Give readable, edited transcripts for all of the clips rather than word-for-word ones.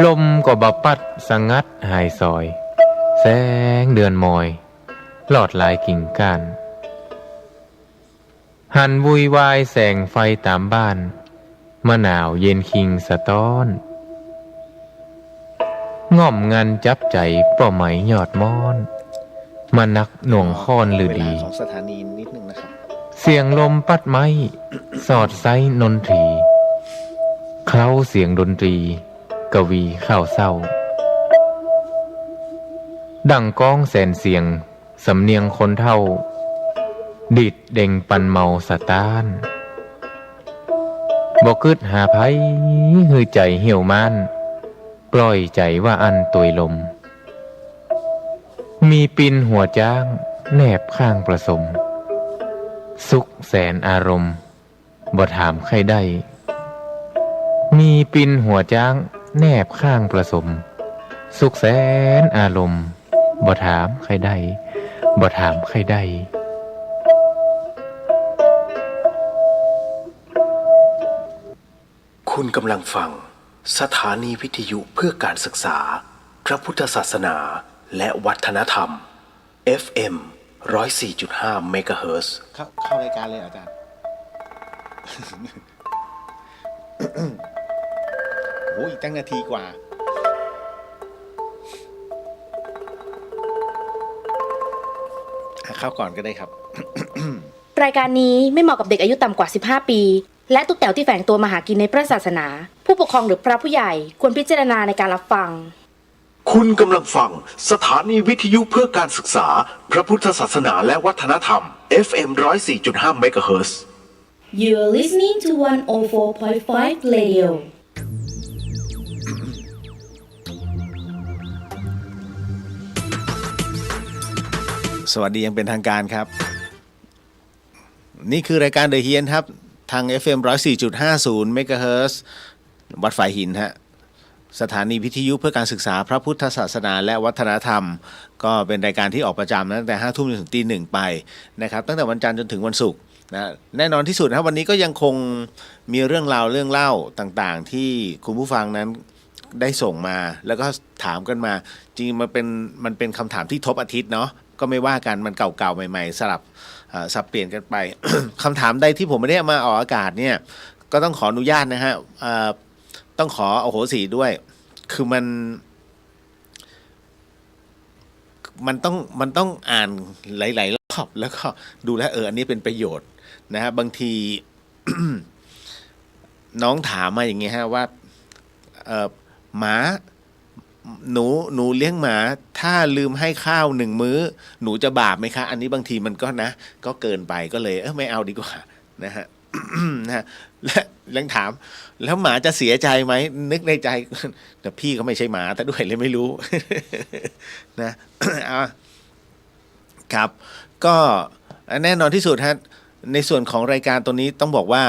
ลมก็บปัดสงัดหายซอยแสงเดือนมอยลอดลายกิ่งก้านหันวุยวายแสงไฟตามบ้านมะนาวเย็นคิงสะต้อนง่อมงันจับใจป่อไหมยอดมอนมานักหน่วงค้อนหรือดีของสถานีนิดนึงนะครับเสียงลมปัดไม้สอดไซนนทรีเคล้าเสียงดนตรีกวีข้าวเศร้าดังก้องแสนเสียงสำเนียงคนเท่าดิดเด่งปันเมาสะต้านบ่กึดหาไผหือใจเหี่ยวม่านปล่อยใจว่าอันตุยลมมีปินหัวจ้างแนบข้างประสมสุขแสนอารมณ์บ่ถามใครได้มีปินหัวจ้างแนบข้างประสมสุขแสนอารมณ์บ่ถามใครได้บ่ถามใครได้คุณกำลังฟังสถานีวิทยุเพื่อการศึกษาพระพุทธศาสนาและวัฒนธรรม FM 104.5 เมกะเฮิรตซ์เข้ารายการเลยอาจารย์ โอ้ยตั้งนาทีกว่าเข้าก่อนก็ได้ครับ รายการนี้ไม่เหมาะกับเด็กอายุต่ำกว่า15ปีและตุ๊กแต๋วที่แฝงตัวมาหากินในพระศาสนาผู้ปกครองหรือพระผู้ใหญ่ควรพิจารณาในการรับฟังคุณกำลังฟังสถานีวิทยุเพื่อการศึกษาพระพุทธศาสนาและวัฒนธรรม FM 104.5 เมกะเฮิรตซ์ You're listening to 104.5 Radioสวัสดียังเป็นทางการครับนี่คือรายการ The Hien ครับทาง FM 104.50 เมกะเฮิรตซ์วัดฝายหินฮะสถานีวิทยุเพื่อการศึกษาพระพุทธศาสนาและวัฒนธรรมก็เป็นรายการที่ออกประจำตั้งแต่ 5 ทุ่มจนถึงตี 1ไปนะครับตั้งแต่วันจันทร์จนถึงวันศุกร์นะแน่นอนที่สุดนะครับวันนี้ก็ยังคงมีเรื่องราวเรื่องเล่าต่างๆที่คุณผู้ฟังนั้นได้ส่งมาแล้วก็ถามกันมาจริงมันเป็นคำถามที่ทบอาทิตย์เนาะก็ไม่ว่ากันมันเก่าๆใหม่ๆสลับสับเปลี่ยนกันไป คำถามใดที่ผมไม่ได้มาออกอากาศเนี่ยก็ต้องขออนุญาตนะฮะต้องขออโหสิด้วยคือมันต้องอ่านหลายๆรอบแล้วก็ดูแลอันนี้เป็นประโยชน์นะฮะบางที น้องถามมาอย่างเงี้ยฮะว่าหมาหนูเลี้ยงหมาถ้าลืมให้ข้าว1 มื้อหนูจะบาปไหมคะอันนี้บางทีมันก็นะก็เกินไปก็เลยไม่เอาดีกว่านะฮะ นะฮะและยังถามแล้วหมาจะเสียใจไหมนึกในใจแต่พี่ก็ไม่ใช่หมาแต่ด้วยเลยไม่รู้ นะครับก็แน่นอนที่สุดฮะในส่วนของรายการตัวนี้ต้องบอกว่า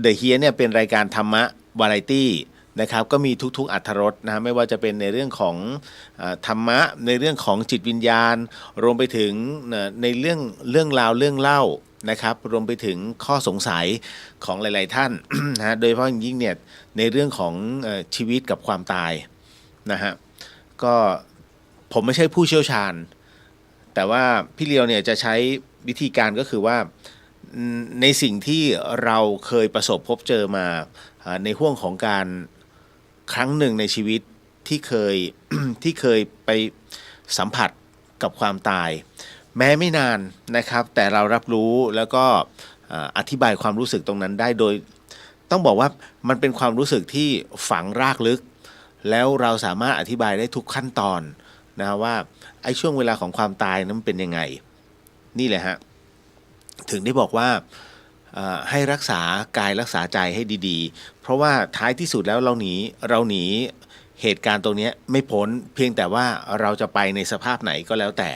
The Hien เนี่ยเป็นรายการธรรมะวาไรตี้นะครับก็มีทุกๆอรรถรสนะไม่ว่าจะเป็นในเรื่องของธรรมะในเรื่องของจิตวิญญาณรวมไปถึงในเรื่องราวเรื่องเล่านะครับรวมไปถึงข้อสงสัยของหลายๆท่าน นะโดยเฉพาะอย่างยิ่งเนี่ยในเรื่องของชีวิตกับความตายนะฮะก็ผมไม่ใช่ผู้เชี่ยวชาญแต่ว่าพี่เลียวเนี่ยจะใช้วิธีการก็คือว่าในสิ่งที่เราเคยประสบพบเจอมาในห่วงของการครั้งหนึ่งในชีวิตที่เคย ที่เคยไปสัมผัสกับความตายแม้ไม่นานนะครับแต่เรารับรู้แล้วก็อธิบายความรู้สึกตรงนั้นได้โดยต้องบอกว่ามันเป็นความรู้สึกที่ฝังรากลึกแล้วเราสามารถอธิบายได้ทุกขั้นตอนนะว่าไอ้ช่วงเวลาของความตายนั้นเป็นยังไงนี่แหละฮะถึงได้บอกว่าให้รักษากายรักษาใจให้ดีๆเพราะว่าท้ายที่สุดแล้วเราหนีเหตุการณ์ตรงนี้ไม่พ้นเพียงแต่ว่าเราจะไปในสภาพไหนก็แล้วแต่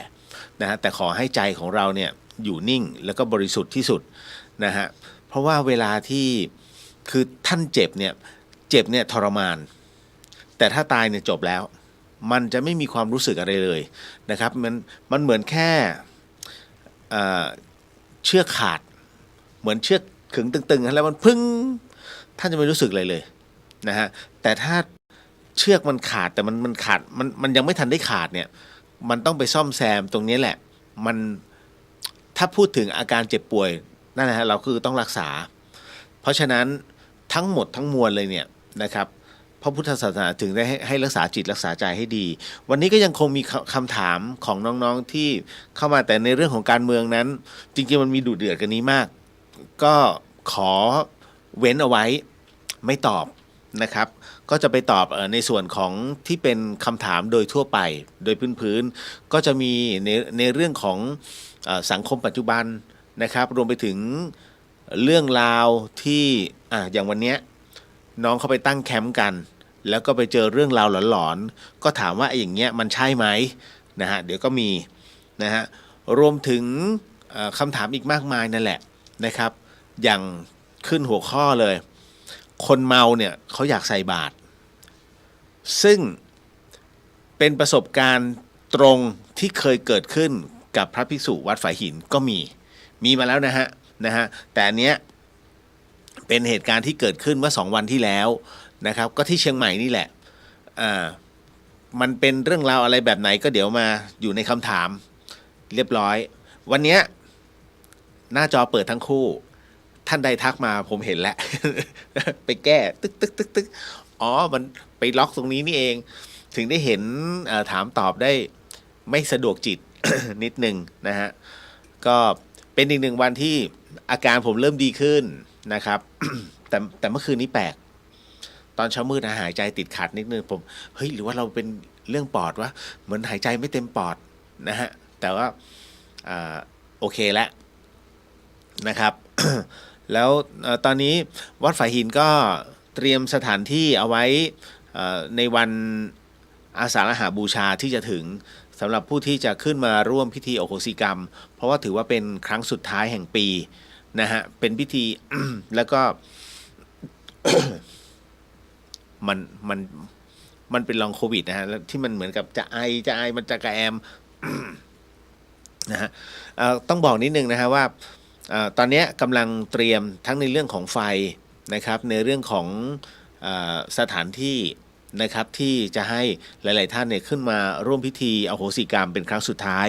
นะฮะแต่ขอให้ใจของเราเนี่ยอยู่นิ่งแล้วก็บริสุทธิ์ที่สุดนะฮะเพราะว่าเวลาที่คือท่านเจ็บเนี่ยทรมานแต่ถ้าตายเนี่ยจบแล้วมันจะไม่มีความรู้สึกอะไรเลยนะครับมันเหมือนแค่เชือกขาดเหมือนเชือกขึงตึงๆแล้วมันพึ่งท่านจะไม่รู้สึกอะไรเลยนะฮะแต่ถ้า เชือกมันขาดแต่มันขาดมันยังไม่ทันได้ขาดเนี่ยมันต้องไปซ่อมแซมตรงนี้แหละมันถ้าพูดถึงอาการเจ็บป่วยนั่นนะฮะเราคือต้องรักษาเพราะฉะนั้นทั้งหมดทั้งมวลเลยเนี่ยนะครับพระพุทธศาสนาถึงได้ให้รักษาจิตรักษาใจให้ดีวันนี้ก็ยังคงมีคำถามของน้องๆที่เข้ามาแต่ในเรื่องของการเมืองนั้นจริงๆมันมีดุเดือดกันนี้มากก็ขอเว้นเอาไว้ไม่ตอบนะครับก็จะไปตอบในส่วนของที่เป็นคำถามโดยทั่วไปโดยพื้นๆก็จะมีในเรื่องของสังคมปัจจุบันนะครับรวมไปถึงเรื่องราวที่อย่างวันนี้น้องเขาไปตั้งแคมป์กันแล้วก็ไปเจอเรื่องราวหลอนๆก็ถามว่าอย่างเงี้ยมันใช่ไหมนะฮะเดี๋ยวก็มีนะฮะรวมถึงคำถามอีกมากมายนั่นแหละนะครับอย่างขึ้นหัวข้อเลยคนเมาเนี่ยเขาอยากใส่บาตรซึ่งเป็นประสบการณ์ตรงที่เคยเกิดขึ้นกับพระภิกษุวัดฝายหินก็มีมาแล้วนะฮะแต่อันเนี้ยเป็นเหตุการณ์ที่เกิดขึ้นเมื่อ2 วันที่แล้วนะครับก็ที่เชียงใหม่นี่แหละมันเป็นเรื่องราวอะไรแบบไหนก็เดี๋ยวมาอยู่ในคำถามเรียบร้อยวันเนี้ยหน้าจอเปิดทั้งคู่ท่านใดทักมาผมเห็นแล้ว ไปแก้ตึกอ๋อมันไปล็อกตรงนี้นี่เองถึงได้เห็นถามตอบได้ไม่สะดวกจิต นิดนึงนะฮะก็เป็นอีก1 วันที่อาการผมเริ่มดีขึ้นนะครับ แต่เมื่อคืนนี้แปลกตอนเช้ามืดหายใจติดขัดนิดนึงผมเฮ้ยหรือว่าเราเป็นเรื่องปอดวะเหมือนหายใจไม่เต็มปอดนะฮะแต่ว่าโอเคแล้วนะครับ แล้วตอนนี้วัดฝายหินก็เตรียมสถานที่เอาไว้ในวันอาสาฬหบูชาที่จะถึงสำหรับผู้ที่จะขึ้นมาร่วมพิธีอโหสิกรรมเพราะว่าถือว่าเป็นครั้งสุดท้ายแห่งปีนะฮะเป็นพิธี แล้วก็ มันเป็นลองโควิดนะฮะที่มันเหมือนกับจะไอมันจะกระแอม นะฮะต้องบอกนิดนึงนะฮะว่าตอนนี้กำลังเตรียมทั้งในเรื่องของไฟนะครับในเรื่องของสถานที่นะครับที่จะให้หลายๆท่านเนี่ยขึ้นมาร่วมพิธีอโหสิกรรมเป็นครั้งสุดท้าย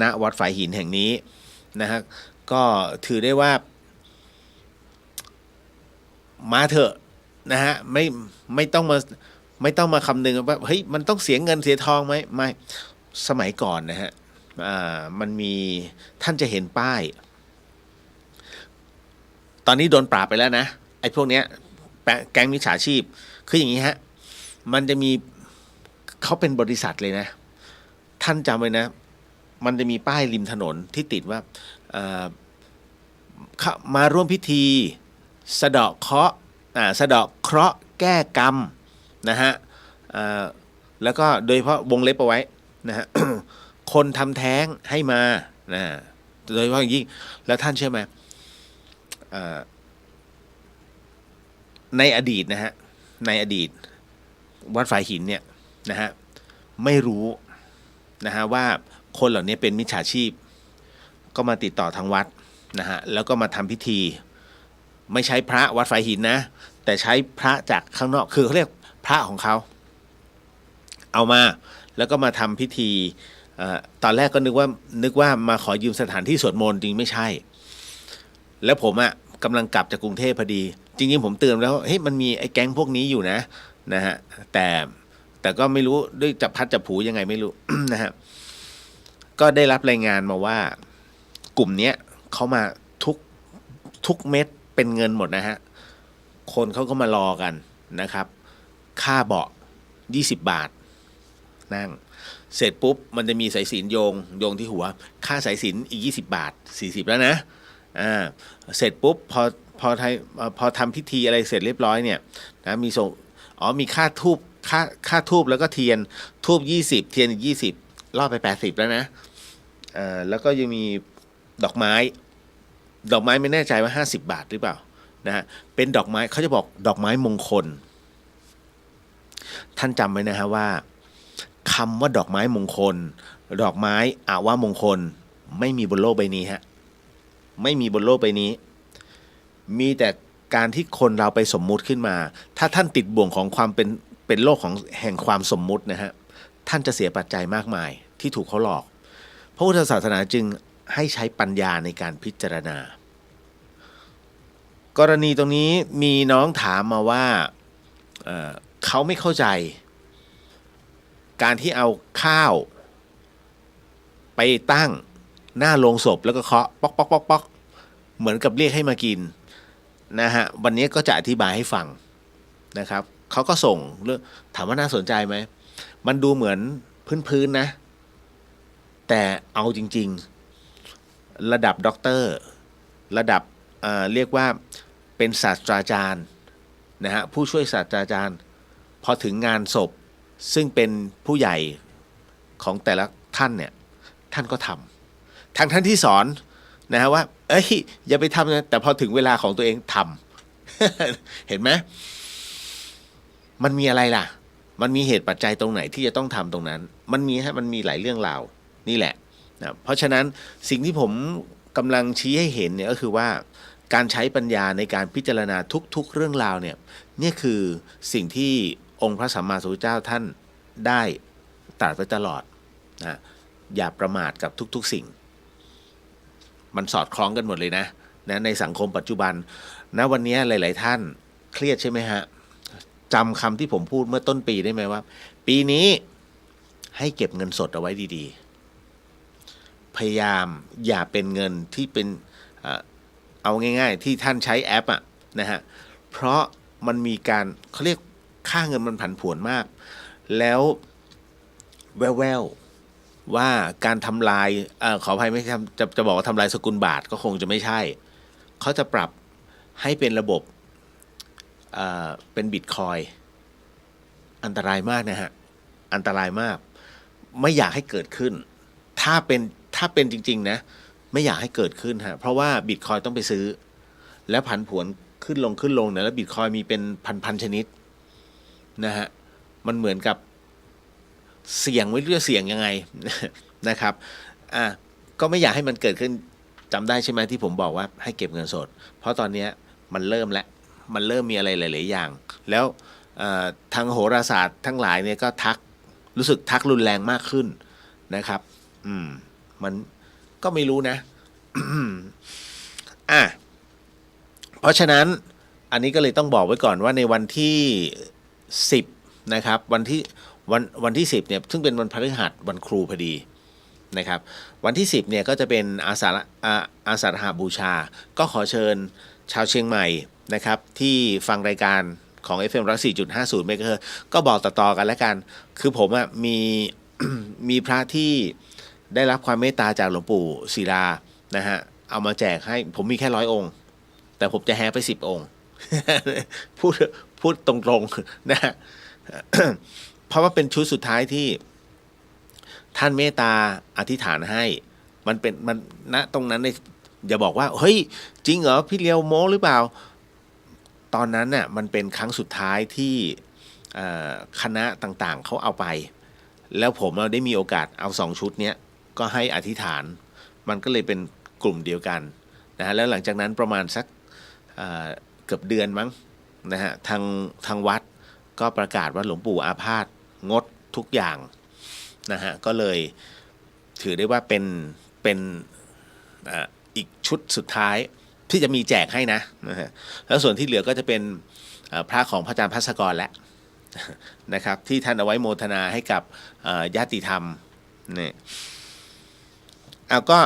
ณวัดฝายหินแห่งนี้นะฮะก็ถือได้ว่ามาเถอะนะฮะไม่ต้องมาคำนึงว่าเฮ้ยมันต้องเสียเงินเสียทองไหมไม่สมัยก่อนนะฮะมันมีท่านจะเห็นป้ายตอนนี้โดนปราบไปแล้วนะไอ้พวกเนี้ยแก๊งมิจฉาชีพคืออย่างนี้ฮะมันจะมีเขาเป็นบริษัทเลยนะท่านจำไว้นะมันจะมีป้ายริมถนนที่ติดว่ามาร่วมพิธีสะเดาะเคราะห์แก้กรรมนะฮะแล้วก็โดยเฉพาะวงเล็บเอาไว้นะฮะ คนทำแท้งให้มานะโดยเฉพาะอย่างยิ่งแล้วท่านเชื่อไหมในอดีตนะฮะในอดีตวัดฝายหินเนี่ยนะฮะไม่รู้นะฮะว่าคนเหล่านี้เป็นมิจฉาชีพก็มาติดต่อทางวัดนะฮะแล้วก็มาทำพิธีไม่ใช้พระวัดฝายหินนะแต่ใช้พระจากข้างนอกคือเขาเรียกพระของเขาเอามาแล้วก็มาทำพิธีตอนแรกก็นึกว่ามาขอยืมสถานที่สวดมนต์จริงไม่ใช่แล้วผมกำลังกลับจากกรุงเทพพอดีจริงๆผมเตือนแล้วเฮ้ยมันมีไอ้แก๊งพวกนี้อยู่นะฮะแต่ก็ไม่รู้ด้วยจับพัดจับผูยังไงไม่รู้ นะฮะก็ได้รับรายงานมาว่ากลุ่มเนี้ยเขามาทุกเม็ดเป็นเงินหมดนะฮะคนเขาก็มารอกันนะครับค่าเบาะ20 บาทนั่งเสร็จปุ๊บมันจะมีสายสิญจน์โยงที่หัวค่าสายสิญจน์อีก20 บาท40แล้วนะเสร็จปุ๊บพอทำพิธีอะไรเสร็จเรียบร้อยเนี่ยนะมีส่งมีค่าทูบแล้วก็เทียนทูบ20เทียนอีก20รอบไป80แล้วนะแล้วก็ยังมีดอกไม้ไม่แน่ใจว่า50 บาทหรือเปล่านะฮะเป็นดอกไม้เขาจะบอกดอกไม้มงคลท่านจำไว้นะฮะว่าคำว่าดอกไม้มงคลดอกไม้อาวามงคลไม่มีบนโลกใบนี้ฮะไม่มีบนโลกใบนี้มีแต่การที่คนเราไปสมมุติขึ้นมาถ้าท่านติดบ่วงของความเป็น เป็นโลกของแห่งความสมมุตินะฮะท่านจะเสียปัจจัยมากมายที่ถูกเขาหลอกพระพุทธศาสนาจึงให้ใช้ปัญญาในการพิจารณากรณีตรงนี้มีน้องถามมาว่าเขาไม่เข้าใจการที่เอาข้าวไปตั้งหน้าโลงศพแล้วก็เคาะป๊อกป๊อกป๊อกป๊อกเหมือนกับเรียกให้มากินนะฮะวันนี้ก็จะอธิบายให้ฟังนะครับเขาก็ส่งเรื่องถามว่าน่าสนใจไหมมันดูเหมือนพื้นๆนะแต่เอาจริงๆระดับด็อกเตอร์ระดับเรียกว่าเป็นศาสตราจารย์นะฮะผู้ช่วยศาสตราจารย์พอถึงงานศพซึ่งเป็นผู้ใหญ่ของแต่ละท่านเนี่ยท่านก็ทำท่านที่สอนนะฮะว่าเอ้ยอย่าไปทำนะแต่พอถึงเวลาของตัวเองทำ เห็นไหมมันมีอะไรล่ะมันมีเหตุปัจจัยตรงไหนที่จะต้องทำตรงนั้นมันมีหลายเรื่องราวนี่แหละนะเพราะฉะนั้นสิ่งที่ผมกำลังชี้ให้เห็นเนี่ยก็คือว่าการใช้ปัญญาในการพิจารณาทุกๆเรื่องราวเนี่ยนี่คือสิ่งที่องค์พระสัมมาสัมพุทธเจ้าท่านได้ตรัสไว้ตลอดนะอย่าประมาทกับทุกๆสิ่งมันสอดคล้องกันหมดเลยนะในสังคมปัจจุบันนะวันนี้หลายๆท่านเครียดใช่ไหมฮะจำคำที่ผมพูดเมื่อต้นปีได้ไหมว่าปีนี้ให้เก็บเงินสดเอาไว้ดีๆพยายามอย่าเป็นเงินที่เป็นเอาง่ายๆที่ท่านใช้แอปอ่ะนะฮะเพราะมันมีการเขาเรียกค่าเงินมันผันผวนมากแล้วแว่วๆว่าการทำลายขออภัยไม่จะบอกว่าทำลายสกุลบาทก็คงจะไม่ใช่เขาจะปรับให้เป็นระบบเป็นบิตคอยอันตรายมากนะฮะอันตรายมากไม่อยากให้เกิดขึ้นถ้าเป็นจริงๆนะไม่อยากให้เกิดขึ้นฮะเพราะว่าบิตคอยต้องไปซื้อแล้วผันผวนขึ้นลงนะแล้วบิตคอยมีเป็นพันชนิดนะฮะมันเหมือนกับเสี่ยงไว้เรื่อยเสี่ยงยังไง นะครับก็ไม่อยากให้มันเกิดขึ้นจำได้ใช่ไหมที่ผมบอกว่าให้เก็บเงินสดเพราะตอนนี้มันเริ่มมีอะไรหลายๆอย่างแล้วทางโหราศาสตร์ทั้งหลายเนี่ยก็รู้สึกทักรุนแรงมากขึ้นนะครับมันก็ไม่รู้นะ เพราะฉะนั้นอันนี้ก็เลยต้องบอกไว้ก่อนว่าในวันที่10นะครับวันที่10เนี่ยซึ่งเป็นวันพฤหัสวันครูพอดีนะครับวันที่10เนี่ยก็จะเป็นอาสาฬหบูชาก็ขอเชิญชาวเชียงใหม่นะครับที่ฟังรายการของ FM 104.50 เมกะเฮิรตซ์ก็บอกต่อๆกันแล้วกันคือผมมี มีพระที่ได้รับความเมตตาจากหลวงปู่ศิลานะฮะเอามาแจกให้ผมมีแค่100 องค์แต่ผมจะแฮปไป10 องค์ พูดตรงๆนะฮะ เพราะว่าเป็นชุดสุดท้ายที่ท่านเมตตาอธิษฐานให้มันณตรงนั้นอย่าบอกว่าเฮ้ยจริงเหรอพี่เลียวโม้หรือเปล่าตอนนั้นน่ะมันเป็นครั้งสุดท้ายที่คณะต่างๆเขาเอาไปแล้วผมได้มีโอกาสเอา2 ชุดเนี้ยก็ให้อธิษฐานมันก็เลยเป็นกลุ่มเดียวกันนะฮะแล้วหลังจากนั้นประมาณสักเกือบเดือนมั้งนะฮะทางวัดก็ประกาศว่าหลวงปู่อาพาธงดทุกอย่างนะฮะก็เลยถือได้ว่าเป็นอีกชุดสุดท้ายที่จะมีแจกให้นะฮะแล้วส่วนที่เหลือก็จะเป็นพระของพระอาจารย์ภัสกรแล้วนะครับที่ท่านเอาไว้โมทนาให้กับญาติธรรมเนี่ยก็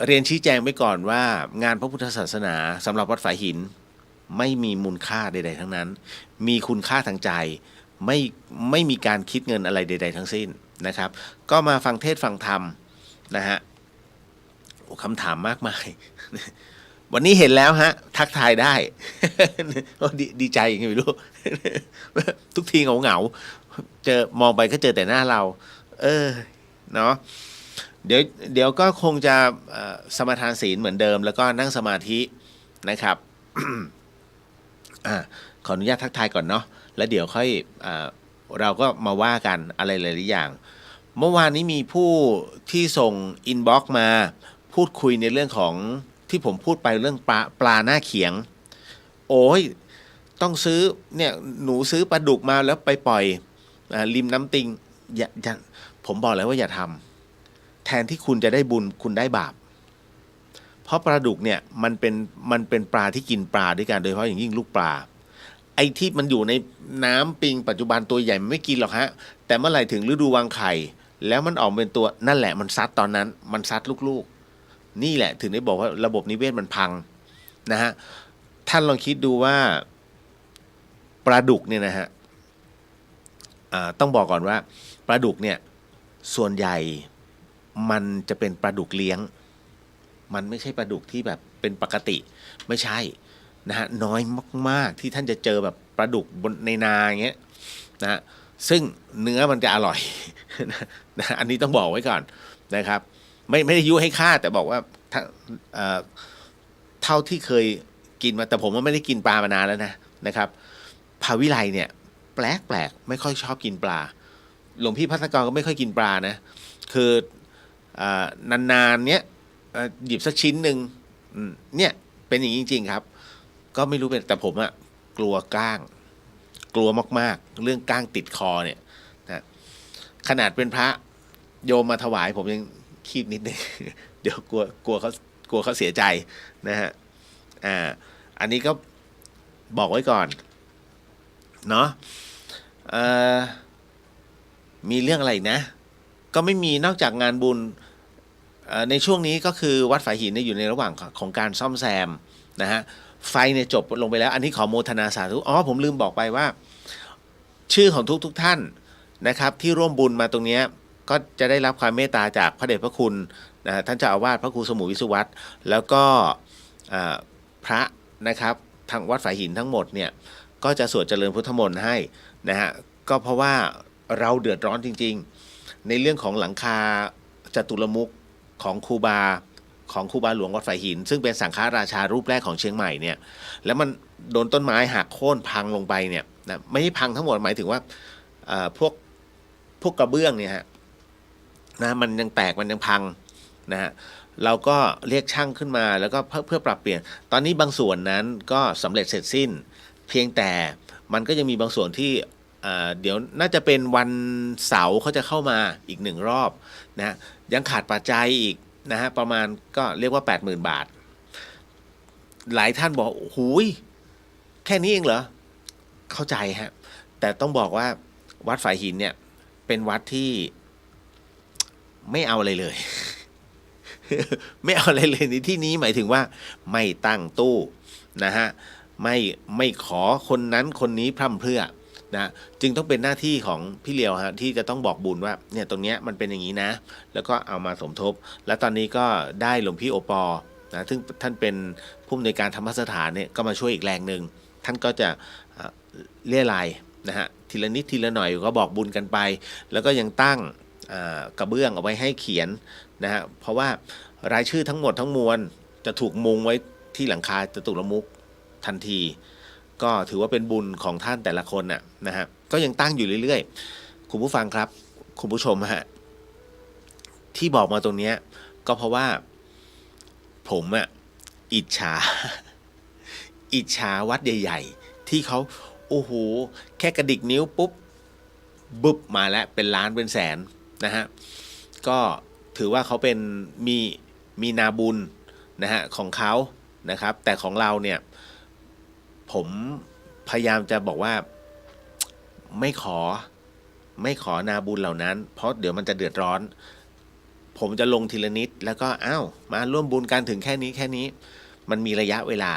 เรียนชี้แจงไว้ก่อนว่างานพระพุทธศาสนาสำหรับวัดฝายหินไม่มีมูลค่าใดๆทั้งนั้นมีคุณค่าทางใจไม่มีการคิดเงินอะไรใดๆทั้งสิ้นนะครับก็มาฟังเทศน์ฟังธรรมนะฮะคำถามมากมาย วันนี้เห็นแล้วฮะทักทายได้ ดีใจยังไงไม่รู้ ทุกทีเหงาเจอมองไปก็เจอแต่หน้าเราเนาะเดี๋ยวก็คงจะสมาทานศีลเหมือนเดิมแล้วก็นั่งสมาธินะครับ ขออนุญาตทักทายก่อนเนาะแล้วเดี๋ยวค่อยเราก็มาว่ากันอะไรหลายๆอย่างเมื่อวานนี้มีผู้ที่ส่งอินบ็อกซ์มาพูดคุยในเรื่องของที่ผมพูดไปเรื่องปลาหน้าเขียงโอ้ย ต้องซื้อเนี่ยหนูซื้อปลาดุกมาแล้วไปปล่อยริมน้ำติงอย่าผมบอกแล้วว่าอย่าทำแทนที่คุณจะได้บุญคุณได้บาปเพราะปลาดุกเนี่ยมันเป็นปลาที่กินปลาด้วยกันโดยเฉพาะอย่างยิ่งลูกปลาไอ้ที่มันอยู่ในน้ำปิงปัจจุบันตัวใหญ่มันไม่กินหรอกฮะแต่เมื่อไหร่ถึงฤดูวางไข่แล้วมันออกเป็นตัวนั่นแหละมันซัดตอนนั้นมันซัดลูกๆนี่แหละถึงได้บอกว่าระบบนิเวศมันพังนะฮะท่านลองคิดดูว่าปลาดุกเนี่ยนะฮะต้องบอกก่อนว่าปลาดุกเนี่ยส่วนใหญ่มันจะเป็นปลาดุกเลี้ยงมันไม่ใช่ปลาดุกที่แบบเป็นปกติไม่ใช่นะฮะน้อยมากๆที่ท่านจะเจอแบบปลาดุกบนในนาอย่างเงี้ยนะซึ่งเนื้อมันจะอร่อย นะอันนี้ต้องบอกไว้ก่อนนะครับไม่ได้ยุให้ฆ่าแต่บอกว่าเท่าที่เคยกินมาแต่ผมว่าไม่ได้กินปลามานานแล้วนะครับภาวิไลเนี่ยแปลกไม่ค่อยชอบกินปลาหลวงพี่ภัสกรก็ไม่ค่อยกินปลานะคือนานๆเนี้ยหยิบสักชิ้นหนึ่งเนี่ยเป็นอย่างนี้จริงๆครับก็ไม่รู้เป็นแต่ผมอะกลัวก้างกลัวมากๆเรื่องก้างติดคอเนี่ยนะขนาดเป็นพระโยมมาถวายผมยังคีบนิดนึง เดี๋ยวกลัวเขาเสียใจนะฮะอันนี้ก็บอกไว้ก่อนเนาะมีเรื่องอะไรอีกนะก็ไม่มีนอกจากงานบุญในช่วงนี้ก็คือวัดฝายหินเนี่ยอยู่ในระหว่างของการซ่อมแซมนะฮะไฟเนี่ยจบลงไปแล้วอันนี้ขอโมทนาสาธุผมลืมบอกไปว่าชื่อของทุกท่านนะครับที่ร่วมบุญมาตรงนี้ก็จะได้รับความเมตตาจากพระเดชพระคุณนะท่านเจ้าอาวาสพระครูสมุวิสุวัตรแล้วก็พระนะครับทางวัดฝายหินทั้งหมดเนี่ยก็จะสวดเจริญพุทธมนต์ให้นะฮะก็เพราะว่าเราเดือดร้อนจริงๆในเรื่องของหลังคาจตุรมุขของครูบาหลวงวัดฝายหินซึ่งเป็นสังฆราชารูปแรกของเชียงใหม่เนี่ยแล้วมันโดนต้นไม้หักโค่นพังลงไปเนี่ยนะไม่ใช่พังทั้งหมดหมายถึงว่าพวกกระเบื้องเนี่ยฮะนะมันยังแตกมันยังพังนะฮะเราก็เรียกช่างขึ้นมาแล้วก็เพื่อปรับเปลี่ยนตอนนี้บางส่วนนั้นก็สำเร็จเสร็จสิ้นเพียงแต่มันก็ยังมีบางส่วนที่เดี๋ยวน่าจะเป็นวันเสาร์เขาจะเข้ามาอีก1 รอบนะยังขาดปัจจัยอีกนะฮะประมาณก็เรียกว่า 80,000 บาทหลายท่านบอกหูยแค่นี้เองเหรอเข้าใจฮะแต่ต้องบอกว่าวัดฝายหินเนี่ยเป็นวัดที่ไม่เอาอะไรเลย ไม่เอาอะไรเลยในที่นี้หมายถึงว่าไม่ตั้งตู้นะฮะไม่ขอคนนั้นคนนี้พร่ำเพรื่อนะจึงต้องเป็นหน้าที่ของพี่เลียวฮะที่จะต้องบอกบุญว่าเนี่ยตรงเนี้ยมันเป็นอย่างนี้นะแล้วก็เอามาสมทบและตอนนี้ก็ได้หลวงพี่โอปอนะซึ่งท่านเป็นผู้อำนวยการธรรมสถานเนี่ยก็มาช่วยอีกแรงหนึ่งท่านก็จะเรี่ยรายนะฮะทีละนิดทีละหน่อยก็บอกบุญกันไปแล้วก็ยังตั้งกระเบื้องเอาไว้ให้เขียนนะฮะเพราะว่ารายชื่อทั้งหมดทั้งมวลจะถูกมุงไว้ที่หลังคาจตุรมุขทันทีก็ถือว่าเป็นบุญของท่านแต่ละคนนะฮะก็ยังตั้งอยู่เรื่อยๆคุณผู้ฟังครับคุณผู้ชมฮะที่บอกมาตรงนี้ก็เพราะว่าผมอิจฉา อิจฉาวัดใหญ่ๆที่เขาโอ้โหแค่กระดิกนิ้วปุ๊บบึบมาแล้วเป็นล้านเป็นแสนนะฮะก็ถือว่าเขาเป็นมีนาบุญนะฮะของเขานะครับแต่ของเราเนี่ยผมพยายามจะบอกว่าไม่ขอนาบุญเหล่านั้นเพราะเดี๋ยวมันจะเดือดร้อนผมจะลงทีละนิดแล้วก็มาร่วมบุญกันถึงแค่นี้มันมีระยะเวลา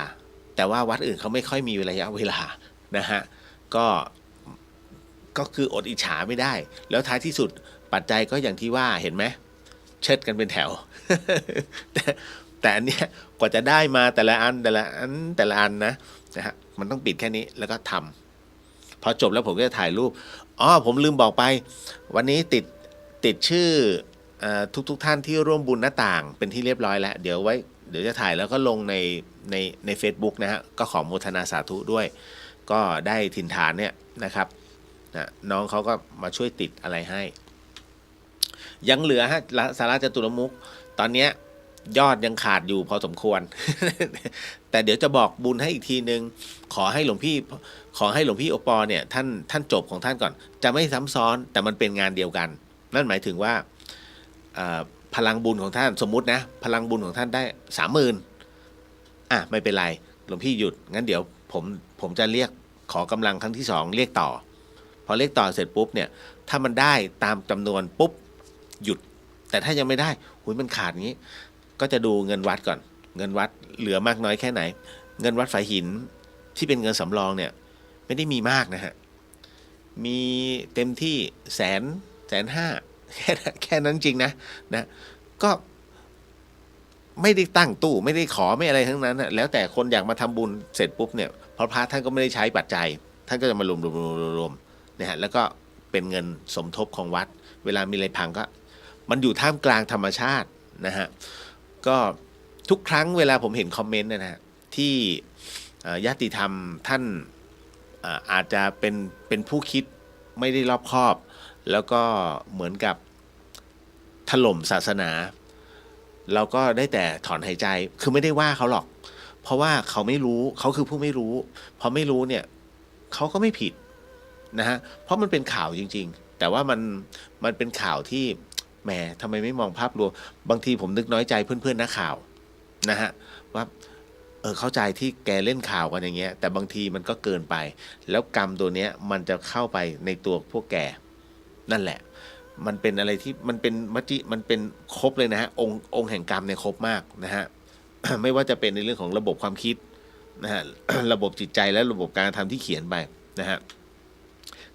แต่ว่าวัดอื่นเขาไม่ค่อยมีระยะเวลานะฮะก็คืออดอิจฉาไม่ได้แล้วท้ายที่สุดปัจจัยก็อย่างที่ว่าเห็นไหมเชิดกันเป็นแถว แต่อันเนี้ยกว่าจะได้มาแต่ละอันนะฮะมันต้องปิดแค่นี้แล้วก็ทำพอจบแล้วผมก็จะถ่ายรูปผมลืมบอกไปวันนี้ติดชื่อทุกท่านที่ร่วมบุญหน้าต่างเป็นที่เรียบร้อยแล้วเดี๋ยวจะถ่ายแล้วก็ลงใน Facebook นะฮะก็ขอโมทนาสาธุด้วยก็ได้ถิ่นฐานเนี่ยนะครับนะน้องเขาก็มาช่วยติดอะไรให้ยังเหลือฮะศาลาจตุรมุขตอนเนี้ย ยอดยังขาดอยู่พอสมควร แต่เดี๋ยวจะบอกบุญให้อีกทีนึงขอให้หลวงพี่โอปอเนี่ยท่านจบของท่านก่อนจะไม่ซ้ำซ้อนแต่มันเป็นงานเดียวกันนั่นหมายถึงว่าพลังบุญของท่านสมมุตินะพลังบุญของท่านได้ 30,000ไม่เป็นไรหลวงพี่หยุดงั้นเดี๋ยวผมจะเรียกขอกำลังครั้งที่2เรียกต่อพอเรียกต่อเสร็จปุ๊บเนี่ยถ้ามันได้ตามจำนวนปุ๊บหยุดแต่ถ้ายังไม่ได้มันขาดงี้ก็จะดูเงินวัดก่อนเงินวัดเหลือมากน้อยแค่ไหนเงินวัดฝายหินที่เป็นเงินสำรองเนี่ยไม่ได้มีมากนะฮะมีเต็มที่150,000 แค่นั้นจริงนะก็ไม่ได้ตั้งตู้ไม่ได้ขอไม่อะไรทั้งนั้นนะแล้วแต่คนอยากมาทำบุญเสร็จปุ๊บเนี่ยเพราะพระท่านก็ไม่ได้ใช้ปัจจัยท่านก็จะมารวมนะฮะแล้วก็เป็นเงินสมทบของวัดเวลามีอะไรพังก็มันอยู่ท่ามกลางธรรมชาตินะฮะก็ทุกครั้งเวลาผมเห็นคอมเมนต์นะฮะที่ญาติธรรมท่านอาจจะเป็นผู้คิดไม่ได้รอบคอบ แล้วก็เหมือนกับถล่มศาสนาเราก็ได้แต่ถอนหายใจคือไม่ได้ว่าเขาหรอกเพราะว่าเขาไม่รู้เขาคือผู้ไม่รู้พอไม่รู้เนี่ยเขาก็ไม่ผิดนะฮะเพราะมันเป็นข่าวจริงๆแต่ว่ามันเป็นข่าวที่แหมทำไมไม่มองภาพรวมบางทีผมนึกน้อยใจเพื่อนๆนักข่าวนะฮะว่าเข้าใจที่แกเล่นข่าวกันอย่างเงี้ยแต่บางทีมันก็เกินไปแล้วกรรมตัวเนี้ยมันจะเข้าไปในตัวพวกแกนั่นแหละมันเป็นอะไรที่มันเป็นมันเป็นครบเลยนะฮะองค์แห่งกรรมเนี่ยครบมากนะฮะ ไม่ว่าจะเป็นในเรื่องของระบบความคิดนะฮะ ระบบจิตใจและระบบการกระทำที่เขียนไปนะฮะ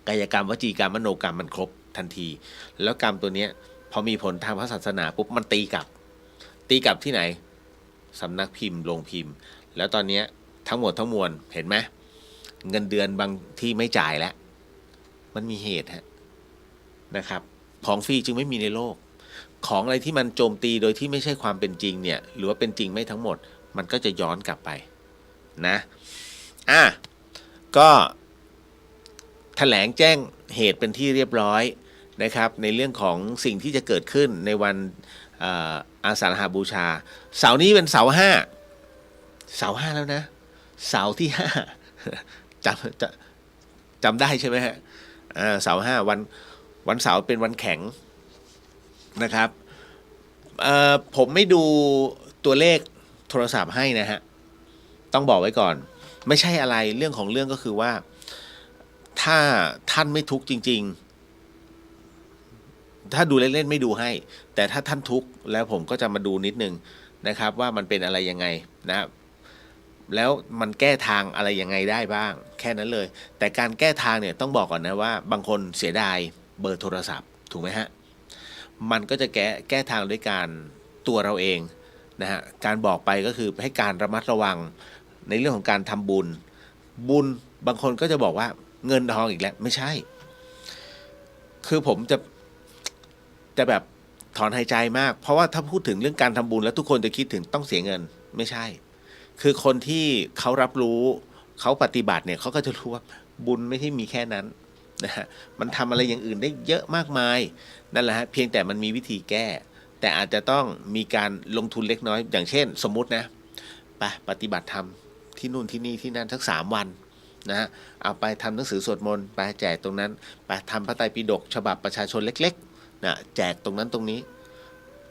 กายกรรมวจีกรรมมโนกรรมมันครบทันทีแล้วกรรมตัวเนี้ยพอมีผลทางพระศาสนาปุ๊บมันตีกลับที่ไหนสำนักพิมพ์โรงพิมพ์แล้วตอนนี้ทั้งหมดทั้งมวลเห็นไหมเงินเดือนบางที่ไม่จ่ายแล้วมันมีเหตุฮะนะครับของฟรีจึงไม่มีในโลกของอะไรที่มันโจมตีโดยที่ไม่ใช่ความเป็นจริงเนี่ยหรือว่าเป็นจริงไม่ทั้งหมดมันก็จะย้อนกลับไปนะก็แถลงแจ้งเหตุเป็นที่เรียบร้อยนะครับในเรื่องของสิ่งที่จะเกิดขึ้นในวันอาสาฬหบูชาเสาร์นี้เป็นเสาร์5แล้วนะเสาร์ที่5จำได้ใช่ไหมฮะเสาร์5วันเสาร์เป็นวันแข็งนะครับผมไม่ดูตัวเลขโทรศัพท์ให้นะฮะต้องบอกไว้ก่อนไม่ใช่อะไรเรื่องของเรื่องก็คือว่าถ้าท่านไม่ทุกข์จริงๆถ้าดูเล่นๆไม่ดูให้แต่ถ้าท่านทุกข์แล้วผมก็จะมาดูนิดนึงนะครับว่ามันเป็นอะไรยังไงนะครับแล้วมันแก้ทางอะไรยังไงได้บ้างแค่นั้นเลยแต่การแก้ทางเนี่ยต้องบอกก่อนนะว่าบางคนเสียดายเบอร์โทรศัพท์ถูกไหมฮะมันก็จะแก้ทางด้วยการตัวเราเองนะฮะการบอกไปก็คือให้การระมัดระวังในเรื่องของการทำบุญบางคนก็จะบอกว่าเงินทองอีกแล้วไม่ใช่คือผมจะแบบถอนหายใจมากเพราะว่าถ้าพูดถึงเรื่องการทำบุญแล้วทุกคนจะคิดถึงต้องเสียเงินไม่ใช่คือคนที่เขารับรู้เขาปฏิบัติเนี่ยเขาก็จะรู้ว่าบุญไม่ใช่มีแค่นั้นนะฮะมันทำอะไรอย่างอื่นได้เยอะมากมายนั่นแหละฮะเพียงแต่มันมีวิธีแก้แต่อาจจะต้องมีการลงทุนเล็กน้อยอย่างเช่นสมมุตินะไปปฏิบัติธรรมที่นู่นที่นี่ที่นั่นสัก3 วันนะฮะเอาไปทำหนังสือสวดมนต์ไปแจกตรงนั้นไปทำพระไตรปิฎกฉบับประชาชนเล็กๆนะแจกตรงนั้นตรงนี้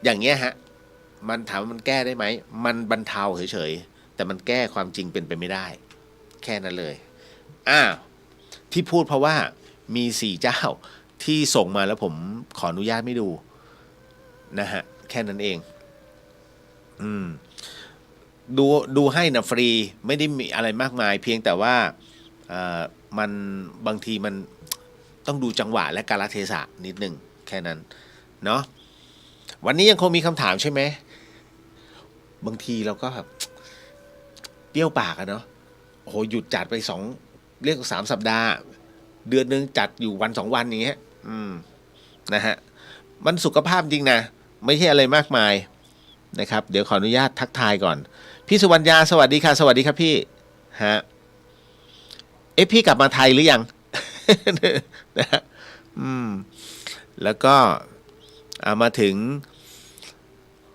อย่างเงี้ยฮะมันถามว่ามันแก้ได้ไหมมันบรรเทาเฉยๆแต่มันแก้ความจริงเป็นไปไม่ได้แค่นั้นเลยที่พูดเพราะว่ามี4 เจ้าที่ส่งมาแล้วผมขออนุญาตไม่ดูนะฮะแค่นั้นเองดูให้นะฟรีไม่ได้มีอะไรมากมายเพียงแต่ว่ามันบางทีมันต้องดูจังหวะและกาลเทศะนิดนึงแค่นั้นเนาะวันนี้ยังคงมีคำถามใช่ไหมบางทีเราก็แบบเปรี้ยวปากอะเนาะโอ้โหหยุดจัดไปเรียก3 สัปดาห์เดือนนึงจัดอยู่วัน2 วันอย่างเงี้ยนะฮะมันสุขภาพจริงนะไม่ใช่อะไรมากมายนะครับเดี๋ยวขออนุญาตทักทายก่อนพี่สุวรรณยาสวัสดีค่ะสวัสดีครับพี่ฮะพี่กลับมาไทยหรือยัง นะฮะแล้วก็มาถึง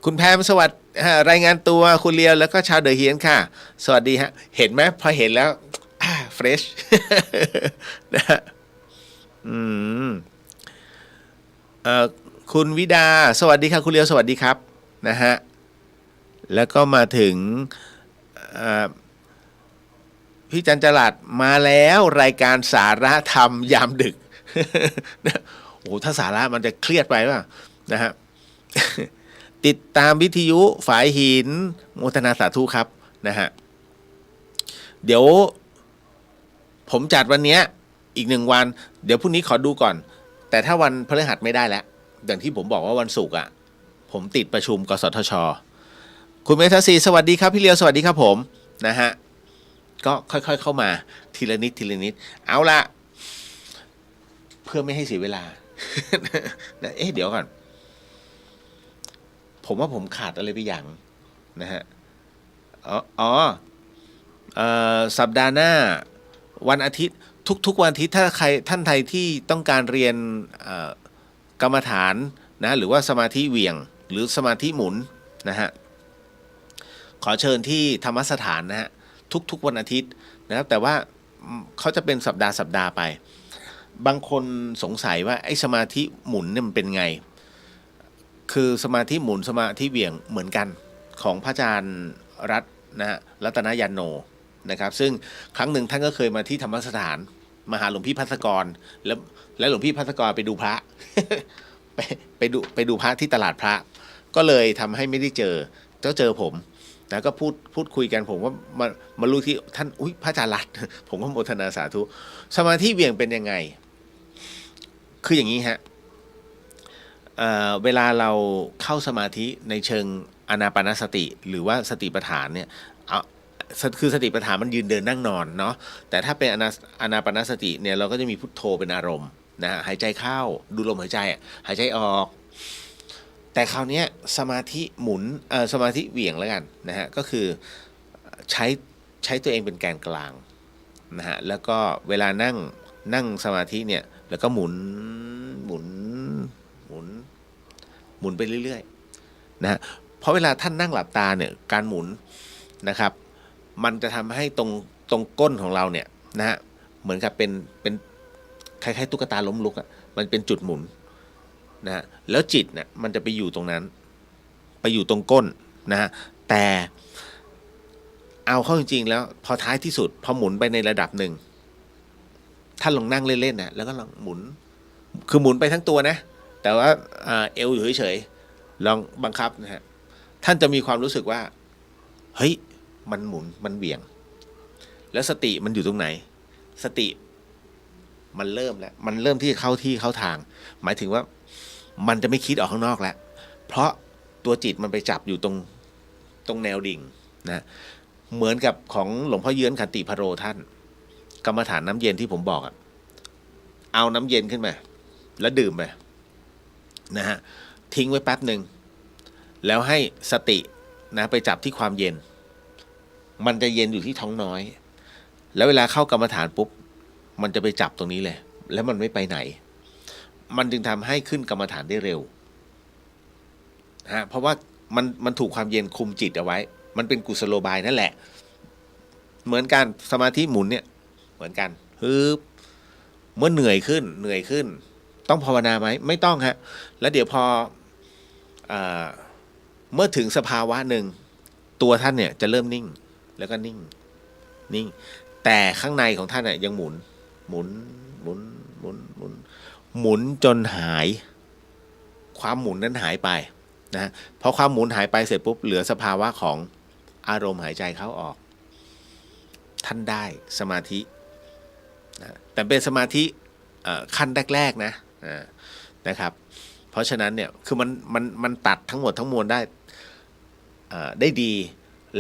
คุณแพมสวัส รายงานตัวคุณเลียวแล้วก็ชาวเดอะเฮียนค่ะสวัสดีฮะเห็นไหมพอเห็นแล้วเฟรช นะฮะอืมคุณวิดาสวัสดีค่ะคุณเลียวสวัสดีครับนะฮะแล้วก็มาถึงพี่จันจรัสมาแล้วรายการสาระธรรมยามดึก โอ้ถ้าสาระมันจะเครียดไปป่ะนะฮะ ติดตามวิทยุฝายหินโมทนาสาธุครับนะฮะเดี๋ยวผมจัดวันนี้อีก1 วันเดี๋ยวพรุ่งนี้ขอดูก่อนแต่ถ้าวันพฤหัสไม่ได้แล้วอย่างที่ผมบอกว่าวันศุกร์อ่ะผมติดประชุมกสทช.คุณเมธาศรีสวัสดีครับพี่เลียวสวัสดีครับผมนะฮะก็ค่อยๆเข้ามาทีละนิดทีละนิดเอาละเพื่อไม่ให้เสียเวลา เอ๊ะเดี๋ยวก่อนผมว่าผมขาดอะไรไปอย่างนะฮะสัปดาห์หน้าวันอาทิตย์ทุกวันอาทิตย์ถ้าใครท่านใดที่ต้องการเรียนกรรมฐานนะหรือว่าสมาธิเหวี่ยงหรือสมาธิหมุนนะฮะขอเชิญที่ธรรมสถานนะฮะทุกวันอาทิตย์นะครับแต่ว่าเขาจะเป็นสัปดาห์ไปบางคนสงสัยว่าไอ้สมาธิหมุนเนี่ยมันเป็นไงคือสมาธิหมุนสมาธิเหวี่ยงเหมือนกันของพระอาจารย์นะฮะรัตนยานโนนะครับซึ่งครั้งหนึ่งท่านก็เคยมาที่ธรรมสถานมาหาหลวงพี่ภัสกรแล้วหลวงพี่ภัสกรไปดูพระ ไปดูพระที่ตลาดพระก็เลยทำให้ไม่ได้เจอผมนะก็พูดคุยกันผมว่ามารู้ที่ท่านพระอาจารย์รัตน์ ผมก็โมทนาสาธุสมาธิเหวี่ยงเป็นยังไงคืออย่างนี้ฮะเวลาเราเข้าสมาธิในเชิงอานาปานสติหรือว่าสติปัฏฐานเนี่ยคือสติปัฏฐานมันยืนเดินนั่งนอนเนาะแต่ถ้าเป็นอานาปานสติเนี่ยเราก็จะมีพุทโธเป็นอารมณ์นะฮะหายใจเข้าดูลมหายใจหายใจออกแต่คราวนี้สมาธิหมุนสมาธิเหวี่ยงแล้วกันนะฮะก็คือใช้ตัวเองเป็นแกนกลางนะฮะแล้วก็เวลานั่งสมาธิเนี่ยแล้วก็หมุนไปเรื่อยๆนะฮะเพราะเวลาท่านนั่งหลับตาเนี่ยการหมุนนะครับมันจะทำให้ตรงก้นของเราเนี่ยนะฮะเหมือนกับเป็นคล้ายๆตุ๊กตาล้มลุกอ่ะมันเป็นจุดหมุนนะฮะแล้วจิตเนี่ยมันจะไปอยู่ตรงนั้นไปอยู่ตรงก้นนะฮะแต่เอาเข้าจริงๆแล้วพอท้ายที่สุดพอหมุนไปในระดับหนึ่งท่านลองนั่งเล่นๆนะแล้วก็ลองหมุนคือหมุนไปทั้งตัวนะแต่ว่าเอวอยู่เฉยๆลองบังคับนะฮะท่านจะมีความรู้สึกว่าเฮ้ยมันหมุนมันเบี่ยงแล้วสติมันอยู่ตรงไหนสติมันเริ่มแล้วมันเริ่มที่จะเข้าที่เข้าทางหมายถึงว่ามันจะไม่คิดออกข้างนอกแล้วเพราะตัวจิตมันไปจับอยู่ตรงแนวดิ่งนะเหมือนกับของหลวงพ่อเยื้อนขันติพโรท่านกรรมฐานน้ำเย็นที่ผมบอกเอาน้ำเย็นขึ้นมาแล้วดื่มไปนะฮะทิ้งไว้แป๊บหนึ่งแล้วให้สตินะไปจับที่ความเย็นมันจะเย็นอยู่ที่ท้องน้อยแล้วเวลาเข้ากรรมฐานปุ๊บมันจะไปจับตรงนี้เลยแล้วมันไม่ไปไหนมันจึงทำให้ขึ้นกรรมฐานได้เร็วฮะเพราะว่ามันถูกความเย็นคุมจิตเอาไว้มันเป็นกุศโลบายนั่นแหละเหมือนกันสมาธิหมุนเนี่ยเหมือนกันเมื่อเหนื่อยขึ้นต้องภาวนาไหมไม่ต้องฮะแล้วเดี๋ยวพอเมื่อถึงสภาวะหนึ่งตัวท่านเนี่ยจะเริ่มนิ่งแล้วก็นิ่งแต่ข้างในของท่านเนี่ยยังหมุนจนหายความหมุนนั้นหายไปนะพอความหมุนหายไปเสร็จปุ๊บเหลือสภาวะของอารมณ์หายใจเข้าออกท่านได้สมาธินะแต่เป็นสมาธิขั้นแรกๆนะครับเพราะฉะนั้นเนี่ยคือมันตัดทั้งหมดทั้งมวลได้ดี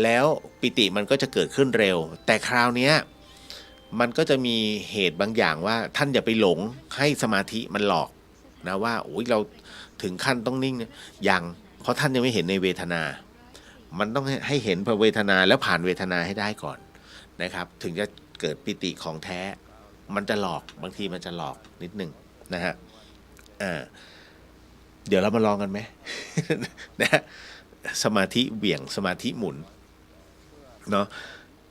แล้วปิติมันก็จะเกิดขึ้นเร็วแต่คราวนี้มันก็จะมีเหตุบางอย่างว่าท่านอย่าไปหลงให้สมาธิมันหลอกนะว่าโอ้ยเราถึงขั้นต้องนิ่งอย่างเพราะท่านยังไม่เห็นในเวทนามันต้องให้เห็นพอเวทนาแล้วผ่านเวทนาให้ได้ก่อนนะครับถึงจะเกิดปิติของแท้มันจะหลอกบางทีมันจะหลอกนิดนึงนะฮะเดี๋ยวเรามาลองกันไหม นะ สมาธิเหวี่ยงสมาธิหมุนเนาะ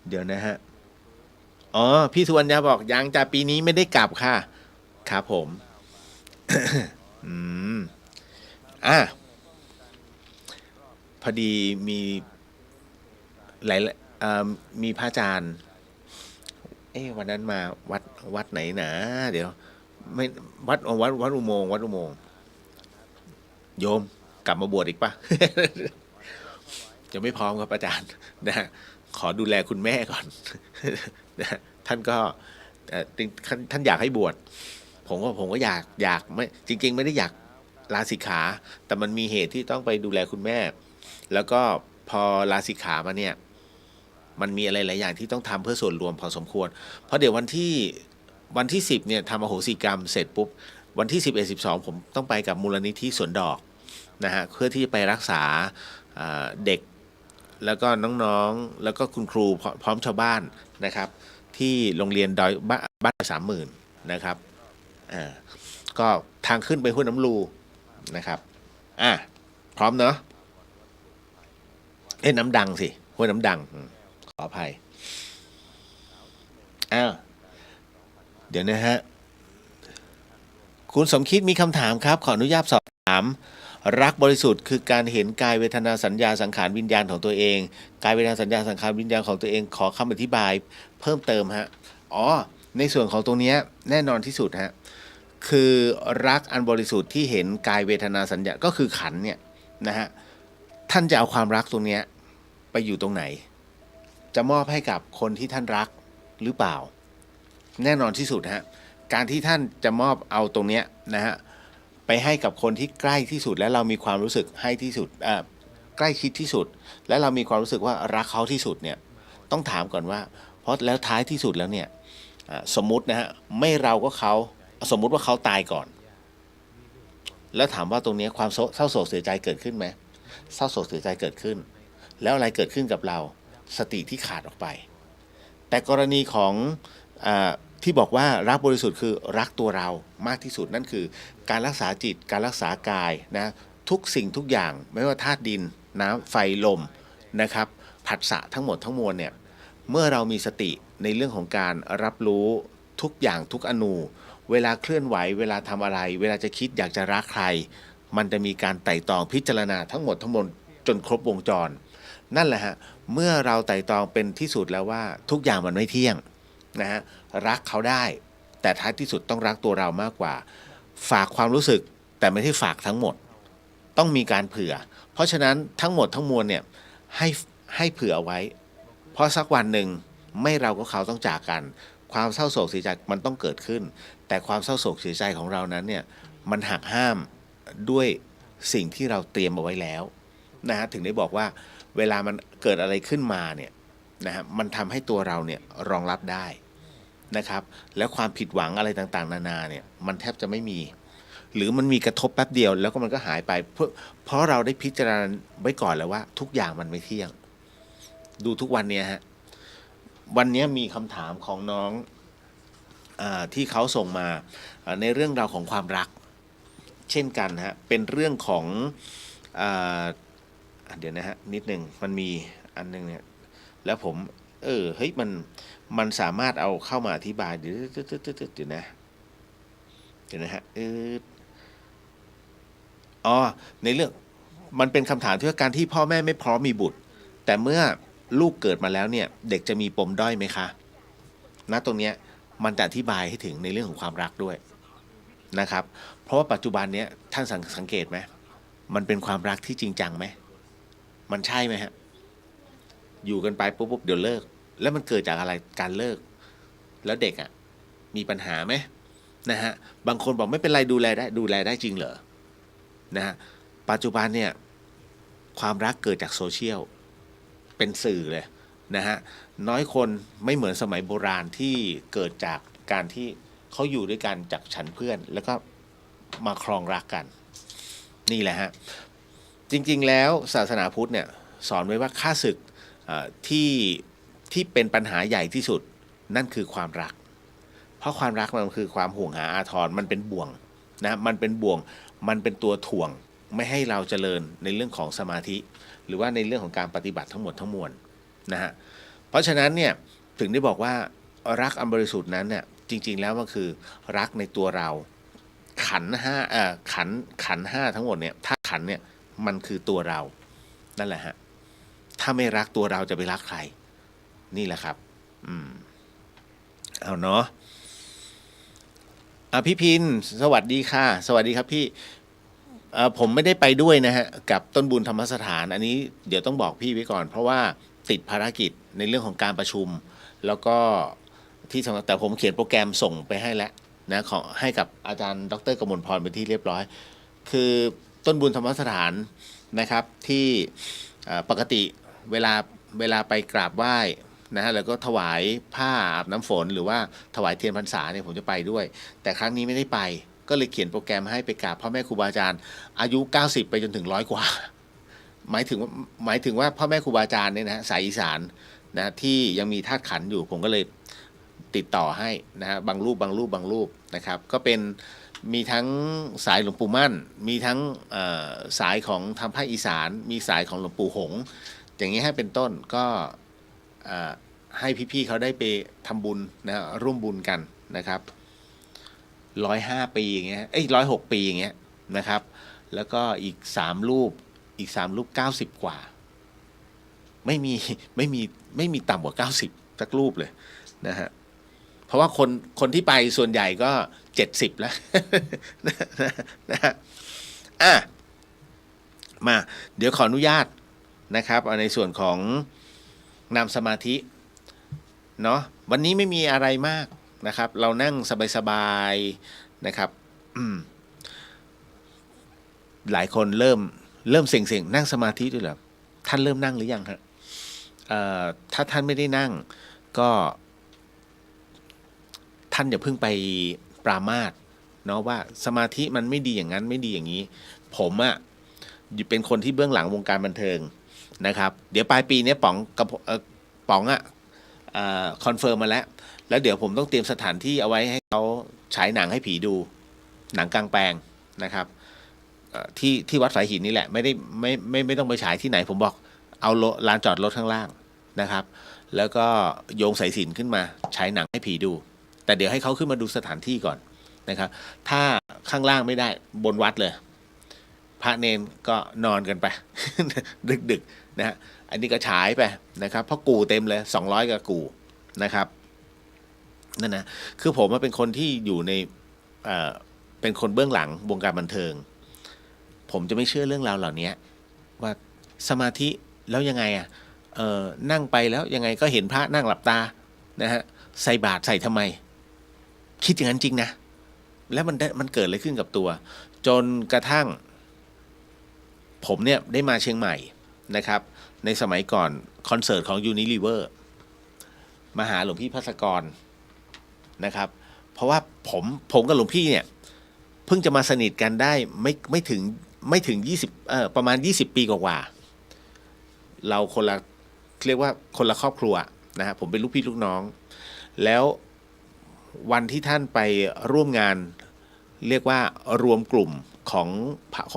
เดี๋ยวนะฮะอ๋อพี่สุวรรณยาบอกยังจะปีนี้ไม่ได้กลับค่ะครับผม อืมอ่ะพอดีมีหลายมีพระอาจารย์วันนั้นมาวัดไหนนะเดี๋ยวไม่วัดอุโมงค์วัดอุโมงค์โยมกลับมาบวชอีกปะ จะไม่พร้อมครับอาจารย์นะฮะขอดูแลคุณแม่ก่อน นะฮะท่านก็ท่านอยากให้บวชผมก็อยากไม่จริงๆไม่ได้อยากลาสิกขาแต่มันมีเหตุที่ต้องไปดูแลคุณแม่ แล้วก็พอลาสิกขามาเนี่ยมันมีอะไรหลายอย่างที่ต้องทำเพื่อส่วนรวมพอสมควรเพราะเดี๋ยววันที่10เนี่ยทำอโหสิกรรมเสร็จปุ๊บวันที่11-12ผมต้องไปกับมูลนิธิสวนดอกนะฮะเพื่อที่จะไปรักษาเด็กแล้วก็น้องๆแล้วก็คุณครูพร้อมชาวบ้านนะครับที่โรงเรียนดอยบ้าน30,000นะครับก็ทางขึ้นไปห้วยน้ำลูนะครับพร้อมเนาะน้ำดังสิห้วยน้ำดังขออภัยเดี๋ยวนะฮะคุณสมคิดมีคำถามครับขออนุญาตสอบถามรักบริสุทธิ์คือการเห็นกายเวทนาสัญญาสังขารวิญญาณของตัวเองกายเวทนาสัญญาสังขารวิญญาณของตัวเองขอคำอธิบายเพิ่มเติมฮะในส่วนของตรงนี้แน่นอนที่สุดฮะคือรักอันบริสุทธิ์ที่เห็นกายเวทนาสัญญาก็คือขันเนี่ยนะฮะท่านจะเอาความรักตรงนี้ไปอยู่ตรงไหนจะมอบให้กับคนที่ท่านรักหรือเปล่าแน่นอนที่สุดฮะการที่ท่านจะมอบเอาตรงนี้นะฮะไปให้กับคนที่ใกล้ที่สุดและเรามีความรู้สึกให้ที่สุดใกล้ชิดที่สุดและเรามีความรู้สึกว่ารักเขาที่สุดเนี่ยต้องถามก่อนว่าเพราะแล้วท้ายที่สุดแล้วเนี่ยสมมุตินะฮะไม่เราก็เขาสมมุติว่าเขาตายก่อนแล้วถามว่าตรงนี้ความเศร้าโศกเสียใจเกิดขึ้นไหมเศร้าโศกเสียใจเกิดขึ้นแล้วอะไรเกิดขึ้นกับเราสติที่ขาดออกไปแต่กรณีของที่บอกว่ารักบริสุทธิ์คือรักตัวเรามากที่สุดนั่นคือการรักษาจิตการรักษากายนะทุกสิ่งทุกอย่างไม่ว่าธาตุดินน้ำไฟลมนะครับผัสสะทั้งหมดทั้งมวลเนี่ยเมื่อเรามีสติในเรื่องของการรับรู้ทุกอย่างทุกอนูเวลาเคลื่อนไหวเวลาทำอะไรเวลาจะคิดอยากจะรักใครมันจะมีการไต่ตองพิจารณาทั้งหมดทั้งมวลจนครบวงจรนั่นแหละฮะเมื่อเราไต่ตองเป็นที่สุดแล้วว่าทุกอย่างมันไม่เที่ยงนะฮะรักเขาได้แต่ท้ายที่สุดต้องรักตัวเรามากกว่าฝากความรู้สึกแต่ไม่ใช่ฝากทั้งหมดต้องมีการเผื่อเพราะฉะนั้นทั้งหมดทั้งมวลเนี่ยให้เผื่อเอาไว้เพราะสักวันหนึ่งไม่เราก็เขาต้องจากกันความเศร้าโศกเสียใจมันต้องเกิดขึ้นแต่ความเศร้าโศกเสียใจของเรานั้นเนี่ยมันหักห้ามด้วยสิ่งที่เราเตรียมเอาไว้แล้วนะฮะถึงได้บอกว่าเวลามันเกิดอะไรขึ้นมาเนี่ยนะฮะมันทำให้ตัวเราเนี่ยรองรับได้นะครับแล้วความผิดหวังอะไรต่างๆนานาเนี่ยมันแทบจะไม่มีหรือมันมีกระทบแป๊บเดียวแล้วก็มันก็หายไปเพราะเราได้พิจารณาไว้ก่อนแล้วว่าทุกอย่างมันไม่เที่ยงดูทุกวันเนี้ยฮะวันนี้มีคำถามของน้องที่เขาส่งมาในเรื่องราวของความรักเช่นกันฮะเป็นเรื่องของเดี๋ยวนะฮะนิดหนึ่งมันมีอันนึงเนี่ยแล้วผมเฮ้ยมันสามารถเอาเข้ามาอธิบายเดี๋ยวนะฮะในเรื่องมันเป็นคำถามที่ว่าการที่พ่อแม่ไม่พร้อมมีบุตรแต่เมื่อลูกเกิดมาแล้วเนี่ยเด็กจะมีปมด้อยไหมคะณตรงเนี้ยมันจะอธิบายให้ถึงในเรื่องของความรักด้วยนะครับเพราะว่าปัจจุบันเนี้ยท่านสังเกตไหมมันเป็นความรักที่จริงจังไหมมันใช่ไหมฮะอยู่กันไปปุ๊บเดี๋ยวเลิกแล้วมันเกิดจากอะไรการเลิกแล้วเด็กมีปัญหาไหมนะฮะบางคนบอกไม่เป็นไรดูแลได้จริงเหรอนะฮะปัจจุบันเนี่ยความรักเกิดจากโซเชียลเป็นสื่อเลยนะฮะน้อยคนไม่เหมือนสมัยโบราณที่เกิดจากการที่เขาอยู่ด้วยกันจากฉันเพื่อนแล้วก็มาครองรักกันนี่แหละฮะจริงๆแล้วศาสนาพุทธเนี่ยสอนไว้ว่าฆ่าศึกที่เป็นปัญหาใหญ่ที่สุดนั่นคือความรักเพราะความรักมันคือความห่วงหาอาทรมันเป็นบ่วงนะมันเป็นบ่วงมันเป็นตัวถ่วง ไม่ให้เราเจริญในเรื่องของสมาธิ หรือว่าในเรื่องของการปฏิบัติทั้งหมดทั้งมวลนะฮะเพราะฉะนั้นเนี่ยถึงได้บอกว่ารักอันบริสุทธิ์นั้นเนี่ยจริงๆแล้วมันคือรักในตัวเราขันธ์ห้าขันธ์ห้าทั้งหมดเนี่ยถ้าขันธ์เนี่ยมันคือตัวเรานั่นแหละฮะถ้าไม่รักตัวเราจะไปรักใครนี่แหละครับเอาเนาะพี่พินสวัสดีค่ะสวัสดีครับพี่ผมไม่ได้ไปด้วยนะฮะกับต้นบุญธรรมสถานอันนี้เดี๋ยวต้องบอกพี่ไว้ก่อนเพราะว่าติดภารกิจในเรื่องของการประชุมแล้วก็ที่สำคัญแต่ผมเขียนโปรแกรมส่งไปให้แล้วนะขอให้กับอาจารย์ดร.กมลพรเป็นที่เรียบร้อยคือต้นบุญธรรมสถานนะครับที่ปกติเวลาไปกราบไหว้นะฮะแล้วก็ถวายผ้าอาบน้ำฝนหรือว่าถวายเทียนพรรษาเนี่ยผมจะไปด้วยแต่ครั้งนี้ไม่ได้ไปก็เลยเขียนโปรแกรมให้ไปกราบพ่อแม่ครูบาอาจารย์อายุ90ไปจนถึง100กว่าหมายถึงว่าพ่อแม่ครูบาอาจารย์เนี่ยนะสายอีสานนะที่ยังมีธาตุขันธ์อยู่ผมก็เลยติดต่อให้นะฮะบางรูปนะครับก็เป็นมีทั้งสายหลวงปู่มั่นมีทั้งสายของทางภาคอีสานมีสายของหลวงปู่หงส์อย่างนี้ให้เป็นต้นก็ให้พี่ๆเขาได้ไปทำบุญนะร่วมบุญกันนะครับ105 ปีอย่างเงี้ย106 ปีอย่างเงี้ยนะครับแล้วก็อีก3รูป90 กว่าไม่มีต่ำกว่า90สักรูปเลยนะฮะเพราะว่าคนที่ไปส่วนใหญ่ก็70แล้ว นะฮะมาเดี๋ยวขออนุญาตนะครับในส่วนของนำสมาธิเนาะวันนี้ไม่มีอะไรมากนะครับเรานั่งสบายๆนะครับหลายคนเริ่มเสี่ยงนั่งสมาธิด้วยเหรอท่านเริ่มนั่งหรือยังฮะถ้าท่านไม่ได้นั่งก็ท่านอย่าเพิ่งไปปรามาสเนาะว่าสมาธิมันไม่ดีอย่างนั้นไม่ดีอย่างนี้ผมเป็นคนที่เบื้องหลังวงการบันเทิงนะครับเดี๋ยวปลายปีนี้ป๋องคอนเฟิร์มมาแล้วเดี๋ยวผมต้องเตรียมสถานที่เอาไว้ให้เขาฉายหนังให้ผีดูหนังกลางแปลงนะครับที่วัดสายหินนี่แหละไม่ต้องไปฉายที่ไหนผมบอกเอาลานจอดรถข้างล่างนะครับแล้วก็โยงสายสิญจน์ขึ้นมาฉายหนังให้ผีดูแต่เดี๋ยวให้เขาขึ้นมาดูสถานที่ก่อนนะครับถ้าข้างล่างไม่ได้บนวัดเลยพระเนนก็นอนกันไป ดึกๆนะฮะอันนี้ก็ฉายไปนะครับเพราะกูเต็มเลย200กับกูนะครับนั่นนะคือผมเป็นคนที่อยู่ในเป็นคนเบื้องหลังวงการบันเทิงผมจะไม่เชื่อเรื่องราวเหล่านี้ว่าสมาธิแล้วยังไงนั่งไปแล้วยังไงก็เห็นพระนั่งหลับตานะฮะใส่บาตรใส่ทำไมคิดอย่างนั้นจริงนะแล้วมันเกิดอะไรขึ้นกับตัวจนกระทั่งผมเนี่ยได้มาเชียงใหม่นะครับในสมัยก่อนคอนเสิร์ตของ Unilever มาหาหลวงพี่ภัสกรนะครับเพราะว่าผมกับหลวงพี่เนี่ยเพิ่งจะมาสนิทกันได้ไม่ถึง20ประมาณ20 ปีกว่าเราคนละเรียกว่าคนละครอบครัวนะฮะผมเป็นลูกพี่ลูกน้องแล้ววันที่ท่านไปร่วมงานเรียกว่ารวมกลุ่มข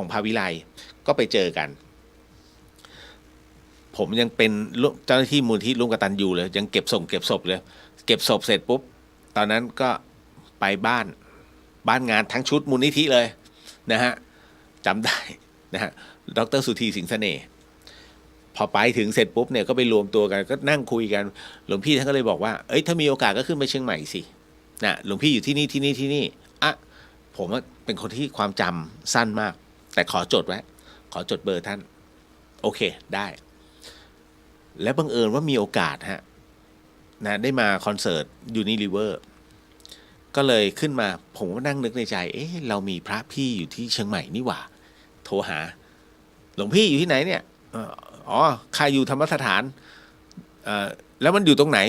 องภาวิไลก็ไปเจอกันผมยังเป็นเจ้าหน้าที่มูลที่ร่วมกตัญญูเลยยังเก็บศพเลยเก็บศพเสร็จปุ๊บตอนนั้นก็ไปบ้านงานทั้งชุดมูลนิธิเลยนะฮะจำได้นะฮะดร.สุธีสิงห์เสน่ห์พอไปถึงเสร็จปุ๊บเนี่ยก็ไปรวมตัวกันก็นั่งคุยกันหลวงพี่ท่านก็เลยบอกว่าถ้ามีโอกาสก็ขึ้นไปเชียงใหม่สินะหลวงพี่อยู่ที่นี่ผมเป็นคนที่ความจำสั้นมากแต่ขอจดไว้ขอจดเบอร์ท่านโอเคได้แล้วบังเอิญว่ามีโอกาสฮะนะได้มาคอนเสิร์ต Unilever ก็เลยขึ้นมาผมก็นั่งนึกในใจเรามีพระพี่อยู่ที่เชียงใหม่นี่หว่าโทรหาหลวงพี่อยู่ที่ไหนเนี่ยข้าอยู่ธรรมสถานแล้วมันอยู่ตรงไหน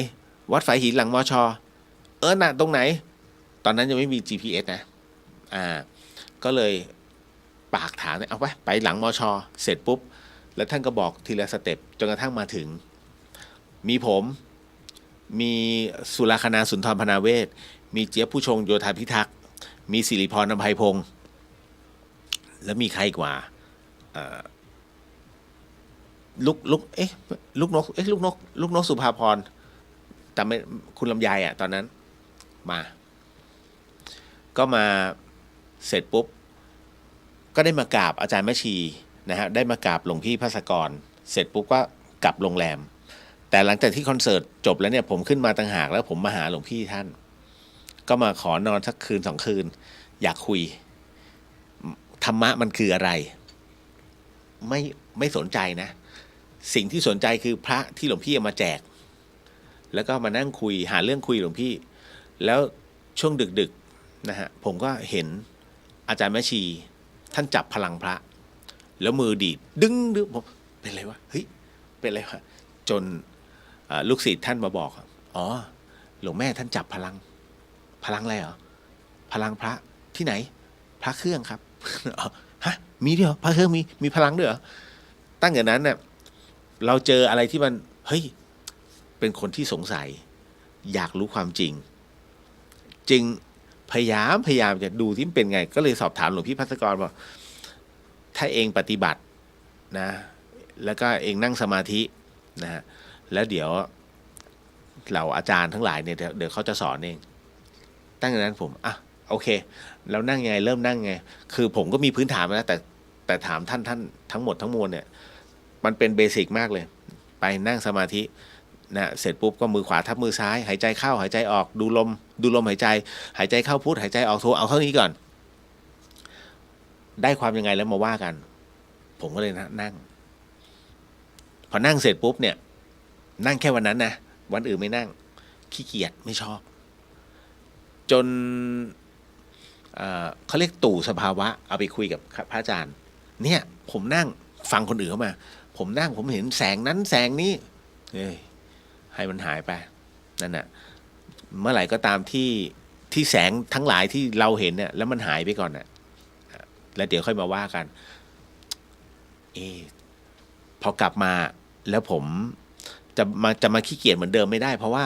วัดฝายหินหลังมช.น่ะตรงไหนตอนนั้นยังไม่มี GPS นะก็เลยปากถามเอาไปหลังมช.เสร็จปุ๊บแล้วท่านก็บอกทีละสเต็ปจนกระทั่งมาถึงมีผมมีสุราคณาสุนทรพนาเวศมีเจี๊ยบผู้ชงโยธาพิทักษ์มีสิริพรอภัยพงษ์แล้วมีใครกว่า ลูกลูกนกลูกนกสุภาพรแต่ไม่คุณลำไยอ่ะตอนนั้นมาก็มาเสร็จปุ๊บก็ได้มากราบอาจารย์แม่ชีนะฮะได้มากราบหลวงพี่ภาสกรเสร็จปุ๊บก็กลับโรงแรมแต่หลังจากที่คอนเสิร์ตจบแล้วเนี่ยผมขึ้นมาต่างหากแล้วผมมาหาหลวงพี่ท่านก็มาขอนอนสักคืน2 คืนอยากคุยธรรมะมันคืออะไรไม่สนใจนะสิ่งที่สนใจคือพระที่หลวงพี่เอามาแจกแล้วก็มานั่งคุยหาเรื่องคุยหลวงพี่แล้วช่วงดึกๆนะฮะผมก็เห็นอาจารย์แม่ชีท่านจับพลังพระแล้วมือดีดดึงผมเป็นไรวะเฮ้ยเป็นไรวะจนลูกศิษย์ท่านมาบอกอ๋อหลวงแม่ท่านจับพลังอะไรเหรอพลังพระที่ไหนพระเครื่องครับ ฮะมีด้วยเหรอพระเครื่องมีพลังด้วยเหรอตั้งแต่นั้นเนี่ยเราเจออะไรที่มันเฮ้ยเป็นคนที่สงสัยอยากรู้ความจริงจึงพยายามจะดูที่มันเป็นไงก็เลยสอบถามหลวงพี่ภัสกรบอกถ้าเองปฏิบัตินะแล้วก็เองนั่งสมาธินะฮะแล้วเดี๋ยวเหล่าอาจารย์ทั้งหลายเนี่ยเดี๋ยวเขาจะสอนเองตั้งแต่นั้นผมโอเคแล้วนั่งยังไงเริ่มนั่งไงคือผมก็มีพื้นฐานมาแล้วแต่ถามท่านทั้งหมดทั้งมวลเนี่ยมันเป็นเบสิกมากเลยไปนั่งสมาธินะเสร็จปุ๊บก็มือขวาทับมือซ้ายหายใจเข้าหายใจออกดูลมหายใจเข้าพุทหายใจออกโทเอาเท่านี้ก่อนได้ความยังไงแล้วมาว่ากันผมก็เลยนั่งพอนั่งเสร็จปุ๊บเนี่ยนั่งแค่วันนั้นนะวันอื่นไม่นั่งขี้เกียจไม่ชอบจนเขาเรียกตู่สภาวะเอาไปคุยกับพระอาจารย์เนี่ยผมนั่งฟังคนอื่นเข้ามาผมนั่งผมเห็นแสงนั้นแสงนี้ให้มันหายไปนั่นน่ะเมื่อไหร่ก็ตามที่แสงทั้งหลายที่เราเห็นเนี่ยแล้วมันหายไปก่อนน่ะแล้วเดี๋ยวค่อยมาว่ากันพอกลับมาแล้วผมจะมาขี้เกียจเหมือนเดิมไม่ได้เพราะว่า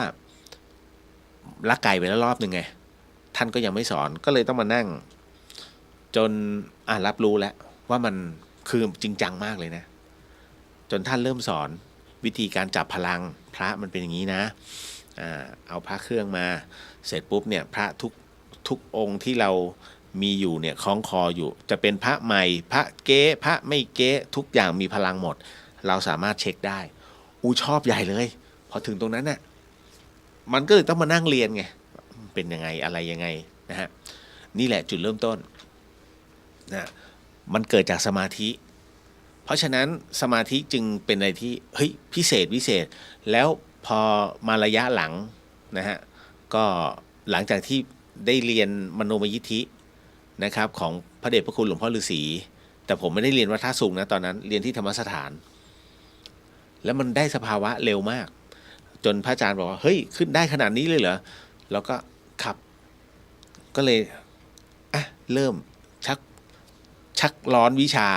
ลักไก่ไปแล้วรอบนึงไงท่านก็ยังไม่สอนก็เลยต้องมานั่งจนรับรู้แล้วว่ามันคือจริงจังมากเลยนะจนท่านเริ่มสอนวิธีการจับพลังพระมันเป็นอย่างนี้นะเอาพระเครื่องมาเสร็จปุ๊บเนี่ยพระทุกองค์ที่เรามีอยู่เนี่ยคล้องคออยู่จะเป็นพระใหม่พระเก๊พระไม่เก๊ทุกอย่างมีพลังหมดเราสามารถเช็คได้ชอบใหญ่เลยพอถึงตรงนั้นน่ะมันก็เลยต้องมานั่งเรียนไงเป็นยังไงอะไรยังไงนะฮะนี่แหละจุดเริ่มต้นนะมันเกิดจากสมาธิเพราะฉะนั้นสมาธิจึงเป็นอะไรที่เฮ้ยพิเศษวิเศษแล้วพอมาระยะหลังนะฮะก็หลังจากที่ได้เรียนมโนมยิทธินะครับของพระเดชพระคุณหลวงพ่อฤาษีแต่ผมไม่ได้เรียนวัดท่าสูงนะตอนนั้นเรียนที่ธรรมสถานแล้วมันได้สภาวะเร็วมากจนพระอาจารย์บอกว่าเฮ้ยขึ้นได้ขนาดนี้เลยเหรอแล้วก็ขับก็เลยเริ่มชักร้อนวิชา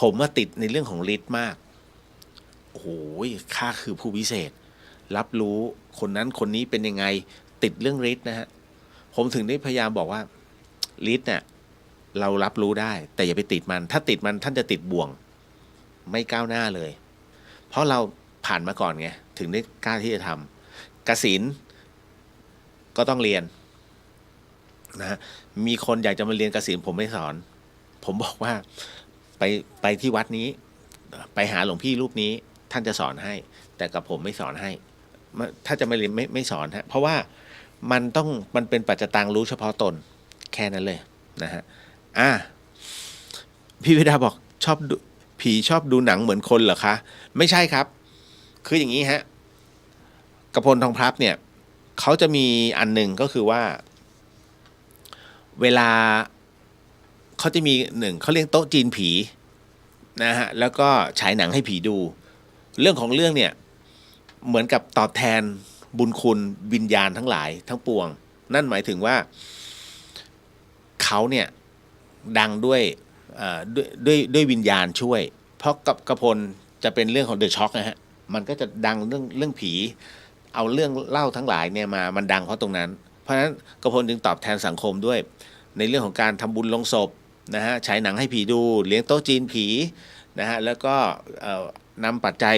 ผมมาติดในเรื่องของฤทธิ์มากโอ้โหข้าคือผู้วิเศษรับรู้คนนั้นคนนี้เป็นยังไงติดเรื่องฤทธิ์นะฮะผมถึงได้พยายามบอกว่าฤทธิ์เนี่ยเรารับรู้ได้แต่อย่าไปติดมันถ้าติดมันท่านจะติดบ่วงไม่ก้าวหน้าเลยเพราะเราผ่านมาก่อนไงถึงได้กล้าที่จะทำกสิณก็ต้องเรียนนะฮะมีคนอยากจะมาเรียนกสิณผมไม่สอนผมบอกว่าไปที่วัดนี้ไปหาหลวงพี่รูปนี้ท่านจะสอนให้แต่กับผมไม่สอนให้ถ้าจะมาเรียนไม่สอนฮะเพราะว่ามันเป็นปัจจตังรู้เฉพาะตนแค่นั้นเลยนะฮะพี่วิดาบอกผีชอบดูหนังเหมือนคนเหรอคะไม่ใช่ครับคืออย่างนี้ฮะกระพลทองพลับเนี่ยเขาจะมีอันหนึ่งก็คือว่าเวลาเขาจะมีเขาเรียกโต๊ะจีนผีนะฮะแล้วก็ฉายหนังให้ผีดูเรื่องของเรื่องเนี่ยเหมือนกับตอบแทนบุญคุณวิญญาณทั้งหลายทั้งปวงนั่นหมายถึงว่าเขาเนี่ยดังด้วยวิญญาณช่วยเพราะกระพลจะเป็นเรื่องของเดอะช็อคนะฮะมันก็จะดังเรื่องผีเอาเรื่องเล่าทั้งหลายเนี่ยมันดังเพราะตรงนั้นเพราะฉะนั้นกระพลจึงตอบแทนสังคมด้วยในเรื่องของการทำบุญลงศพ นะฮะฉายหนังให้ผีดูเลี้ยงโต๊ะจีนผีนะฮะแล้วก็นำปัจจัย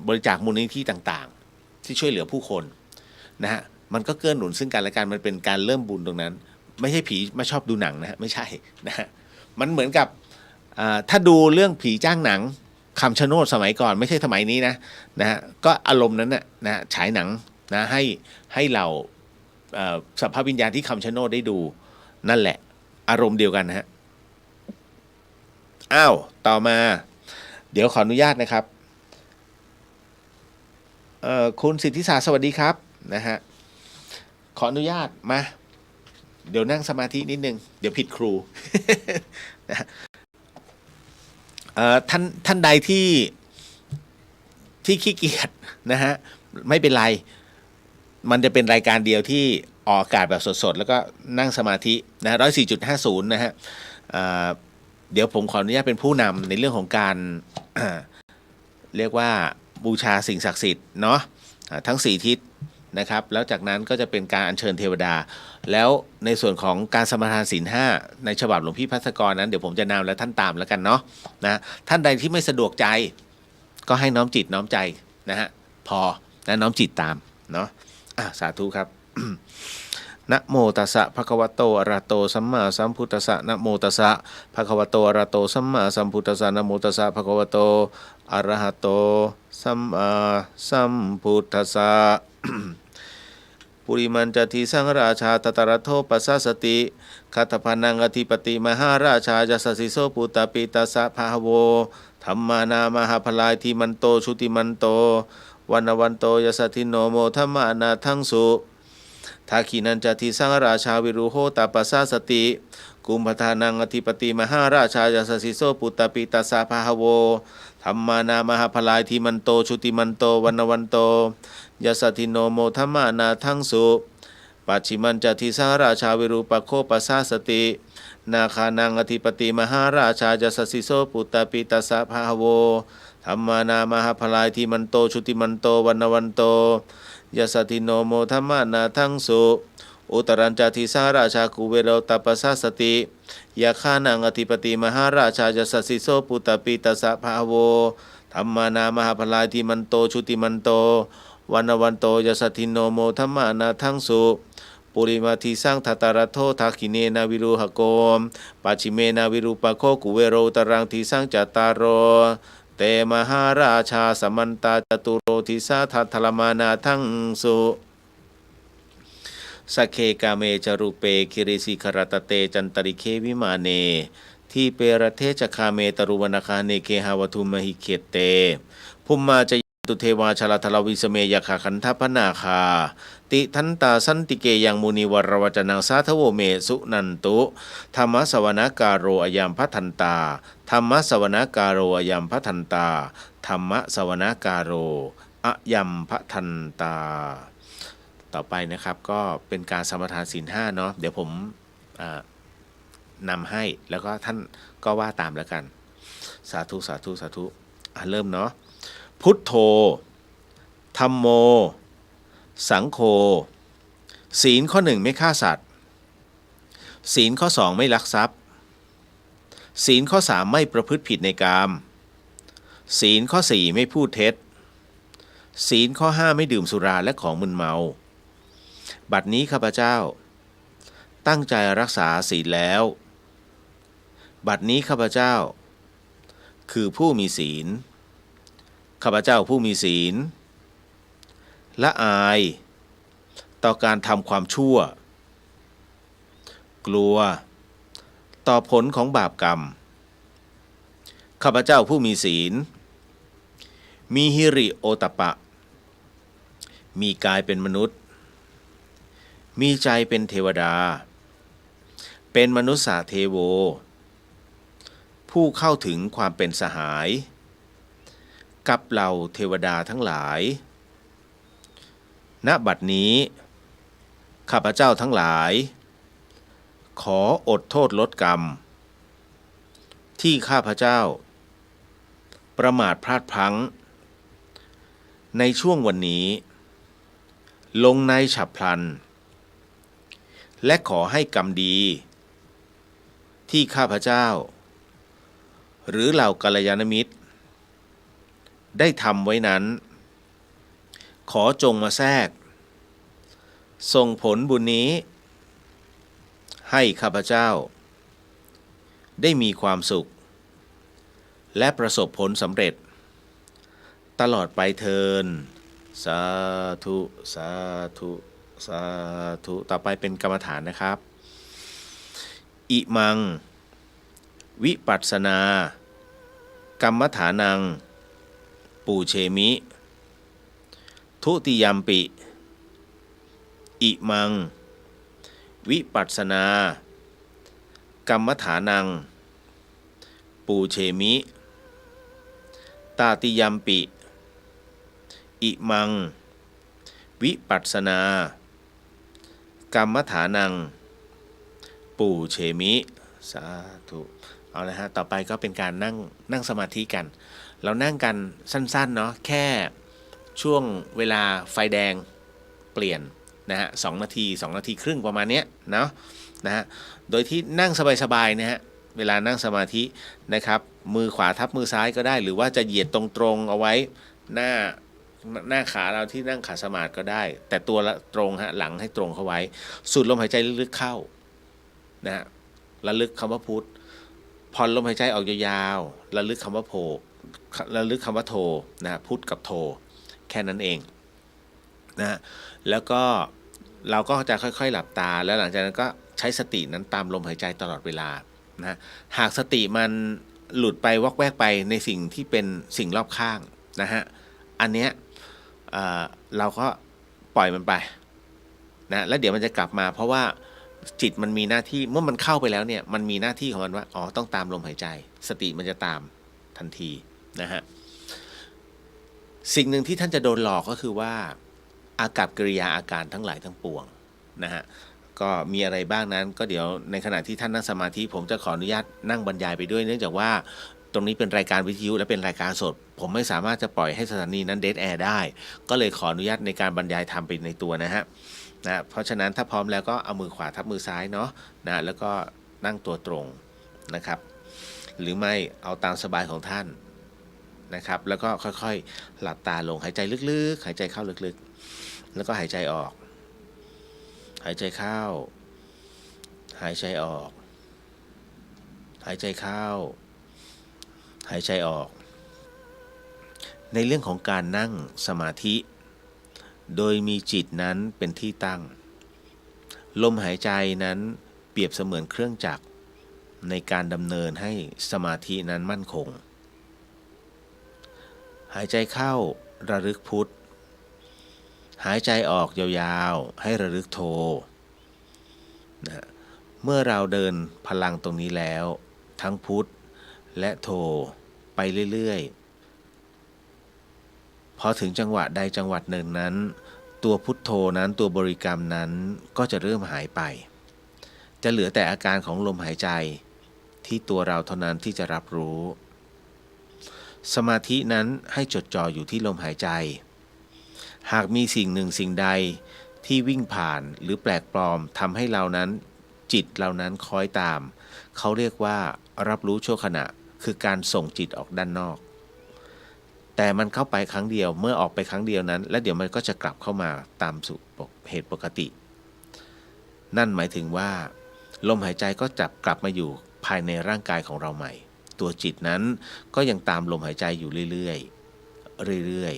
บริจาคมูลนิธิต่างๆที่ช่วยเหลือผู้คนนะฮะมันก็เกื้อหนุนซึ่งกันและกันมันเป็นการเริ่มบุญตรงนั้นไม่ใช่ผีมาชอบดูหนังนะฮะไม่ใช่นะฮะมันเหมือนกับถ้าดูเรื่องผีจ้างหนังคำชะโนดสมัยก่อนไม่ใช่สมัยนี้นะฮะก็อารมณ์นั้นนะฉายหนังนะให้เราสัพพวิญญาณที่คำชะโนดได้ดูนั่นแหละอารมณ์เดียวกันนะฮะอ้าวต่อมาเดี๋ยวขออนุญาตนะครับคุณสิทธิศาสตร์สวัสดีครับนะฮะขออนุญาตมาเดี๋ยวนั่งสมาธินิดนึงเดี๋ยวผิดครู นะท่านใดที่ขี้เกียจนะฮะไม่เป็นไรมันจะเป็นรายการเดียวที่ออกอากาศแบบสดๆแล้วก็นั่งสมาธินะ104.50นะฮะเดี๋ยวผมขออนุญาตเป็นผู้นำในเรื่องของการเรียกว่าบูชาสิ่งศักดิ์สิทธิ์เนาะทั้ง4ทิศนะครับแล้วจากนั้นก็จะเป็นการอัญเชิญเทวดาแล้วในส่วนของการสมาทานศีล5ในฉบับหลวงพี่ภัสกรนั้นเดี๋ยวผมจะนำและท่านตามแล้วกันเนาะนะท่านใดที่ไม่สะดวกใจก็ให้น้อมจิตน้อมใจนะฮะพอนะน้อมจิตตามเนาะสาธุครับ นะโมตัสสะภะคะวะโตอะระหะโตสัมมาสัมพุทธัสสะนะโมตัสสะภะคะวะโตอะระหะโตสัมมาสัมพุทธัสสะนะโมตัสสะภะคะวะโตอะระหะโตสัมมาสัมพุทธัสสะ ปุริมันจติสังราชาตตระโทปัสสสติคัตถพานังอธิปติมหาราชาจัสสิโสปุตตปิตัสสะภะโวธัมมานามหาพลายทิมันโตชุติมันโตวันโตยสัทธิโนโมธัมมานาทังสุทาขีนันจติสังราชาวิรุโหตปัสสสติกุมภทานังอธิปติมหาราชาจัสสิโสปุตตปิตัสสะภะโวธัมมานามหาพลายทิมันโตชุติมันโตวันโตยสัทธิโนโมธัมมานาทังสุปัจฉิมันจติสังราชาวิรูปโคปัสสสตินาคานังอธิปติมหาราชาจัสสิโสปุตตปิตัสสะภะโวธัมมานามหาพลายทิมันโตชุติมันโตวันโตยสัทธิโนโมธัมมานาทังสุอุตรัญจติสังราชากุเวโรตปัสสสติยาคานังอธิปติมหาราชาจัสสิโสปุตตปิตัสสะภะโวธัมมานามหาพลายทิมันโตชุติมันโตวันโตยสัทธิโนโมธัมมานาทังสุปุริมาทิสังทัตตระโททักขิเนนาวิรุหโกมปัจฉิเมนาวิรูปโคกุเวโรตรังทิสังจัตตารโรเตมหาราชาสมันตาจตุโรทิสาทัตถลมานาทังสุสเคกาเมจรุเปคิริสิครตเตจันตริเควิมาเนทีเปรเทจคาเมตรุวนาคาเนเคหาวทุมหิเขเตภุมมาจะตุเทวาชลทลวิสเมยคาขันธพนาคาติทันตาสันติเกยังมุนีวรวจนังสาทโวเมสุนันตุธรรมสวนากาโรอยัมพัทันตาธรรมสวนากาโรอยัมพัทันตาธรรมสวนากาโรอยัมพัทันตาต่อไปนะครับก็เป็นการสมาทานศีล5เนาะเดี๋ยวผมนำให้แล้วก็ท่านก็ว่าตามแล้วกันสาธุสาธุสาธุเริ่มเนาะพุทโธธัมโมสังโฆศีลข้อ1ไม่ฆ่าสัตว์ศีลข้อ2ไม่ลักทรัพย์ศีลข้อ3ไม่ประพฤติผิดในกามศีลข้อ4ไม่พูดเท็จศีลข้อ5ไม่ดื่มสุราและของมึนเมาบัดนี้ข้าพเจ้าตั้งใจรักษาศีลแล้วบัดนี้ข้าพเจ้าคือผู้มีศีลข้าพเจ้าผู้มีศีลละอายต่อการทำความชั่วกลัวต่อผลของบาปกรรมข้าพเจ้าผู้มีศีลมีหิริโอตตัปปะมีกายเป็นมนุษย์มีใจเป็นเทวดาเป็นมนุษย์เทโวผู้เข้าถึงความเป็นสหายกับเหล่าเทวดาทั้งหลายณบัดนี้ข้าพเจ้าทั้งหลายขออดโทษลดกรรมที่ข้าพเจ้าประมาทพลาดพลั้งในช่วงวันนี้ลงในฉับพลันและขอให้กรรมดี ที่ข้าพเจ้า หรือเหล่ากัลยาณมิตร ได้ทำไว้นั้น ขอจงมาแทรกส่งผลบุญนี้ ให้ข้าพเจ้า ได้มีความสุข และประสบผลสำเร็จ ตลอดไปเทินสาธุสาธุสาธุต่อไปเป็นกรรมฐานนะครับ อิมัง วิปัสสนากรรมฐานัง ปูเชมิ ทุติยัมปิ อิมัง วิปัสสนากรรมฐานัง ปูเชมิ ตาติยัมปิ อิมัง วิปัสสนากรรมฐานัง ปูเชมิสาธุเอาละฮะต่อไปก็เป็นการนั่งสมาธิกัน เรานั่งกันสั้นๆเนาะแค่ช่วงเวลาไฟแดงเปลี่ยนนะฮะ2 นาที 2 นาทีครึ่งประมาณเนี้ยเนาะนะฮะโดยที่นั่งสบายๆนะฮะเวลานั่งสมาธินะครับมือขวาทับมือซ้ายก็ได้หรือว่าจะเหยียดตรงๆเอาไว้หน้าขาเราที่นั่งขัดสมาธิก็ได้แต่ตัวละตรงฮะหลังให้ตรงเข้าไว้สูดลมหายใจลึกๆเข้านะฮะระลึกคำว่าพุทธผ่อนลมหายใจออกยาวๆระลึกคำว่าโพระลึกคำว่าโทนะฮะพุทธกับโทแค่นั้นเองนะแล้วก็เราก็จะค่อยๆหลับตาแล้วหลังจากนั้นก็ใช้สตินั้นตามลมหายใจตลอดเวลานะหากสติมันหลุดไปวอกแวกไปในสิ่งที่เป็นสิ่งรอบข้างนะฮะอันเนี้ยเราก็ปล่อยมันไปนะแล้วเดี๋ยวมันจะกลับมาเพราะว่าจิตมันมีหน้าที่เมื่อมันเข้าไปแล้วเนี่ยมันมีหน้าที่ของมันว่าอ๋อต้องตามลมหายใจสติมันจะตามทันทีนะฮะสิ่งหนึ่งที่ท่านจะโดนหลอกก็คือว่าอากัปกิริยาอาการทั้งหลายทั้งปวงนะฮะก็มีอะไรบ้างนั้นก็เดี๋ยวในขณะที่ท่านนั่งสมาธิผมจะขออนุญาตนั่งบรรยายไปด้วยเนื่องจากว่าตรงนี้เป็นรายการวิทยุและเป็นรายการสดผมไม่สามารถจะปล่อยให้สถานีนั้นเดดแอร์ได้ก็เลยขออนุญาตในการบรรยายทำไปในตัวนะฮะเพราะฉะนั้นถ้าพร้อมแล้วก็เอามือขวาทับมือซ้ายเนาะนะแล้วก็นั่งตัวตรงนะครับหรือไม่เอาตามสบายของท่านนะครับแล้วก็ค่อยๆหลับตาลงหายใจลึกๆหายใจเข้าลึกๆแล้วก็หายใจออกหายใจเข้าหายใจออกหายใจเข้าหายใจออกในเรื่องของการนั่งสมาธิโดยมีจิตนั้นเป็นที่ตั้งลมหายใจนั้นเปรียบเสมือนเครื่องจักรในการดำเนินให้สมาธินั้นมั่นคงหายใจเข้าระลึกพุทธหายใจออกยาวๆให้ระลึกโทนะเมื่อเราเดินพลังตรงนี้แล้วทั้งพุทธและโทไปเรื่อยๆพอถึงจังหวะใดจังหวะหนึ่งนั้นตัวพุทโธนั้นตัวบริกรรมนั้นก็จะเริ่มหายไปจะเหลือแต่อาการของลมหายใจที่ตัวเราเท่านั้นที่จะรับรู้สมาธินั้นให้จดจ่ออยู่ที่ลมหายใจหากมีสิ่งหนึ่งสิ่งใดที่วิ่งผ่านหรือแปลกปลอมทำให้เรานั้นจิตเรานั้นคล้อยตามเขาเรียกว่ารับรู้ชั่วขณะคือการส่งจิตออกด้านนอกแต่มันเข้าไปครั้งเดียวเมื่อออกไปครั้งเดียวนั้นแล้วเดี๋ยวมันก็จะกลับเข้ามาตามสู่เหตุปกตินั่นหมายถึงว่าลมหายใจก็จะกลับมาอยู่ภายในร่างกายของเราใหม่ตัวจิตนั้นก็ยังตามลมหายใจอยู่เรื่อย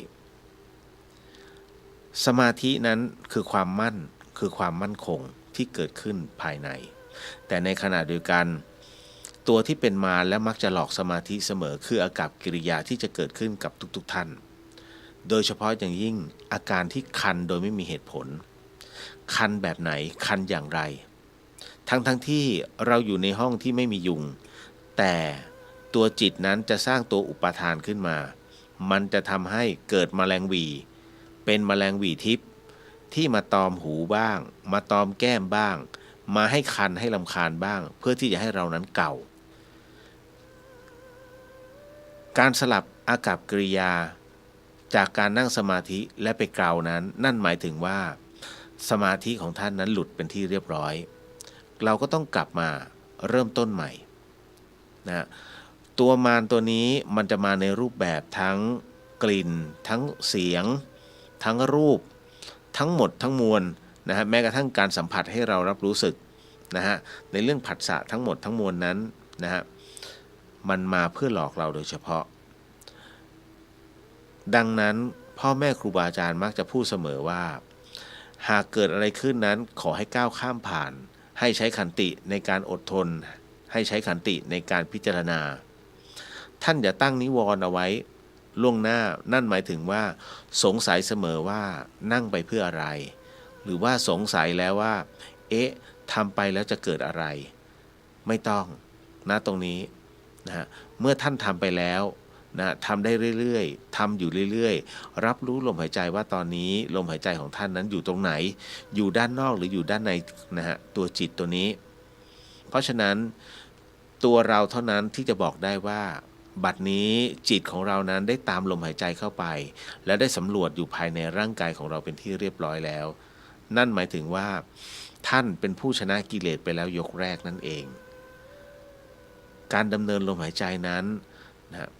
ๆสมาธินั้นคือความมั่นคงที่เกิดขึ้นภายในแต่ในขณะเดียวกันตัวที่เป็นมารและมักจะหลอกสมาธิเสมอคืออากัปกิริยาที่จะเกิดขึ้นกับทุกๆท่านโดยเฉพาะอย่างยิ่งอาการที่คันโดยไม่มีเหตุผลคันแบบไหนคันอย่างไรทั้งที่เราอยู่ในห้องที่ไม่มียุงแต่ตัวจิตนั้นจะสร้างตัวอุปาทานขึ้นมามันจะทำให้เกิดแมลงหวี่เป็นแมลงหวี่ทิพย์ที่มาตอมหูบ้างมาตอมแก้มบ้างมาให้คันให้รำคาญบ้างเพื่อที่จะให้เรานั้นเก่าการสลับอากัปกิริยาจากการนั่งสมาธิและไปเกานั้นนั่นหมายถึงว่าสมาธิของท่านนั้นหลุดเป็นที่เรียบร้อยเราก็ต้องกลับมา เริ่มต้นใหม่นะตัวมารตัวนี้มันจะมาในรูปแบบทั้งกลิ่นทั้งเสียงทั้งรูปทั้งหมดทั้งมวลนะฮะแม้กระทั่งการสัมผัสให้เรารับรู้สึกนะฮะในเรื่องผัสสะทั้งหมดทั้งมวลนั้นนะฮะมันมาเพื่อหลอกเราโดยเฉพาะดังนั้นพ่อแม่ครูบาอาจารย์มักจะพูดเสมอว่าหากเกิดอะไรขึ้นนั้นขอให้ก้าวข้ามผ่านให้ใช้ขันติในการอดทนให้ใช้ขันติในการพิจารณาท่านอย่าตั้งนิวรณ์เอาไว้ล่วงหน้านั่นหมายถึงว่าสงสัยเสมอว่านั่งไปเพื่ออะไรหรือว่าสงสัยแล้วว่าทำไปแล้วจะเกิดอะไรไม่ต้องนะตรงนี้นะฮะเมื่อท่านทำไปแล้วนะทำได้เรื่อยๆทำอยู่เรื่อยๆรับรู้ลมหายใจว่าตอนนี้ลมหายใจของท่านนั้นอยู่ตรงไหนอยู่ด้านนอกหรืออยู่ด้านในนะฮะตัวจิตตัวนี้เพราะฉะนั้นตัวเราเท่านั้นที่จะบอกได้ว่าบัดนี้จิตของเรานั้นได้ตามลมหายใจเข้าไปและได้สำรวจอยู่ภายในร่างกายของเราเป็นที่เรียบร้อยแล้วนั่นหมายถึงว่าท่านเป็นผู้ชนะกิเลสไปแล้วยกแรกนั่นเองการดำเนินลมหายใจนั้นนะ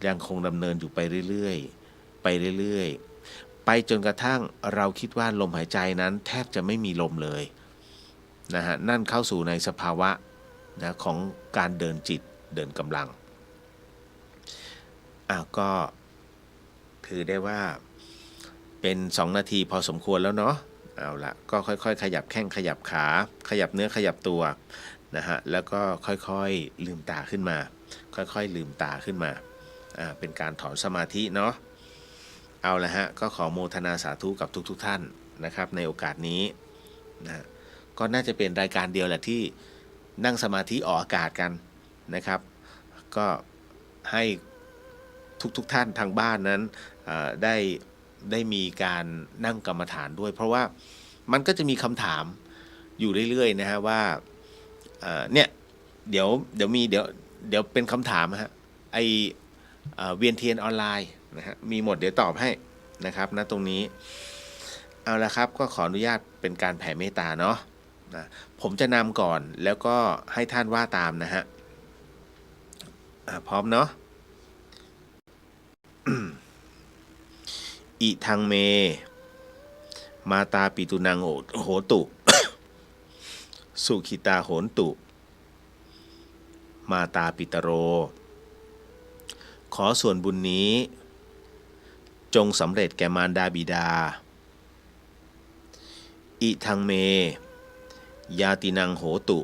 ยังคงดำเนินอยู่ไปเรื่อยๆไปเรื่อยๆไปจนกระทั่งเราคิดว่าลมหายใจนั้นแทบจะไม่มีลมเลยนะฮะนั่นเข้าสู่ในสภาวะนะของการเดินจิตเดินกำลังก็ถือได้ว่าเป็น2 นาทีพอสมควรแล้วเนาะเอาละก็ค่อยๆขยับแข้งขยับขาขยับเนื้อขยับตัวนะฮะแล้วก็ค่อยๆลืมตาขึ้นมาค่อยๆลืมตาขึ้นมาเป็นการถอนสมาธิเนาะเอาละฮะก็ขอโมทนาสาธุกับทุกท่านนะครับในโอกาสนี้นะก็น่าจะเป็นรายการเดียวแหละที่นั่งสมาธิออกอากาศกันนะครับก็ให้ทุกท่านทางบ้านนั้นได้มีการนั่งกรรมฐานด้วยเพราะว่ามันก็จะมีคำถามอยู่เรื่อยๆนะฮะว่าเนี่ยเดี๋ยวเป็นคำถามฮะเวียนเทียนออนไลน์นะฮะมีหมดเดี๋ยวตอบให้นะครับนะตรงนี้เอาละครับก็ขออนุญาตเป็นการแผ่เมตตาเนาะนะผมจะนำก่อนแล้วก็ให้ท่านว่าตามนะฮะพร้อมเนาะ อิทังเมมาตาปิตุนังโหตุ สุขิตาโหนตุมาตาปิตโรขอส่วนบุญนี้จงสำเร็จแก่มารดาบิดาอิทังเมยาตินังโหตุ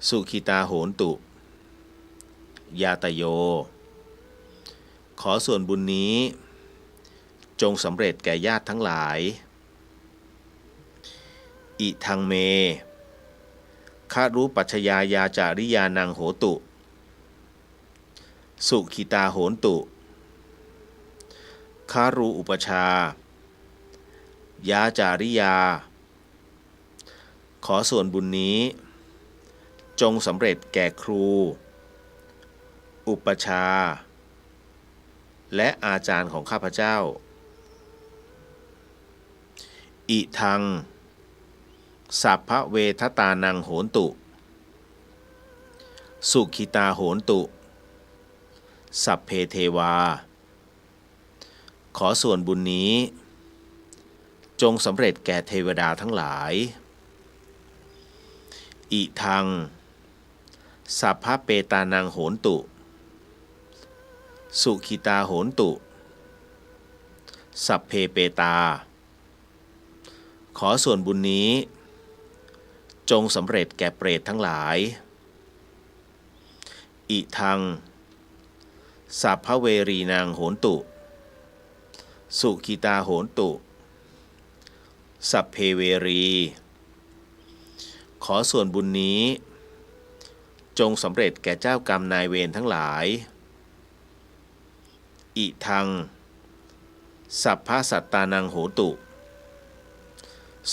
สุขิตาโหนตุยาตโยขอส่วนบุญนี้จงสำเร็จแก่ญาติทั้งหลายอิทังเมคารุปัชยายาจาริยานังโหตุสุขิตาโหนตุคารุอุปชายาจาริยาขอส่วนบุญนี้จงสำเร็จแก่ครูอุปชาและอาจารย์ของข้าพเจ้าอิทังสัพพะเวทตานังโหนตุสุขิตาโหนตุสัพเพเทวาขอส่วนบุญนี้จงสำเร็จแก่เทวดาทั้งหลายอิทังสัพพะเปตานังโหนตุสุขิตาโหนตุสัพเพเปตาขอส่วนบุญนี้จงสำเร็จแก่เปรตทั้งหลายอิทังสัพพะเวรีนางโหนตุสุขิตาโหนตุสัพเพเวรีขอส่วนบุญนี้จงสำเร็จแก่เจ้ากรรมนายเวรทั้งหลายอิทังสัพพะสัตตานังโหตุ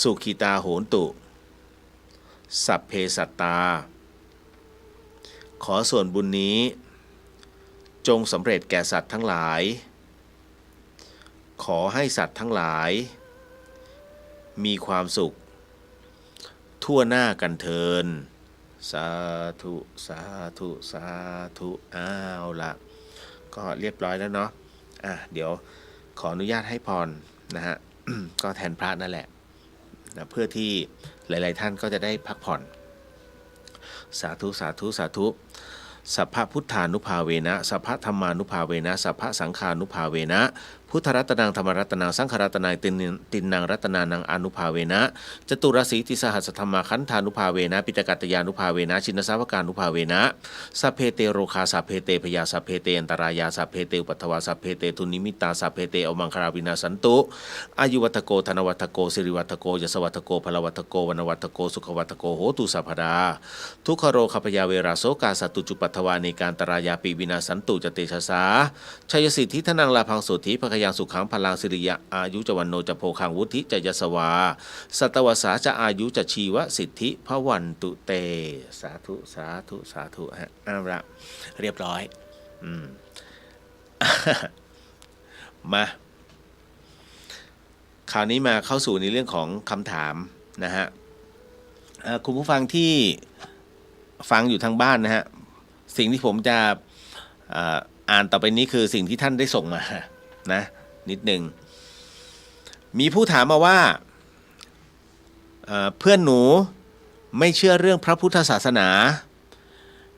สุขิตาโหนตุสัพเพสัตตาขอส่วนบุญนี้จงสำเร็จแก่สัตว์ทั้งหลายขอให้สัตว์ทั้งหลายมีความสุขทั่วหน้ากันเทิน สาธุสาธุสาธุอ้าวละก็เรียบร้อยแล้วเนาะเดี๋ยวขออนุญาตให้พรนะฮะ ก็แทนพระนั่นแหละนะเพื่อที่หลายๆท่านก็จะได้พักผ่อนสาธุสาธุสาธุสัพพพุทธานุภาเวนะสัพพธรรมานุภาเวนะสัพพสังฆานุภาเวนะพุทธรัตนังธรรมรัตนังสังฆรัตนังตินนังรัตนานังอนุภาเวนะจตุรสีติสหัสธรรมาคันธานุภาเวนะปิตกัตตยานุภาเวนะชินสาวกานุภาเวนะสัพเพเตโรคาสัพเพเตพยาสัพเพเตอันตรายาสัพเพเตอุปัฏฐวาสัพเพเตทุนิมิตาสัพเพเตอมังคาราวินาสันตุอายุวัตโกธนวัตโกสิริวัตโกยสวัตโกพลวัตโกวนวัตโกสุขวัตโกโหตุสัพพดาทุกขโรคพยาเวราโสกาสัตตุจุปัฏฐวานิการตรายาปีวินาสันตุจเตชะสาชัยสิทธิทนังลาภังโสธิภคยังสุขังพลังสิริยะอายุจวันโนจะโพคังวุฒิจะยสวาสัตวสาจะอายุจะชีวสิทธิพวันตุเตสาธุสาธุสาธุฮะละเรียบร้อย มาคราวนี้มาเข้าสู่ในเรื่องของคำถามนะฮะคุณผู้ฟังที่ฟังอยู่ทางบ้านนะฮะสิ่งที่ผมจะอ่านต่อไปนี้คือสิ่งที่ท่านได้ส่งมานะนิดหนึ่งมีผู้ถามมาว่าเพื่อนหนูไม่เชื่อเรื่องพระพุทธศาสนา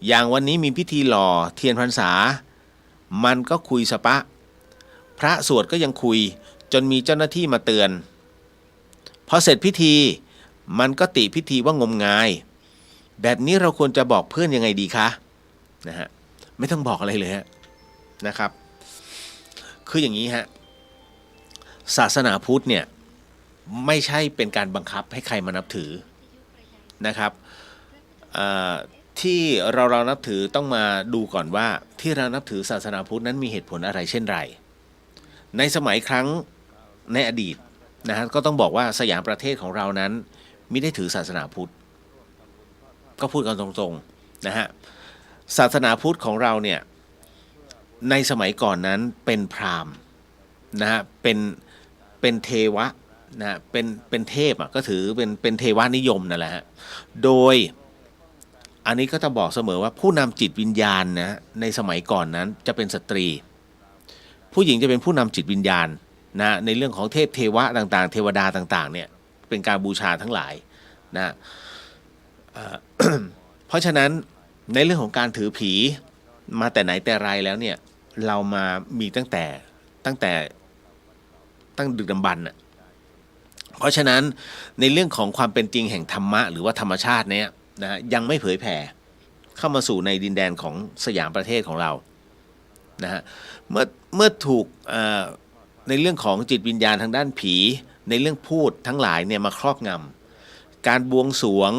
อย่างวันนี้มีพิธีหล่อเทียนพรรษามันก็คุยสปะพระสวดก็ยังคุยจนมีเจ้าหน้าที่มาเตือนพอเสร็จพิธีมันก็ติพิธีว่างมงายแบบนี้เราควรจะบอกเพื่อนยังไงดีคะนะฮะไม่ต้องบอกอะไรเลยฮะนะครับคืออย่างนี้ฮะศาสนาพุทธเนี่ยไม่ใช่เป็นการบังคับให้ใครมานับถือนะครับที่เรานับถือต้องมาดูก่อนว่าที่เรานับถือศาสนาพุทธนั้นมีเหตุผลอะไรเช่นไรในสมัยครั้งในอดีตนะฮะก็ต้องบอกว่าสยามประเทศของเรานั้นไม่ได้ถือศาสนาพุทธก็พูดกันตรงๆนะฮะศาสนาพุทธของเราเนี่ยในสมัยก่อนนั้นเป็นพราหมณ์นะฮะเป็นเทวะนะเป็นเทพก็ถือเป็นเทวานิยมนั่นแหละฮะโดยอันนี้ก็จะบอกเสมอว่าผู้นำจิตวิญญาณนะในสมัยก่อนนั้นจะเป็นสตรีผู้หญิงจะเป็นผู้นำจิตวิญญาณนะในเรื่องของเทพเทวะต่างๆเทวดาต่างๆเนี่ยเป็นการบูชาทั้งหลายนะเพราะฉะนั้นในเรื่องของการถือผีมาแต่ไหนแต่ไรแล้วเนี่ยเรามามีตั้งดึกดำบรรพ์น่ะเพราะฉะนั้นในเรื่องของความเป็นจริงแห่งธรรมะหรือว่าธรรมชาติเนี่ยนะยังไม่เผยแผ่เข้ามาสู่ในดินแดนของสยามประเทศของเรานะฮะเมื่อถูกในเรื่องของจิตวิญญาณทางด้านผีในเรื่องพูดทั้งหลายเนี่ยมาครอบงำการบวงสรวง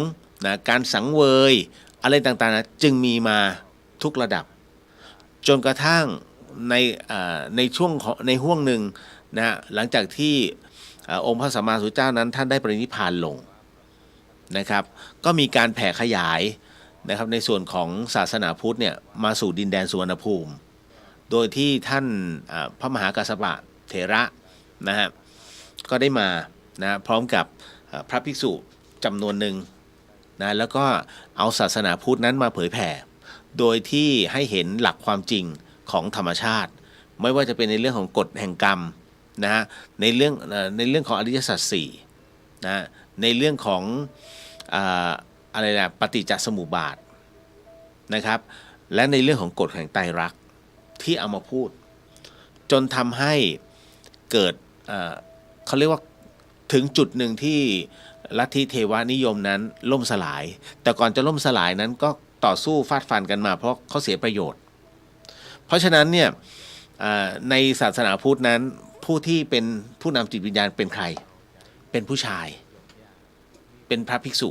นะการสังเวยอะไรต่างๆนะจึงมีมาทุกระดับจนกระทั่งในช่วงในห่วงหนึ่งนะหลังจากที่องค์พระสัมมาสัมพุทธเจ้านั้นท่านได้ปรินิพพานลงนะครับก็มีการแผ่ขยายนะครับในส่วนของศาสนาพุทธเนี่ยมาสู่ดินแดนสุวรรณภูมิโดยที่ท่านพระมหากัสสปะเถระนะฮะก็ได้มานะพร้อมกับพระภิกษุจำนวนหนึ่งนะแล้วก็เอาศาสนาพุทธนั้นมาเผยแผ่โดยที่ให้เห็นหลักความจริงของธรรมชาติไม่ว่าจะเป็นในเรื่องของกฎแห่งกรรมนะฮะในเรื่องของอริยสัจสี่นะในเรื่องของอะไรนะปฏิจจสมุปบาทนะครับและในเรื่องของกฎแห่งไตรลักษณ์ที่เอามาพูดจนทำให้เกิดเขาเรียกว่าถึงจุดหนึ่งที่ลัทธิเทวานิยมนั้นล่มสลายแต่ก่อนจะล่มสลายนั้นก็ต่อสู้ฟาดฟันกันมาเพราะเขาเสียประโยชน์เพราะฉะนั้นเนี่ยในศาสนาพุทธนั้นผู้ที่เป็นผู้นำจิตวิญญาณเป็นใครเป็นผู้ชายเป็นพระภิกษุ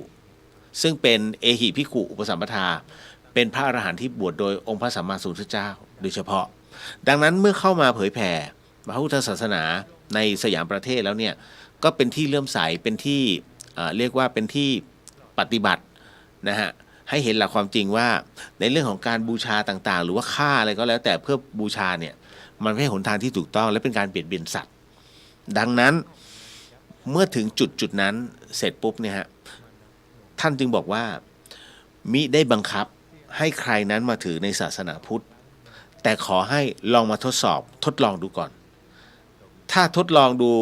ซึ่งเป็นเอหิภิกขุอุปสัมปทาเป็นพระอรหันต์ที่บวชโดยองค์พระสัมมาสัมพุทธเจ้าโดยเฉพาะดังนั้นเมื่อเข้ามาเผยแผ่พระพุทธศาสนาในสยามประเทศแล้วเนี่ยก็เป็นที่เลื่อมใสเป็นที่เรียกว่าเป็นที่ปฏิบัตินะฮะให้เห็นหลักความจริงว่าในเรื่องของการบูชาต่างๆหรือว่าฆ่าอะไรก็แล้วแต่เพื่อบูชาเนี่ยมันไม่ใช่หนทางที่ถูกต้องและเป็นการเบียดเบียนสัตว์ดังนั้นเมื่อถึงจุดนั้นเสร็จปุ๊บเนี่ยฮะท่านจึงบอกว่า มิได้บังคับให้ใครนั้นมาถือในศาสนาพุทธแต่ขอให้ลองมาทดลองดูก่อนถ้าทดลองดู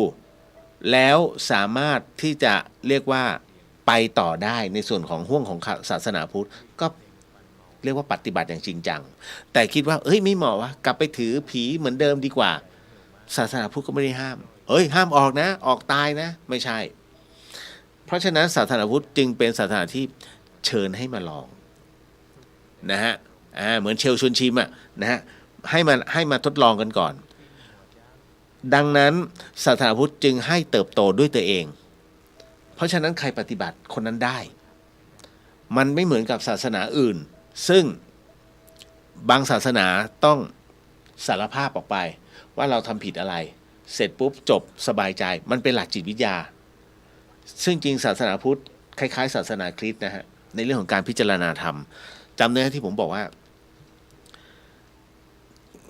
แล้วสามารถที่จะเรียกว่าไปต่อได้ในส่วนของห่วงของศาสนาพุทธก็เรียกว่าปฏิบัติอย่างจริงจังแต่คิดว่าไม่เหมาะวะกลับไปถือผีเหมือนเดิมดีกว่าศาสนาพุทธก็ไม่ได้ห้ามห้ามออกนะออกตายนะไม่ใช่เพราะฉะนั้นศาสนาพุทธจึงเป็นศาสนาที่เชิญให้มาลองนะฮะเหมือนเชลชวนชิมนะฮะให้มาทดลองกันก่อนดังนั้นศาสนาพุทธจึงให้เติบโตด้วยตัวเองเพราะฉะนั้นใครปฏิบัติคนนั้นได้มันไม่เหมือนกับศาสนาอื่นซึ่งบางศาสนาต้องสารภาพออกไปว่าเราทำผิดอะไรเสร็จปุ๊บจบสบายใจมันเป็นหลักจิตวิทยาซึ่งจริงศาสนาพุทธคล้ายๆศาสนาคริสต์นะฮะในเรื่องของการพิจารณาธรรมจำได้ที่ผมบอกว่า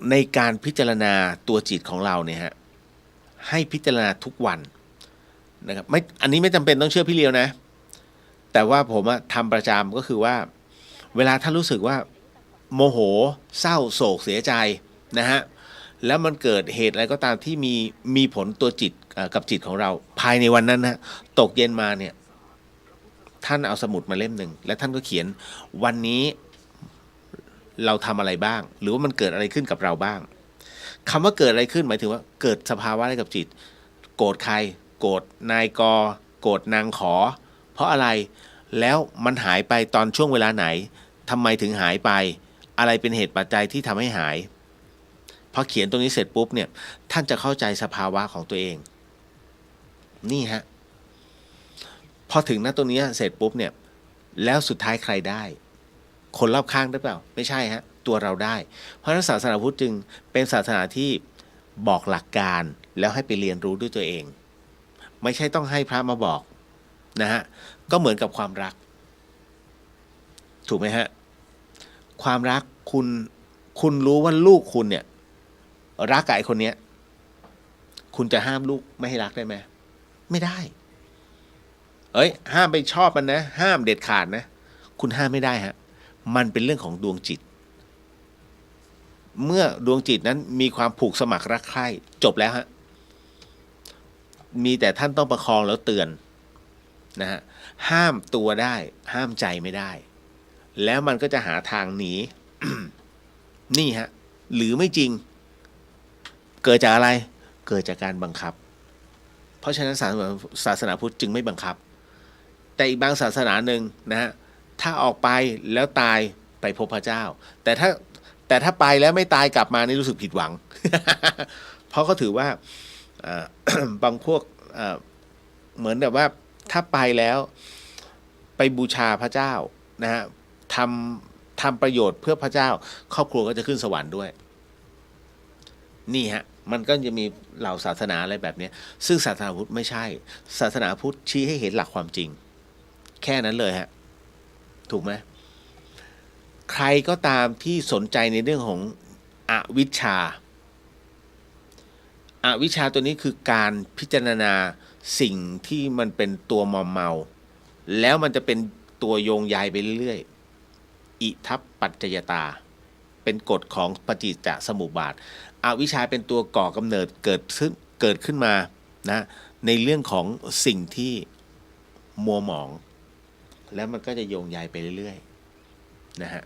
ในการพิจารณาตัวจิตของเราเนี่ยฮะให้พิจารณาทุกวันนะครับอันนี้ไม่จำเป็นต้องเชื่อพี่เลียวนะแต่ว่าผมทำประจำก็คือว่าเวลาท่านรู้สึกว่าโมโหเศร้าโศกเสียใจนะฮะแล้วมันเกิดเหตุอะไรก็ตามที่มีผลตัวจิตกับจิตของเราภายในวันนั้นนะตกเย็นมาเนี่ยท่านเอาสมุดมาเล่มหนึ่งและท่านก็เขียนวันนี้เราทำอะไรบ้างหรือว่ามันเกิดอะไรขึ้นกับเราบ้างคำว่าเกิดอะไรขึ้นหมายถึงว่าเกิดสภาวะอะไรกับจิตโกรธใครโกรธนายกโกรธนางขอเพราะอะไรแล้วมันหายไปตอนช่วงเวลาไหนทำไมถึงหายไปอะไรเป็นเหตุปัจจัยที่ทำให้หายพอเขียนตรงนี้เสร็จปุ๊บเนี่ยท่านจะเข้าใจสภาวะของตัวเองนี่ฮะพอถึงตรงนี้เสร็จปุ๊บเนี่ยแล้วสุดท้ายใครได้คนรอบข้างได้เปล่าไม่ใช่ฮะตัวเราได้เพราะฉะนั้นศาสนาพุทธจึงเป็นศาสนาที่บอกหลักการแล้วให้ไปเรียนรู้ด้วยตัวเองไม่ใช่ต้องให้พระมาบอกนะฮะก็เหมือนกับความรักถูกไหมฮะความรักคุณรู้ว่าลูกคุณเนี่ยรักกับไอ้คนเนี้ยคุณจะห้ามลูกไม่ให้รักได้ไหมไม่ได้ห้ามไปชอบมันนะห้ามเด็ดขาดนะคุณห้ามไม่ได้ฮะมันเป็นเรื่องของดวงจิตเมื่อดวงจิตนั้นมีความผูกสมัครรักใคร่จบแล้วฮะมีแต่ท่านต้องประคองแล้วเตือนนะฮะห้ามตัวได้ห้ามใจไม่ได้แล้วมันก็จะหาทางหนี นี่ฮะหรือไม่จริงเกิดจากอะไรเกิดจากการบังคับเพราะฉะนั้นศาสนาพุทธจึงไม่บังคับแต่อีกบางศาสนาหนึ่งนะฮะถ้าออกไปแล้วตายไปพบพระเจ้าแต่ถ้าไปแล้วไม่ตายกลับมานี่รู้สึกผิดหวัง เพราะเขาถือว่า บางพวกเหมือนแบบว่าถ้าไปแล้วไปบูชาพระเจ้านะฮะทำประโยชน์เพื่อพระเจ้าครอบครัวก็จะขึ้นสวรรค์ด้วยนี่ฮะมันก็จะมีเหล่าศาสนาอะไรแบบนี้ซึ่งศาสนาพุทธไม่ใช่ศาสนาพุทธชี้ให้เห็นหลักความจริงแค่นั้นเลยฮะถูกไหมใครก็ตามที่สนใจในเรื่องของอวิชชาตัวนี้คือการพิจารณาสิ่งที่มันเป็นตัวมอมเมาแล้วมันจะเป็นตัวโยงใยไปเรื่อยๆอิทัปปัจจยตาเป็นกฎของปฏิจจสมุปบาทอวิชชาเป็นตัวก่อกำเนิดเกิดขึ้นมานะในเรื่องของสิ่งที่มัวหมองแล้วมันก็จะโยงใยไปเรื่อยๆนะฮะ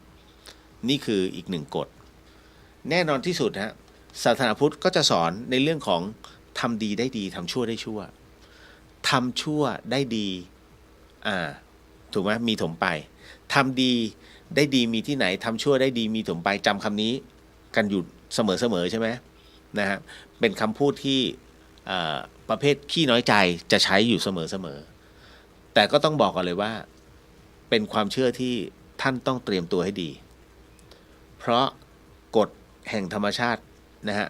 นี่คืออีกหนึ่งกฎแน่นอนที่สุดฮะศาสนาพุทธก็จะสอนในเรื่องของทำดีได้ดีทำชั่วได้ชั่วทำชั่วได้ดีถูกไหมมีถมไปทำดีได้ดีมีที่ไหนทำชั่วได้ดีมีถมไปจำคำนี้กันอยู่เสมอใช่ไหมนะฮะเป็นคำพูดที่ประเภทขี้น้อยใจจะใช้อยู่เสมอแต่ก็ต้องบอกก่อนเลยว่าเป็นความเชื่อที่ท่านต้องเตรียมตัวให้ดีเพราะกฎแห่งธรรมชาตินะฮะ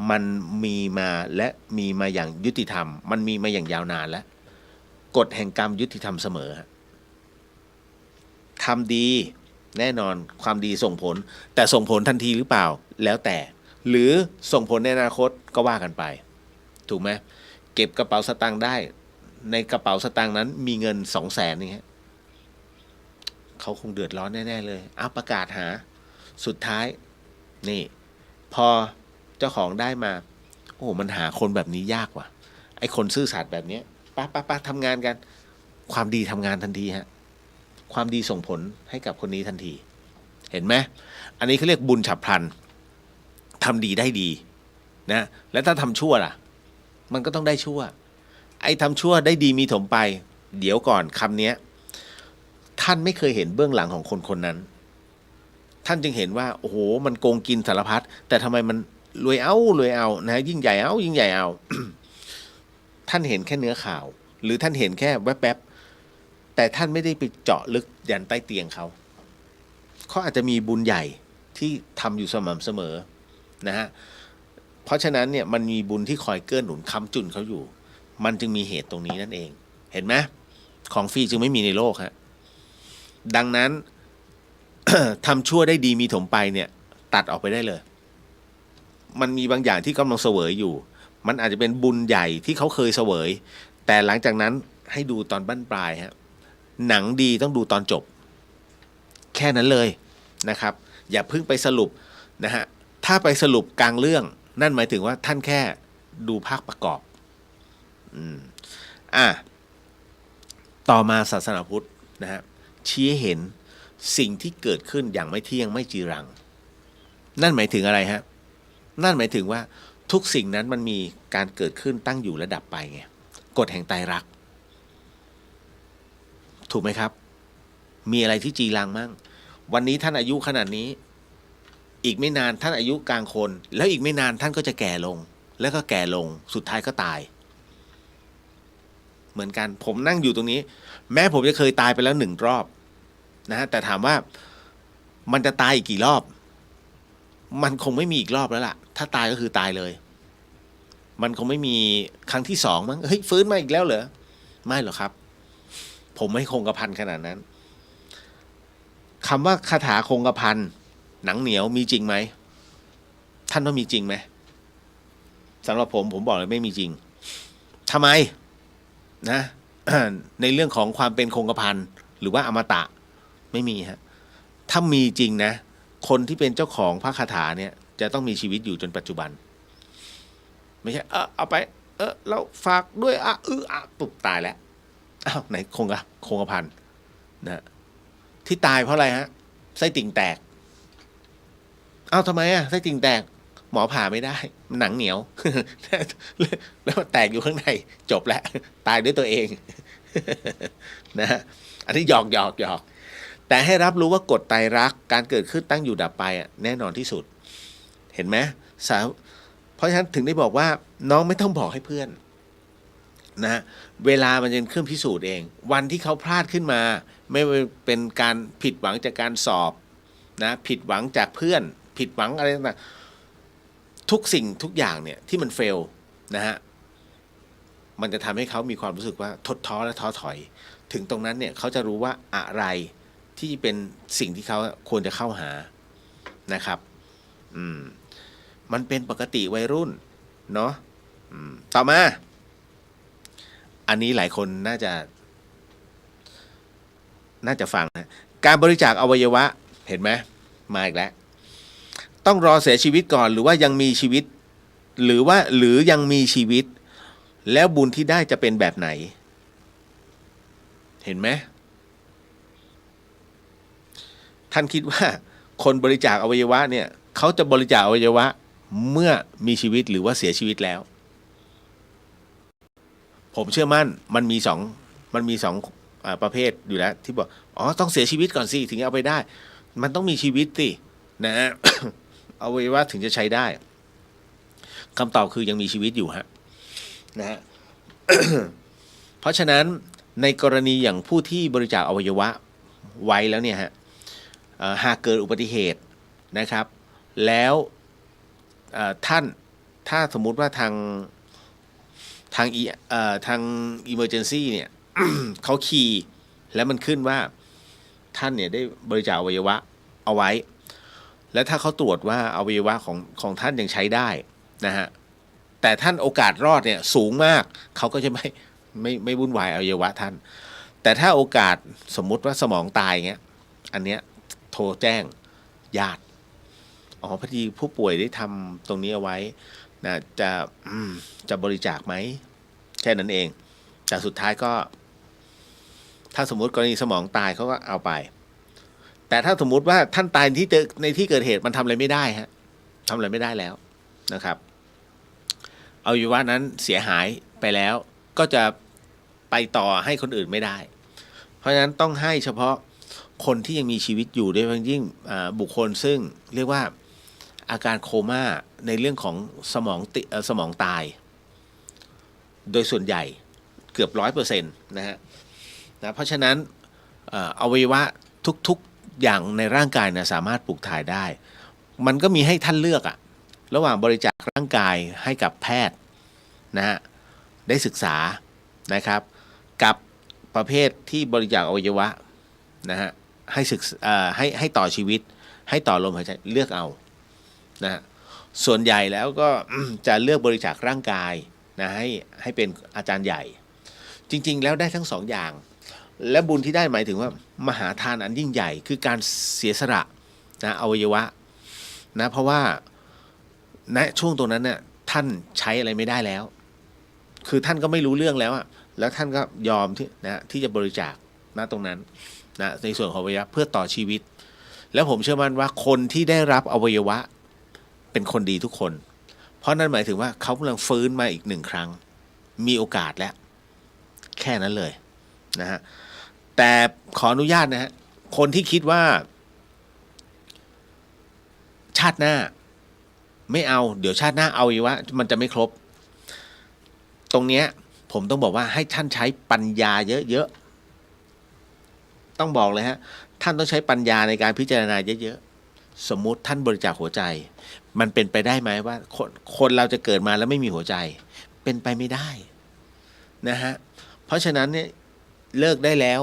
มันมีมาและมีมาอย่างยุติธรรมมันมีมาอย่างยาวนานแล้วกฎแห่งกรรมยุติธรรมเสมอทำดีแน่นอนความดีส่งผลแต่ส่งผลทันทีหรือเปล่าแล้วแต่หรือส่งผลในอนาคตก็ว่ากันไปถูกไหมเก็บกระเป๋าสตางค์ได้ในกระเป๋าสตางค์นั้นมีเงิน200,000นี่ฮะ เขาคงเดือดร้อนแน่ๆเลยเอาประกาศหาสุดท้ายนี่พอเจ้าของได้มาโอ้มันหาคนแบบนี้ยากว่ะไอ้คนซื่อสัตย์แบบเนี้ยป้าทำงานกันความดีทำงานทันทีฮะความดีส่งผลให้กับคนนี้ทันทีเห็นไหมอันนี้เขาเรียกบุญฉับพลันทำดีได้ดีนะแล้วถ้าทำชั่วล่ะมันก็ต้องได้ชั่วไอ้ทำชั่วได้ดีมีถมไปเดี๋ยวก่อนคำนี้ท่านไม่เคยเห็นเบื้องหลังของคนคนนั้นท่านจึงเห็นว่าโอ้โหมันโกงกินสารพัดแต่ทำไมมันรวยเอานะยิ่งใหญ่เอา ท่านเห็นแค่เนื้อข่าวหรือท่านเห็นแค่แวบๆแต่ท่านไม่ได้ไปเจาะลึกยันใต้เตียงเขาอาจจะมีบุญใหญ่ที่ทำอยู่สม่ำเสมอนะฮะเพราะฉะนั้นเนี่ยมันมีบุญที่คอยเกื้อหนุนค้ำจุนเขาอยู่มันจึงมีเหตุตรงนี้นั่นเองเห็นไหมของฟรีจึงไม่มีในโลกฮะดังนั้น ทำชั่วได้ดีมีถมไปเนี่ยตัดออกไปได้เลยมันมีบางอย่างที่กำลังเสวยอยู่มันอาจจะเป็นบุญใหญ่ที่เขาเคยเสวยแต่หลังจากนั้นให้ดูตอนบั้นปลายฮะหนังดีต้องดูตอนจบแค่นั้นเลยนะครับอย่าเพิ่งไปสรุปนะฮะถ้าไปสรุปกลางเรื่องนั่นหมายถึงว่าท่านแค่ดูภาคประกอบต่อมาศาสนาพุทธนะฮะชี้ให้เห็นสิ่งที่เกิดขึ้นอย่างไม่เที่ยงไม่จีรังนั่นหมายถึงอะไรฮะนั่นหมายถึงว่าทุกสิ่งนั้นมันมีการเกิดขึ้นตั้งอยู่และดับไปไงกฎแห่งไตรลักษณ์ถูกไหมครับมีอะไรที่จีรังมั่งวันนี้ท่านอายุขนาดนี้อีกไม่นานท่านอายุกลางคนแล้วอีกไม่นานท่านก็จะแก่ลงแล้วก็แก่ลงสุดท้ายก็ตายเหมือนกันผมนั่งอยู่ตรงนี้แม้ผมจะเคยตายไปแล้ว1 รอบนะฮะแต่ถามว่ามันจะตายอีกกี่รอบมันคงไม่มีอีกรอบแล้วล่ะถ้าตายก็คือตายเลยมันคงไม่มีครั้งที่2มั้งเฮ้ยฟื้นมาอีกแล้วเหรอไม่หรอกครับผมไม่คงกระพันขนาดนั้นคำว่าคาถาคงกระพันหนังเหนียวมีจริงไหมท่านว่ามีจริงไหมสำหรับผมบอกเลยไม่มีจริงทำไมนะ ในเรื่องของความเป็นคงกระพันหรือว่าอมตะไม่มีฮะถ้ามีจริงนะคนที่เป็นเจ้าของพระคาถาเนี่ยจะต้องมีชีวิตอยู่จนปัจจุบันไม่ใช่เอาไปเราฝากด้วยปุ๊บตายแล้วอ้าวไหนคงกระพันนะที่ตายเพราะอะไรฮะไส้ติ่งแตกอ้าวทำไมไส้ติ่งแตกหมอผ่าไม่ได้หนังเหนียว แล้วแตกอยู่ข้างในจบแล้วตายด้วยตัวเอง นะฮะอันนี้หยอกแต่ให้รับรู้ว่ากฎไตรลักษณ์การเกิดขึ้นตั้งอยู่ดับไปแน่นอนที่สุดเห็นไหมเพราะฉะนั้นถึงได้บอกว่าน้องไม่ต้องบอกให้เพื่อนนะเวลามันจะเป็นเครื่องพิสูจน์เองวันที่เขาพลาดขึ้นมาไม่เป็นการผิดหวังจากการสอบนะผิดหวังจากเพื่อนผิดหวังอะไรต่างๆทุกสิ่งทุกอย่างเนี่ยที่มันเฟลนะฮะมันจะทำให้เขามีความรู้สึกว่าทดท้อและท้อถอยถึงตรงนั้นเนี่ยเขาจะรู้ว่าอะไรที่เป็นสิ่งที่เขาควรจะเข้าหานะครับมันเป็นปกติวัยรุ่นเนาะต่อมาอันนี้หลายคนน่าจะฟังนะการบริจาคอวัยวะเห็นไหมมาอีกแล้วต้องรอเสียชีวิตก่อนหรือว่ายังมีชีวิตหรือยังมีชีวิตแล้วบุญที่ได้จะเป็นแบบไหนเห็นไหมท่านคิดว่าคนบริจาคอวัยวะเนี่ยเขาจะบริจาคอวัยวะเมื่อมีชีวิตหรือว่าเสียชีวิตแล้วผมเชื่อมั่นมันมีสองประเภทอยู่แล้วที่บอกต้องเสียชีวิตก่อนสิถึงจะเอาไปได้มันต้องมีชีวิตสินะ อวัยวะถึงจะใช้ได้คำตอบคือยังมีชีวิตอยู่ฮะนะฮะ เพราะฉะนั้นในกรณีอย่างผู้ที่บริจาคอวัยวะไว้แล้วเนี่ยฮะหากเกิดอุบัติเหตุนะครับแล้วท่านถ้าสมมุติว่าทางemergency เนี่ย เขาคีย์แล้วมันขึ้นว่าท่านเนี่ยได้บริจาคอวัยวะเอาไว้แล้วถ้าเขาตรวจว่าอวัยวะของท่านยังใช้ได้นะฮะแต่ท่านโอกาสรอดเนี่ยสูงมากเขาก็จะไม่วุ่นวายอวัยวะท่านแต่ถ้าโอกาสสมมุติว่าสมองตายเงี้ย อันเนี้ยโทรแจ้งญาติอ๋อพอดีผู้ป่วยได้ทำตรงนี้เอาไว้นะจะบริจาคไหมแค่นั้นเองแต่สุดท้ายก็ถ้าสมมุติกรณีสมองตายเขาก็เอาไปแต่ถ้าสมมุติว่าท่านตายในที่เกิดเหตุมันทำอะไรไม่ได้ฮะทำอะไรไม่ได้แล้วนะครับอวัยวะนั้นเสียหายไปแล้วก็จะไปต่อให้คนอื่นไม่ได้เพราะฉะนั้นต้องให้เฉพาะคนที่ยังมีชีวิตอยู่โดยเฉพาะยิ่งบุคคลซึ่งเรียกว่าอาการโคม่าในเรื่องของสมองตายโดยส่วนใหญ่เกือบ 100% นะฮะเพราะฉะนั้นอวัยวะทุกอย่างในร่างกายนะสามารถปลูกถ่ายได้มันก็มีให้ท่านเลือกอะระหว่างบริจาคร่างกายให้กับแพทย์นะฮะได้ศึกษานะครับกับประเภทที่บริจาคอวัยวะนะฮะให้ต่อชีวิตให้ต่อลมหายใจเลือกเอานะฮะส่วนใหญ่แล้วก็ จะเลือกบริจาคร่างกายนะให้เป็นอาจารย์ใหญ่จริงๆแล้วได้ทั้งสองอย่างและบุญที่ได้หมายถึงว่ามหาทานอันยิ่งใหญ่คือการเสียสละนะอวัยวะนะเพราะว่าณช่วงตรงนั้นเนี่ยท่านใช้อะไรไม่ได้แล้วคือท่านก็ไม่รู้เรื่องแล้วอะแล้วท่านก็ยอมที่จะบริจาคนะตรงนั้นนะในส่วนของอวัยวะเพื่อต่อชีวิตแล้วผมเชื่อมั่นว่าคนที่ได้รับอวัยวะเป็นคนดีทุกคนเพราะนั่นหมายถึงว่าเขากำลังฟื้นมาอีก1 ครั้งมีโอกาสแล้วแค่นั้นเลยนะฮะแต่ขออนุญาตนะฮะคนที่คิดว่าชาติหน้าไม่เอาเดี๋ยวชาติหน้าเอาอีกว่ามันจะไม่ครบตรงเนี้ยผมต้องบอกว่าให้ท่านใช้ปัญญาเยอะๆต้องบอกเลยฮะท่านต้องใช้ปัญญาในการพิจารณาเยอะๆสมมุติท่านบริจาคหัวใจมันเป็นไปได้ไหมว่าคนเราจะเกิดมาแล้วไม่มีหัวใจเป็นไปไม่ได้นะฮะเพราะฉะนั้นเนี่ยเลิกได้แล้ว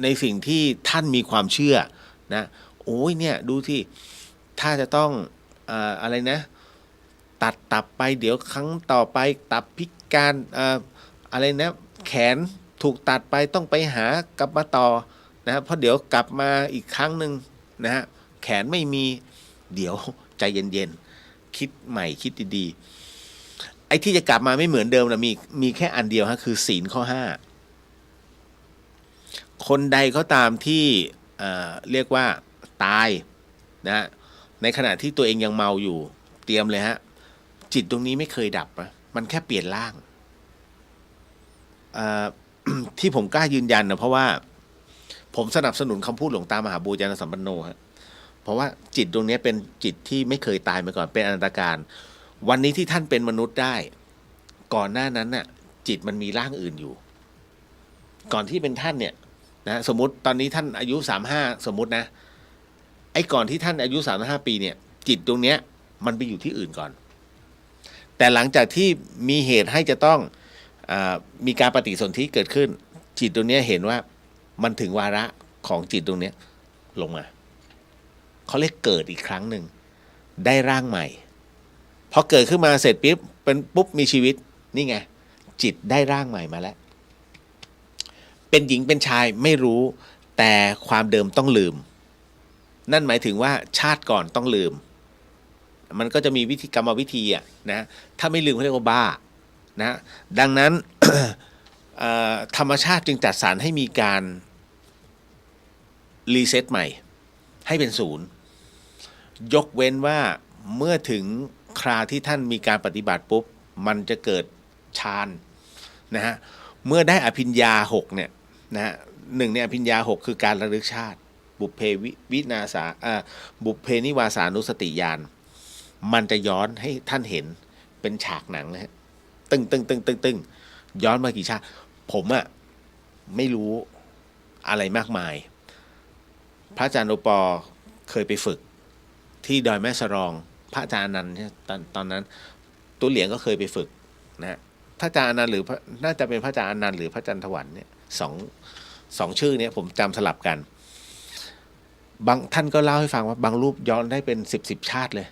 ในสิ่งที่ท่านมีความเชื่อนะโอ้ยเนี่ยดูที่ถ้าจะต้องอะไรนะตัดตับไปเดี๋ยวครั้งต่อไปตับพิการอะไรนะแขนถูกตัดไปต้องไปหากลับมาต่อนะเพราะเดี๋ยวกลับมาอีกครั้งหนึ่งนะฮะแขนไม่มีเดี๋ยวใจเย็นๆคิดใหม่คิดดีๆไอ้ที่จะกลับมาไม่เหมือนเดิมนะมีแค่อันเดียวฮะคือศีลข้อ 5คนใดก็ตามที่เรียกว่าตายนะในขณะที่ตัวเองยังเมาอยู่เตรียมเลยฮะจิตตรงนี้ไม่เคยดับนะมันแค่เปลี่ยนร่าง ที่ผมกล้ายืนยันนะเพราะว่าผมสนับสนุนคำพูดหลวงตามหาบัวญาณสัมปันโนฮะเพราะว่าจิตตรงนี้เป็นจิตที่ไม่เคยตายมาก่อนเป็นอนันตการวันนี้ที่ท่านเป็นมนุษย์ได้ก่อนหน้านั้นน่ะจิตมันมีร่างอื่นอยู่ก่อนที่เป็นท่านเนี่ยนะสมมติตอนนี้ท่านอายุ35สมมตินะไอ้ก่อนที่ท่านอายุ35ปีเนี่ยจิตตรงเนี้ยมันไปอยู่ที่อื่นก่อนแต่หลังจากที่มีเหตุให้จะต้องมีการปฏิสนธิเกิดขึ้นจิตตรงเนี้ยเห็นว่ามันถึงวาระของจิตตรงเนี้ยลงมาเขาเรียกเกิดอีกครั้งหนึ่งได้ร่างใหม่พอเกิดขึ้นมาเสร็จปุ๊บมีชีวิตนี่ไงจิตได้ร่างใหม่มาแล้วเป็นหญิงเป็นชายไม่รู้แต่ความเดิมต้องลืมนั่นหมายถึงว่าชาติก่อนต้องลืมมันก็จะมีวิธีกรรมวิธีอ่ะนะถ้าไม่ลืมเขาเรียกว่าบ้านะดังนั้น ธรรมชาติจึงจัดสรรให้มีการรีเซ็ตใหม่ให้เป็นศูนย์ยกเว้นว่าเมื่อถึงคราที่ท่านมีการปฏิบัติปุ๊บมันจะเกิดฌานนะฮะเมื่อได้อภิญญา6เนี่ยนะฮะหนึ่งในอภิญญา6คือการระลึกชาติบุพเพบุพเพนิวาสานุสติญาณมันจะย้อนให้ท่านเห็นเป็นฉากหนังนะฮะตึงย้อนมากี่ชาติผมอะไม่รู้อะไรมากมายพระอาจารย์โอปอเคยไปฝึกที่ดอยแม่สรองพระอาจารย์อนันต์ตอนนั้นตัวเหลียงก็เคยไปฝึกนะพระอาจารย์อนันต์หรือน่าจะเป็นพระอาจารย์อนันต์หรือพระอาจารย์ถวันเนี่ยสองชื่อเนี่ยผมจำสลับกันบางท่านก็เล่าให้ฟังว่าบางรูปย้อนได้เป็น10ชาติเลย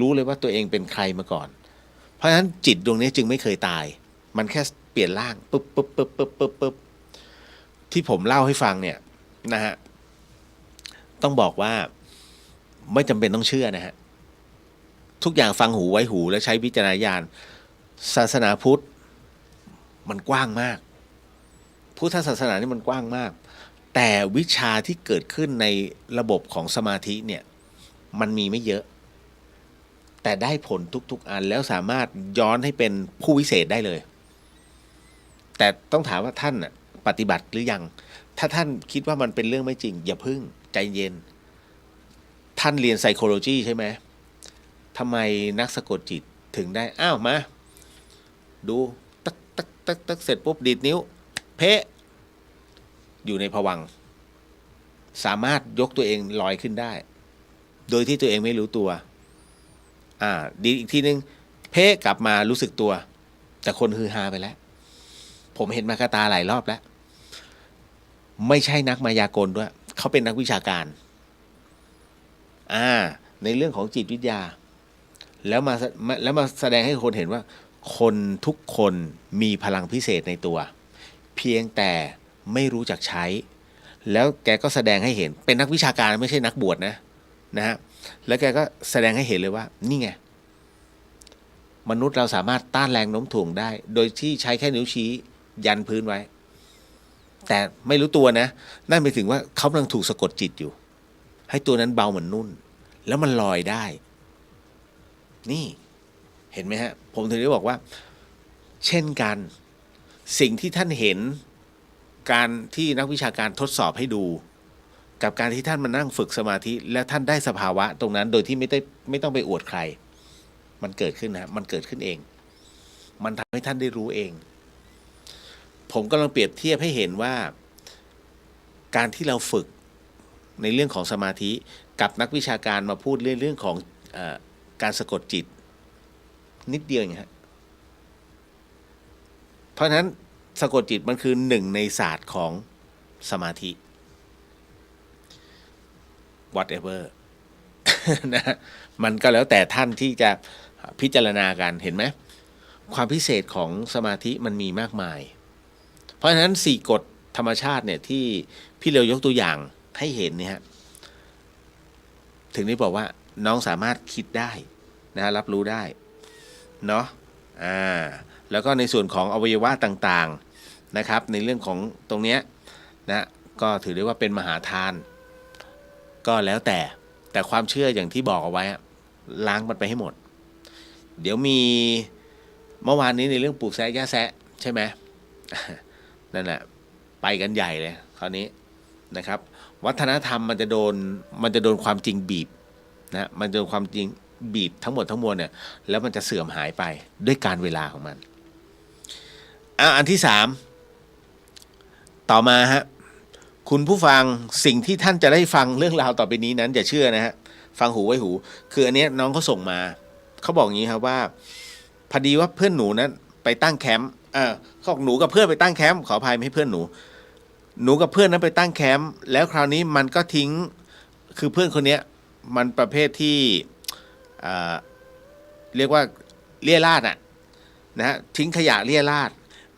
รู้เลยว่าตัวเองเป็นใครมาก่อนเพราะฉะนั้นจิตดวงนี้จึงไม่เคยตายมันแค่เปลี่ยนร่างปุ๊บที่ผมเล่าให้ฟังเนี่ยนะฮะ ต้องบอกว่าไม่จำเป็นต้องเชื่อนะฮะทุกอย่างฟังหูไว้หูและใช้วิจารณญาณศาสนาพุทธมันกว้างมากพุทธศาสนานี่มันกว้างมากแต่วิชาที่เกิดขึ้นในระบบของสมาธิเนี่ยมันมีไม่เยอะแต่ได้ผลทุกๆอันแล้วสามารถย้อนให้เป็นผู้วิเศษได้เลยแต่ต้องถามว่าท่านปฏิบัติหรือยังถ้าท่านคิดว่ามันเป็นเรื่องไม่จริงอย่าพึ่งใจเย็นท่านเรียน psychology ใช่ไหมทำไมนักสะกดจิตถึงได้อ้าวมาดูตักตักตักตักเสร็จปุ๊บดีดนิ้วเพะอยู่ในภวังค์สามารถยกตัวเองลอยขึ้นได้โดยที่ตัวเองไม่รู้ตัวดีอีกทีนึงเพะกลับมารู้สึกตัวแต่คนฮือฮาไปแล้วผมเห็นมากตาหลายรอบแล้วไม่ใช่นักมายากลด้วยเขาเป็นนักวิชาการในเรื่องของจิตวิทยาแล้วมาแสดงให้คนเห็นว่าคนทุกคนมีพลังพิเศษในตัวเพียงแต่ไม่รู้จักใช้แล้วแกก็แสดงให้เห็นเป็นนักวิชาการไม่ใช่นักบวชนะฮะแล้วแกก็แสดงให้เห็นเลยว่านี่ไงมนุษย์เราสามารถต้านแรงโน้มถ่วงได้โดยที่ใช้แค่นิ้วชี้ยันพื้นไว้แต่ไม่รู้ตัวนะนั่นหมายถึงว่าเขากำลังถูกสะกดจิตอยู่ให้ตัวนั้นเบาเหมือนนุ่นแล้วมันลอยได้นี่เห็นไหมฮะผมถึงได้บอกว่าเช่นกันสิ่งที่ท่านเห็นการที่นักวิชาการทดสอบให้ดูกับการที่ท่านมานั่งฝึกสมาธิและท่านได้สภาวะตรงนั้นโดยที่ไม่ต้องไปอวดใครมันเกิดขึ้นนะมันเกิดขึ้นเองมันทำให้ท่านได้รู้เองผมกำลังเปรียบเทียบให้เห็นว่าการที่เราฝึกในเรื่องของสมาธิกับนักวิชาการมาพูดเรื่องของการสะกดจิตนิดเดียวอย่างนี้ฮะเพราะฉะนั้นสะกดจิตมันคือหนึ่งในศาสตร์ของสมาธิ whatever นะมันก็แล้วแต่ท่านที่จะพิจารณากันเห็นไหมความพิเศษของสมาธิมันมีมากมายเพราะฉะนั้น4กฎธรรมชาติเนี่ยที่พี่เลียวยกตัวอย่างให้เห็นเนี่ยฮะถึงได้บอกว่าน้องสามารถคิดได้นะรับรู้ได้เนาะแล้วก็ในส่วนของอวัยวะต่างๆนะครับในเรื่องของตรงเนี้ยนะก็ถือได้ว่าเป็นมหาทานก็แล้วแต่ความเชื่ออย่างที่บอกเอาไว้ล้างมันไปให้หมดเดี๋ยวมีเมื่อวานนี้ในเรื่องปลูกแซะย่าแซะใช่ไหม นั่นแหละไปกันใหญ่เลยคราวนี้นะครับวัฒนธรรมมันจะโดนความจริงบีบนะมันโดนความจริงบีบทั้งหมดทั้งมวลเนี่ยแล้วมันจะเสื่อมหายไปด้วยการเวลาของมันอันที่3ต่อมาฮะคุณผู้ฟังสิ่งที่ท่านจะได้ฟังเรื่องราวต่อไปนี้นั้นอย่าเชื่อนะฮะฟังหูไว้หูคืออันนี้น้องเขาส่งมาเขาบอกอย่างนี้ครับว่าพอดีว่าเพื่อนหนูนั้นไปตั้งแคมป์เขาบอกหนูกับเพื่อนไปตั้งแคมป์ขออภัยไม่ให้เพื่อนหนูกับเพื่อนนั้นไปตั้งแคมป์แล้วคราวนี้มันก็ทิ้งคือเพื่อนคนนี้มันประเภทที่เรียกว่าเลี่ยราดนะฮะทิ้งขยะเลี่ยราด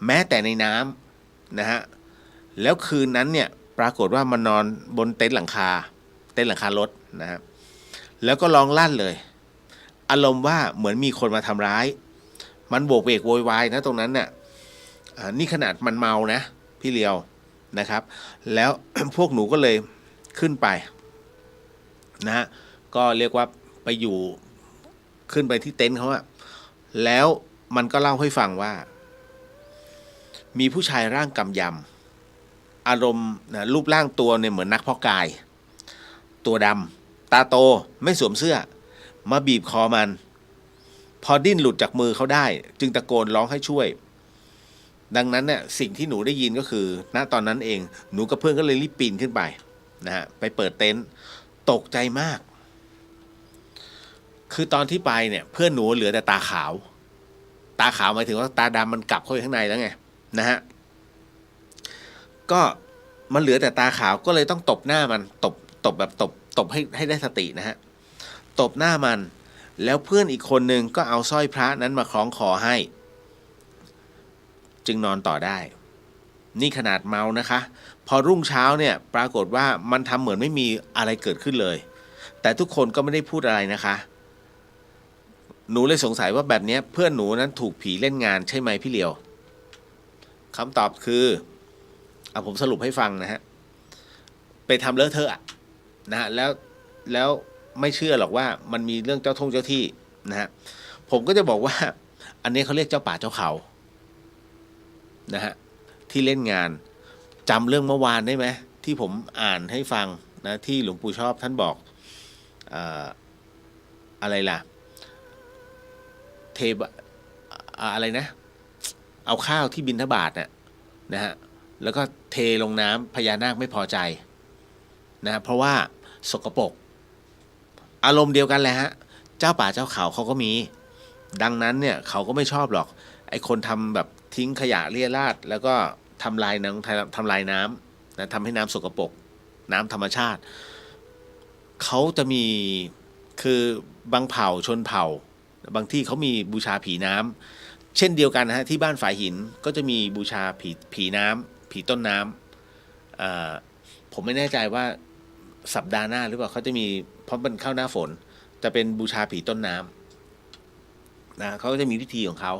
แม้แต่ในน้ำนะฮะแล้วคืนนั้นเนี่ยปรากฏว่ามันนอนบนเต็นท์หลังคารถนะฮะแล้วก็ร้องลั่นเลยอารมณ์ว่าเหมือนมีคนมาทำร้ายมันโบกเวกโวยวายนะตรงนั้นเนี่ยนี่ขนาดมันเมานะพี่เลียวนะครับแล้ว พวกหนูก็เลยขึ้นไปนะฮะก็เรียกว่าไปอยู่ขึ้นไปที่เต็นท์เขาแล้วมันก็เล่าให้ฟังว่ามีผู้ชายร่างกำยำอารมณ์นะรูปร่างตัวเนี่ยเหมือนนักเพาะกายตัวดำตาโตไม่สวมเสื้อมาบีบคอมันพอดิ้นหลุดจากมือเขาได้จึงตะโกนร้องให้ช่วยดังนั้นเนี่ยสิ่งที่หนูได้ยินก็คือณตอนนั้นเองหนูกับเพื่อนก็เลยรีบปีนขึ้นไปนะฮะไปเปิดเต็นท์ตกใจมากคือตอนที่ไปเนี่ยเพื่อนหนูเหลือแต่ตาขาวหมายถึงว่าตาดำมันกลับเข้าไปข้างในแล้วไงนะฮะก็มันเหลือแต่ตาขาวก็เลยต้องตบหน้ามันตบแบบตบให้ได้สตินะฮะตบหน้ามันแล้วเพื่อนอีกคนนึงก็เอาสร้อยพระนั้นมาคล้องคอให้จึงนอนต่อได้นี่ขนาดเมานะคะ พอรุ่งเช้าเนี่ยปรากฏว่ามันทำเหมือนไม่มีอะไรเกิดขึ้นเลย แต่ทุกคนก็ไม่ได้พูดอะไรนะคะ หนูเลยสงสัยว่าแบบนี้เพื่อนหนูนั้นถูกผีเล่นงานใช่ไหมพี่เหลียวคำตอบคือผมสรุปให้ฟังนะฮะไปทำเลอะเทอะนะฮะแล้วไม่เชื่อหรอกว่ามันมีเรื่องเจ้าที่นะฮะผมก็จะบอกว่าอันนี้เขาเรียกเจ้าป่าเจ้าเขานะฮะที่เล่นงานจำเรื่องเมื่อวานได้ไหมที่ผมอ่านให้ฟังนะที่หลวงปู่ชอบท่านบอกอะไรล่ะเทบอะไรนะเอาข้าวที่บิณฑบาตน่ะนะฮะแล้วก็เทลงน้ำพญานาคไม่พอใจนะเพราะว่าสกปรกอารมณ์เดียวกันแหละฮะเจ้าป่าเจ้าเขาเขาก็มีดังนั้นเนี่ยเขาก็ไม่ชอบหรอกไอ้คนทำแบบทิ้งขยะเรี่ยราดแล้วก็ทำลายน้ำนะทำให้น้ำสกปรกน้ำธรรมชาติเขาจะมีคือบางเผ่าชนเผ่าบางที่เขามีบูชาผีน้ำเช่นเดียวกันนะฮะที่บ้านฝายหินก็จะมีบูชาผีน้ำผีต้นน้ำผมไม่แน่ใจว่าสัปดาห์หน้าหรือเปล่าเขาจะมีเพราะมันเข้าหน้าฝนจะเป็นบูชาผีต้นน้ำนะเขาก็จะมีพิธีของเขา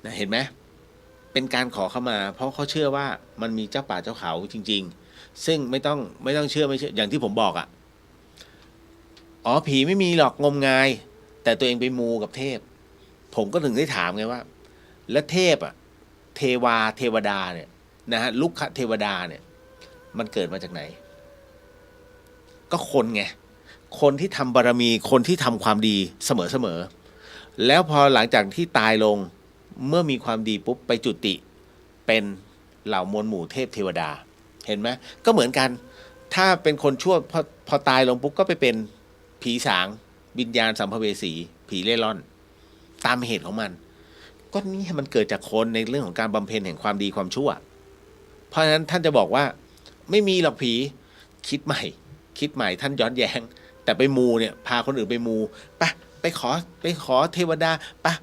นะเห็นไหมเป็นการขอเข้ามาเพราะเขาเชื่อว่ามันมีเจ้าป่าเจ้าเขาจริงๆซึ่งไม่ต้องเชื่อไม่เชื่ออย่างที่ผมบอกผีไม่มีหรอกงมงายแต่ตัวเองไปมูกับเทพผมก็ถึงได้ถามไงว่าแล้วเทพเทวดาเนี่ยนะฮะลุกขเทวดาเนี่ยมันเกิดมาจากไหนก็คนไงคนที่ทำบารมีคนที่ทำความดีเสมอแล้วพอหลังจากที่ตายลงเมื่อมีความดีปุ๊บไปจุติเป็นเหล่ามวลหมู่เทพเทวดาเห็นไหมก็เหมือนกันถ้าเป็นคนชั่วพอตายลงปุ๊บก็ไปเป็นผีสางวิญญาณสัมภเวสีผีเล่ร่อนตามเหตุของมันก็นี่มันเกิดจากคนในเรื่องของการบำเพ็ญแห่งความดีความชั่วเพราะฉะนั้นท่านจะบอกว่าไม่มีหรอกผีคิดใหม่ท่านย้อนแย้งแต่ไปมูเนี่ยพาคนอื่นไปมูไปขอเทวดา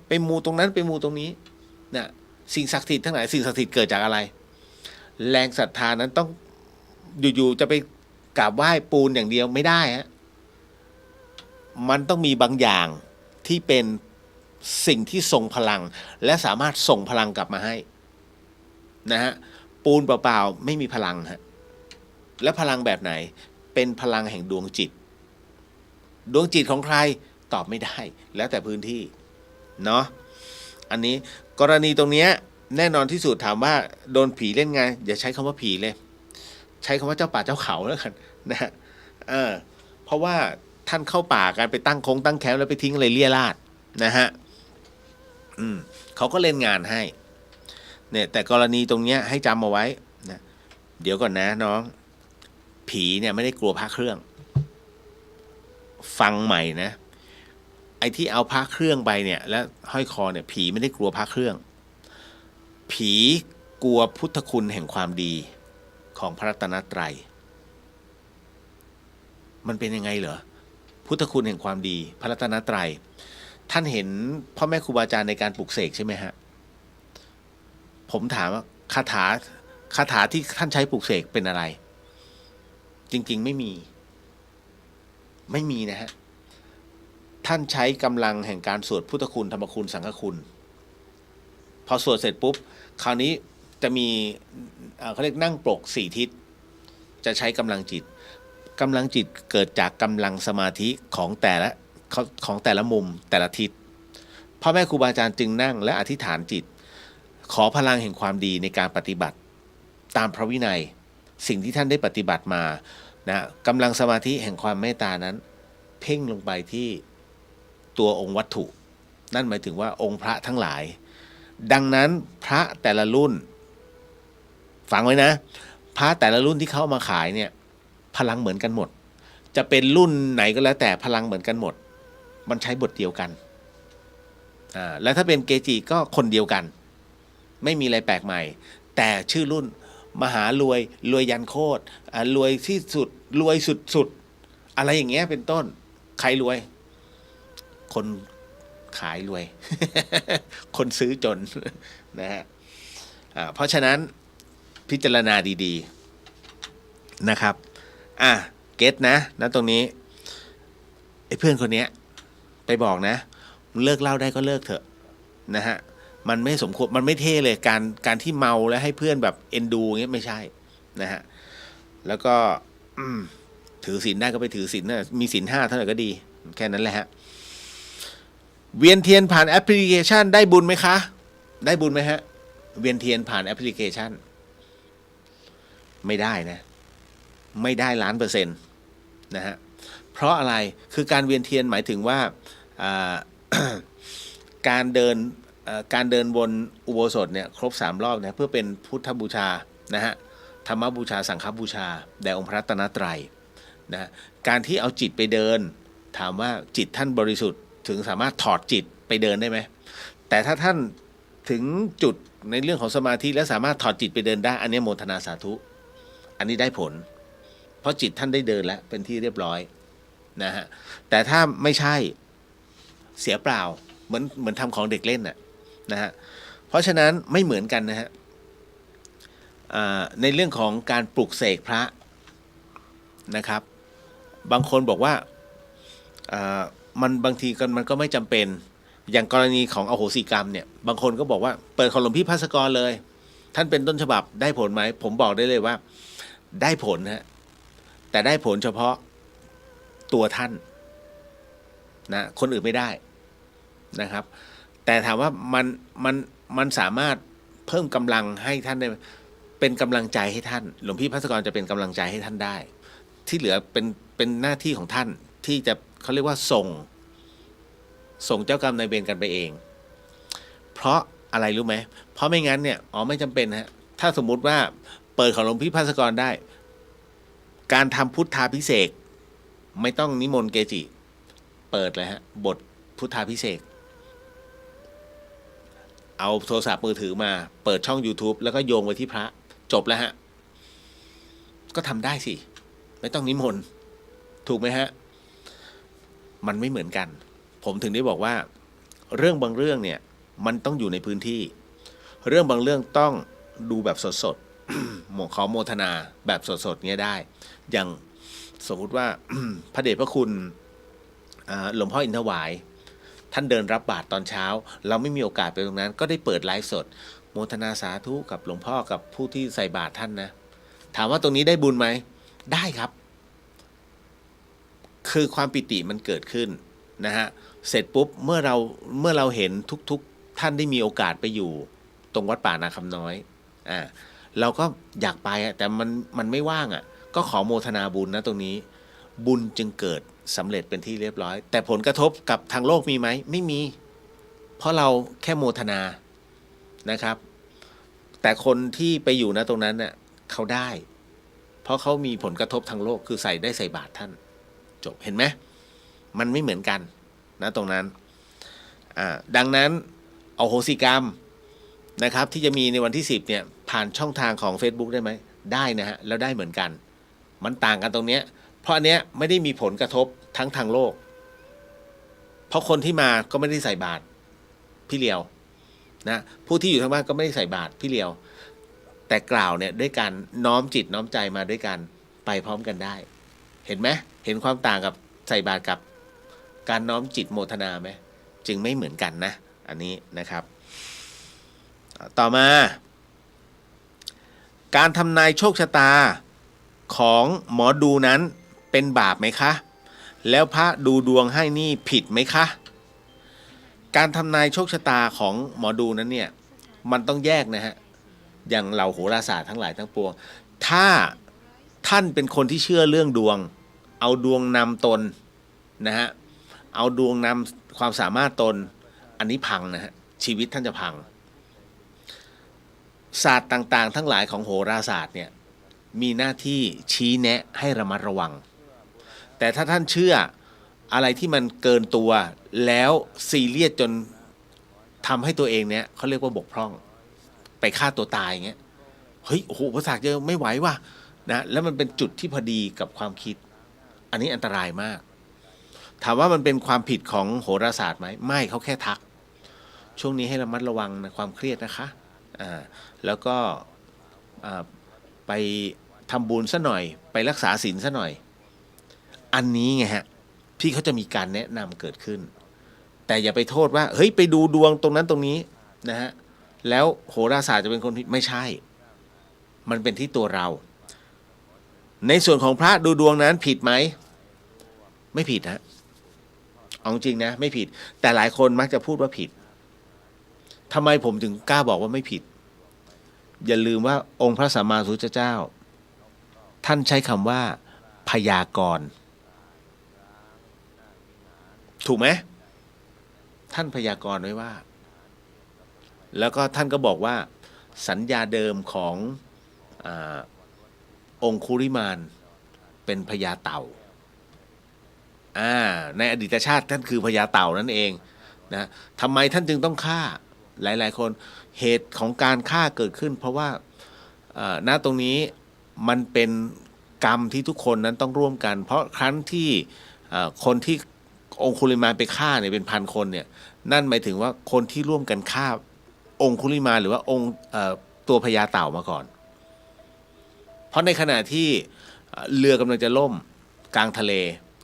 ไปมูตรงนั้นไปมูตรงนี้เนี่ยสิ่งศักดิ์สิทธิ์ทั้งหลายสิ่งศักดิ์สิทธิ์เกิดจากอะไรแรงศรัทธานั้นต้องอยู่ๆจะไปกราบไหว้ปูนอย่างเดียวไม่ได้ฮะมันต้องมีบางอย่างที่เป็นสิ่งที่ทรงพลังและสามารถส่งพลังกลับมาให้นะฮะปูนเปล่าๆไม่มีพลังฮะและพลังแบบไหนเป็นพลังแห่งดวงจิตของใครตอบไม่ได้แล้วแต่พื้นที่เนาะอันนี้กรณีตรงนี้แน่นอนที่สุดถามว่าโดนผีเล่นไงอย่าใช้คำว่าผีเลยใช้คำว่าเจ้าป่าเจ้าเขาแล้วกันนะฮะเพราะว่าท่านเข้าป่ากันไปตั้งแคมป์แล้วไปทิ้งอะไรเลี่ยราดนะฮะเขาก็เล่นงานให้เนี่ยแต่กรณีตรงเนี้ยให้จำเอาไว้นะเดี๋ยวก่อนนะน้องผีเนี่ยไม่ได้กลัวพระเครื่องฟังใหม่นะไอ้ที่เอาพระเครื่องไปเนี่ยแล้วห้อยคอเนี่ยผีไม่ได้กลัวพระเครื่องผีกลัวพุทธคุณแห่งความดีของพระรัตนตรัยมันเป็นยังไงเหรอพุทธคุณแห่งความดีพระรัตนตรัยท่านเห็นพ่อแม่ครูบาอาจารย์ในการปลุกเสกใช่ไหมฮะผมถามว่าคาถาที่ท่านใช้ปลุกเสกเป็นอะไรจริงๆไม่มีนะฮะท่านใช้กำลังแห่งการสวดพุทธคุณธรรมคุณสังฆคุณพอสวดเสร็จปุ๊บคราวนี้จะมีเขาเรียกนั่งปลก4ทิศจะใช้กำลังจิตเกิดจากกำลังสมาธิของแต่ละมุมแต่ละทิศพ่อแม่ครูบาอาจารย์จึงนั่งและอธิษฐานจิตขอพลังแห่งความดีในการปฏิบัติตามพระวินัยสิ่งที่ท่านได้ปฏิบัติมานะกำลังสมาธิแห่งความเมตตานั้นเพ่งลงไปที่ตัวองค์วัตถุนั่นหมายถึงว่าองค์พระทั้งหลายดังนั้นพระแต่ละรุ่นฟังไว้นะพระแต่ละรุ่นที่เขามาขายเนี่ยพลังเหมือนกันหมดจะเป็นรุ่นไหนก็แล้วแต่พลังเหมือนกันหมดมันใช้บทเดียวกันแล้วถ้าเป็นเกจิก็คนเดียวกันไม่มีอะไรแปลกใหม่แต่ชื่อรุ่นมหารวยยันโคตรรวยที่สุดรวยสุดอะไรอย่างเงี้ยเป็นต้นใครรวยคนขายรวย คนซื้อจนนะฮะเพราะฉะนั้นพิจารณาดี นะครับเก็ตนะตรงนี้ไอ้เพื่อนคนเนี้ยไปบอกนะมึงเลิกเหล้าได้ก็เลิกเถอะนะฮะมันไม่สมควรมันไม่เท่เลยการที่เมาแล้วให้เพื่อนแบบเอ็นดูเงี้ยไม่ใช่นะฮะแล้วก็ถือศีลได้ก็ไปถือศีลนะมีศีล 5เท่าไหร่ก็ดีแค่นั้นแหละฮะเวียนเทียนผ่านแอปพลิเคชันได้บุญไหมคะได้บุญไหมฮะเวียนเทียนผ่านแอปพลิเคชันไม่ได้นะไม่ได้1,000,000%นะฮะเพราะอะไรคือการเวียนเทียนหมายถึงว่าการเดินวนอุโบสถเนี่ยครบ3 รอบนะเพื่อเป็นพุทธบูชานะฮะธรรมบูชาสังฆบูชาแด่องค์พระรัตนตรัยนะการที่เอาจิตไปเดินถามว่าจิตท่านบริสุทธิ์ถึงสามารถถอดจิตไปเดินได้ไหมแต่ถ้าท่านถึงจุดในเรื่องของสมาธิและสามารถถอดจิตไปเดินได้อันนี้โมทนาสาธุอันนี้ได้ผลเพราะจิตท่านได้เดินแล้วเป็นที่เรียบร้อยนะฮะแต่ถ้าไม่ใช่เสียเปล่าเหมือนทำของเด็กเล่นนะฮะเพราะฉะนั้นไม่เหมือนกันนะฮะในเรื่องของการปลุกเสกพระนะครับบางคนบอกว่ามันบางทีมันก็ไม่จำเป็นอย่างกรณีของอโหสิกรรมเนี่ยบางคนก็บอกว่าเปิดของหลวงพี่ภัสกรเลยท่านเป็นต้นฉบับได้ผลไหมผมบอกได้เลยว่าได้ผลฮะแต่ได้ผลเฉพาะตัวท่านนะคนอื่นไม่ได้นะครับแต่ถามว่ามันสามารถเพิ่มกำลังให้ท่านได้เป็นกำลังใจให้ท่านหลวงพี่ภัสกรจะเป็นกำลังใจให้ท่านได้ที่เหลือเป็นหน้าที่ของท่านที่จะเขาเรียกว่าส่งเจ้ากรรมนายเวรกันไปเองเพราะอะไรรู้ไหมเพราะไม่งั้นเนี่ยไม่จำเป็นฮะถ้าสมมุติว่าเปิดของหลวงพี่ภัสกรได้การทำพุทธาภิเษกไม่ต้องนิมนต์เกจิเปิดเลยฮะบทพุทธาภิเษกเอาโทรศัพท์มือถือมาเปิดช่อง YouTube แล้วก็โยงไปที่พระจบแล้วฮะก็ทำได้สิไม่ต้องนิมนต์ถูกไหมฮะมันไม่เหมือนกันผมถึงได้บอกว่าเรื่องบางเรื่องเนี่ยมันต้องอยู่ในพื้นที่เรื่องบางเรื่องต้องดูแบบสดๆ ขอโมทนาแบบสดๆเงี้ยได้อย่างสมมุติว่า พระเดชพระคุณหลวงพ่ออินทวายท่านเดินรับบาตรตอนเช้าเราไม่มีโอกาสไปตรงนั้นก็ได้เปิดไลฟ์สดโมทนาสาธุกับหลวงพ่อกับผู้ที่ใส่บาตรท่านนะถามว่าตรงนี้ได้บุญไหมได้ครับคือความปิติมันเกิดขึ้นนะฮะเสร็จปุ๊บเมื่อเราเห็นทุกท่านได้มีโอกาสไปอยู่ตรงวัดป่านาคำน้อยเราก็อยากไปแต่มันไม่ว่างก็ขอโมทนาบุญนะตรงนี้บุญจึงเกิดสำเร็จเป็นที่เรียบร้อยแต่ผลกระทบกับทางโลกมีไหมไม่มีเพราะเราแค่โมทนานะครับแต่คนที่ไปอยู่นะตรงนั้นเนี่ยเขาได้เพราะเขามีผลกระทบทางโลกคือใส่บาตรท่านจบเห็นไหมมันไม่เหมือนกันนะตรงนั้นดังนั้นอโหสิกรรมนะครับที่จะมีในวันที่10เนี่ยผ่านช่องทางของ Facebook ได้ไหมได้นะฮะแล้วได้เหมือนกันมันต่างกันตรงเนี้ยเพราะอันเนี้ยไม่ได้มีผลกระทบทั้งทางโลกเพราะคนที่มาก็ไม่ได้ใส่บาตรพี่เลียวนะผู้ที่อยู่ทางบ้านก็ไม่ได้ใส่บาตรพี่เลียวแต่กล่าวเนี่ยด้วยการน้อมจิตน้อมใจมาด้วยกันไปพร้อมกันได้เห็นไหมเห็นความต่างกับใส่บาตรกับการน้อมจิตโมทนาไหมจึงไม่เหมือนกันนะอันนี้นะครับต่อมาการทำนายโชคชะตาของหมอดูนั้นเป็นบาปไหมคะแล้วพระดูดวงให้นี่ผิดไหมคะการทำนายโชคชะตาของหมอดูนั้นเนี่ยมันต้องแยกนะฮะอย่างเหล่าโหราศาสตร์ทั้งหลายทั้งปวงถ้าท่านเป็นคนที่เชื่อเรื่องดวงเอาดวงนำตนนะฮะเอาดวงนำความสามารถตนอันนี้พังนะฮะชีวิตท่านจะพังศาสตร์ต่างๆทั้งหลายของโหราศาสตร์เนี่ยมีหน้าที่ชี้แนะให้ระมัดระวังแต่ถ้าท่านเชื่ออะไรที่มันเกินตัวแล้วซีเรียสจนทำให้ตัวเองเนี่ยเขาเรียกว่าบกพร่องไปฆ่าตัวตายอย่างเงี้ยเฮ้ยโอ้โหภาษาเยอะไม่ไหวว่ะนะแล้วมันเป็นจุดที่พอดีกับความคิดอันนี้อันตรายมากถามว่ามันเป็นความผิดของโหราศาสตร์ไหมไม่เขาแค่ทักช่วงนี้ให้ระมัดระวังนะความเครียดนะคะแล้วก็ไป ทำบุญซะหน่อยไปรักษาศีลซะหน่อยอันนี้ไงฮะที่เขาจะมีการแนะนำเกิดขึ้นแต่อย่าไปโทษว่าเฮ้ยไปดูดวงตรงนั้นตรงนี้นะฮะแล้วโหราศาสตร์จะเป็นคนผิดไม่ใช่มันเป็นที่ตัวเราในส่วนของพระดูดวงนั้นผิดไหมไม่ผิดฮะเอาจริงนะไม่ผิดแต่หลายคนมักจะพูดว่าผิดทำไมผมถึงกล้าบอกว่าไม่ผิดอย่าลืมว่าองค์พระสัมมาสัมพุทธเจ้าท่านใช้คำว่าพยากรณ์ถูกไหมท่านพยากรณ์ไว้ว่าแล้วก็ท่านก็บอกว่าสัญญาเดิมขององคุริมานเป็นพญาเต่าในอดีตชาติท่านคือพญาเต่านั่นเองนะทำไมท่านจึงต้องฆ่าหลายๆคนเหตุของการฆ่าเกิดขึ้นเพราะว่าณตรงนี้มันเป็นกรรมที่ทุกคนนั้นต้องร่วมกันเพราะครั้นที่คนที่องคุลิมานไปฆ่าเนี่ยเป็นพันคนเนี่ยนั่นหมายถึงว่าคนที่ร่วมกันฆ่าองคุลิมานหรือว่าองค์ตัวพญาเต่ามาก่อนเพราะในขณะที่เรือกำลังจะล่มกลางทะเล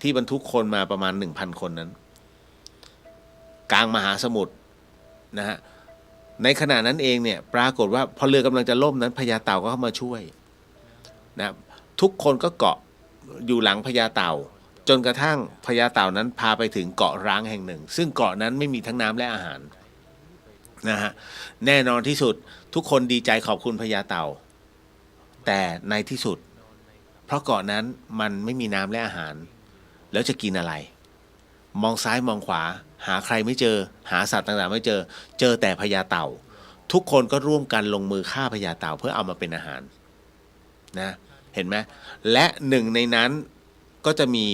ที่บรรทุกคนมาประมาณ 1,000 คนนั้นกลางมหาสมุทรนะฮะในขณะนั้นเองเนี่ยปรากฏว่าพอเรือกำลังจะล่มนั้นพญาเต่าก็เข้ามาช่วยนะทุกคนก็เกาะอยู่หลังพญาเต่าจนกระทั่งพญาเต่านั้นพาไปถึงเกาะร้างแห่งหนึ่งซึ่งเกาะนั้นไม่มีทั้งน้ำและอาหารนะฮะแน่นอนที่สุดทุกคนดีใจขอบคุณพญาเต่าแต่ในที่สุดเพราะเกาะนั้นมันไม่มีน้ำและอาหารแล้วจะกินอะไรมองซ้ายมองขวาหาใครไม่เจอหาสัตว์ต่างๆไม่เจอแต่พญาเต่าทุกคนก็ร่วมกันลงมือฆ่าพญาเต่าเพื่อเอามาเป็นอาหารนะเห็นไหมและหนึ่งในนั้นก็จะมี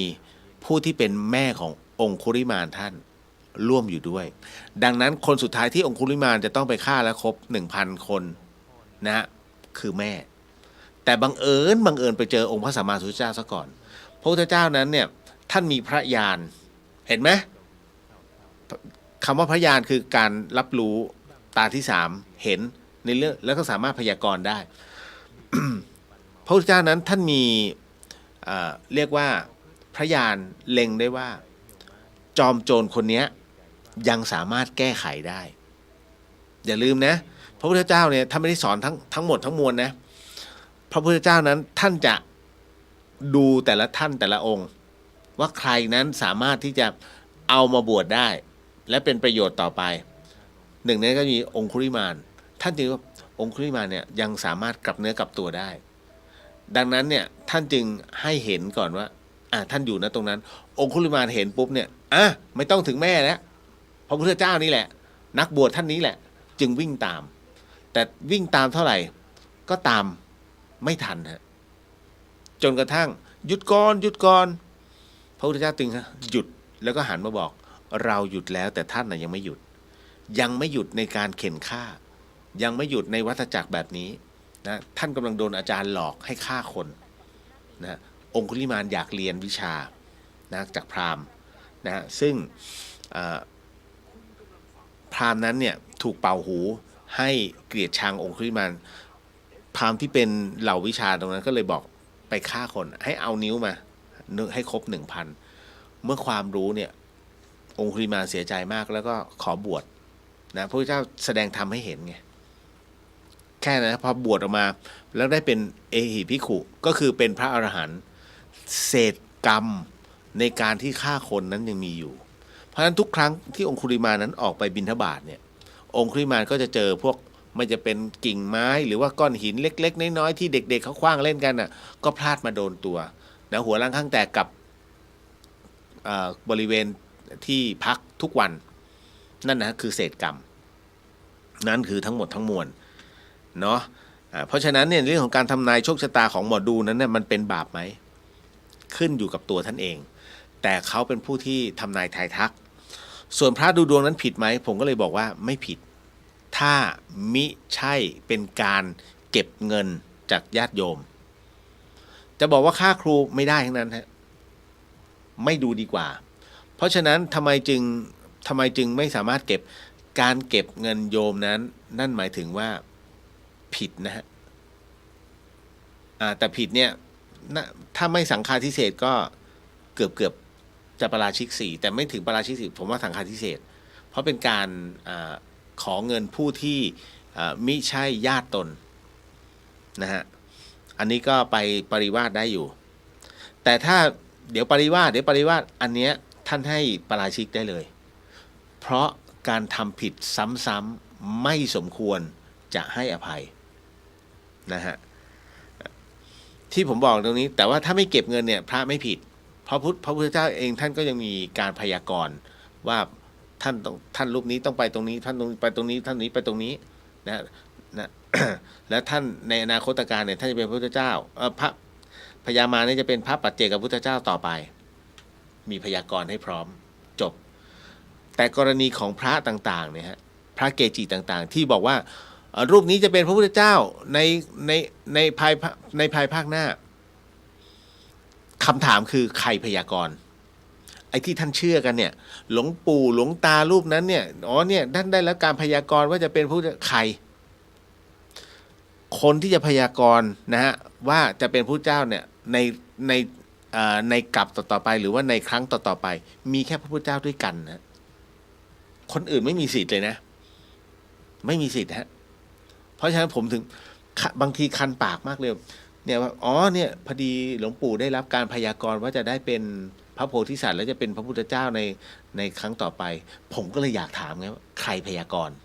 ผู้ที่เป็นแม่ขององคุริมานท่านร่วมอยู่ด้วยดังนั้นคนสุดท้ายที่องคุริมานจะต้องไปฆ่าและครบ 1,000 คนนะคือแม่แต่บังเอิญไปเจอองค์พระสัมมาสัมพุทธเจ้าซะก่อนพระพุทธเจ้านั้นเนี่ยท่านมีพระญาณเห็นไหมคำว่าพระญาณคือการรับรู้ตาที่3เห็นในเรื่องแล้วก็สามารถพยากรณ์ได้ พระพุทธเจ้านั้นท่านมีเรียกว่าพระญาณเล็งได้ว่าจอมโจรคนนี้ยังสามารถแก้ไขได้อย่าลืมนะพระพุทธเจ้าเนี่ยท่านไม่ได้สอนทั้งหมดทั้งมวลนะพระพุทธเจ้านั้นท่านจะดูแต่ละท่านแต่ละองค์ว่าใครนั้นสามารถที่จะเอามาบวชได้และเป็นประโยชน์ต่อไปหนึ่งในนั้นก็มีองคุลิมานท่านจึงว่าองคุลิมานเนี่ยยังสามารถกลับเนื้อกลับตัวได้ดังนั้นเนี่ยท่านจึงให้เห็นก่อนว่าท่านอยู่นะตรงนั้นองคุลิมานเห็นปุ๊บเนี่ยไม่ต้องถึงแม่แล้วพระพุทธเจ้านี่แหละนักบวชท่านนี้แหละจึงวิ่งตามแต่วิ่งตามเท่าไหร่ก็ตามไม่ทันฮะจนกระทั่งหยุดก่อนพระพุทธเจ้าจึงหยุดแล้วก็หันมาบอกเราหยุดแล้วแต่ท่านยังไม่หยุดในการเข็นฆ่ายังไม่หยุดในวัฏจักรแบบนี้นะท่านกำลังโดนอาจารย์หลอกให้ฆ่าคนนะองคุลิมานอยากเรียนวิชานะจากพราหมณ์นะซึ่งพราหมณ์นั้นเนี่ยถูกเป่าหูให้เกลียดชังองคุลิมานพราหมณ์ที่เป็นเหล่าวิชาตรงนั้นก็เลยบอกไปฆ่าคนให้เอานิ้วมาให้ครบ 1,000 เมื่อความรู้เนี่ยองคุลิมานเสียใจมากแล้วก็ขอบวชนะพระพุทธเจ้าแสดงธรรมให้เห็นไงแค่นั้นพอบวชออกมาแล้วได้เป็นเอหิภิกขุก็คือเป็นพระอรหันต์เศษกรรมในการที่ฆ่าคนนั้นยังมีอยู่เพราะฉะนั้นทุกครั้งที่องคุลิมานนั้นออกไปบิณฑบาตเนี่ยองคุลิมานก็จะเจอพวกมันจะเป็นกิ่งไม้หรือว่าก้อนหินเล็กๆน้อยๆที่เด็กๆเขาขว้างเล่นกันน่ะก็พลาดมาโดนตัวนะหัวล้างข้างแตกกับบริเวณที่พักทุกวันนั่นนะคือเศษกรรมนั่นคือทั้งหมดทั้งมวลเนาะเพราะฉะนั้นเนี่ยเรื่องของการทำนายโชคชะตาของหมอดูนั้นเนี่ยมันเป็นบาปไหมขึ้นอยู่กับตัวท่านเองแต่เขาเป็นผู้ที่ทำนายทายทักส่วนพระดูดวงนั้นผิดไหมผมก็เลยบอกว่าไม่ผิดถ้ามิใช่เป็นการเก็บเงินจากญาติโยมจะบอกว่าค่าครูไม่ได้ทั้งนั้นฮะไม่ดูดีกว่าเพราะฉะนั้นทำไมจึงไม่สามารถเก็บการเก็บเงินโยมนั้นนั่นหมายถึงว่าผิดนะฮะ แต่ผิดเนี่ยถ้าไม่สังฆาทิเศษก็เกือบจะปาราชิก4แต่ไม่ถึงปาราชิก4ผมว่าสังฆาทิเศษเพราะเป็นการขอเงินผู้ที่มิใช่ญาติตนนะฮะอันนี้ก็ไปปริวาสได้อยู่แต่ถ้าเดี๋ยวปริวาสอันเนี้ยท่านให้ปาราชิกได้เลยเพราะการทำผิดซ้ำๆไม่สมควรจะให้อภัยนะฮะที่ผมบอกตรงนี้แต่ว่าถ้าไม่เก็บเงินเนี่ยพระไม่ผิดเพราะพระพุทธเจ้าเองท่านก็ยังมีการพยากรณ์ว่าท่านรูปนี้ต้องไปตรงนี้ท่านไปตรงนี้ท่านนี้ไปตรงนี้นะและท่านในอนาคตการเนี่ยท่านจะเป็นพระพุทธเจ้าพระพญามารนี่จะเป็นพระปัจเจกพุทธเจ้าต่อไปมีพยากรณ์ให้พร้อมจบแต่กรณีของพระต่างๆเนี่ยฮะพระเกจิต่างๆที่บอกว่ารูปนี้จะเป็นพระพุทธเจ้าในภายภาคหน้าคำถามคือใครพยากรณ์ไอ้ที่ท่านเชื่อกันเนี่ยหลวงปู่หลวงตารูปนั้นเนี่ยเนี่ยท่านได้แล้วการพยากรณ์ว่าจะเป็นพระพุทธใครคนที่จะพยากรณ์นะฮะว่าจะเป็นพระเจ้าเนี่ยในกลับต่อไปหรือว่าในครั้งต่อไปมีแค่พระพุทธเจ้าด้วยกันนะคนอื่นไม่มีสิทธิ์เลยนะไม่มีสิทธิ์ฮะเพราะฉะนั้นผมถึงบางทีคันปากมากเลยเนี่ยว่าเนี่ยพอดีหลวงปู่ได้รับการพยากรณ์ว่าจะได้เป็นพระโพธิสัตว์แล้วจะเป็นพระพุทธเจ้าในครั้งต่อไปผมก็เลยอยากถามไงว่าใครพยากรณ์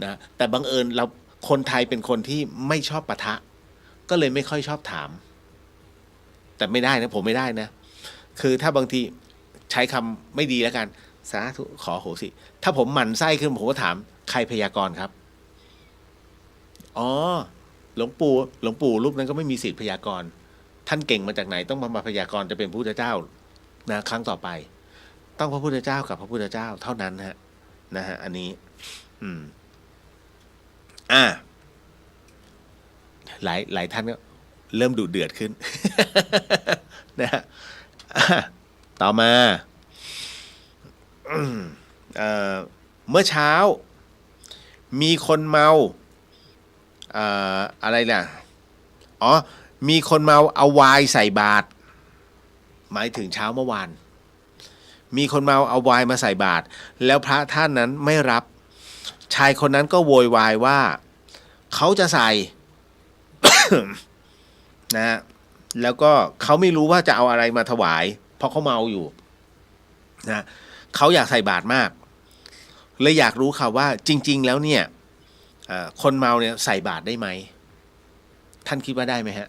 นะแต่บังเอิญเราคนไทยเป็นคนที่ไม่ชอบปะทะก็เลยไม่ค่อยชอบถามแต่ไม่ได้นะผมไม่ได้นะคือถ้าบางทีใช้คำไม่ดีแล้วกันสาธุขอโหสิถ้าผมหมั่นไส้ขึ้นผมก็ถามใครพยากรณ์ครับหลวงปู่รูปนั้นก็ไม่มีสิทธิ์พยากรณ์ท่านเก่งมาจากไหนต้องมาพยากรณ์จะเป็นพระพุทธเจ้านะครั้งต่อไปต้องพระพุทธเจ้ากับพระพุทธเจ้าเท่านั้นนะฮะอันนี้หลายท่านก็เริ่มดุเดือดขึ้น นะฮะต่อมาเมื่อเช้ามีคนเมาอะไรล่ะมีคนเมาเอาไวน์ใส่บาตรหมายถึงเช้าเมื่อวานมีคนเมาเอาไวน์มาใส่บาตรแล้วพระท่านนั้นไม่รับชายคนนั้นก็โวยวายว่าเขาจะใส่ นะแล้วก็เขาไม่รู้ว่าจะเอาอะไรมาถวายเพราะเขาเมาอยู่นะเขาอยากใส่บาตรมากเลยอยากรู้ค่ะว่าจริงๆแล้วเนี่ยคนเมาเนี่ยใส่บาตรได้ไหมท่านคิดว่าได้ไหมฮะ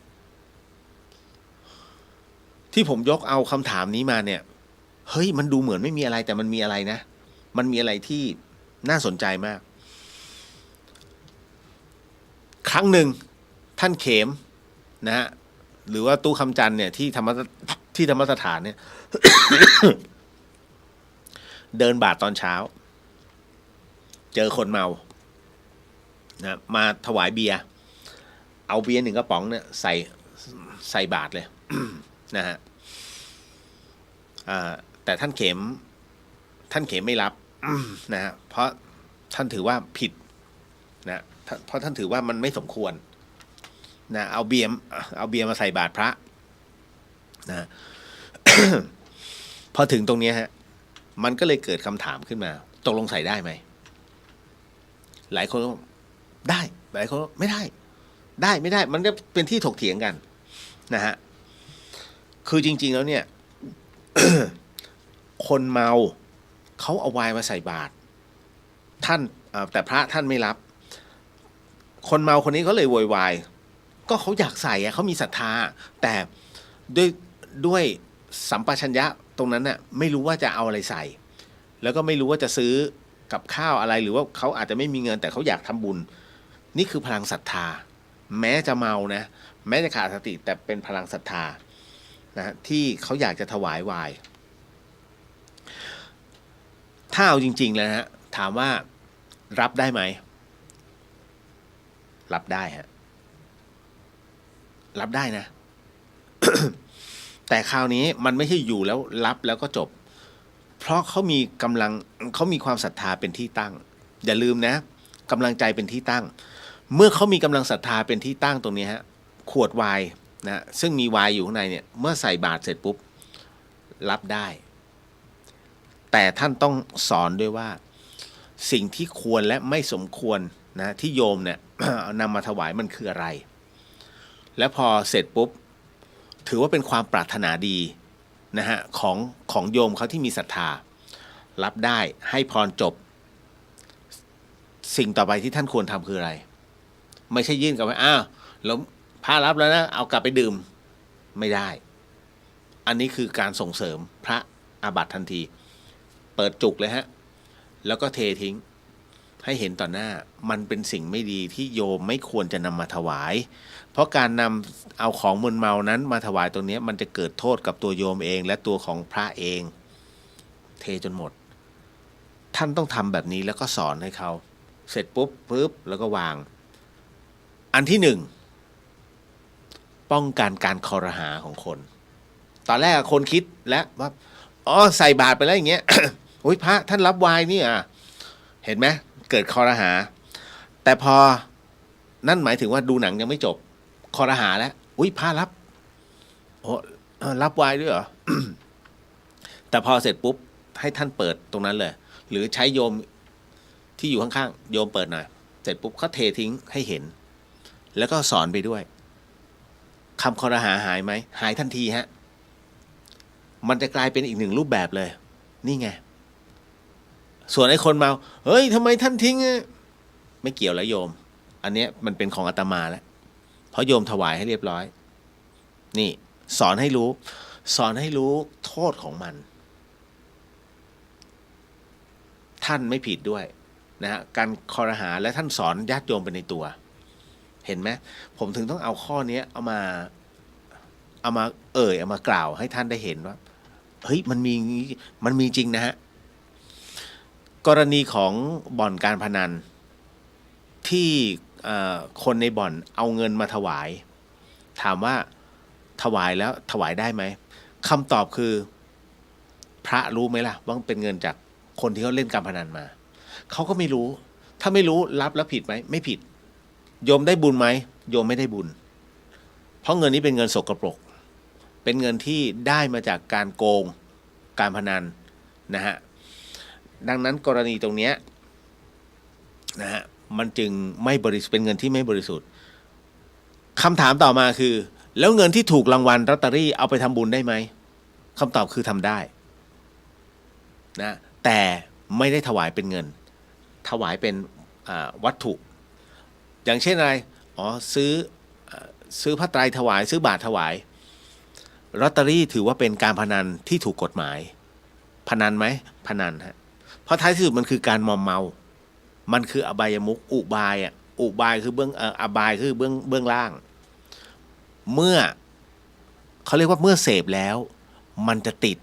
ที่ผมยกเอาคำถามนี้มาเนี่ยเฮ้ยมันดูเหมือนไม่มีอะไรแต่มันมีอะไรนะมันมีอะไรที่น่าสนใจมากครั้งหนึ่งท่านเขมนะฮะหรือว่าตู้คำจันเนี่ยที่ธรรมสถานเนี่ย เดินบาตรตอนเช้าเจอคนเมานะมาถวายเบียร์เอาเบียร์1 กระป๋องเนี่ยใส่บาตรเลย นะฮะแต่ท่านเขมไม่รับ นะฮะเพราะท่านถือว่าผิดนะเพราะท่านถือว่ามันไม่สมควรนะเอาเบียร์มาใส่บาตรพระนะ พอถึงตรงนี้ฮะมันก็เลยเกิดคำถามขึ้นมาตกลงใส่ได้ไหมหลายคนก็ได้หลายคนไม่ได้ไม่ได้มันก็เป็นที่ถกเถียงกันนะฮะคือจริงๆแล้วเนี่ย คนเมาเขาเอาไวน์มาใส่บาตรท่านแต่พระท่านไม่รับคนเมาคนนี้เขาเลยโวยวายก็เขาอยากใส่เขามีศรัทธาแต่ด้วยสัมปชัญญะตรงนั้นน่ะไม่รู้ว่าจะเอาอะไรใส่แล้วก็ไม่รู้ว่าจะซื้อกับข้าวอะไรหรือว่าเขาอาจจะไม่มีเงินแต่เขาอยากทำบุญนี่คือพลังศรัทธาแม้จะเมานะแม้จะขาดสติแต่เป็นพลังศรัทธานะที่เขาอยากจะถวายไวน์ถ้าเอาจริงๆแล้วนะฮะถามว่ารับได้ไหมรับได้ฮะรับได้นะ แต่คราวนี้มันไม่ใช่อยู่แล้วรับแล้วก็จบเพราะเขามีความศรัทธาเป็นที่ตั้งอย่าลืมนะกำลังใจเป็นที่ตั้ง เมื่อเขามีกำลังศรัทธาเป็นที่ตั้งตรงนี้ฮะขวดไวน์นะซึ่งมีไวน์อยู่ข้างในเนี่ยเมื่อใส่บาตรเสร็จปุ๊บรับได้ แต่ท่านต้องสอนด้วยว่าสิ่งที่ควรและไม่สมควรนะที่โยมเนี่ย นำมาถวายมันคืออะไร และพอเสร็จปุ๊บถือว่าเป็นความปรารถนาดีนะฮะของโยมเขาที่มีศรัทธารับได้ให้พรจบสิ่งต่อไปที่ท่านควรทำคืออะไรไม่ใช่ยื่นกลับไปอ้าวแล้วพระรับแล้วนะเอากลับไปดื่มไม่ได้อันนี้คือการส่งเสริมพระอาบัติทันทีเปิดจุกเลยฮะแล้วก็เททิ้งให้เห็นต่อหน้ามันเป็นสิ่งไม่ดีที่โยมไม่ควรจะนำมาถวายเพราะการนำเอาของมึนเมานั้นมาถวายตรงนี้มันจะเกิดโทษกับตัวโยมเองและตัวของพระเองเทจนหมดท่านต้องทำแบบนี้แล้วก็สอนให้เขาเสร็จปุ๊บแล้วก็วางอันที่หนึ่งป้องกันการคอรหาของคนตอนแรกคนคิดแล้วว่าอ๋อใส่บาตรไปแล้วอย่างเงี้ย โอ้ยพระท่านรับไวน์นี่อ่ะเห็นไหมเกิดคอรหาแต่พอนั่นหมายถึงว่าดูหนังยังไม่จบคอรหาแล้วอุ้ยพระรับโอ้รับไวน์ด้วยเหรอ แต่พอเสร็จปุ๊บให้ท่านเปิดตรงนั้นเลยหรือใช้โยมที่อยู่ข้างๆโยมเปิดหน่อยเสร็จปุ๊บเขาเททิ้งให้เห็นแล้วก็สอนไปด้วยคำคอรหาหายไหมหายทันทีฮะมันจะกลายเป็นอีกหนึ่งรูปแบบเลยนี่ไงส่วนไอ้คนเมาเฮ้ยทำไมท่านทิ้งไม่เกี่ยวแล้วโยมอันเนี้ยมันเป็นของอาตมาแล้วเพราะโยมถวายให้เรียบร้อยนี่สอนให้รู้โทษของมันท่านไม่ผิดด้วยนะฮะการคอรหาและท่านสอนญาติโยมไปในตัวเห็นไหมผมถึงต้องเอาข้อนี้เอามากล่าวให้ท่านได้เห็นว่าเฮ้ยมันมีจริงนะฮะกรณีของบ่อนการพนันที่คนในบ่อนเอาเงินมาถวายถามว่าถวายแล้วถวายได้ไหมคำตอบคือพระรู้ไหมล่ะว่าเป็นเงินจากคนที่เขาเล่นการพนันมาเขาก็ไม่รู้ถ้าไม่รู้รับแล้วผิดไหมไม่ผิดโยมได้บุญไหมโยมไม่ได้บุญเพราะเงินนี้เป็นเงินสกปรกเป็นเงินที่ได้มาจากการโกงการพนันนะฮะดังนั้นกรณีตรงนี้นะฮะมันจึงไม่บริสุทธิ์เป็นเงินที่ไม่บริสุทธิ์คำถามต่อมาคือแล้วเงินที่ถูกรางวัลลอตเตอรี่เอาไปทำบุญได้ไหมคำตอบคือทำได้นะแต่ไม่ได้ถวายเป็นเงินถวายเป็นวัตถุอย่างเช่นอะไรซื้อผ้าไตรถวายซื้อบาตรถวายลอตเตอรี่ถือว่าเป็นการพนันที่ถูกกฎหมายพนันไหมพนันฮะเพราะท้ายที่สุดมันคือการมอมเมามันคืออบายมุขอุบายคืออบายคือเบื้องล่างเมื่อเขาเรียกว่าเมื่อเสพแล้วมันจะติด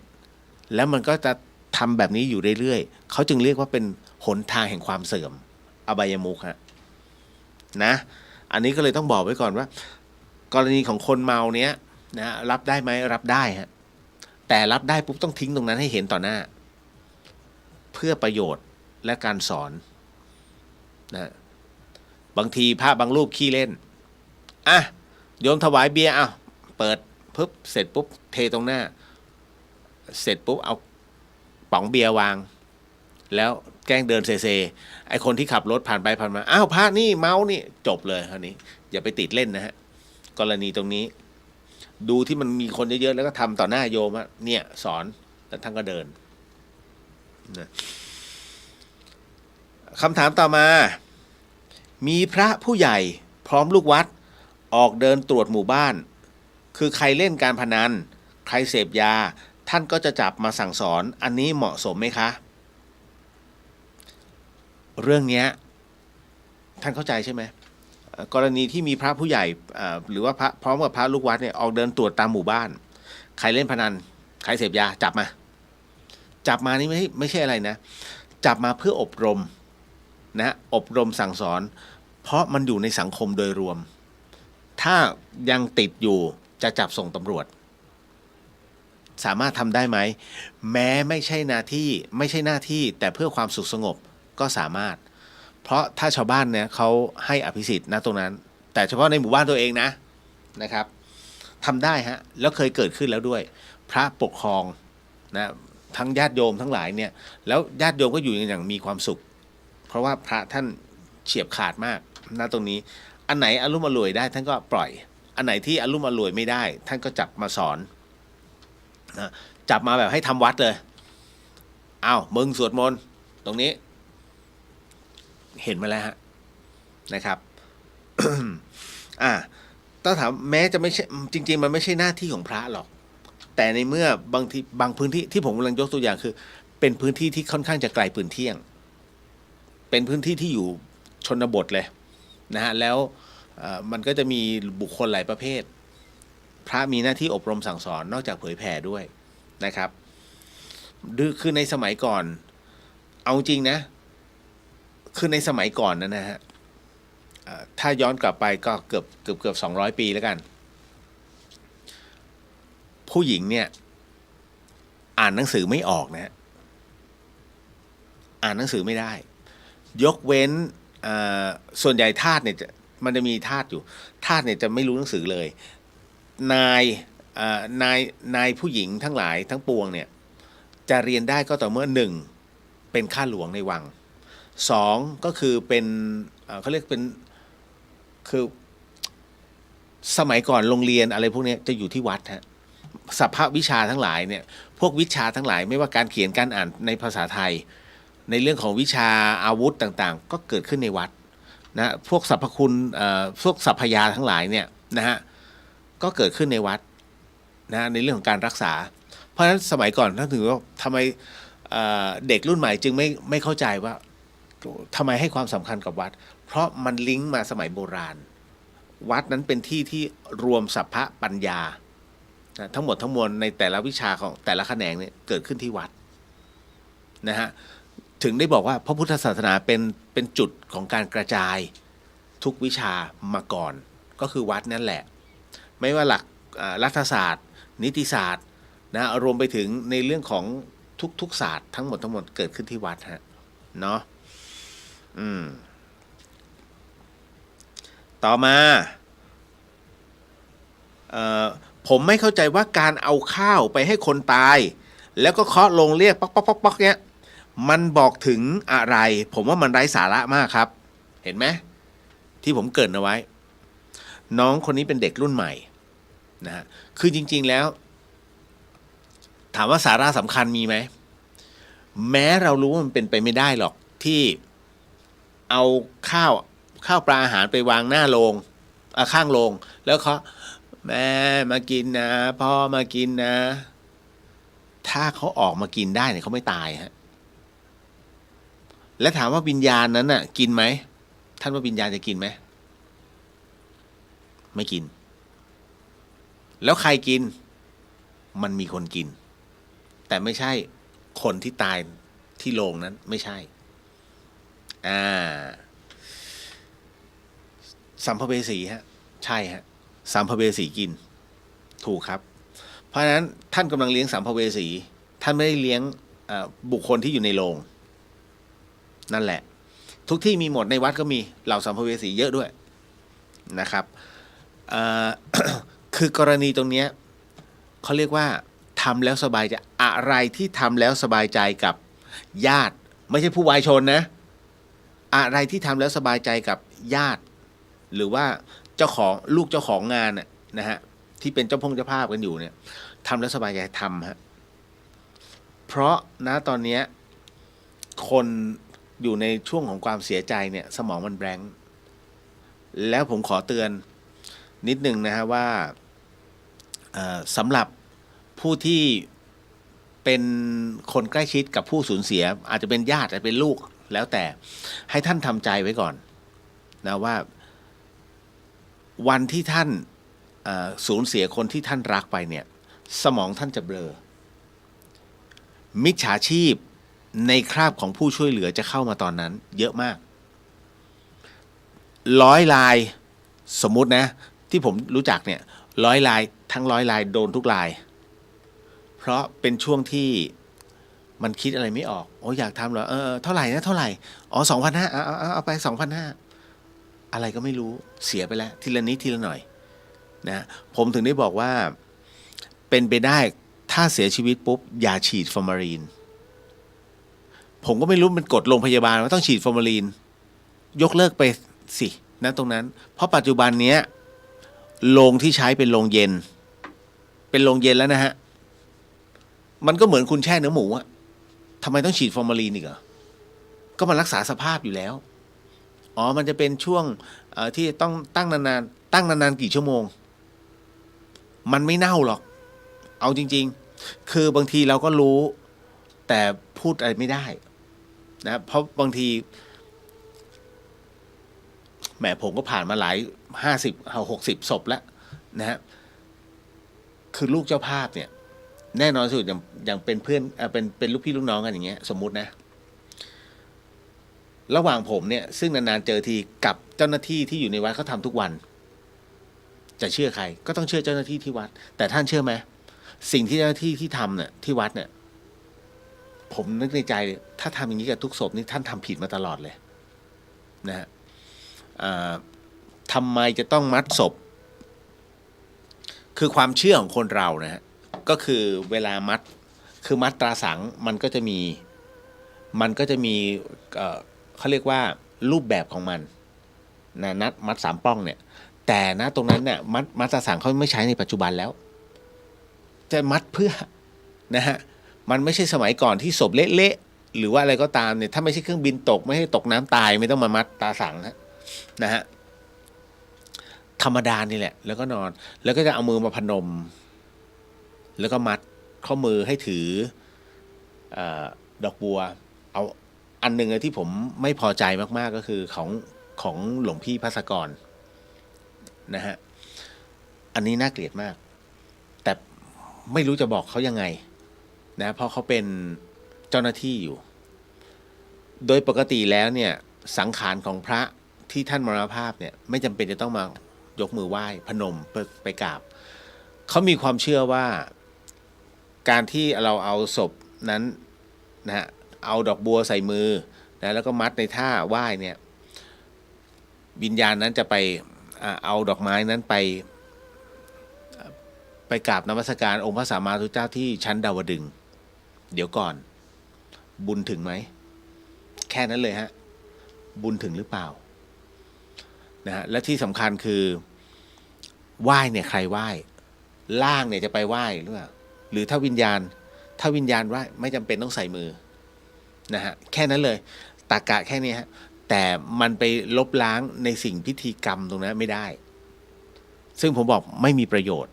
แล้วมันก็จะทำแบบนี้อยู่เรื่อยๆเขาจึงเรียกว่าเป็นหนทางแห่งความเสื่อมอบายมุขฮะนะอันนี้ก็เลยต้องบอกไว้ก่อนว่ากรณีของคนเมาเนี้ยนะรับได้ไหมรับได้ฮะแต่รับได้ปุ๊บต้องทิ้งตรงนั้นให้เห็นต่อหน้าเพื่อประโยชน์และการสอนนะบางทีพระบางรูปขี้เล่นอ่ะโยมถวายเบียร์เปิดปุ๊บเสร็จปุ๊บเทตรงหน้าเสร็จปุ๊บเอาป๋องเบียร์วางแล้วแกล้งเดินเซไอคนที่ขับรถผ่านไปผ่านมาอ้าวพระนี่เมานี่จบเลยคราวนี้อย่าไปติดเล่นนะฮะกรณีตรงนี้ดูที่มันมีคนเยอะๆแล้วก็ทำต่อหน้าโยมเนี่ยสอนแล้วท่านก็เดินนะคำถามต่อมามีพระผู้ใหญ่พร้อมลูกวัดออกเดินตรวจหมู่บ้านคือใครเล่นการพนันใครเสพยาท่านก็จะจับมาสั่งสอนอันนี้เหมาะสมไหมคะเรื่องนี้ท่านเข้าใจใช่ไหมกรณีที่มีพระผู้ใหญ่หรือว่าพระพร้อมกับพระลูกวัดเนี่ยออกเดินตรวจตามหมู่บ้านใครเล่นพนันใครเสพยาจับมานี่ไม่ใช่อะไรนะจับมาเพื่ออบรมนะอบรมสั่งสอนเพราะมันอยู่ในสังคมโดยรวมถ้ายังติดอยู่จะจับส่งตำรวจสามารถทำได้ไหมแม้ไม่ใช่หน้าที่แต่เพื่อความสุขสงบก็สามารถ เพราะถ้าชาวบ้านเนี่ยเขาให้อภิสิทธิ์นะตรงนั้น แต่เฉพาะในหมู่บ้านตัวเองนะครับทำได้ฮะแล้วเคยเกิดขึ้นแล้วด้วย พระปกครองนะทั้งญาติโยมทั้งหลายเนี่ยแล้วญาติโยมก็อยู่อย่างมีความสุข เพราะว่าพระท่านเฉียบขาดมากนะตรงนี้อันไหนอารมณ์อร่วยได้ท่านก็ปล่อยอันไหนที่อารมณ์อร่วยไม่ได้ท่านก็จับมาสอนนะจับมาแบบให้ทำวัดเลยอ้าวมึงสวดมนต์ตรงนี้เห็นมาแล้วฮะนะครับ ต้องถามแม้จะไม่ใช่จริงๆมันไม่ใช่หน้าที่ของพระหรอกแต่ในเมื่อบางทีบางพื้นที่ที่ผมกำลังยกตัวอย่างคือเป็นพื้นที่ที่ค่อนข้างจะไกลปืนเที่ยงเป็นพื้นที่ที่อยู่ชนบทเลยนะฮะแล้วมันก็จะมีบุคคลหลายประเภทพระมีหน้าที่อบรมสั่งสอนนอกจากเผยแผ่ด้วยนะครับคือในสมัยก่อนเอาจริงนะคือในสมัยก่อนนะฮะถ้าย้อนกลับไปก็เกือบ200 ปีแล้วกันผู้หญิงเนี่ยอ่านหนังสือไม่ออกนะฮะอ่านหนังสือไม่ได้ยกเว้นส่วนใหญ่ทาสเนี่ยมันจะมีทาสอยู่ทาสเนี่ยจะไม่รู้หนังสือเลยนายผู้หญิงทั้งหลายทั้งปวงเนี่ยจะเรียนได้ก็ต่อเมื่อ1เป็นข้าหลวงในวัง2ก็คือเป็นเขาเรียกเป็นคือสมัยก่อนโรงเรียนอะไรพวกนี้จะอยู่ที่วัดฮะสัพพวิชาทั้งหลายเนี่ยพวกวิชาทั้งหลายไม่ว่าการเขียนการอ่านในภาษาไทยในเรื่องของวิชาอาวุธต่างๆก็เกิดขึ้นในวัดนะพวกสรรพคุณพวกสัพพยาทั้งหลายเนี่ยนะฮะก็เกิดขึ้นในวัดนะในเรื่องของการรักษาเพราะฉะนั้นสมัยก่อนท่านถือว่าทำไมเด็กรุ่นใหม่จึงไม่เข้าใจว่าทำไมให้ความสำคัญกับวัดเพราะมันลิงก์มาสมัยโบราณวัดนั้นเป็นที่ที่รวมสัพพะปัญญาทั้งหมดทั้งมวลในแต่ละวิชาของแต่ละแขนงเนี่ยเกิดขึ้นที่วัดนะฮะถึงได้บอกว่าพระพุทธศาสนาเป็นจุดของการกระจายทุกวิชามาก่อนก็คือวัดนั่นแหละไม่ว่าหลักรัฐศาสตร์นิติศาสตร์นะรวมไปถึงในเรื่องของทุกศาสตร์ทั้งหมดเกิดขึ้นที่วัดฮะเนาะต่อมาผมไม่เข้าใจว่าการเอาข้าวไปให้คนตายแล้วก็เคาะลงเรียกป๊อกป๊อกป๊อกป๊อกเนี้ยมันบอกถึงอะไรผมว่ามันไร้สาระมากครับเห็นไหมที่ผมเกริ่นเอาไว้น้องคนนี้เป็นเด็กรุ่นใหม่นะฮะคือจริงๆแล้วถามว่าสาระสำคัญมีไหมแม้เรารู้ว่ามันเป็นไปไม่ได้หรอกที่เอาข้าวปลาอาหารไปวางหน้าโรงข้างโรงแล้วเขาแม่มากินนะพ่อมากินนะถ้าเขาออกมากินได้เนี่ยเขาไม่ตายฮะและถามว่าวิญญาณนั้นน่ะกินไหมท่านว่าวิญญาณจะกินไหมไม่กินแล้วใครกินมันมีคนกินแต่ไม่ใช่คนที่ตายที่โรงนั้นไม่ใช่สัมภเวสีฮะใช่ฮะสัมภเวสีกินถูกครับเพราะฉะนั้นท่านกำลังเลี้ยงสัมภเวสีท่านไม่ได้เลี้ยงบุคคลที่อยู่ในโรงนั่นแหละทุกที่มีหมดในวัดก็มีเหล่าสัมภเวสีเยอะด้วยนะครับคือกรณีตรงนี้เขาเรียกว่าทำแล้วสบายใจอะไรที่ทำแล้วสบายใจกับญาติไม่ใช่ผู้วายชนนะอะไรที่ทำแล้วสบายใจกับญาติหรือว่าเจ้าของลูกเจ้าของงานนะฮะที่เป็นเจ้าภาพกันอยู่เนี่ยทำแล้วสบายใจทำฮะเพราะนะตอนนี้คนอยู่ในช่วงของความเสียใจเนี่ยสมองมันแบงค์แล้วผมขอเตือนนิดนึงนะฮะว่าสำหรับผู้ที่เป็นคนใกล้ชิดกับผู้สูญเสียอาจจะเป็นญาติอาจจะเป็นลูกแล้วแต่ให้ท่านทำใจไว้ก่อนนะว่าวันที่ท่านสูญเสียคนที่ท่านรักไปเนี่ยสมองท่านจะเบลอมิจฉาชีพในคราบของผู้ช่วยเหลือจะเข้ามาตอนนั้นเยอะมาก100 รายสมมุตินะที่ผมรู้จักเนี่ย100 รายทั้ง100 รายโดนทุกรายเพราะเป็นช่วงที่ มันคิดอะไรไม่ออกโอ้อยากทำเหรอเท่าไหร่นะเท่าไหร่อ๋อ2,500เอาไป2,500อะไรก็ไม่รู้เสียไปแล้วทีละนิดทีละหน่อยนะผมถึงได้บอกว่าเป็นไปได้ถ้าเสียชีวิตปุ๊บอย่าฉีดฟอร์มาลีนผมก็ไม่รู้มันกฎโรงพยาบาลว่าต้องฉีดฟอร์มาลีนยกเลิกไปสินะตรงนั้นเพราะปัจจุบันเนี้ยโรงที่ใช้เป็นโรงเย็นแล้วนะฮะมันก็เหมือนคุณแช่เนื้อหมูอะทำไมต้องฉีดฟอร์มาลีนอีกเหรอก็มันรักษาสภาพอยู่แล้วอ๋อมันจะเป็นช่วงที่ต้องตั้งนานๆกี่ชั่วโมงมันไม่เน่าหรอกเอาจริงๆคือบางทีเราก็รู้แต่พูดอะไรไม่ได้นะเพราะบางทีแหมผมก็ผ่านมาหลาย50-60ศพแล้วนะฮะคือลูกเจ้าภาพเนี่ยแน่นอนสุดอย่างเป็นเพื่อนเป็นลูกพี่ลูกน้องกันอย่างเงี้ยสมมุตินะระหว่างผมเนี่ยซึ่งนานๆเจอทีกับเจ้าหน้าที่ที่อยู่ในวัดเขาทำทุกวันจะเชื่อใครก็ต้องเชื่อเจ้าหน้าที่ที่วัดแต่ท่านเชื่อไหมสิ่งที่เจ้าหน้าที่ที่ทำเนี่ยที่วัดเนี่ยผมนึกในใจถ้าทำอย่างนี้กับทุกศพนี่ท่านทำผิดมาตลอดเลยนะฮะทำไมจะต้องมัดศพคือความเชื่อของคนเรานะฮะก็คือเวลามัดคือมัดตราสังมันก็จะมีเขาเรียกว่ารูปแบบของมันนะนัดมัดสามป้องเนี่ยแต่นะตรงนั้นเนี่ยมัดตราสังเขาไม่ใช้ในปัจจุบันแล้วจะมัดเพื่อนะฮะมันไม่ใช่สมัยก่อนที่ศพเละๆหรือว่าอะไรก็ตามเนี่ยถ้าไม่ใช่เครื่องบินตกไม่ให้ตกน้ำตายไม่ต้องมามัดตราสังนะฮะธรรมดานี่แหละแล้วก็นอนแล้วก็จะเอามือมาพนมแล้วก็มัดข้อมือให้ถือดอกบัวเอาอันหนึ่งที่ผมไม่พอใจมากๆก็คือของหลวงพี่ภัสกรนะฮะอันนี้น่าเกลียดมากแต่ไม่รู้จะบอกเขายังไงนะเพราะเขาเป็นเจ้าหน้าที่อยู่โดยปกติแล้วเนี่ยสังขารของพระที่ท่านมรณภาพเนี่ยไม่จำเป็นจะต้องมายกมือไหว้พนมไปกราบเขามีความเชื่อว่าการที่เราเอาศพนั้นนะฮะเอาดอกบัวใส่มือนะแล้วก็มัดในท่าไหว้เนี่ยวิญญาณนั้นจะไปเอาดอกไม้นั้นไปกราบนมัสการองค์พระสัมมาสัมพุทธเจ้าที่ชั้นดาวดึงส์เดี๋ยวก่อนบุญถึงไหมแค่นั้นเลยฮะบุญถึงหรือเปล่านะฮะและที่สำคัญคือไหว้เนี่ยใครไหว้ล่างเนี่ยจะไปไหว้หรือเปล่าหรือถ้าวิญญาณไหว้ไม่จำเป็นต้องใส่มือนะฮะแค่นั้นเลยตรรกะแค่นี้ฮะแต่มันไปลบล้างในสิ่งพิธีกรรมตรงนั้นไม่ได้ซึ่งผมบอกไม่มีประโยชน์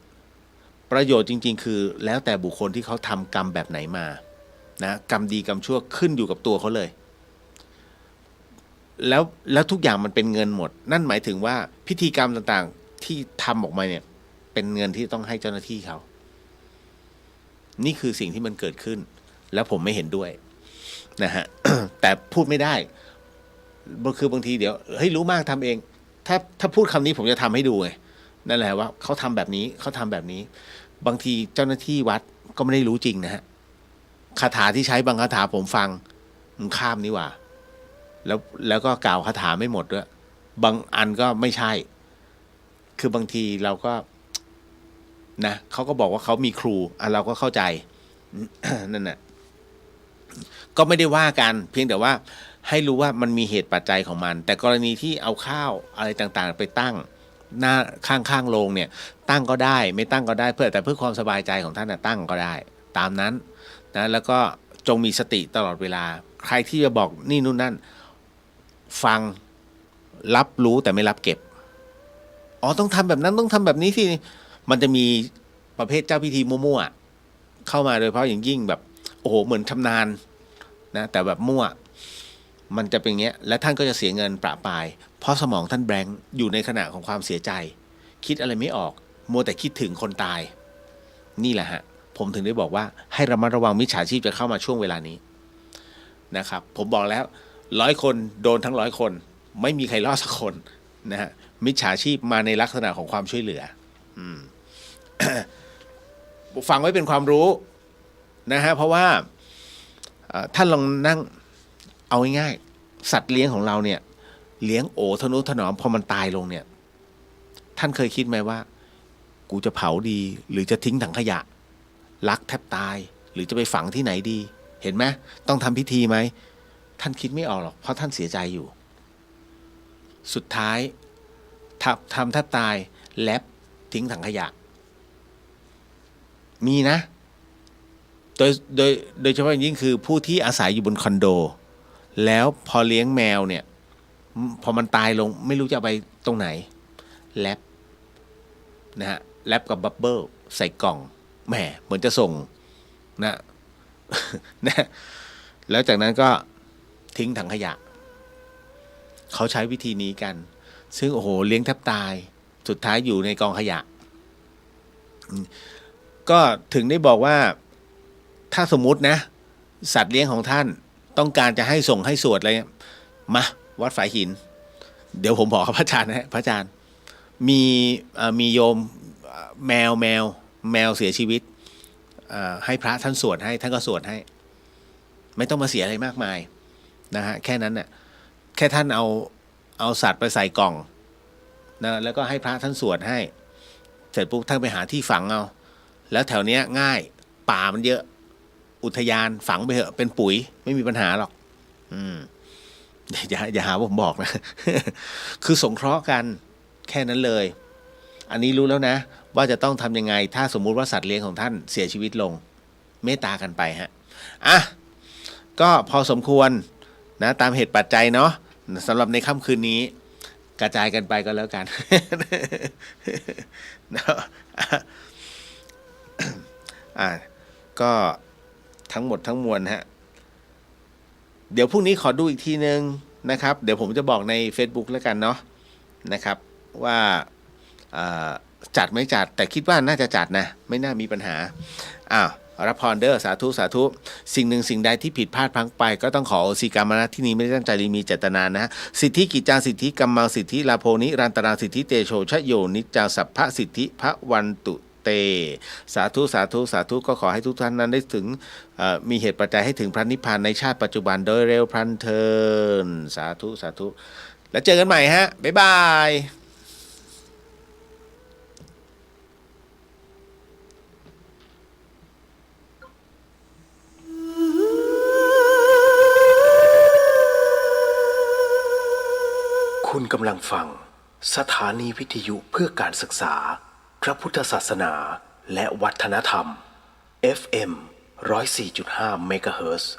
จริงๆคือแล้วแต่บุคคลที่เขาทำกรรมแบบไหนมานะกรรมดีกรรมชั่วขึ้นอยู่กับตัวเขาเลยแล้วทุกอย่างมันเป็นเงินหมดนั่นหมายถึงว่าพิธีกรรมต่างๆที่ทำออกมาเนี่ยเป็นเงินที่ต้องให้เจ้าหน้าที่เขานี่คือสิ่งที่มันเกิดขึ้นแล้วผมไม่เห็นด้วยนะฮะ แต่พูดไม่ได้คือบางทีเดี๋ยวเฮ้ยรู้มากทำเองถ้าพูดคำนี้ผมจะทำให้ดูไงนั่นแหละว่าเขาทำแบบนี้บางทีเจ้าหน้าที่วัดก็ไม่ได้รู้จริงนะฮะคาถาที่ใช้บางคาถาผมฟังมันข้ามนี่หว่าแล้วก็กล่าวคาถาไม่หมดด้วยบางอันก็ไม่ใช่คือบางทีเราก็นะเขาก็บอกว่าเขามีครูเราก็เข้าใจ นั่นน่ะก็ไม่ได้ว่ากันเพียงแต่ว่าให้รู้ว่ามันมีเหตุปัจจัยของมันแต่กรณีที่เอาข้าวอะไรต่างๆไปตั้งหน้าข้างๆโรงเนี่ยตั้งก็ได้ไม่ตั้งก็ได้เพื่อความสบายใจของท่านตั้งก็ได้ตามนั้นนะแล้วก็จงมีสติตลอดเวลาใครที่จะบอกนี่นู่นนั่นฟังรับรู้แต่ไม่รับเก็บอ๋อต้องทำแบบนั้นต้องทำแบบนี้สิมันจะมีประเภทเจ้าพิธีมั่วๆเข้ามาโดยเฉพาะอย่างยิ่งแบบโอ้โหเหมือนชำนาญนะแต่แบบมั่วมันจะเป็นอย่างเงี้ยและท่านก็จะเสียเงินประปายเพราะสมองท่านแบงค์อยู่ในขณะของความเสียใจคิดอะไรไม่ออกมัวแต่คิดถึงคนตายนี่แหละฮะผมถึงได้บอกว่าให้ระมัดระวังมิจฉาชีพจะเข้ามาช่วงเวลานี้นะครับผมบอกแล้ว100 คนโดนทั้ง100 คนไม่มีใครรอดสักคนนะฮะมิจฉาชีพมาในลักษณะของความช่วยเหลือ ฟังไว้เป็นความรู้นะฮะเพราะว่า ท่านลองนั่งเอาง่ายๆสัตว์เลี้ยงของเราเนี่ยเลี้ยงโอทนุถนอมพอมันตายลงเนี่ยท่านเคยคิดไหมว่ากูจะเผาดีหรือจะทิ้งถังขยะรักแทบตายหรือจะไปฝังที่ไหนดี เห็นไหมต้องทำพิธีไหมท่านคิดไม่ออกหรอกเพราะท่านเสียใจอยู่สุดท้ายทำแทบตายแลบทิ้งถังขยะมีนะโดยเฉพาะอย่างยิ่งคือผู้ที่อาศัยอยู่บนคอนโดแล้วพอเลี้ยงแมวเนี่ยพอมันตายลงไม่รู้จะเอาไปตรงไหนแลบนะฮะแลบกับบับเบิ้ลใส่กล่องแหมเหมือนจะส่งนะ นะแล้วจากนั้นก็ทิ้งถังขยะเขาใช้วิธีนี้กันซึ่งโอ้โหเลี้ยงแทบตายสุดท้ายอยู่ในกองขยะก็ถึงได้บอกว่าถ้าสมมุตินะสัตว์เลี้ยงของท่านต้องการจะให้ส่งให้สวดอะไรมาวัดฝายหินเดี๋ยวผมบอกกับพระอาจารย์นะพระอาจารย์มีโยมแมวเสียชีวิตให้พระท่านสวดให้ท่านก็สวดให้ไม่ต้องมาเสียอะไรมากมายนะฮะแค่นั้นน่ะแค่ท่านเอาสัตว์ไปใส่กล่องนะแล้วก็ให้พระท่านสวดให้เสร็จปุ๊บท่านไปหาที่ฝังเอาแล้วแถวเนี้ยง่ายป่ามันเยอะอุทยานฝังไปเถอะเป็นปุ๋ยไม่มีปัญหาหรอกอย่าหาว่าผมบอกนะ คือสงเคราะห์กันแค่นั้นเลยอันนี้รู้แล้วนะว่าจะต้องทำยังไงถ้าสมมุติว่าสัตว์เลี้ยงของท่านเสียชีวิตลงเมตตากันไปฮะอ่ะก็พอสมควรนะตามเหตุปัจจัยเนาะสำหรับในค่ำคืนนี้กระจายกันไปก็แล้วกัน ก็ทั้งหมดทั้งมวลฮะเดี๋ยวพรุ่งนี้ขอดูอีกทีนึงนะครับเดี๋ยวผมจะบอกใน Facebook แล้วกันเนาะนะครับว่าจัดไม่จัดแต่คิดว่าน่าจะจัดนะไม่น่ามีปัญหารับพรเด้อสาธุสาธุสิ่งหนึ่งสิ่งใดที่ผิดพลาดพลั้งไปก็ต้องขออโหสิกรรมนะที่นี้ไม่ได้ตั้งใจหรือมีเจตนานะสิทธิกิจจาสิทธิกรรมังสิทธิลาโภนิรันตราสิทธิเตโชชโยนิจจาสัพพสิทธิพระวันตุเตสาธุสาธุสาธุก็ขอให้ทุกท่านนั้นได้ถึงมีเหตุปัจจัยให้ถึงพระนิพพานในชาติปัจจุบันโดยเร็วพลันเทินสาธุสาธุแล้วเจอกันใหม่ฮะบ๊ายบายคุณกำลังฟังสถานีวิทยุเพื่อการศึกษาพระพุทธศาสนาและวัฒนธรรม FM 104.5 เมกะเฮิรตซ์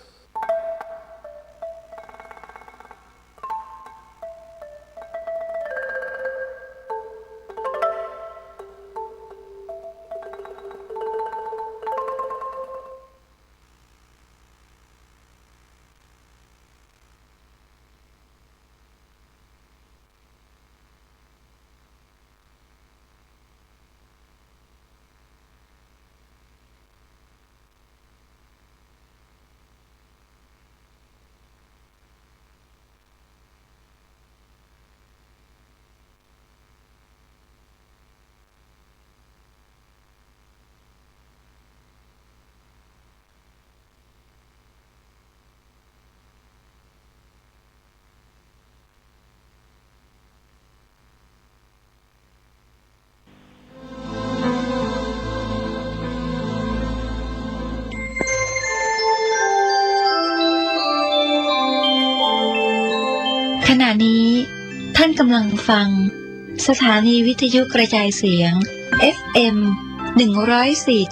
ขณะนี้ท่านกำลังฟังสถานีวิทยุกระจายเสียง FM 104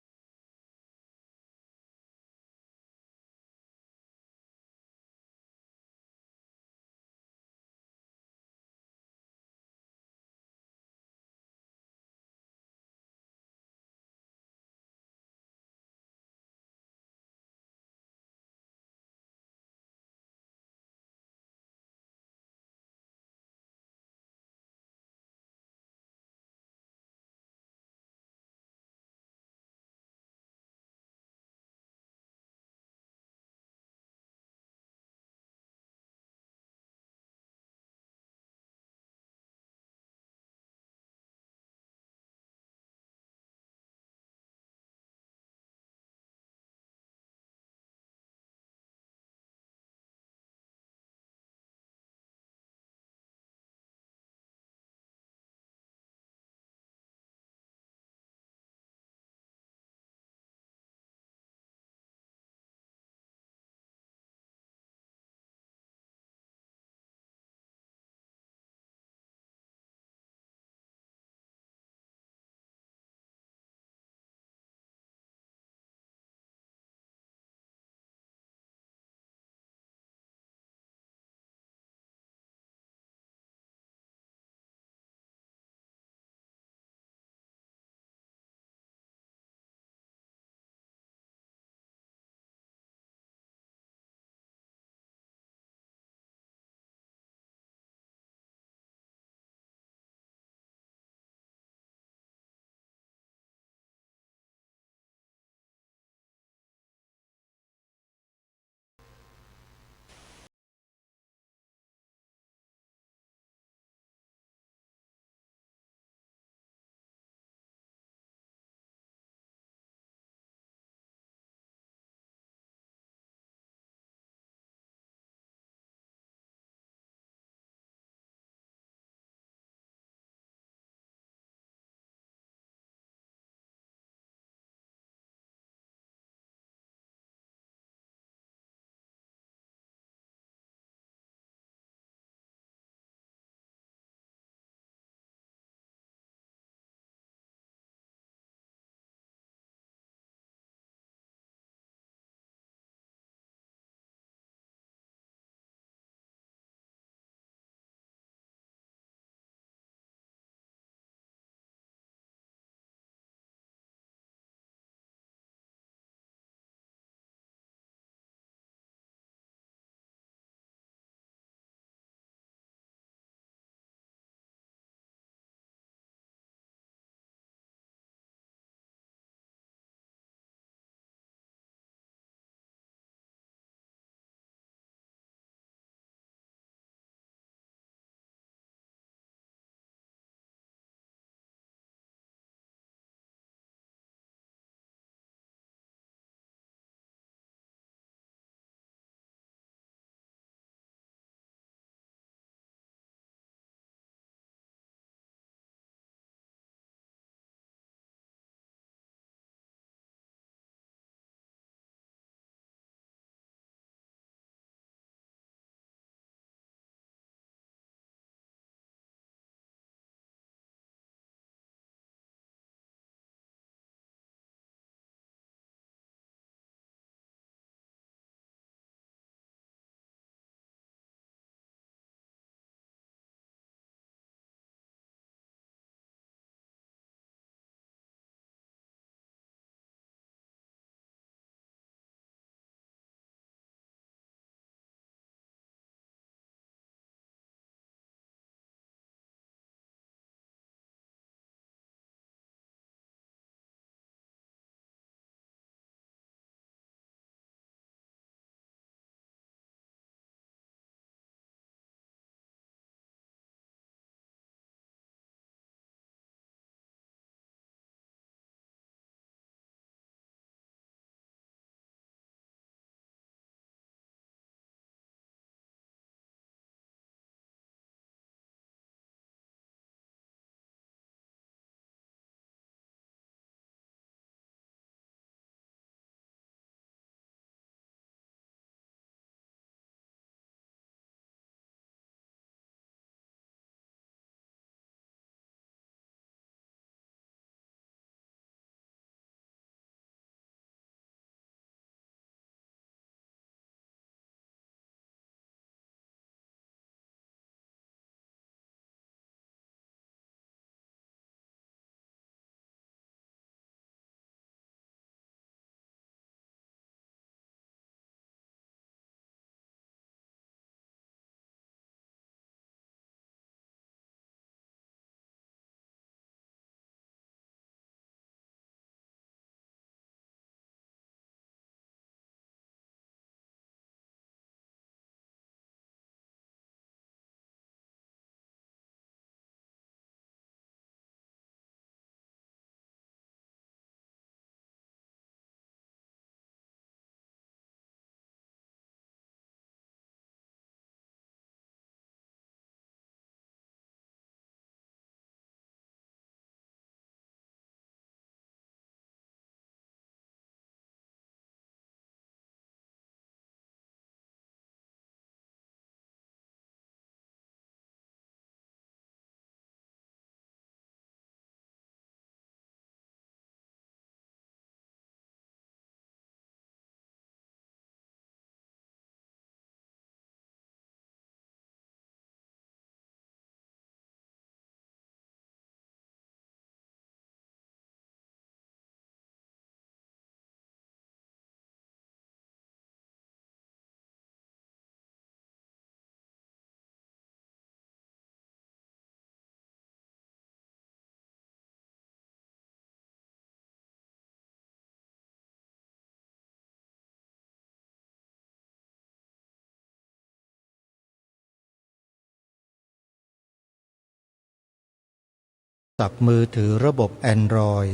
ศัพท์มือถือระบบ Android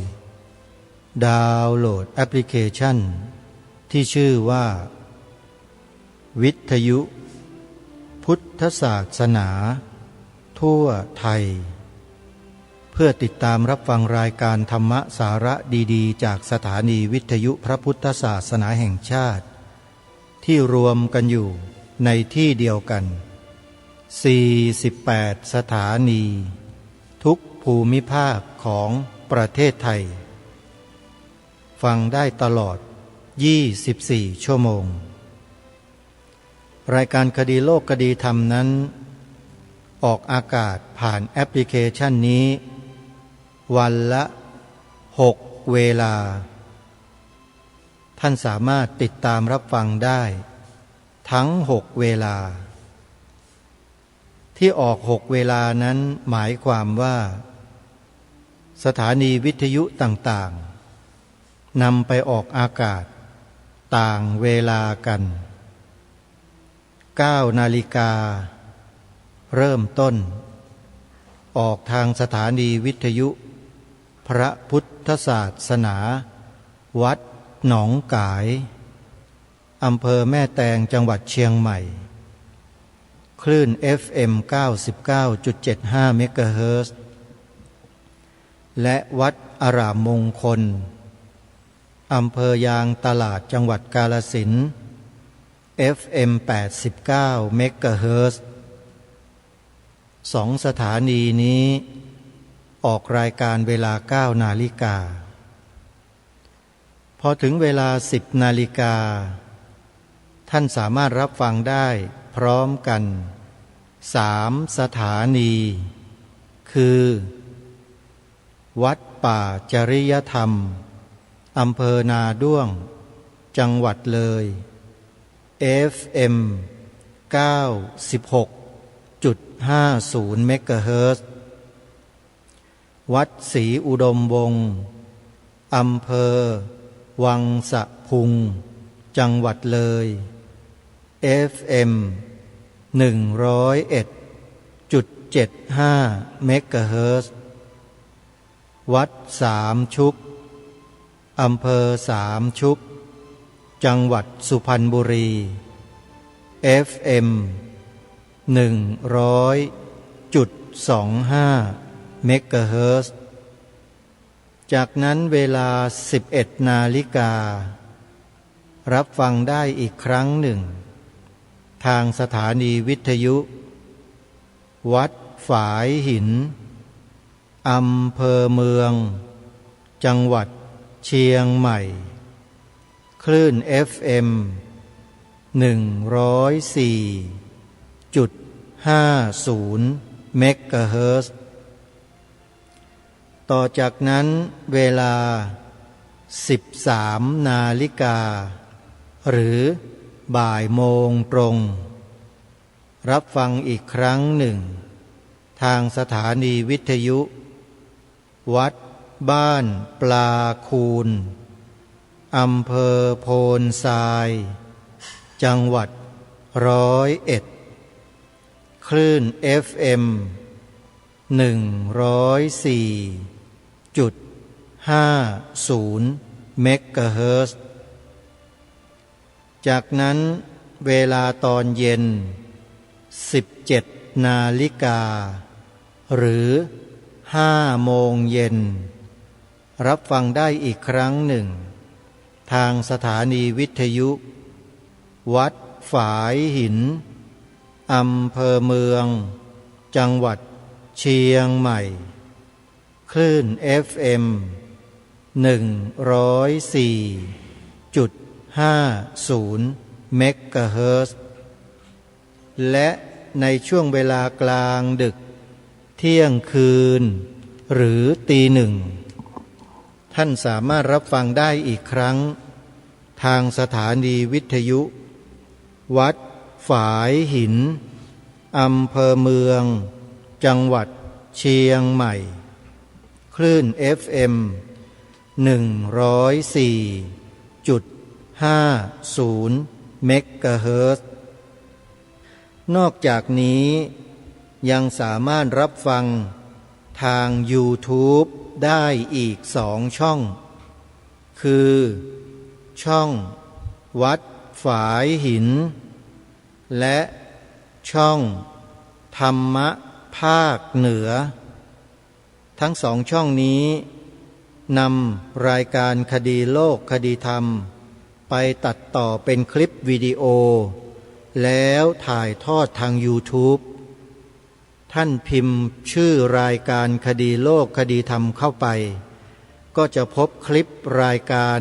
ดาวน์โหลดแอปพลิเคชันที่ชื่อว่าวิทยุพุทธศาสนาทั่วไทยเพื่อติดตามรับฟังรายการธรรมะสาระดีๆจากสถานีวิทยุพระพุทธศาสนาแห่งชาติที่รวมกันอยู่ในที่เดียวกัน48สถานีทุกภูมิภาคของประเทศไทยฟังได้ตลอด24ชั่วโมงรายการคดีโลกคดีธรรมนั้นออกอากาศผ่านแอปพลิเคชันนี้วันละ6เวลาท่านสามารถติดตามรับฟังได้ทั้ง6เวลาที่ออก6เวลานั้นหมายความว่าสถานีวิทยุต่างๆนำไปออกอากาศต่างเวลากัน9 นาฬิกาเริ่มต้นออกทางสถานีวิทยุพระพุทธศาสนาวัดหนองกายอำเภอแม่แตงจังหวัดเชียงใหม่คลื่น FM 99.75 เมกะเฮิรตซ์และวัดอารามมงคลอำเภอยางตลาดจังหวัดกาฬสินธุ์ FM 89 เมกะเฮิรตซ์2 สถานีนี้ออกรายการเวลา 9 นาฬิกาพอถึงเวลา 10 นาฬิกาท่านสามารถรับฟังได้พร้อมกัน3 สถานีคือวัดป่าจริยธรรมอำเภอนาด้วงจังหวัดเลย FM 96.50 เมกะเฮิรตซ์วัดศรีอุดมวงศ์อำเภอวังสะพุงจังหวัดเลย FM 101.75 เมกะเฮิรตซ์วัดสามชุกอำเภอสามชุกจังหวัดสุพรรณบุรี FM 100.25 เมกะเฮิรตซ์จากนั้นเวลา 11 นาฬิการับฟังได้อีกครั้งหนึ่งทางสถานีวิทยุวัดฝายหินอำเภอเมืองจังหวัดเชียงใหม่คลื่น FM 104.50 เมกะเฮิรตซ์ต่อจากนั้นเวลา 13 นาฬิกาหรือบ่ายโมงตรงรับฟังอีกครั้งหนึ่งทางสถานีวิทยุวัดบ้านปลาคูนอำเภอโพนทรายจังหวัด101คลื่น FM 104.50 เมกะเฮิรตซ์จากนั้นเวลาตอนเย็น 17 นาฬิกาหรือ5 โมงเย็นรับฟังได้อีกครั้งหนึ่งทางสถานีวิทยุวัดฝายหินอำเภอเมืองจังหวัดเชียงใหม่คลื่น FM 104.50 เมกะเฮิรตซ์และในช่วงเวลากลางดึกเที่ยงคืนหรือตีหนึ่งท่านสามารถรับฟังได้อีกครั้งทางสถานีวิทยุวัดฝายหินอำเภอเมืองจังหวัดเชียงใหม่คลื่น FM 104.50 เมกะเฮิรตซ์นอกจากนี้ยังสามารถรับฟัง ทาง YouTube ได้อีก2 ช่องคือช่องวัดฝายหินและช่องธรรมะภาคเหนือทั้ง2 ช่องนี้นำรายการคดีโลกคดีธรรมไปตัดต่อเป็นคลิปวิดีโอแล้วถ่ายทอดทาง YouTube ท่านพิมพ์ชื่อรายการคดีโลกคดีธรรมเข้าไปก็จะพบคลิปรายการ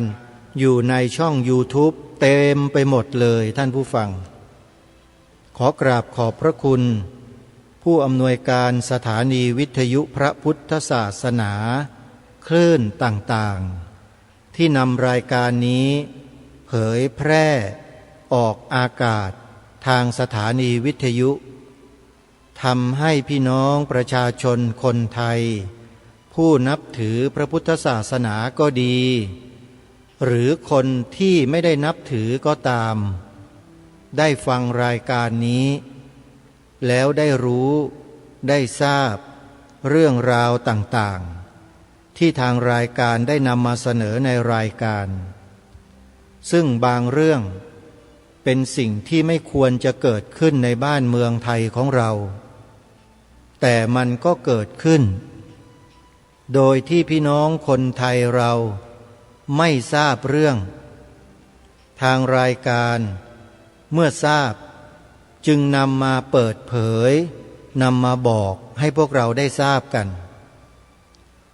อยู่ในช่อง YouTube เต็มไปหมดเลยท่านผู้ฟังขอกราบขอบพระคุณผู้อำนวยการสถานีวิทยุพระพุทธศาสนาคลื่นต่างๆที่นำรายการนี้เผยแพร่ออกอากาศทางสถานีวิทยุทำให้พี่น้องประชาชนคนไทยผู้นับถือพระพุทธศาสนาก็ดีหรือคนที่ไม่ได้นับถือก็ตามได้ฟังรายการนี้แล้วได้รู้ได้ทราบเรื่องราวต่างๆที่ทางรายการได้นำมาเสนอในรายการซึ่งบางเรื่องเป็นสิ่งที่ไม่ควรจะเกิดขึ้นในบ้านเมืองไทยของเราแต่มันก็เกิดขึ้นโดยที่พี่น้องคนไทยเราไม่ทราบเรื่องทางรายการเมื่อทราบจึงนำมาเปิดเผยนำมาบอกให้พวกเราได้ทราบกัน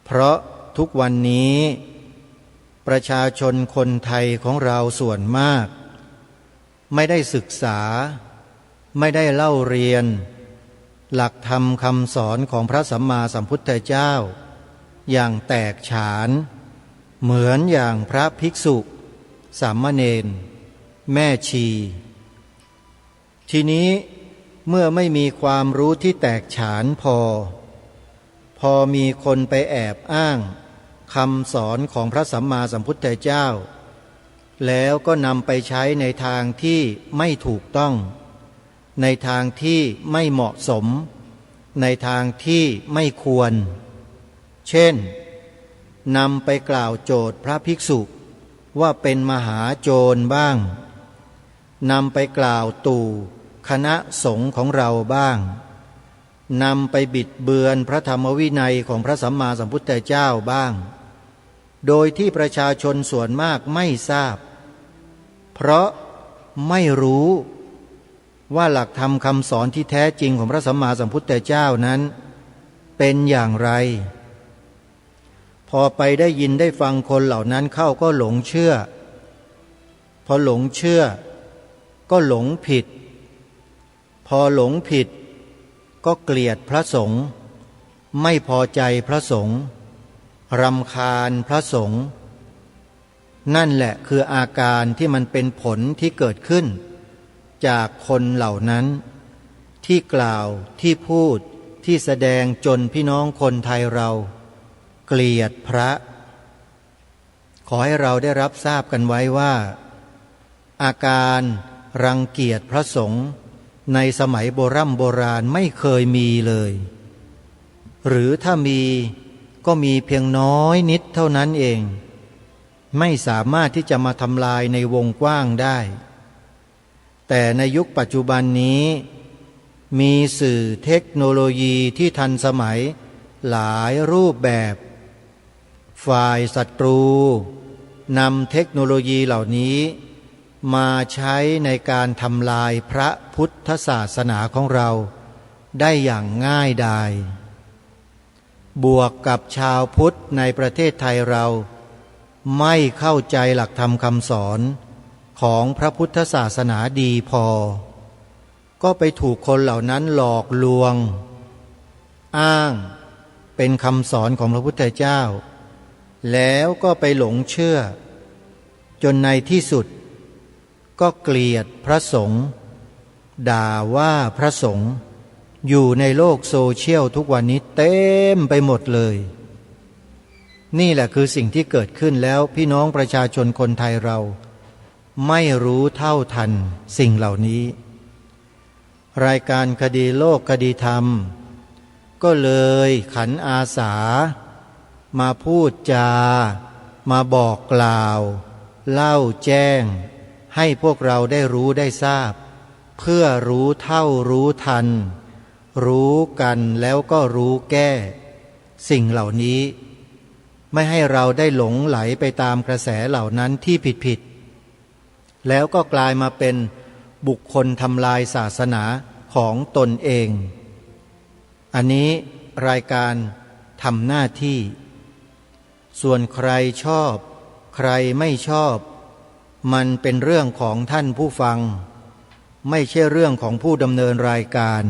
เพราะทุกวันนี้ประชาชนคนไทยของเราส่วนมากไม่ได้ศึกษาไม่ได้เล่าเรียนหลักธรรมคำสอนของพระสัมมาสัมพุทธเจ้าอย่างแตกฉานเหมือนอย่างพระภิกษุสามเณรแม่ชีทีนี้เมื่อไม่มีความรู้ที่แตกฉานพอมีคนไปแอบอ้างคำสอนของพระสัมมาสัมพุทธเจ้าแล้วก็นำไปใช้ในทางที่ไม่ถูกต้องในทางที่ไม่เหมาะสมในทางที่ไม่ควรเช่นนำไปกล่าวโจทย์พระภิกษุว่าเป็นมหาโจรบ้างนำไปกล่าวตู่คณะสงฆ์ของเราบ้างนำไปบิดเบือนพระธรรมวินัยของพระสัมมาสัมพุทธเจ้าบ้างโดยที่ประชาชนส่วนมากไม่ทราบเพราะไม่รู้ว่าหลักธรรมคำสอนที่แท้จริงของพระสัมมาสัมพุทธเจ้านั้นเป็นอย่างไรพอไปได้ยินได้ฟังคนเหล่านั้นเข้าก็หลงเชื่อพอหลงเชื่อก็หลงผิดพอหลงผิดก็เกลียดพระสงฆ์ไม่พอใจพระสงฆ์รำคาญพระสงฆ์นั่นแหละคืออาการที่มันเป็นผลที่เกิดขึ้นจากคนเหล่านั้นที่กล่าวที่พูดที่แสดงจนพี่น้องคนไทยเราเกลียดพระขอให้เราได้รับทราบกันไว้ว่าอาการรังเกียจพระสงฆ์ในสมัยโบราณไม่เคยมีเลยหรือถ้ามีก็มีเพียงน้อยนิดเท่านั้นเองไม่สามารถที่จะมาทำลายในวงกว้างได้แต่ในยุคปัจจุบันนี้มีสื่อเทคโนโลยีที่ทันสมัยหลายรูปแบบฝ่ายศัตรูนำเทคโนโลยีเหล่านี้มาใช้ในการทำลายพระพุทธศาสนาของเราได้อย่างง่ายดายบวกกับชาวพุทธในประเทศไทยเราไม่เข้าใจหลักธรรมคำสอนของพระพุทธศาสนาดีพอก็ไปถูกคนเหล่านั้นหลอกลวงอ้างเป็นคำสอนของพระพุทธเจ้าแล้วก็ไปหลงเชื่อจนในที่สุดก็เกลียดพระสงฆ์ด่าว่าพระสงฆ์อยู่ในโลกโซเชียลทุกวันนี้เต็มไปหมดเลยนี่แหละคือสิ่งที่เกิดขึ้นแล้วพี่น้องประชาชนคนไทยเราไม่รู้เท่าทันสิ่งเหล่านี้รายการคดีโลกคดีธรรม ก็เลยขันอาสามาพูดจามาบอกกล่าวเล่าแจ้งให้พวกเราได้รู้ได้ทราบเพื่อรู้เท่ารู้ทันรู้กันแล้วก็รู้แก้สิ่งเหล่านี้ไม่ให้เราได้หลงไหลไปตามกระแสเหล่านั้นที่ผิดแล้วก็กลายมาเป็นบุคคลทำลายศาสนาของตนเองอันนี้รายการทำหน้าที่ส่วนใครชอบใครไม่ชอบมันเป็นเรื่องของท่านผู้ฟังไม่ใช่เรื่องของผู้ดำเนินรายการ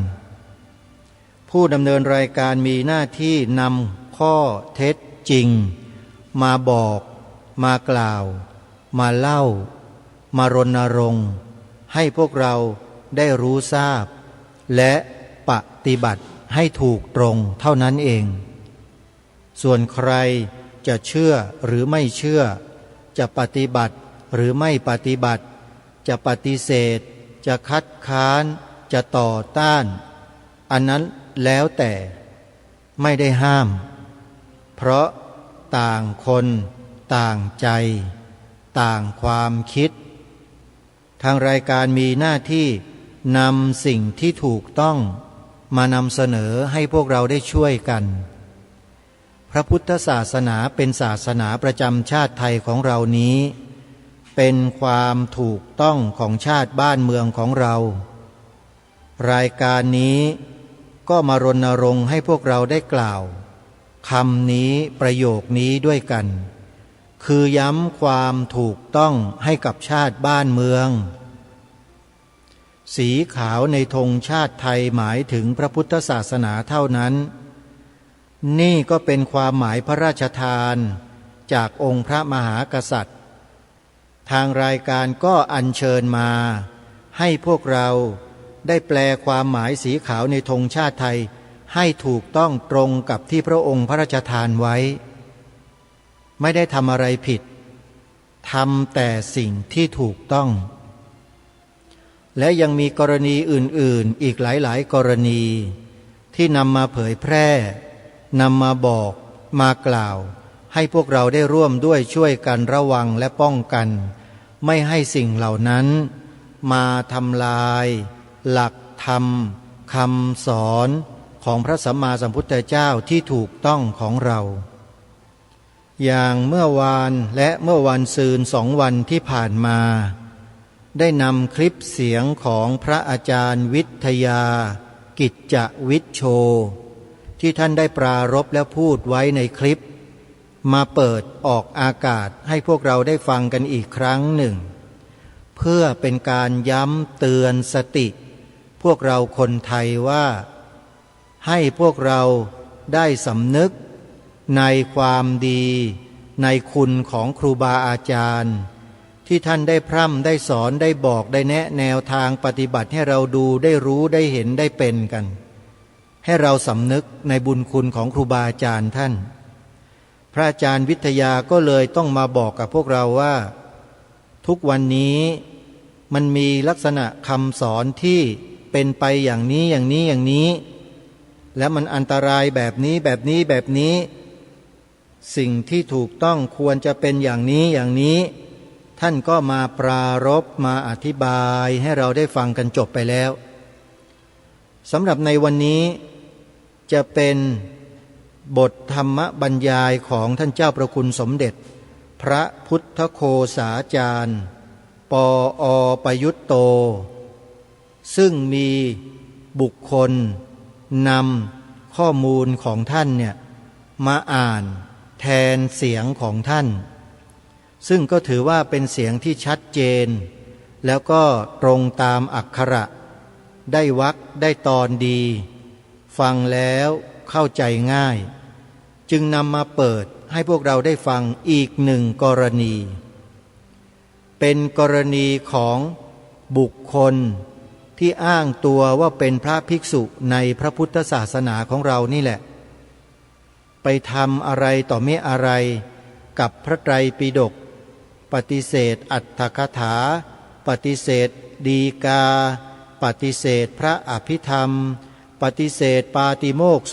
ผู้ดำเนินรายการมีหน้าที่นำข้อเท็จจริงมาบอกมากล่าวมาเล่ามารณรงค์ให้พวกเราได้รู้ทราบและปฏิบัติให้ถูกตรงเท่านั้นเองส่วนใครจะเชื่อหรือไม่เชื่อจะปฏิบัติหรือไม่ปฏิบัติจะปฏิเสธจะคัดค้านจะต่อต้านอันนั้นแล้วแต่ไม่ได้ห้ามเพราะต่างคนต่างใจต่างความคิดทางรายการมีหน้าที่นำสิ่งที่ถูกต้องมานำเสนอให้พวกเราได้ช่วยกันพระพุทธศาสนาเป็นศาสนาประจำชาติไทยของเรานี้เป็นความถูกต้องของชาติบ้านเมืองของเรารายการนี้ก็มารณรงค์ให้พวกเราได้กล่าวคำนี้ประโยคนี้ด้วยกันคือย้ำความถูกต้องให้กับชาติบ้านเมืองสีขาวในธงชาติไทยหมายถึงพระพุทธศาสนาเท่านั้นนี่ก็เป็นความหมายพระราชทานจากองค์พระมหากษัตริย์ทางรายการก็อัญเชิญมาให้พวกเราได้แปลความหมายสีขาวในธงชาติไทยให้ถูกต้องตรงกับที่พระองค์พระราชทานไว้ไม่ได้ทำอะไรผิดทำแต่สิ่งที่ถูกต้องและยังมีกรณีอื่นๆอีกหลายๆกรณีที่นำมาเผยแพร่นำมาบอกมากล่าวให้พวกเราได้ร่วมด้วยช่วยกันระวังและป้องกันไม่ให้สิ่งเหล่านั้นมาทำลายหลักธรรมคำสอนของพระสัมมาสัมพุทธเจ้าที่ถูกต้องของเราอย่างเมื่อวานและเมื่อวันซืน2 วันที่ผ่านมาได้นำคลิปเสียงของพระอาจารย์วิทยากิจจวิชโชที่ท่านได้ปรารภและพูดไว้ในคลิปมาเปิดออกอากาศให้พวกเราได้ฟังกันอีกครั้งหนึ่งเพื่อเป็นการย้ำเตือนสติพวกเราคนไทยว่าให้พวกเราได้สำนึกในความดีในคุณของครูบาอาจารย์ที่ท่านได้พร่ำได้สอนได้บอกได้แนะแนวทางปฏิบัติให้เราดูได้รู้ได้เห็นได้เป็นกันให้เราสำนึกในบุญคุณของครูบาอาจารย์ท่านพระอาจารย์วิทยาก็เลยต้องมาบอกกับพวกเราว่าทุกวันนี้มันมีลักษณะคำสอนที่เป็นไปอย่างนี้อย่างนี้อย่างนี้และมันอันตรายแบบนี้แบบนี้แบบนี้สิ่งที่ถูกต้องควรจะเป็นอย่างนี้อย่างนี้ท่านก็มาปรารภมาอธิบายให้เราได้ฟังกันจบไปแล้วสำหรับในวันนี้จะเป็นบทธรรมบรรยายของท่านเจ้าประคุณสมเด็จพระพุทธโฆษาจารย์ปอ.ประยุตโตซึ่งมีบุคคลนำข้อมูลของท่านเนี่ยมาอ่านแทนเสียงของท่านซึ่งก็ถือว่าเป็นเสียงที่ชัดเจนแล้วก็ตรงตามอักขระได้วรรคได้ตอนดีฟังแล้วเข้าใจง่ายจึงนำมาเปิดให้พวกเราได้ฟังอีกหนึ่งกรณีเป็นกรณีของบุคคลที่อ้างตัวว่าเป็นพระภิกษุในพระพุทธศาสนาของเรานี่แหละไปทำอะไรต่อไม่อะไรกับพระไตรปิฎกปฏิเสธอัตถกถาปฏิเสธฎีกาปฏิเสธพระอภิธรรม ปฏิเสธปาติโมกข์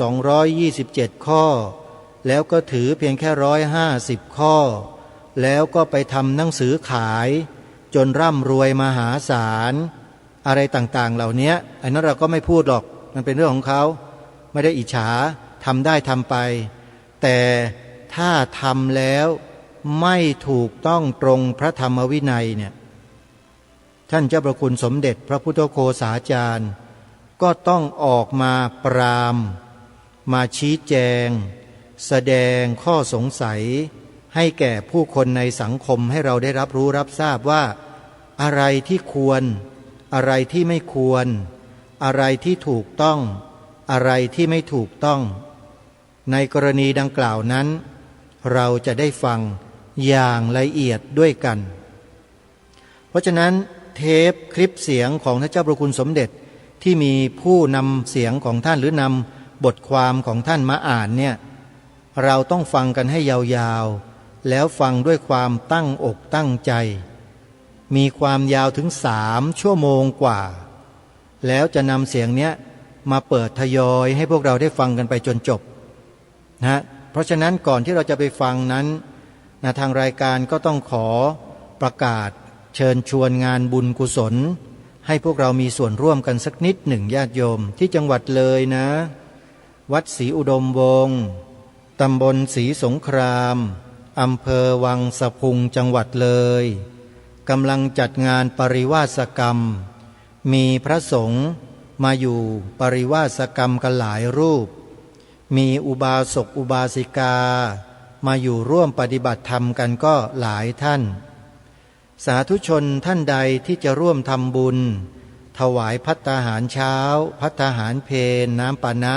227 ข้อแล้วก็ถือเพียงแค่150 ข้อแล้วก็ไปทำหนังสือขายจนร่ำรวยมหาศาลอะไรต่างๆเหล่านี้อันนั้นเราก็ไม่พูดหรอกมันเป็นเรื่องของเขาไม่ได้อิจฉาทำได้ทำไปแต่ถ้าทำแล้วไม่ถูกต้องตรงพระธรรมวินัยเนี่ยท่านเจ้าพระคุณสมเด็จพระพุทธโฆษาจารย์ก็ต้องออกมาปรามมาชี้แจงแสดงข้อสงสัยให้แก่ผู้คนในสังคมให้เราได้รับรู้รับทราบว่าอะไรที่ควรอะไรที่ไม่ควรอะไรที่ถูกต้องอะไรที่ไม่ถูกต้องในกรณีดังกล่าวนั้นเราจะได้ฟังอย่างละเอียดด้วยกันเพราะฉะนั้นเทปคลิปเสียงของท่านเจ้าพระคุณสมเด็จที่มีผู้นำเสียงของท่านหรือนำบทความของท่านมาอ่านเนี่ยเราต้องฟังกันให้ยาวๆแล้วฟังด้วยความตั้งอกตั้งใจมีความยาวถึง3 ชั่วโมงกว่าแล้วจะนำเสียงเนี้ยมาเปิดทยอยให้พวกเราได้ฟังกันไปจนจบนะเพราะฉะนั้นก่อนที่เราจะไปฟังนั้นทางรายการก็ต้องขอประกาศเชิญชวนงานบุญกุศลให้พวกเรามีส่วนร่วมกันสักนิดหนึ่งญาติโยมที่จังหวัดเลยนะวัดศรีอุดมวงศ์ตำบลศรีสงครามอำเภอวังสะพุงจังหวัดเลยกำลังจัดงานปริวาสกรรมมีพระสงฆ์มาอยู่ปริวาสกรรมกันหลายรูปมีอุบาสกอุบาสิกามาอยู่ร่วมปฏิบัติธรรมกันก็หลายท่านสาธุชนท่านใดที่จะร่วมทำบุญถวายภัตตาหารเช้าภัตตาหารเพลน้ำปานะ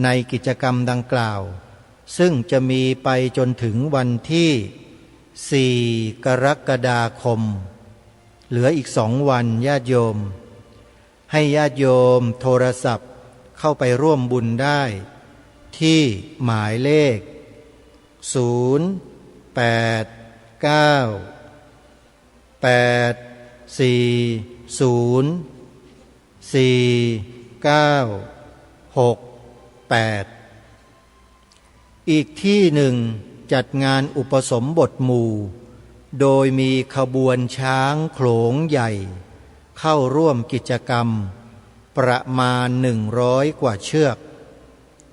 ในกิจกรรมดังกล่าวซึ่งจะมีไปจนถึงวันที่4 กรกฎาคมเหลืออีก2 วันญาติโยมให้ญาติโยมโทรศัพท์เข้าไปร่วมบุญได้ที่หมายเลข0894044968อีกที่หนึ่งจัดงานอุปสมบทหมู่โดยมีขบวนช้างโขลงใหญ่เข้าร่วมกิจกรรมประมาณ100 กว่าเชือก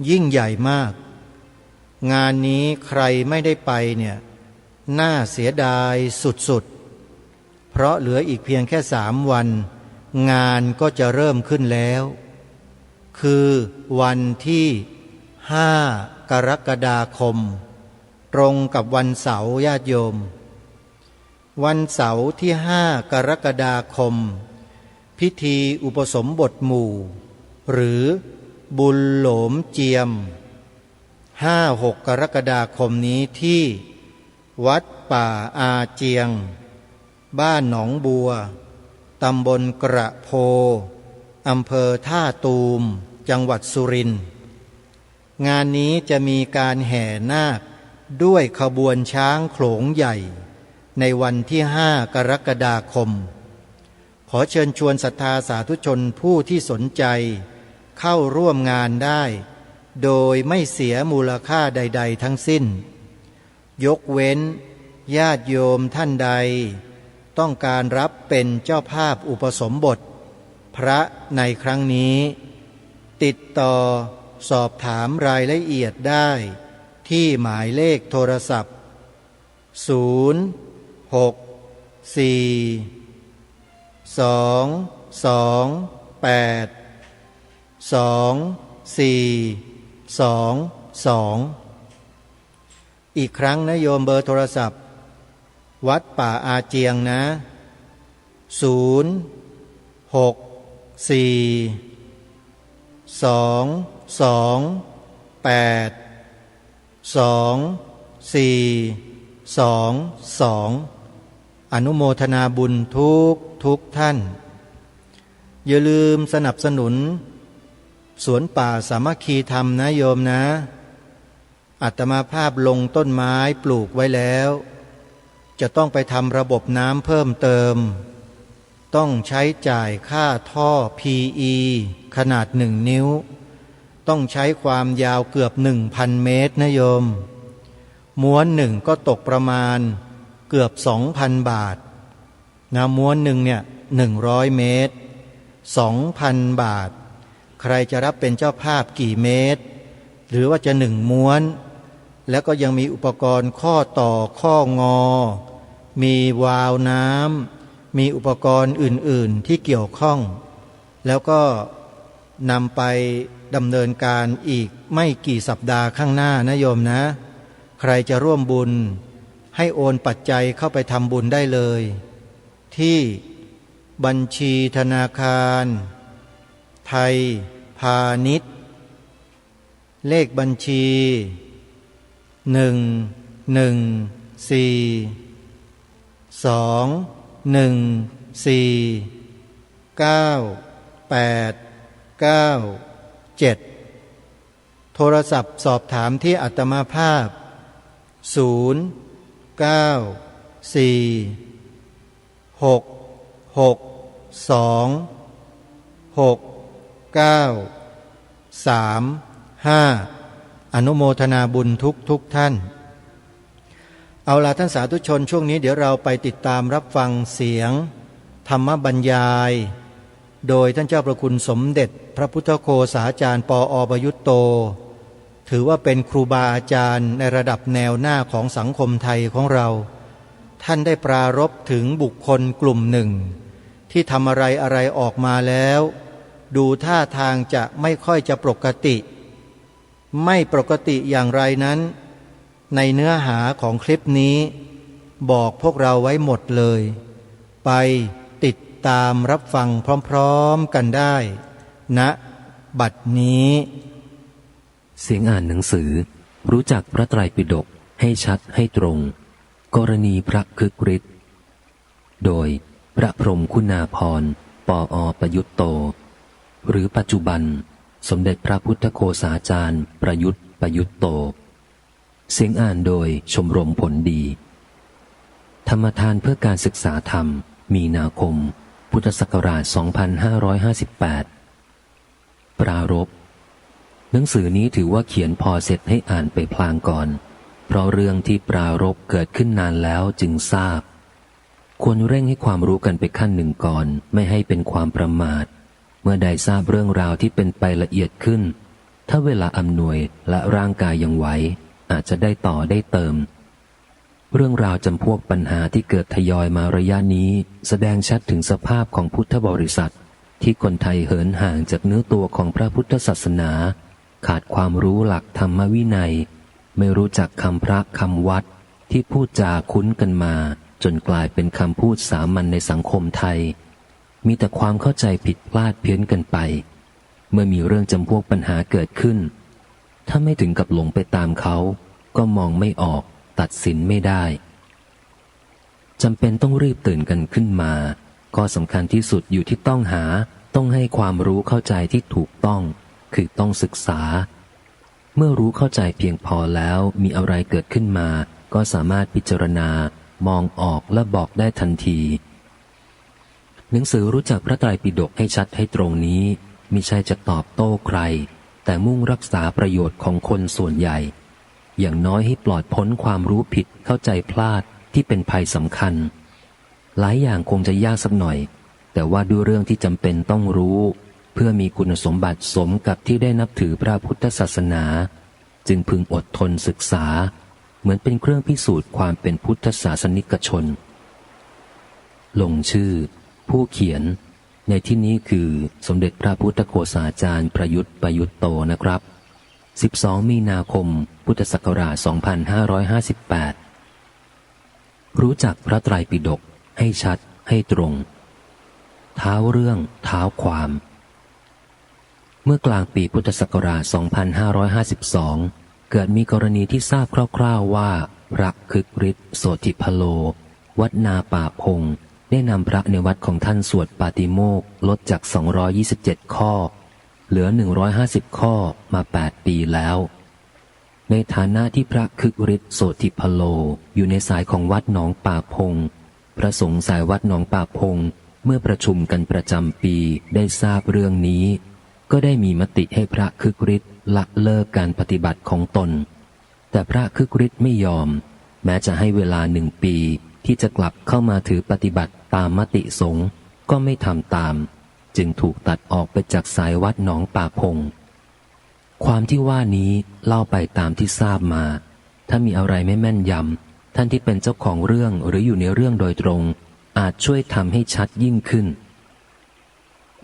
ยิ่งใหญ่มากงานนี้ใครไม่ได้ไปเนี่ยน่าเสียดายสุดๆเพราะเหลืออีกเพียงแค่3 วันงานก็จะเริ่มขึ้นแล้วคือวันที่5 กรกฎาคมตรงกับวันเสาร์ญาติโยมวันเสาร์ที่5 กรกฎาคมพิธีอุปสมบทหมู่หรือบุญโหลมเจียม5-6 กรกฎาคมนี้ที่วัดป่าอาเจียงบ้านหนองบัวตำบลกระโพอำเภอท่าตูมจังหวัดสุรินทร์งานนี้จะมีการแห่นาคด้วยขบวนช้างโขลงใหญ่ในวันที่5 กรกฎาคมขอเชิญชวนศรัทธาสาธุชนผู้ที่สนใจเข้าร่วมงานได้โดยไม่เสียมูลค่าใดๆทั้งสิ้นยกเว้นญาติโยมท่านใดต้องการรับเป็นเจ้าภาพอุปสมบทพระในครั้งนี้ติดต่อสอบถามรายละเอียดได้ที่หมายเลขโทรศัพท์064-228-2422อีกครั้งนะโยมเบอร์โทรศัพท์วัดป่าอาเจียงนะ064-228-2422อนุโมทนาบุญทุกท่านอย่าลืมสนับสนุนสวนป่าสามัคคีธรรมนะโยมนะอาตมาภาพลงต้นไม้ปลูกไว้แล้วจะต้องไปทำระบบน้ำเพิ่มเติม ต้องใช้จ่ายค่าท่อ PE ขนาด1 นิ้วต้องใช้ความยาวเกือบ 1,000 เมตรนะโยมม้วนหนึ่งก็ตกประมาณเกือบ 2,000 บาทนะม้วนหนึ่งเนี่ย100 เมตร 2,000 บาทใครจะรับเป็นเจ้าภาพกี่เมตรหรือว่าจะ1 ม้วนแล้วก็ยังมีอุปกรณ์ข้อต่อข้องอมีวาล์วน้ำมีอุปกรณ์อื่นๆที่เกี่ยวข้องแล้วก็นำไปดำเนินการอีกไม่กี่สัปดาห์ข้างหน้านะโยมนะใครจะร่วมบุญให้โอนปัจจัยเข้าไปทำบุญได้เลยที่บัญชีธนาคารไทยพาณิชย์เลขบัญชี114214987โทรศัพท์สอบถามที่อาตมาภาพ094-662-6935อนุโมทนาบุญทุกท่านเอาล่ะท่านสาธุชนช่วงนี้เดี๋ยวเราไปติดตามรับฟังเสียงธรรมบรรยายโดยท่านเจ้าประคุณสมเด็จพระพุทธโฆษาจารย์ปอ.ประยุตโตถือว่าเป็นครูบาอาจารย์ในระดับแนวหน้าของสังคมไทยของเราท่านได้ปรารภถึงบุคคลกลุ่มหนึ่งที่ทำอะไรออกมาแล้วดูท่าทางจะไม่ค่อยจะปกติไม่ปกติอย่างไรนั้นในเนื้อหาของคลิปนี้บอกพวกเราไว้หมดเลยไปติดตามรับฟังพร้อมๆกันได้ณบัดนี้เสียงอ่านหนังสือรู้จักพระไตรปิฎกให้ชัดให้ตรงกรณีพระคึกฤทธิ์โดยพระพรหมคุณาภรณ์ปอ.ประยุตโตหรือปัจจุบันสมเด็จพระพุทธโฆษาจารย์ประยุตโตเสียงอ่านโดยชมรมผลดีธรรมทานเพื่อการศึกษาธรรมมีนาคมพุทธศักราช 2558 ปรารภหนังสือนี้ถือว่าเขียนพอเสร็จให้อ่านไปพลางก่อนเพราะเรื่องที่ปรารภเกิดขึ้นนานแล้วจึงทราบควรเร่งให้ความรู้กันไปขั้นหนึ่งก่อนไม่ให้เป็นความประมาทเมื่อใดทราบเรื่องราวที่เป็นไปละเอียดขึ้นถ้าเวลาอำนวยและร่างกายยังไหวอาจจะได้ต่อได้เติมเรื่องราวจำพวกปัญหาที่เกิดทยอยมาระยะนี้แสดงชัดถึงสภาพของพุทธบริษัทที่คนไทยเหินห่างจากเนื้อตัวของพระพุทธศาสนาขาดความรู้หลักธรรมวินัยไม่รู้จักคำพระคำวัดที่พูดจาคุ้นกันมาจนกลายเป็นคำพูดสามัญในสังคมไทยมีแต่ความเข้าใจผิดพลาดเพี้ยนกันไปเมื่อมีเรื่องจำพวกปัญหาเกิดขึ้นถ้าไม่ถึงกับหลงไปตามเขาก็มองไม่ออกตัดสินไม่ได้จำเป็นต้องรีบตื่นกันขึ้นมาก็สำคัญที่สุดอยู่ที่ต้องให้ความรู้เข้าใจที่ถูกต้องคือต้องศึกษาเมื่อรู้เข้าใจเพียงพอแล้วมีอะไรเกิดขึ้นมาก็สามารถพิจารณามองออกและบอกได้ทันทีหนังสือรู้จักพระไตรปิฎกให้ชัดให้ตรงนี้มิใช่จะตอบโต้ใครแต่มุ่งรักษาประโยชน์ของคนส่วนใหญ่อย่างน้อยให้ปลอดพ้นความรู้ผิดเข้าใจพลาดที่เป็นภัยสำคัญหลายอย่างคงจะยากสักหน่อยแต่ว่าด้วยเรื่องที่จำเป็นต้องรู้เพื่อมีคุณสมบัติสมกับที่ได้นับถือพระพุทธศาสนาจึงพึงอดทนศึกษาเหมือนเป็นเครื่องพิสูจน์ความเป็นพุทธศาสนิกชนลงชื่อผู้เขียนในที่นี้คือสมเด็จพระพุทธโฆษาจารย์ประยุตโตนะครับ12 มีนาคมพุทธศักราช 2558 รู้จักพระไตรปิฎกให้ชัดให้ตรงเท้าเรื่องเท้าความเมื่อกลางปีพุทธศักราช 2552 เกิดมีกรณีที่ทราบคร่าวๆว่าพระคึกฤทธิ์โสติพโลวัดนาป่าพงได้นำพระในวัดของท่านสวดปาติโมกข์ลดจาก227ข้อเหลือ150ข้อมา8ปีแล้วในฐานะที่พระคึกฤทธิ์โสติพโลอยู่ในสายของวัดหนองป่าพงพระสงฆ์สายวัดหนองป่าพง เมื่อประชุมกันประจำปีได้ทราบเรื่องนี้ก็ได้มีมติให้พระคึกฤทธิ์ละเลิกการปฏิบัติของตนแต่พระคึกฤทธิ์ไม่ยอมแม้จะให้เวลา1 ปีที่จะกลับเข้ามาถือปฏิบัติตามมติสงฆ์ก็ไม่ทำตามจึงถูกตัดออกไปจากสายวัดหนองป่าพงความที่ว่านี้เล่าไปตามที่ทราบมาถ้ามีอะไรไม่แม่นยำท่านที่เป็นเจ้าของเรื่องหรืออยู่ในเรื่องโดยตรงอาจช่วยทำให้ชัดยิ่งขึ้น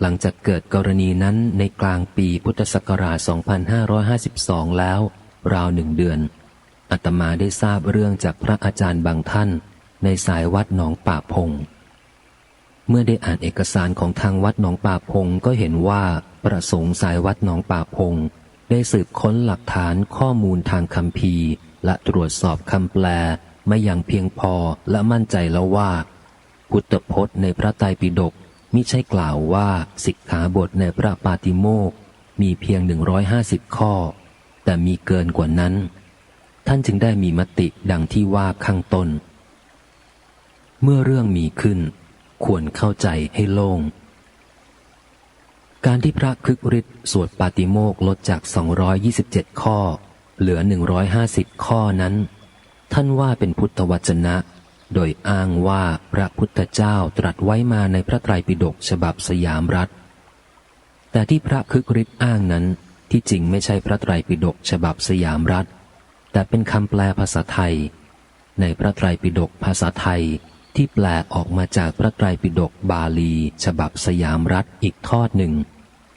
หลังจากเกิดกรณีนั้นในกลางปีพุทธศักราช 2552 แล้วราว1 เดือนอาตมาได้ทราบเรื่องจากพระอาจารย์บางท่านในสายวัดหนองป่าพงเมื่อได้อ่านเอกสารของทางวัดหนองป่าพงก็เห็นว่าประสงค์สายวัดหนองป่าพงได้สืบค้นหลักฐานข้อมูลทางคัมภีร์และตรวจสอบคำแปลไม่อย่างเพียงพอและมั่นใจแล้วว่าพุทธพจน์ในพระไตรปิฎกมิใช่กล่าวว่าสิกขาบทในพระปาติโมกข์มีเพียง150 ข้อแต่มีเกินกว่านั้นท่านจึงได้มีมติดังที่ว่าข้างต้นเมื่อเรื่องมีขึ้นควรเข้าใจให้โล่งการที่พระคึกฤทธิ์สวดปาติโมกข์ลดจาก227 ข้อเหลือ150 ข้อนั้นท่านว่าเป็นพุทธวจนะโดยอ้างว่าพระพุทธเจ้าตรัสไว้มาในพระไตรปิฎกฉบับสยามรัฐแต่ที่พระคึกฤทธิ์อ้างนั้นที่จริงไม่ใช่พระไตรปิฎกฉบับสยามรัฐแต่เป็นคำแปลภาษาไทยในพระไตรปิฎกภาษาไทยที่แปลออกมาจากพระไตรปิฎกบาลีฉบับสยามรัฐอีกทอดหนึ่ง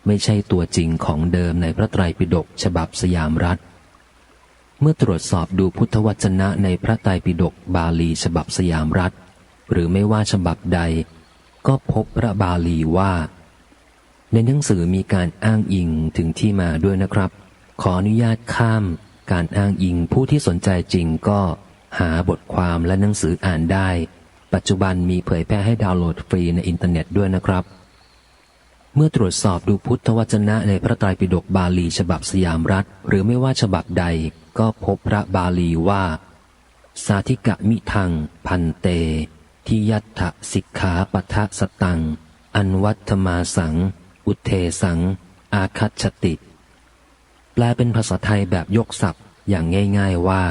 ไม่ใช่ตัวจริงของเดิมในพระไตรปิฎกฉบับสยามรัฐเมื่อตรวจสอบดูพุทธวจนะในพระไตรปิฎกบาลีฉบับสยามรัฐหรือไม่ว่าฉบับใดก็พบพระบาลีว่าในหนังสือมีการอ้างอิงถึงที่มาด้วยนะครับขออนุญาตข้ามการอ้างอิงผู้ที่สนใจจริงก็หาบทความและหนังสืออ่านได้ปัจจุบันมีเผยแพร่ให้ดาวน์โหลดฟรีในอินเทอร์เน็ตด้วยนะครับเมื่อตรวจสอบดูพุทธวจนะในพระไตรปิฎกบาลีฉบับสยามรัฐหรือไม่ว่าฉบับใดก็พบพระบาลีว่าสาธิกะมิทังพันเตทิยัตถสิกขาปทะสตังอันวัตมาสังอุเทสังอาคัจฉติแปลเป็นภาษาไทยแบบยกศัพท์อย่างง่ายๆว่า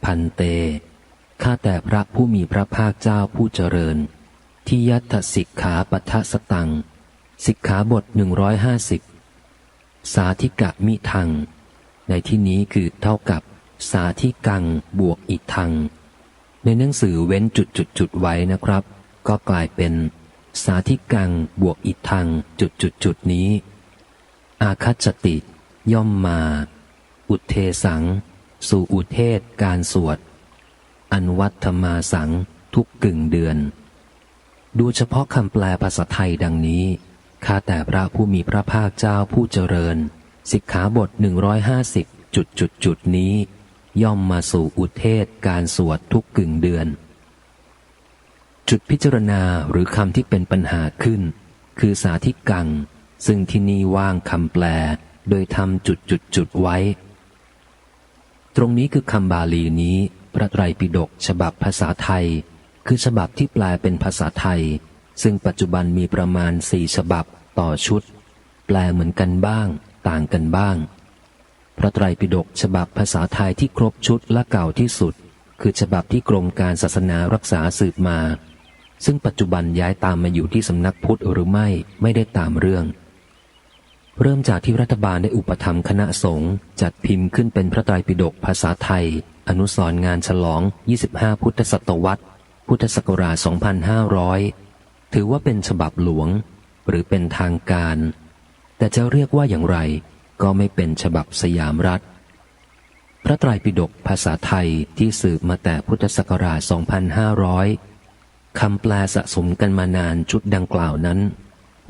พันเตข้าแต่พระผู้มีพระภาคเจ้าผู้เจริญทิยัตถสิกขาปทะสตังสิกขาบท150สาธิกะมิทังในที่นี้คือเท่ากับสาธิกังบวกอิทังในหนังสือเว้นจุดไว้นะครับก็กลายเป็นสาธิกังบวกอิทังจุดนี้อาคัจฉติย่อมมาอุเทสังสู่อุเทศการสวดอันวัตมาสังทุกกึ่งเดือนดูเฉพาะคำแปลภาษาไทยดังนี้ข้าแต่พระผู้มีพระภาคเจ้าผู้เจริญสิกขาบท150นี้ย่อมมาสู่อุเทศการสวดทุกกึ่งเดือนจุดพิจารณาหรือคำที่เป็นปัญหาขึ้นคือสาธิกังซึ่งที่นี่ว่างคำแปลโดยทำจุดไว้ตรงนี้คือคำบาลีนี้พระไตรปิฎกฉบับภาษาไทยคือฉบับที่แปลเป็นภาษาไทยซึ่งปัจจุบันมีประมาณ4 ฉบับต่อชุดแปลเหมือนกันบ้างต่างกันบ้างพระไตรปิฎกฉบับภาษาไทยที่ครบชุดและเก่าที่สุดคือฉบับที่กรมการศาสนารักษาสืบมาซึ่งปัจจุบันย้ายตามมาอยู่ที่สำนักพุทธหรือไม่ได้ตามเรื่องเริ่มจากที่รัฐบาลได้อุปถัมภ์คณะสงฆ์จัดพิมพ์ขึ้นเป็นพระไตรปิฎกภาษาไทยอนุสรณ์งานฉลอง25พุทธศตวรรษพุทธศักราช2500ถือว่าเป็นฉบับหลวงหรือเป็นทางการแต่จะเรียกว่าอย่างไรก็ไม่เป็นฉบับสยามรัฐพระไตรปิฎกภาษาไทยที่สืบมาแต่พุทธศักราช2500คำแปลสะสมกันมานานชุดดังกล่าวนั้น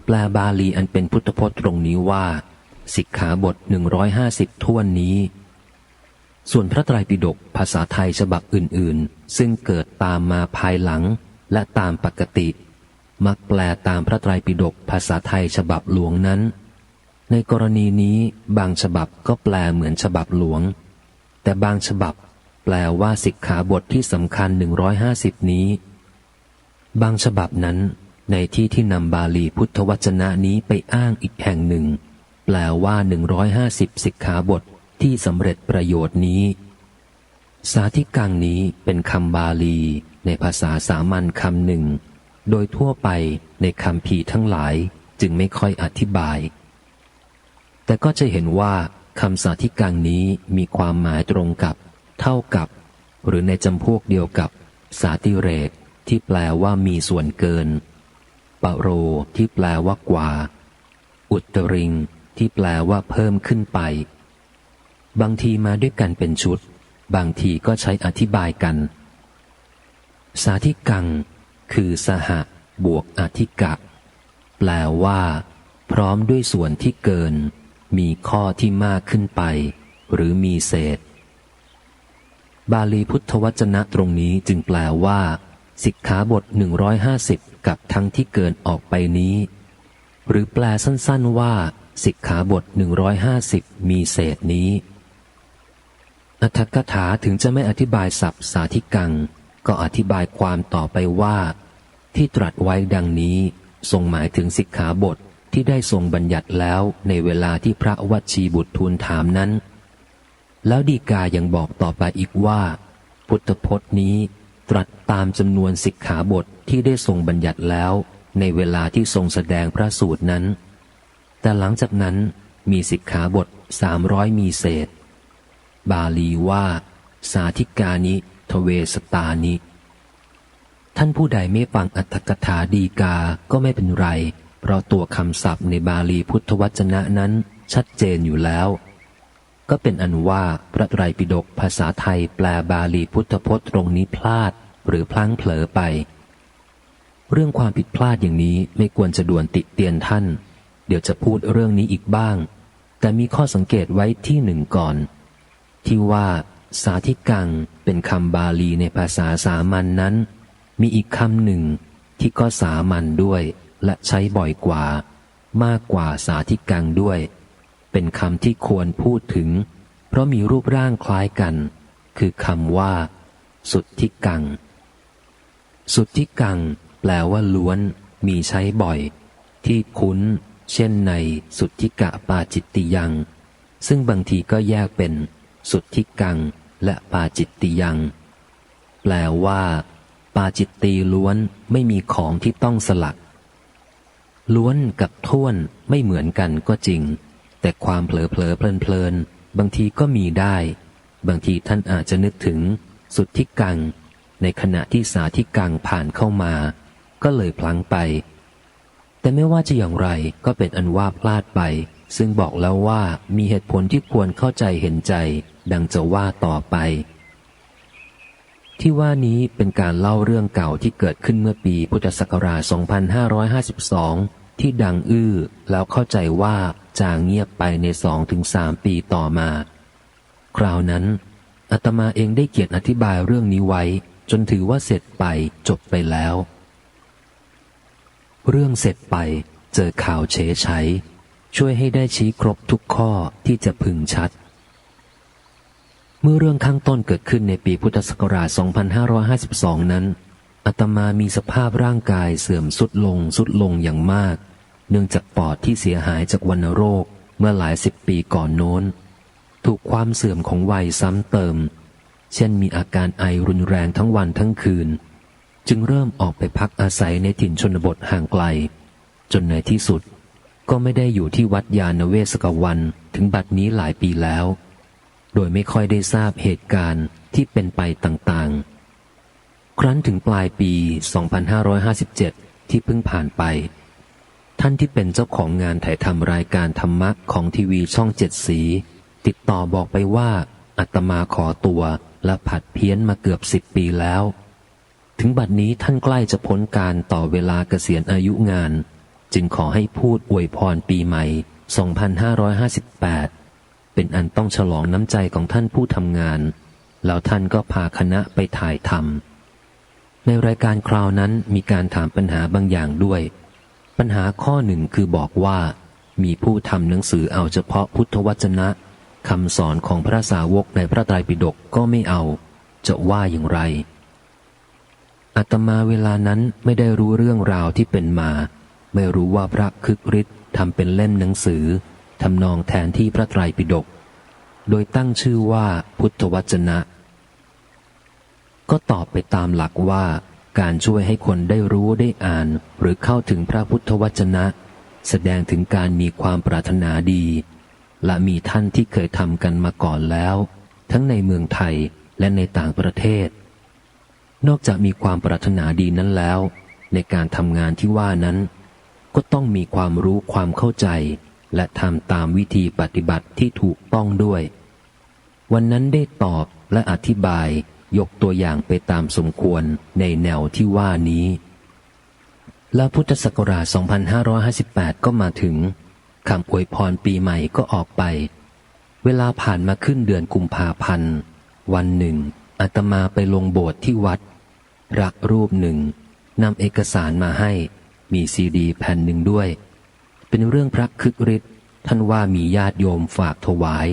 แปลบาลีอันเป็นพุทธพจน์ตรงนี้ว่าสิกขาบท150ถ้วนนี้ส่วนพระไตรปิฎกภาษาไทยฉบับอื่นๆซึ่งเกิดตามมาภายหลังและตามปกติมักแปลตามพระไตรปิฎกภาษาไทยฉบับหลวงนั้นในกรณีนี้บางฉบับก็แปลเหมือนฉบับหลวงแต่บางฉบับแปลว่าสิกขาบทที่สำคัญ150นี้บางฉบับนั้น ในที่ที่นำบาลีพุทธวจนะนี้ไปอ้างอีกแห่งหนึ่งแปลว่า150สิกขาบทที่สำเร็จประโยชน์นี้สาธิกังนี้เป็นคำบาลีในภาษาสามัญคำหนึ่งโดยทั่วไปในคำพีทั้งหลายจึงไม่ค่อยอธิบายแต่ก็จะเห็นว่าคำสาธิกังนี้มีความหมายตรงกับเท่ากับหรือในจำพวกเดียวกับสาติเรกที่แปลว่ามีส่วนเกินปะโรที่แปลว่ากว่าอุตริงที่แปลว่าเพิ่มขึ้นไปบางทีมาด้วยกันเป็นชุดบางทีก็ใช้อธิบายกันสาธิกังคือสหบวกอธิกะแปลว่าพร้อมด้วยส่วนที่เกินมีข้อที่มากขึ้นไปหรือมีเศษบาลีพุทธวจนะตรงนี้จึงแปลว่าสิกขาบท150กับทั้งที่เกินออกไปนี้หรือแปลสั้นๆว่าสิกขาบท150มีเศษนี้อรรถกถาถึงจะไม่อธิบายศัพท์สาธิกังก็อธิบายความต่อไปว่าที่ตรัสไว้ดังนี้ทรงหมายถึงสิกขาบทที่ได้ทรงบัญญัติแล้วในเวลาที่พระวัชชีบุตรทูลถามนั้นแล้วฎีกายังบอกต่อไปอีกว่าพุทธพจน์นี้ตรัสตามจำนวนสิกขาบทที่ได้ทรงบัญญัติแล้วในเวลาที่ทรงแสดงพระสูตรนั้นแต่หลังจากนั้นมีสิกขาบท300มีเศษบาลีว่าสาธิกานิทเวสตานิท่านผู้ใดไม่ฟังอรรถกถาฎีกาก็ไม่เป็นไรเพราะตัวคำศัพท์ในบาลีพุทธวจนะนั้นชัดเจนอยู่แล้วก็เป็นอันว่าพระไตรปิฎกภาษาไทยแปลบาลีพุทธพจน์ตรงนี้พลาดหรือพลั้งเผลอไปเรื่องความผิดพลาดอย่างนี้ไม่ควรจะด่วนติเตียนท่านเดี๋ยวจะพูดเรื่องนี้อีกบ้างแต่มีข้อสังเกตไว้ที่หนึ่งก่อนที่ว่าสาธิกังเป็นคำบาลีในภาษาสามัญ นั้นมีอีกคำหนึ่งที่ก็สามัญด้วยและใช้บ่อยกว่ามากกว่าสาธิกังด้วยเป็นคำที่ควรพูดถึงเพราะมีรูปร่างคล้ายกันคือคำว่าสุทธิกังสุทธิกังแปลว่าล้วนมีใช้บ่อยที่คุ้นเช่นในสุทธิกะปาจิตติยังซึ่งบางทีก็แยกเป็นสุทธิกังและปาจิตติยังแปลว่าปาจิตตีล้วนไม่มีของที่ต้องสลักล้วนกับท่วนไม่เหมือนกันก็จริงแต่ความเผลอเพลินบางทีก็มีได้บางทีท่านอาจจะนึกถึงสุทธิกังในขณะที่สาธิกังผ่านเข้ามาก็เลยพลั้งไปแต่ไม่ว่าจะอย่างไรก็เป็นอันว่าพลาดไปซึ่งบอกแล้วว่ามีเหตุผลที่ควรเข้าใจเห็นใจดังจะว่าต่อไปที่ว่านี้เป็นการเล่าเรื่องเก่าที่เกิดขึ้นเมื่อปีพุทธศักราช 2552 ที่ดังอื้อแล้วเข้าใจว่าจางเงียบไปใน 2-3 ปีต่อมาคราวนั้นอาตมาเองได้เขียนอธิบายเรื่องนี้ไว้จนถือว่าเสร็จไปจบไปแล้วเรื่องเสร็จไปเจอข่าวเฉยชัยช่วยให้ได้ชี้ครบทุกข้อที่จะพึงชัดเมื่อเรื่องข้างต้นเกิดขึ้นในปีพุทธศักราช 2552 นั้นอาตมามีสภาพร่างกายเสื่อมทรุดลงอย่างมากเนื่องจากปอดที่เสียหายจากวัณโรคเมื่อหลาย10 ปีก่อนโน้นถูกความเสื่อมของวัยซ้ำเติมเช่นมีอาการไอรุนแรงทั้งวันทั้งคืนจึงเริ่มออกไปพักอาศัยในถิ่นชนบทห่างไกลจนในที่สุดก็ไม่ได้อยู่ที่วัดยานเวศกวันถึงบัดนี้หลายปีแล้วโดยไม่ค่อยได้ทราบเหตุการณ์ที่เป็นไปต่างๆครั้นถึงปลายปี 2557 ที่เพิ่งผ่านไปท่านที่เป็นเจ้าของงานถ่ายทำรายการธรรมะของทีวีช่อง7 สีติดต่อบอกไปว่าอาตมาขอตัวและผัดเพี้ยนมาเกือบ10 ปีแล้วถึงบัดนี้ท่านใกล้จะพ้นการต่อเวลาเกษียณอายุงานจึงขอให้พูดอวยพรปีใหม่ 2558 เป็นอันต้องฉลองน้ำใจของท่านผู้ทำงานแล้วท่านก็พาคณะไปถ่ายทำในรายการคราวนั้นมีการถามปัญหาบางอย่างด้วยปัญหาข้อหนึ่งคือบอกว่ามีผู้ทำหนังสือเอาเฉพาะพุทธวจนะคำสอนของพระสาวกในพระไตรปิฎกก็ไม่เอาจะว่าอย่างไร อาตมาเวลานั้นไม่ได้รู้เรื่องราวที่เป็นมา ไม่รู้ว่าพระคึกฤทธิ์ทำเป็นเล่มหนังสือทำนองแทนที่พระไตรปิฎกโดยตั้งชื่อว่าพุทธวจนะ ก็ตอบไปตามหลักว่าการช่วยให้คนได้รู้ได้อ่านหรือเข้าถึงพระพุทธวจนะแสดงถึงการมีความปรารถนาดีและมีท่านที่เคยทำกันมาก่อนแล้วทั้งในเมืองไทยและในต่างประเทศนอกจากมีความปรารถนาดีนั้นแล้วในการทำงานที่ว่านั้นก็ต้องมีความรู้ความเข้าใจและทำตามวิธีปฏิบัติที่ถูกต้องด้วยวันนั้นได้ตอบและอธิบายยกตัวอย่างไปตามสมควรในแนวที่ว่านี้และพุทธศักราช 2558 ก็มาถึงคำอวยพรปีใหม่ก็ออกไปเวลาผ่านมาขึ้นเดือนกุมภาพันธ์วันหนึ่งอาตมาไปลงโบสถ์ที่วัดพระรูปหนึ่งนำเอกสารมาให้มีซีดีแผ่นหนึ่งด้วยเป็นเรื่องพระคึกฤทธิ์ท่านว่ามีญาติโยมฝากถวาย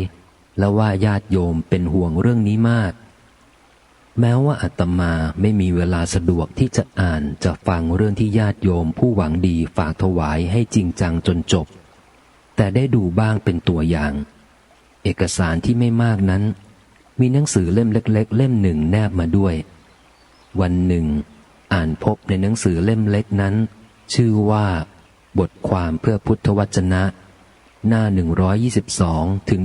และว่าญาติโยมเป็นห่วงเรื่องนี้มากแม้ว่าอาตมาไม่มีเวลาสะดวกที่จะอ่านจะฟังเรื่องที่ญาติโยมผู้หวังดีฝากถวายให้จริงจังจนจบแต่ได้ดูบ้างเป็นตัวอย่างเอกสารที่ไม่มากนั้นมีหนังสือเล่มเล็กๆเล่มหนึ่งแนบมาด้วยวันหนึ่งอ่านพบในหนังสือเล่มเล็กนั้นชื่อว่าบทความเพื่อพุทธวจนะหน้า122ถึง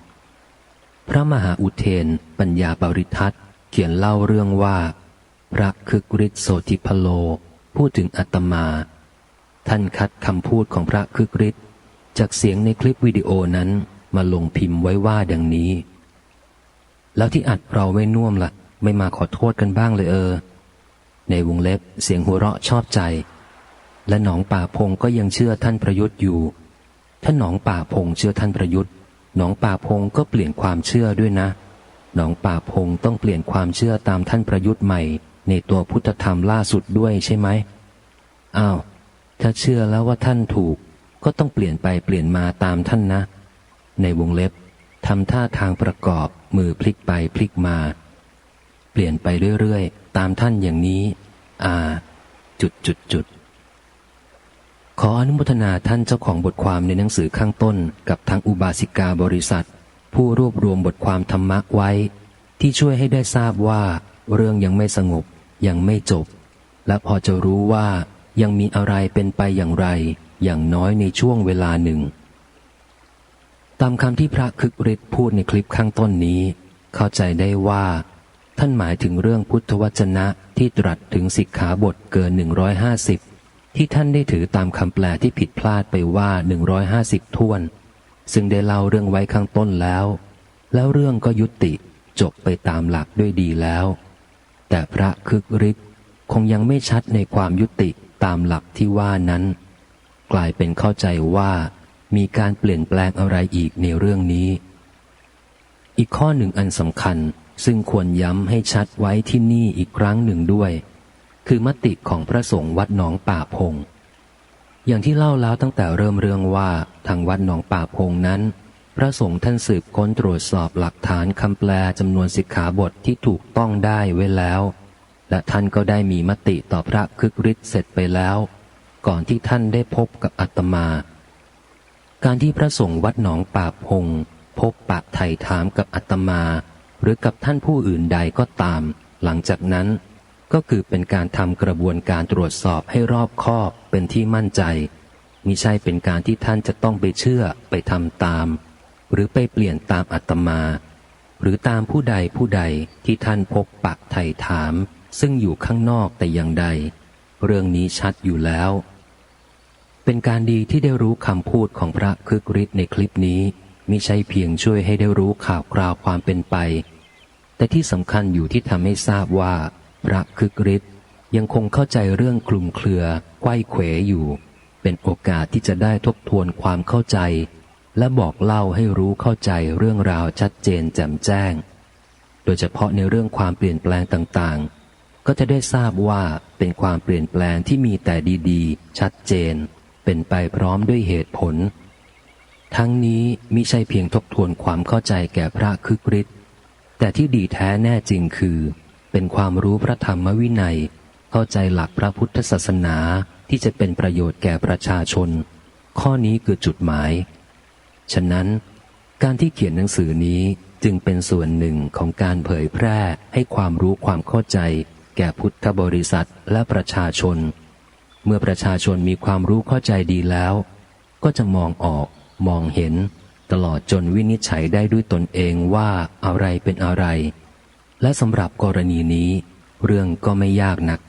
123พระมหาอุเทนปัญญาปริทัศน์เขียนเล่าเรื่องว่าพระคึกฤทธิ์โสธิพโลพูดถึงอาตมาท่านคัดคำพูดของพระคึกฤทธิ์จากเสียงในคลิปวิดีโอนั้นมาลงพิมพ์ไว้ว่าดังนี้แล้วที่อัดเราไว้น่วมล่ะไม่มาขอโทษกันบ้างเลยในวงเล็บเสียงหัวเราะชอบใจและหนองป่าพงก็ยังเชื่อท่านประยุทธ์อยู่ถ้าหนองป่าพงเชื่อท่านประยุทธ์หนองป่าพงก็เปลี่ยนความเชื่อด้วยนะหนองป่าพงต้องเปลี่ยนความเชื่อตามท่านประยุทธ์ใหม่ในตัวพุทธธรรมล่าสุดด้วยใช่ไหมอ้าวถ้าเชื่อแล้วว่าท่านถูกก็ต้องเปลี่ยนไปเปลี่ยนมาตามท่านนะในวงเล็บทำท่าทางประกอบมือพลิกไปพลิกมาเปลี่ยนไปเรื่อยๆตามท่านอย่างนี้ขออนุโมทนาท่านเจ้าของบทความในหนังสือข้างต้นกับทางอุบาสิกาบริษัทผู้รวบรวมบทความธรรมะไว้ที่ช่วยให้ได้ทราบว่าเรื่องยังไม่สงบยังไม่จบและพอจะรู้ว่ายังมีอะไรเป็นไปอย่างไรอย่างน้อยในช่วงเวลาหนึ่งตามคำที่พระคึกฤทธิ์พูดในคลิปข้างต้นนี้เข้าใจได้ว่าท่านหมายถึงเรื่องพุทธวจนะที่ตรัสถึงสิกขาบทเกิน150ที่ท่านได้ถือตามคำแปลที่ผิดพลาดไปว่า150ถ้วนซึ่งได้เล่าเรื่องไว้ข้างต้นแล้วเรื่องก็ยุติจบไปตามหลักด้วยดีแล้วแต่พระคึกฤทธิ์คงยังไม่ชัดในความยุติตามหลักที่ว่านั้นกลายเป็นเข้าใจว่ามีการเปลี่ยนแปลงอะไรอีกในเรื่องนี้อีกข้อหนึ่งอันสำคัญซึ่งควรย้ำให้ชัดไว้ที่นี่อีกครั้งหนึ่งด้วยคือมติของพระสงฆ์วัดหนองป่าพงอย่างที่เล่าแล้วตั้งแต่เริ่มเรื่องว่าทางวัดหนองป่าพงนั้นพระสงฆ์ท่านสืบค้นตรวจสอบหลักฐานคำแปลจำนวนสิกขาบทที่ถูกต้องได้ไว้แล้วและท่านก็ได้มีมติต่อพระคึกฤทธิ์เสร็จไปแล้วก่อนที่ท่านได้พบกับอาตมาการที่พระสงฆ์วัดหนองป่าพงพบปะไถ่ถามกับอาตมาหรือกับท่านผู้อื่นใดก็ตามหลังจากนั้นก็คือเป็นการทำกระบวนการตรวจสอบให้รอบคอบเป็นที่มั่นใจมิใช่เป็นการที่ท่านจะต้องไปเชื่อไปทำตามหรือไปเปลี่ยนตามอาตมาหรือตามผู้ใดที่ท่านพบปะไถ่ถามซึ่งอยู่ข้างนอกแต่อย่างใดเรื่องนี้ชัดอยู่แล้วเป็นการดีที่ได้รู้คำพูดของพระคึกฤทธิ์ในคลิปนี้มิใช่เพียงช่วยให้ได้รู้ข่าวคราวความเป็นไปแต่ที่สำคัญอยู่ที่ทำให้ทราบว่าพระคึกฤทธิ์ยังคงเข้าใจเรื่องคลุมเครือไขว้เขวอยู่เป็นโอกาสที่จะได้ทบทวนความเข้าใจและบอกเล่าให้รู้เข้าใจเรื่องราวชัดเจนแจ่มแจ้งโดยเฉพาะในเรื่องความเปลี่ยนแปลงต่างๆก็จะได้ทราบว่าเป็นความเปลี่ยนแปลงที่มีแต่ดีๆชัดเจนเป็นไปพร้อมด้วยเหตุผลทั้งนี้มิใช่เพียงทบทวนความเข้าใจแก่พระคึกฤทธิ์แต่ที่ดีแท้แน่จริงคือ เป็นความรู้พระธรรมวินัยเข้าใจหลักพระพุทธศาสนาที่จะเป็นประโยชน์แก่ประชาชนข้อนี้คือจุดหมายฉะนั้นการที่เขียนหนังสือนี้จึงเป็นส่วนหนึ่งของการเผยแพร่ให้ความรู้ความเข้าใจแก่พุทธบริษัทและประชาชนเมื่อประชาชนมีความรู้เข้าใจดีแล้วก็จะมองออกมองเห็นตลอดจนวินิจฉัยได้ด้วยตนเองว่าอะไรเป็นอะไรและสำหรับกรณีนี้เรื่องก็ไม่ยากนัก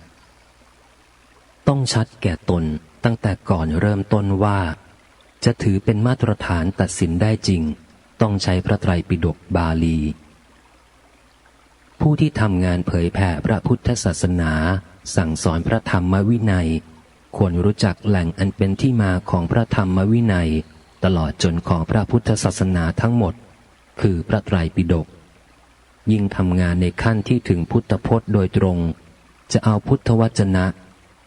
ต้องชัดแก่ตนตั้งแต่ก่อนเริ่มต้นว่าจะถือเป็นมาตรฐานตัดสินได้จริงต้องใช้พระไตรปิฎกบาลีผู้ที่ทำงานเผยแผ่พระพุทธศาสนาสั่งสอนพระธรรมวินัยควรรู้จักแหล่งอันเป็นที่มาของพระธรรมวินัยตลอดจนของพระพุทธศาสนาทั้งหมดคือพระไตรปิฎกยิ่งทำงานในขั้นที่ถึงพุทธพจน์โดยตรงจะเอาพุทธวจนะ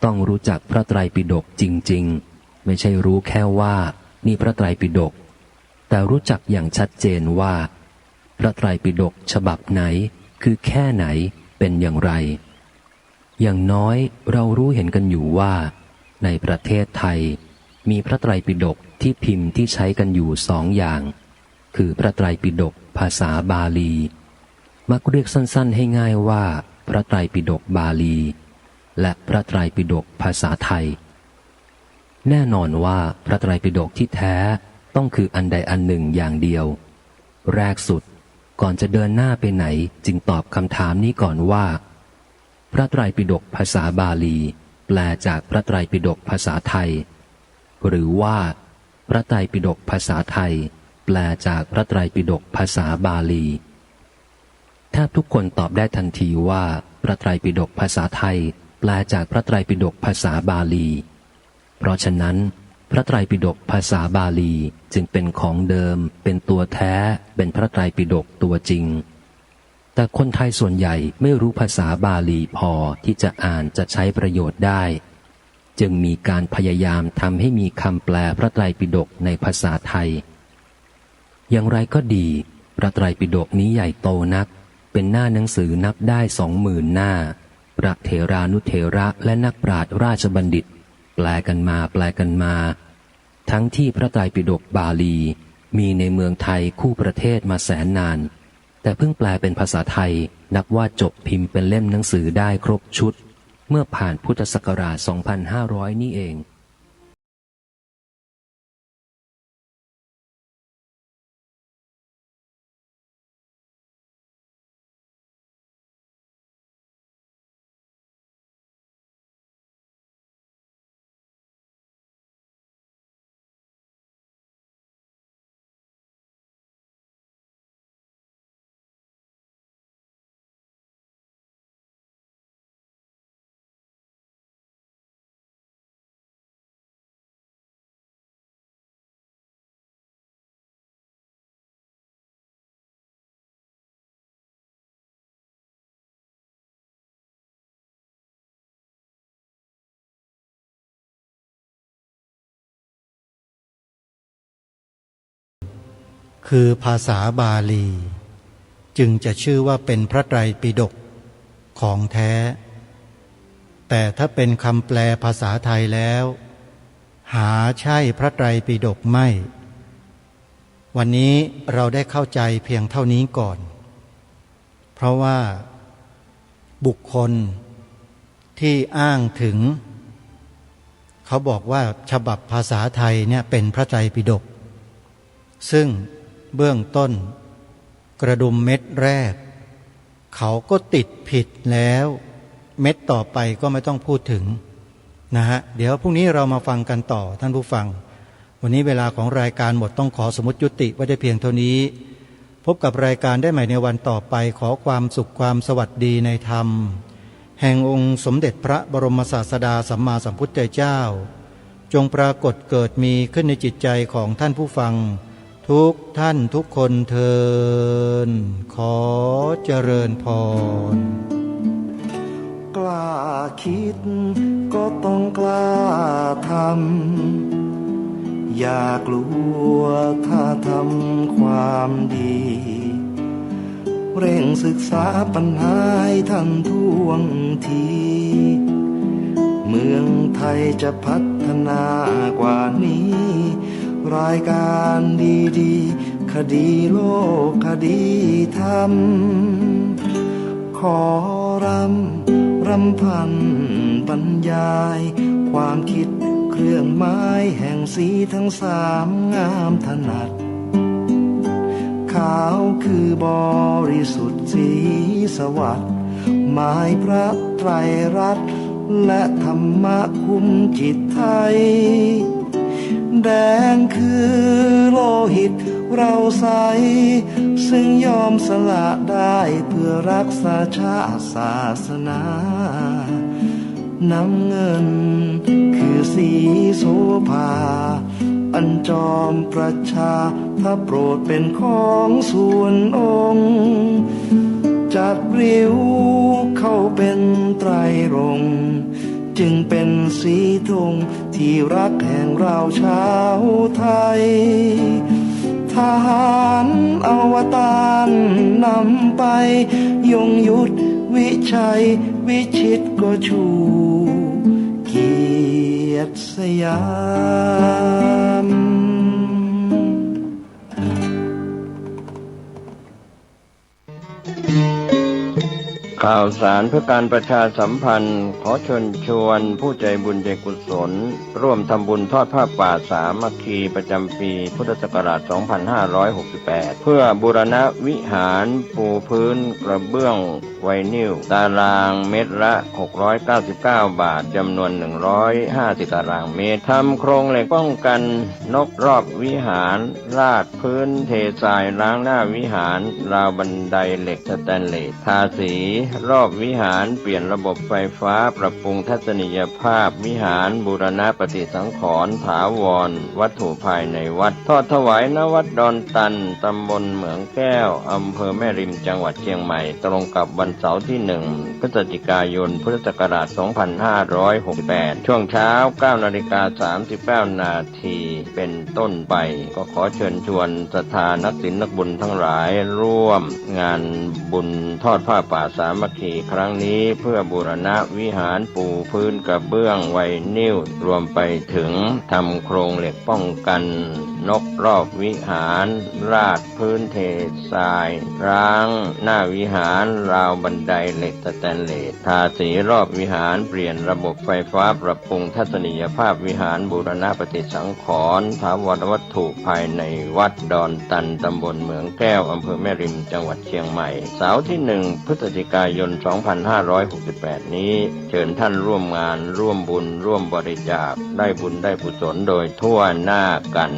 ต้องรู้จักพระไตรปิฎกจริงๆไม่ใช่รู้แค่ว่านี่พระไตรปิฎกแต่รู้จักอย่างชัดเจนว่าพระไตรปิฎกฉบับไหนคือแค่ไหนเป็นอย่างไรอย่างน้อยเรารู้เห็นกันอยู่ว่าในประเทศไทยมีพระไตรปิฎกที่พิมพ์ที่ใช้กันอยู่สองอย่างคือพระไตรปิฎกภาษาบาลีมักเรียกสั้นๆให้ง่ายว่าพระไตรปิฎกบาลีและพระไตรปิฎกภาษาไทยแน่นอนว่าพระไตรปิฎกที่แท้ต้องคืออันใดอันหนึ่งอย่างเดียวแรกสุดก่อนจะเดินหน้าไปไหนจึงตอบคำถามนี้ก่อนว่าพระไตรปิฎกภาษาบาลีแปลจากพระไตรปิฎกภาษาไทยหรือว่าพระไตรปิฎกภาษาไทยแปลจากพระไตรปิฎกภาษาบาลีแทบทุกคนตอบได้ทันทีว่าพระไตรปิฎกภาษาไทยแปลจากพระไตรปิฎกภาษาบาลีเพราะฉะนั้นพระไตรปิฎกภาษาบาลีจึงเป็นของเดิมเป็นตัวแท้เป็นพระไตรปิฎกตัวจริงแต่คนไทยส่วนใหญ่ไม่รู้ภาษาบาลีพอที่จะอ่านจะใช้ประโยชน์ได้จึงมีการพยายามทำให้มีคำแปลพระไตรปิฎกในภาษาไทยอย่างไรก็ดีพระไตรปิฎกนี้ใหญ่โตนักเป็นหน้าหนังสือนับได้ 20,000 หน้าพระเถรานุเถระและนักปราชญ์ราชบัณฑิตแปลกันมาทั้งที่พระไตรปิฎกบาลีมีในเมืองไทยคู่ประเทศมาแสนนานแต่เพิ่งแปลเป็นภาษาไทยนับว่าจบพิมพ์เป็นเล่มหนังสือได้ครบชุดเมื่อผ่านพุทธศักราช 2500 นี่เองคือภาษาบาลีจึงจะชื่อว่าเป็นพระไตรปิฎกของแท้แต่ถ้าเป็นคำแปลภาษาไทยแล้วหาใช่พระไตรปิฎกไม่วันนี้เราได้เข้าใจเพียงเท่านี้ก่อนเพราะว่าบุคคลที่อ้างถึงเขาบอกว่าฉบับภาษาไทยเนี่ยเป็นพระไตรปิฎกซึ่งเบื้องต้นกระดุมเม็ดแรกเขาก็ติดผิดแล้วเม็ดต่อไปก็ไม่ต้องพูดถึงนะฮะเดี๋ยวพรุ่งนี้เรามาฟังกันต่อท่านผู้ฟังวันนี้เวลาของรายการหมดต้องขอสมมุติยุติไว้ได้เพียงเท่านี้พบกับรายการได้ใหม่ในวันต่อไปขอความสุขความสวัสดีในธรรมแห่งองค์สมเด็จพระบรมศาสดาสัมมาสัมพุทธเจ้าจงปรากฏเกิดมีขึ้นในจิตใจของท่านผู้ฟังทุกท่านทุกคนเทินขอเจริญพรกล้าคิดก็ต้องกล้าทำอย่ากลัวถ้าทำความดี เร่งศึกษาปัญหาให้ทันท่วงที เมืองไทยจะพัฒนากว่านี้ รายการดีๆคดีโลกคดีธรรม ขอรำพันบรรยาย ความคิดเครื่องไม้แห่งสีทั้งสามงามถนัด ขาวคือบริสุทธิ์สีสวัสดิ์หมายพระไตรรัตน์และธรรมะคุมจิตไทย แดงคือโลหิตเราใสซึ่งยอมสละได้เพื่อรักษาชาติศาสนา น้ำเงินคือสีโสภา อันจอมประชาถ้าโปรดเป็นของส่วนองค์ จัดริ้วเข้าเป็นไตรรงค์ จึงเป็นสีธงที่รักแห่งเราชาวไทย ทหารอวตารนำไปยงยุทธวิชัยวิชิตก็ชูเกียรติสยาม ข่าวสารเพื่อการประชาสัมพันธ์ขอเชิญชวนผู้ใจบุญใจกุศลร่วมทำบุญทอดผ้าป่าสามัคคีประจำปีพุทธศักราช 2568 เพื่อบูรณะวิหารปูพื้นกระเบื้องไวนิลตารางเมตรละ 699 บาทจำนวน 150 ตารางเมตรทำโครงเหล็กป้องกันนกรอบวิหารราดพื้นเททรายล้างหน้าวิหารราวบันไดเหล็กสแตนเลสทาสีรอบวิหารเปลี่ยนระบบไฟฟ้าปรับปรุงทัศนียภาพวิหารบูรณะปฏิสังขรณ์ถาวรวัตถุภายในวัดทอดถวายณวัดดอนตันตำบลเหมืองแก้วอำเภอแม่ริมจังหวัดเชียงใหม่ตรงกับวันเสาร์ที่1พฤศจิกายนพุทธศักราช 2568 ช่วงเช้า 9:39 นาทีเป็นต้นไปก็ขอเชิญชวนศรัทธานักศีลนักบุญทั้งหลายร่วมงานบุญทอดผ้าป่าสามัคคีครั้งนี้เพื่อบูรณะวิหารปูพื้นกระเบื้องไวนิลรวมไปถึงทำโครงเหล็กป้องกันนกรอบวิหารราดพื้นเททรายร้างหน้าวิหารราวบันไดเหล็กสแตนเลสทาสีรอบวิหารเปลี่ยนระบบไฟฟ้าปรับปรุงทัศนียภาพวิหารบูรณะปฏิสังขรณ์ถาวรวัตถุภายในวัดดอนตันตำบลเหมืองแก้วอำเภอแม่ริมจังหวัดเชียงใหม่เสาร์ที่1พฤศจิกายน 2568 นี้เชิญท่านร่วมงานร่วมบุญร่วมบริจาคได้บุญได้กุศลโดยทั่วหน้ากัน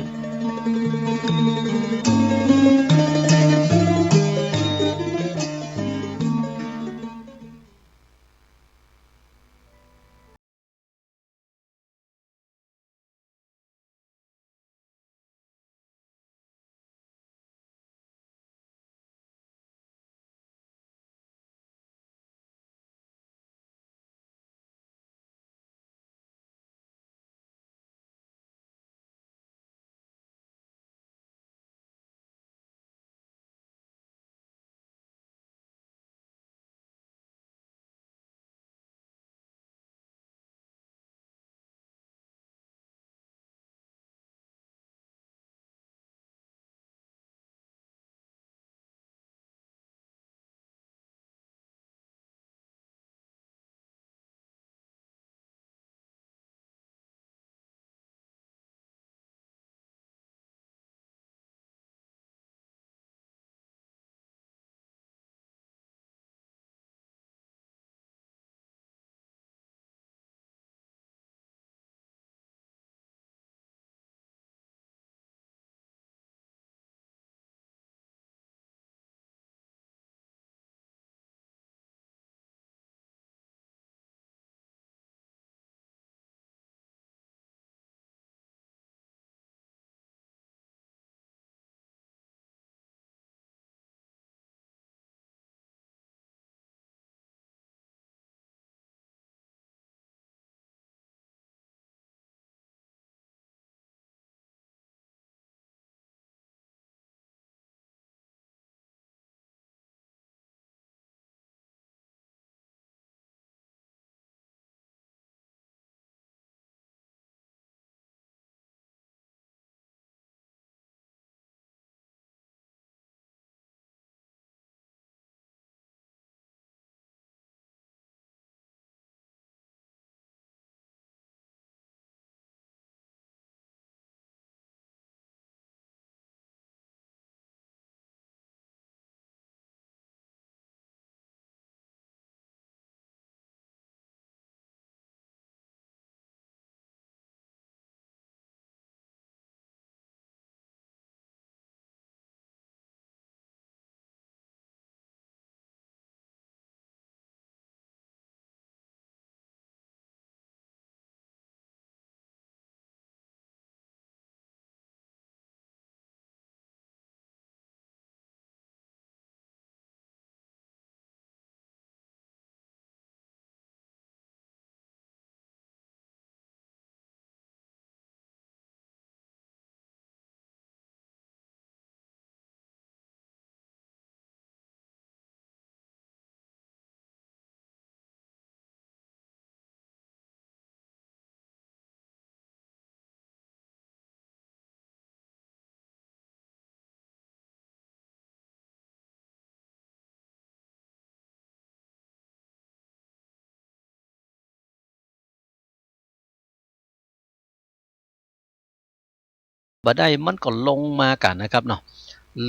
บ่ได้มันก็ลงมากันนะครับเนาะ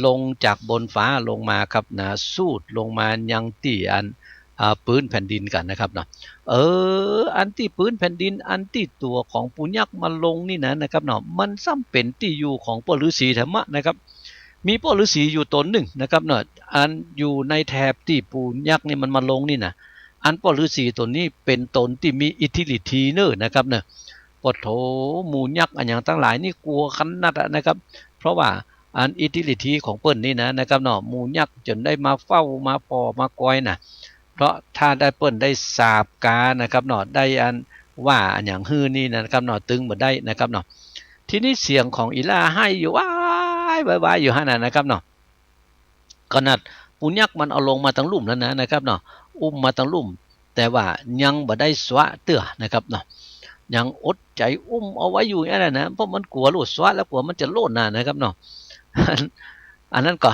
ลงจากบนฟ้าลงมาครับนะสูดลงมายังที่อันพื้นแผ่นดินกันนะครับเนาะอันที่พื้นแผ่นดินอันที่ตัวของปูยักษ์มาลงนี่นะครับเนาะมันซ้ำเป็นที่อยู่ของพวกฤาษีธรรมะนะครับมีพวกฤาษีอยู่ตนหนึ่งนะครับเนาะอันอยู่ในแถบที่ปูยักษ์นี่มันมาลงนี่นะอันพวกฤาษีตัวนี้เป็นตนที่มีอิทธิฤทธิ์เนอนะครับเนาะปะโถหมู่ยักษ์อันอย่างทั้งหลายนี่กลัวขนาดนะครับเพราะว่าอันอิทธิฤทธิ์ของเปิ้นนี่นะครับเนาะหมู่ยักษ์จนได้มาเฝ้ามาปอมากอยนะเพราะถ้าได้เปิ้นได้สาบกานะครับเนาะได้อันว่าอันอย่างฮื้อนี่นะครับเนาะตึงบ่ได้นะครับเนาะทีนี้เสียงของอีลาให้อยู่ว้ายอยู่หั่นนะครับเนาะขนาดปูยักษ์มันเอาลงมาทั้งลุ่มแล้วนะครับเนาะอุ้มมาทั้งลุ่มแต่ว่ายังบ่ได้สวะเตื้อนะครับเนาะยังอดใจอุ้มเอาไว้อยู่นั่นนะเพราะมันกลัวลูกสวะแล้วกลัวมันจะโลดนะครับเนาะอันนั้นก็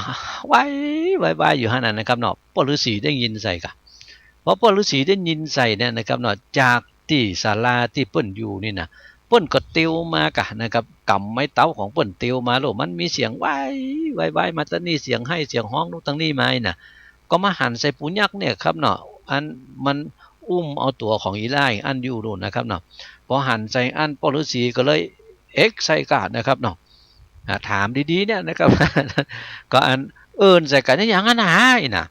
ไว้อยู่หั่นนะครับเนาะพ่อฤาษีได้ยินใส่กะพอพ่อฤาษีได้ยินใส่เนี่ยนะครับเนาะจากที่ศาลาที่เปิ้นอยู่นี่นะเปิ้นก็ติวมากะนะครับกำไม้เต้าของเปิ้นติวมาโลมันมีเสียงไว้มาตะนี่เสียงให้เสียงฮ้องตรงนี้มาน่ะก็มาหันใส่ปูยักษ์เนี่ยครับเนาะอันมันอุ้มเอาตัวของอีไลอันอยู่โน่นนะครับเนาะพอหันใส่อันพ่อฤาษีก็เลยใส่กาดนะครับเนาะถามดีๆเนี่ยนะครับ ก็อันใส่กันอย่างนั้นหายนะ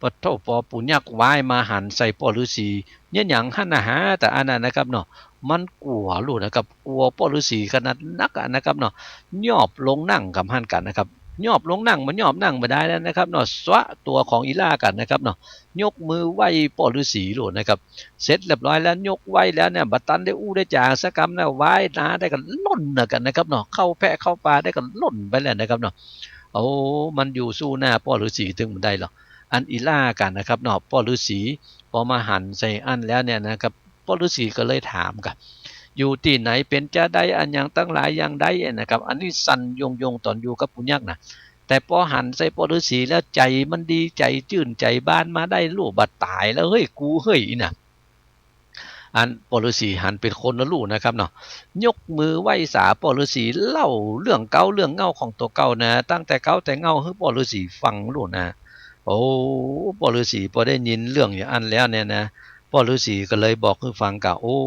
ปะโถพอปุญญกวายมาหันใส่พ่อฤาษีเนี่ยอย่างหันหาแต่อันนั้นนะครับเนาะมันกลัวลูกนะครับกลัวพ่อฤาษีขนาดนักนะครับเนาะยอบลงนั่งกับหันกันนะครับยอบลงนั่งมันยอบนั่งไม่ได้แล้วนะครับเนาะสวะตัวของอีล่ากันนะครับเนาะยกมือไหว้พ่อฤาษีลูกนะครับเสร็จเรียบร้อยแล้วยกไหว้แล้วเนี่ยบัดตันได้อู้ได้จ่าสักกรรมแล้วไหว้นะได้กันล่นกันนะครับเนาะเข้าแพะเข้าปลาได้กันล่นไปแล้วนะครับเนาะโอ้มันอยู่สู้หน้าพ่อฤาษีถึงมันได้หรอกอันอีล่ากันนะครับเนาะพ่อฤาษีพอมาหันใส่อันแล้วเนี่ยนะครับพ่อฤาษีก็เลยถามกันอยู่ที่ไหนเป็นจะได้อันอย่างตั้งหลายอย่างได้นะครับอันนี้สั่นยงตอนอยู่กับปุญญักนะแต่พอหันใส่พ่อฤาษีแล้วใจมันดีใจจื่นใจบ้านมาได้ลูกบัดตายแล้วเฮ้ยกูเฮ้ยนะอันพ่อฤาษีหันเป็นคนละลูกนะครับเนาะยกมือไหว้สาพ่อฤาษีเล่าเรื่องเก่าเรื่องเงาของตัวเก่านะตั้งแต่เก่าแต่เงาให้พ่อฤาษีฟังลูกนะโอ้พ่อฤาษีพอได้ยินเรื่องอย่างอันแล้วเนี่ยนะพ่อฤาษีก็เลยบอกให้ฟังกะโอ้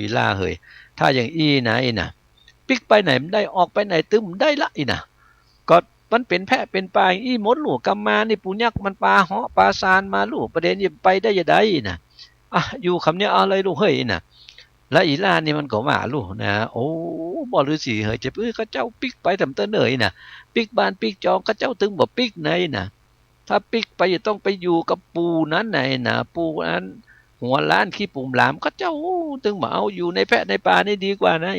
ยล่าเฮ้ยถ้าอย่างอี้นะปิกไปไหนมันได้ออกไปไหนตึมได้ละนะก็มันเป็นแพะเป็นปลาอี้มดลูกกำมานี่ปูยักษ์มันปลาเหาะปลาซานมาลูกประเด็นยิ่ไปได้ยังไงนะอยู่คำเนี้ยอะไรลูกเฮ้ยนะแล้วอีล่านี่มันก็ว่าลูกนะโอ้พ่อฤาษีเฮ้ยจะก็เจ้าปิกไปทำเต้นเหนื่อยนะปิกบ้านปิกจองก็เจ้าตึงบอกปิกไหนนะถ้าปิกไปจะต้องไปอยู่กับปูนั้นไหนนะปูนั้นหัวล้านขี้ปุ่มหลามก็เจ้าตึงมาเอาอยู่ในแพะในปลานี่ดีกว่านะ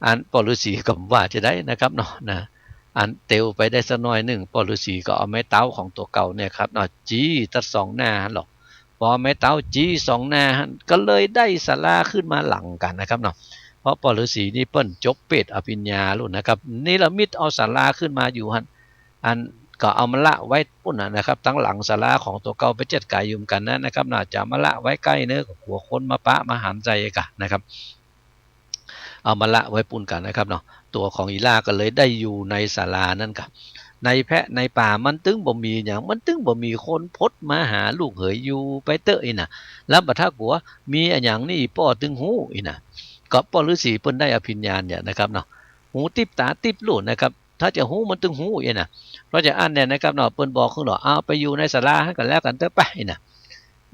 อันพ่อฤาษีก็ว่าจะได้นะครับเนาะนะอันเตียวไปได้สักหน่อยหนึ่งพ่อฤาษีก็เอาไม้เต้าของตัวเก่าเนี่ยครับเนาะจี้ตัดสองหน้าหรอกพอไม้เต้าจี้สองหน้าก็เลยได้ศาลาขึ้นมาหลังกันนะครับเนาะเพราะพ่อฤาษีนี่เปิ้นจบเป็ดอภิญญาลูกนะครับนี่ละมิดเอาศาลาขึ้นมาอยู่อันก็เอามาละไว้ปุ่นนะครับตั้งหลังศาลาของตัวเก่าไปจัดการยุ่มกันนะครับน่าจะมาละไว้ใกล้เนื้อหัวคนมาปะมาหันใจกันนะครับเอามาละไว้ปุ่นกันนะครับเนาะตัวของอีล่าก็เลยได้อยู่ในศาลานั่นครับในแพะในป่ามันตึงบ่มีอย่างมันตึงบ่มีคนพดมาหาลูกเหยอยู่ไปเตอะนะแล้วบัดถ้าหัวมีอย่างนี้ป้อตึงหูนะก็ป้อฤาษีเปิ้นได้อภิญญาเนี่ยนะครับเนาะหูติบตาติบลูกนะครับถ้าจะหูมันตึงหูนะเพราะจะอันเนี่ยนะครับเนาะเปิ้นบอกคือเนาะเอาไปอยู่ในศาลาให้กันแล้วกันเตอะไปนะ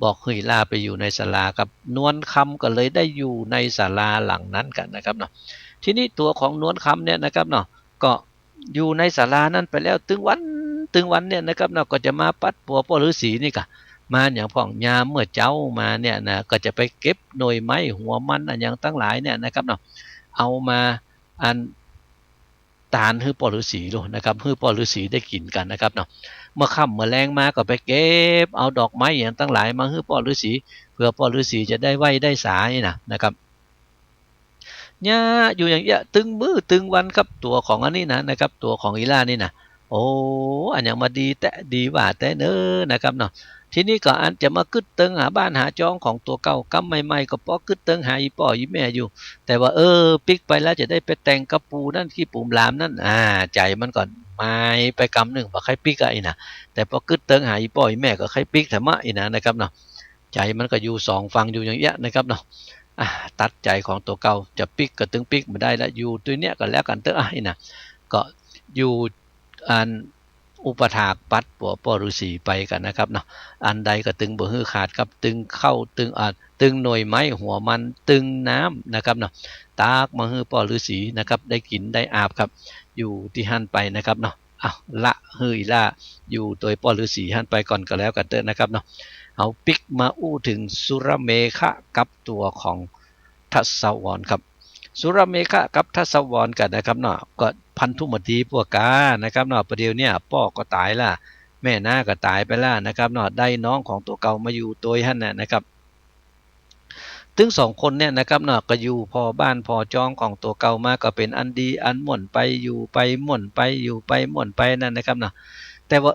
บอกเฮ้ยลาไปอยู่ในศาลากับนวลคำก็เลยได้อยู่ในศาลาหลังนั้นกันนะครับเนาะทีนี้ตัวของนวลคำเนี่ยนะครับเนาะก็อยู่ในศาลานั้นไปแล้วตึงวันเนี่ยนะครับเนาะก็จะมาปัดปัวพ่อฤาษีนี่กะมาอย่างพ่องยามเมื่อเจ้ามาเนี่ยนะก็จะไปเก็บหน่วยไม้หัวมันอันอย่างตั้งหลายเนี่ยนะครับเนาะเอามาอันตานให้พ่อฤาษีดูนะครับให้พ่อฤาษีได้กินกันนะครับเนาะเมื่อค่ำเมื่อแรงมาก็ไปเก็บเอาดอกไม้อย่างตั้งหลายมาให้พ่อฤาษีเพื่อพ่อฤาษีจะได้ไหว้ได้สายนะครับเนี่ยอยู่อย่างเงี้ยตึงมือตึงวันครับตัวของอันนี้นะครับตัวของอีล่านี่นะโอ้อันอย่างมาดีแต่ดีว่าแต่เนอนะครับเนาะท ทีนี้ก็อันจะมากึดเติงหาบ้านหาจองของตัวเก่ากำใหม่ๆก็ป้อกึดเติงหาอีป่ออีแม่อยู่แต่ว่าปิกไปแล้วจะได้ไปแต่งกระปูนั่นขี้ปูมลามนั่นใจมันก่อนไม่ไปกำหนึ่งบ่ใครปิกอะไอ้นะแต่พอกึดเติงหาอีป่ออีแม่ก็ใครปิกแต่มะไอ้นะนะครับเนาะใจมันก็อยู่สองฝั่งอยู่อย่างเงี้ยนะครับเนาะตัดใจของตัวเก่าจะปิกก็ตึงปิกไม่ได้แล้วอยู่ตัวเนี้ยก็แล้วกันเถอะไอ้นะก็อยู่อันอุปถากปัดปัวปอฤาษีไปกันนะครับเนาะอันใดก็ตึงบ่ฮือขาดครับตึงเข้าตึงหน่วยไม้หัวมันตึงน้ำนะครับเนาะตากมาฮือปอฤาษีนะครับได้กินได้อาบครับอยู่ที่หันไปนะครับเนาะละฮือละอยู่ตัวปอฤาษีหันไปก่อนก็แล้วกันเถอะนะครับเนาะเอาปิกมาอู้ถึงสุรเมฆะกับตัวของทัศวรครับสุรเมฆะกับทัศวรกันนะครับเนาะก็พันธุมตีพวกกานะครับเนาะประเดี๋ยวเนี่ยพ่อก็ตายละแม่น้าก็ตายไปแล้วนะครับเนาะได้น้องของตัวเก่ามาอยู่ตัวท่านนะครับถึงสองคนเนี่ยนะครับเนาะก็อยู่พอบ้านพอจองของตัวเก่ามาก็เป็นอันดีอันหม่นไปอยู่ไปหม่นไปอยู่ไปหม่นไปนั่นนะครับเนาะแต่ว่า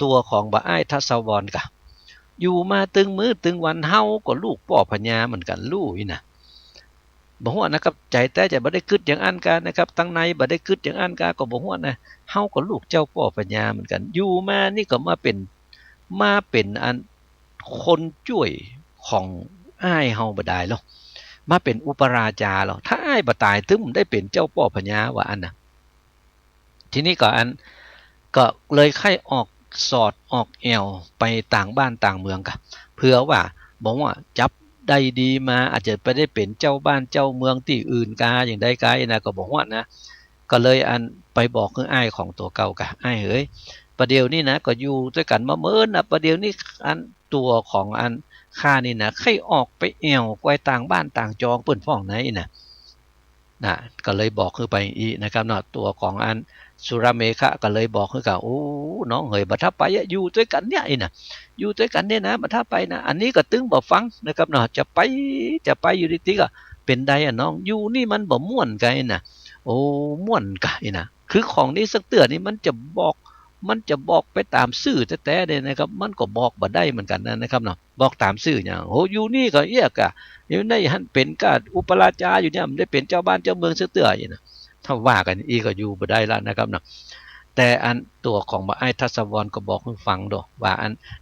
ตัวของบ่อ้ายทัศวรกะอยู่มาตึงมื้อตึงวันเฮาก็ลูกป่อพญาเหมือนกันลูกอีนะบ่ฮู้นะครับใจแต่จะบ่ได้คิดอย่างอันกันนะครับตั้งในบ่ได้คิดอย่างอันกันก็บ่ฮู้นะเฮาก็ลูกเจ้าป่อพญาเหมือนกันอยู่มานี่ก็มาเป็นอันคนช่วยของอ้ายเฮาบ่ได้หรอกมาเป็นอุปราชาหรอกถ้าอ้ายบ่ตายถึงได้เป็นเจ้าป่อพญาว่าอันน่ะทีนี้ก็อันก็เลยไข้ออกสอดออกแอวไปต่างบ้านต่างเมืองกะเพื่อว่าบอกว่าจับได้ดีมาอาจจะไปได้เป็นเจ้าบ้านเจ้าเมืองที่อื่นกาอย่างใดกานะก็บอกว่านะก็เลยอันไปบอกคืออ้ายของตัวเก่ากะอ้ายเอ้ยประเดี๋ยวนี้นะก็อยู่ด้วยกันมาเมินนะประเดี๋ยวนี้อันตัวของอันข้านี่นะใครออกไปแอวไปต่างบ้านต่างจองเปิ้นฟ้องไหนนะก็เลยบอกคือไปอีนะครับเนาะตัวของอันสุรเมฆะก็เลยบอกคือกับโอ้น้องเฮยบัดถ้าไปอยู่ด้วยกันเนี่ยไอ้น่ะอยู่ด้วยกันเนี่ยนะบัดถ้าไปนะอันนี้ก็ตึงบ่ฟังนะครับเนาะจะไปอยู่ดีๆก็เป็นใดน้องอยู่นี่มันบ่ม่วนกันน่ะโอ้ม่วนกันน่ะคือของนี้สักเตือนี่มันจะบอกไปตามซื่อแท้ๆเลยนะครับมันก็บอกบ่ได้เหมือนกันนะครับเนาะบอกตามซื่ออย่างโอ้อยู่นี่ก็เอียกะอยู่ในหันเป็นก็อุปราชาอยู่เนี่ยมันได้เป็นเจ้าบ้านเจ้าเมืองสักเตืออย่างน่ะถ้าว่ากันอีก็อยู่บ่ได้แล้วนะครับเนาะแต่อันตัวของบ่อ้ายทัศวรก็บอกให้ฟังดอกว่า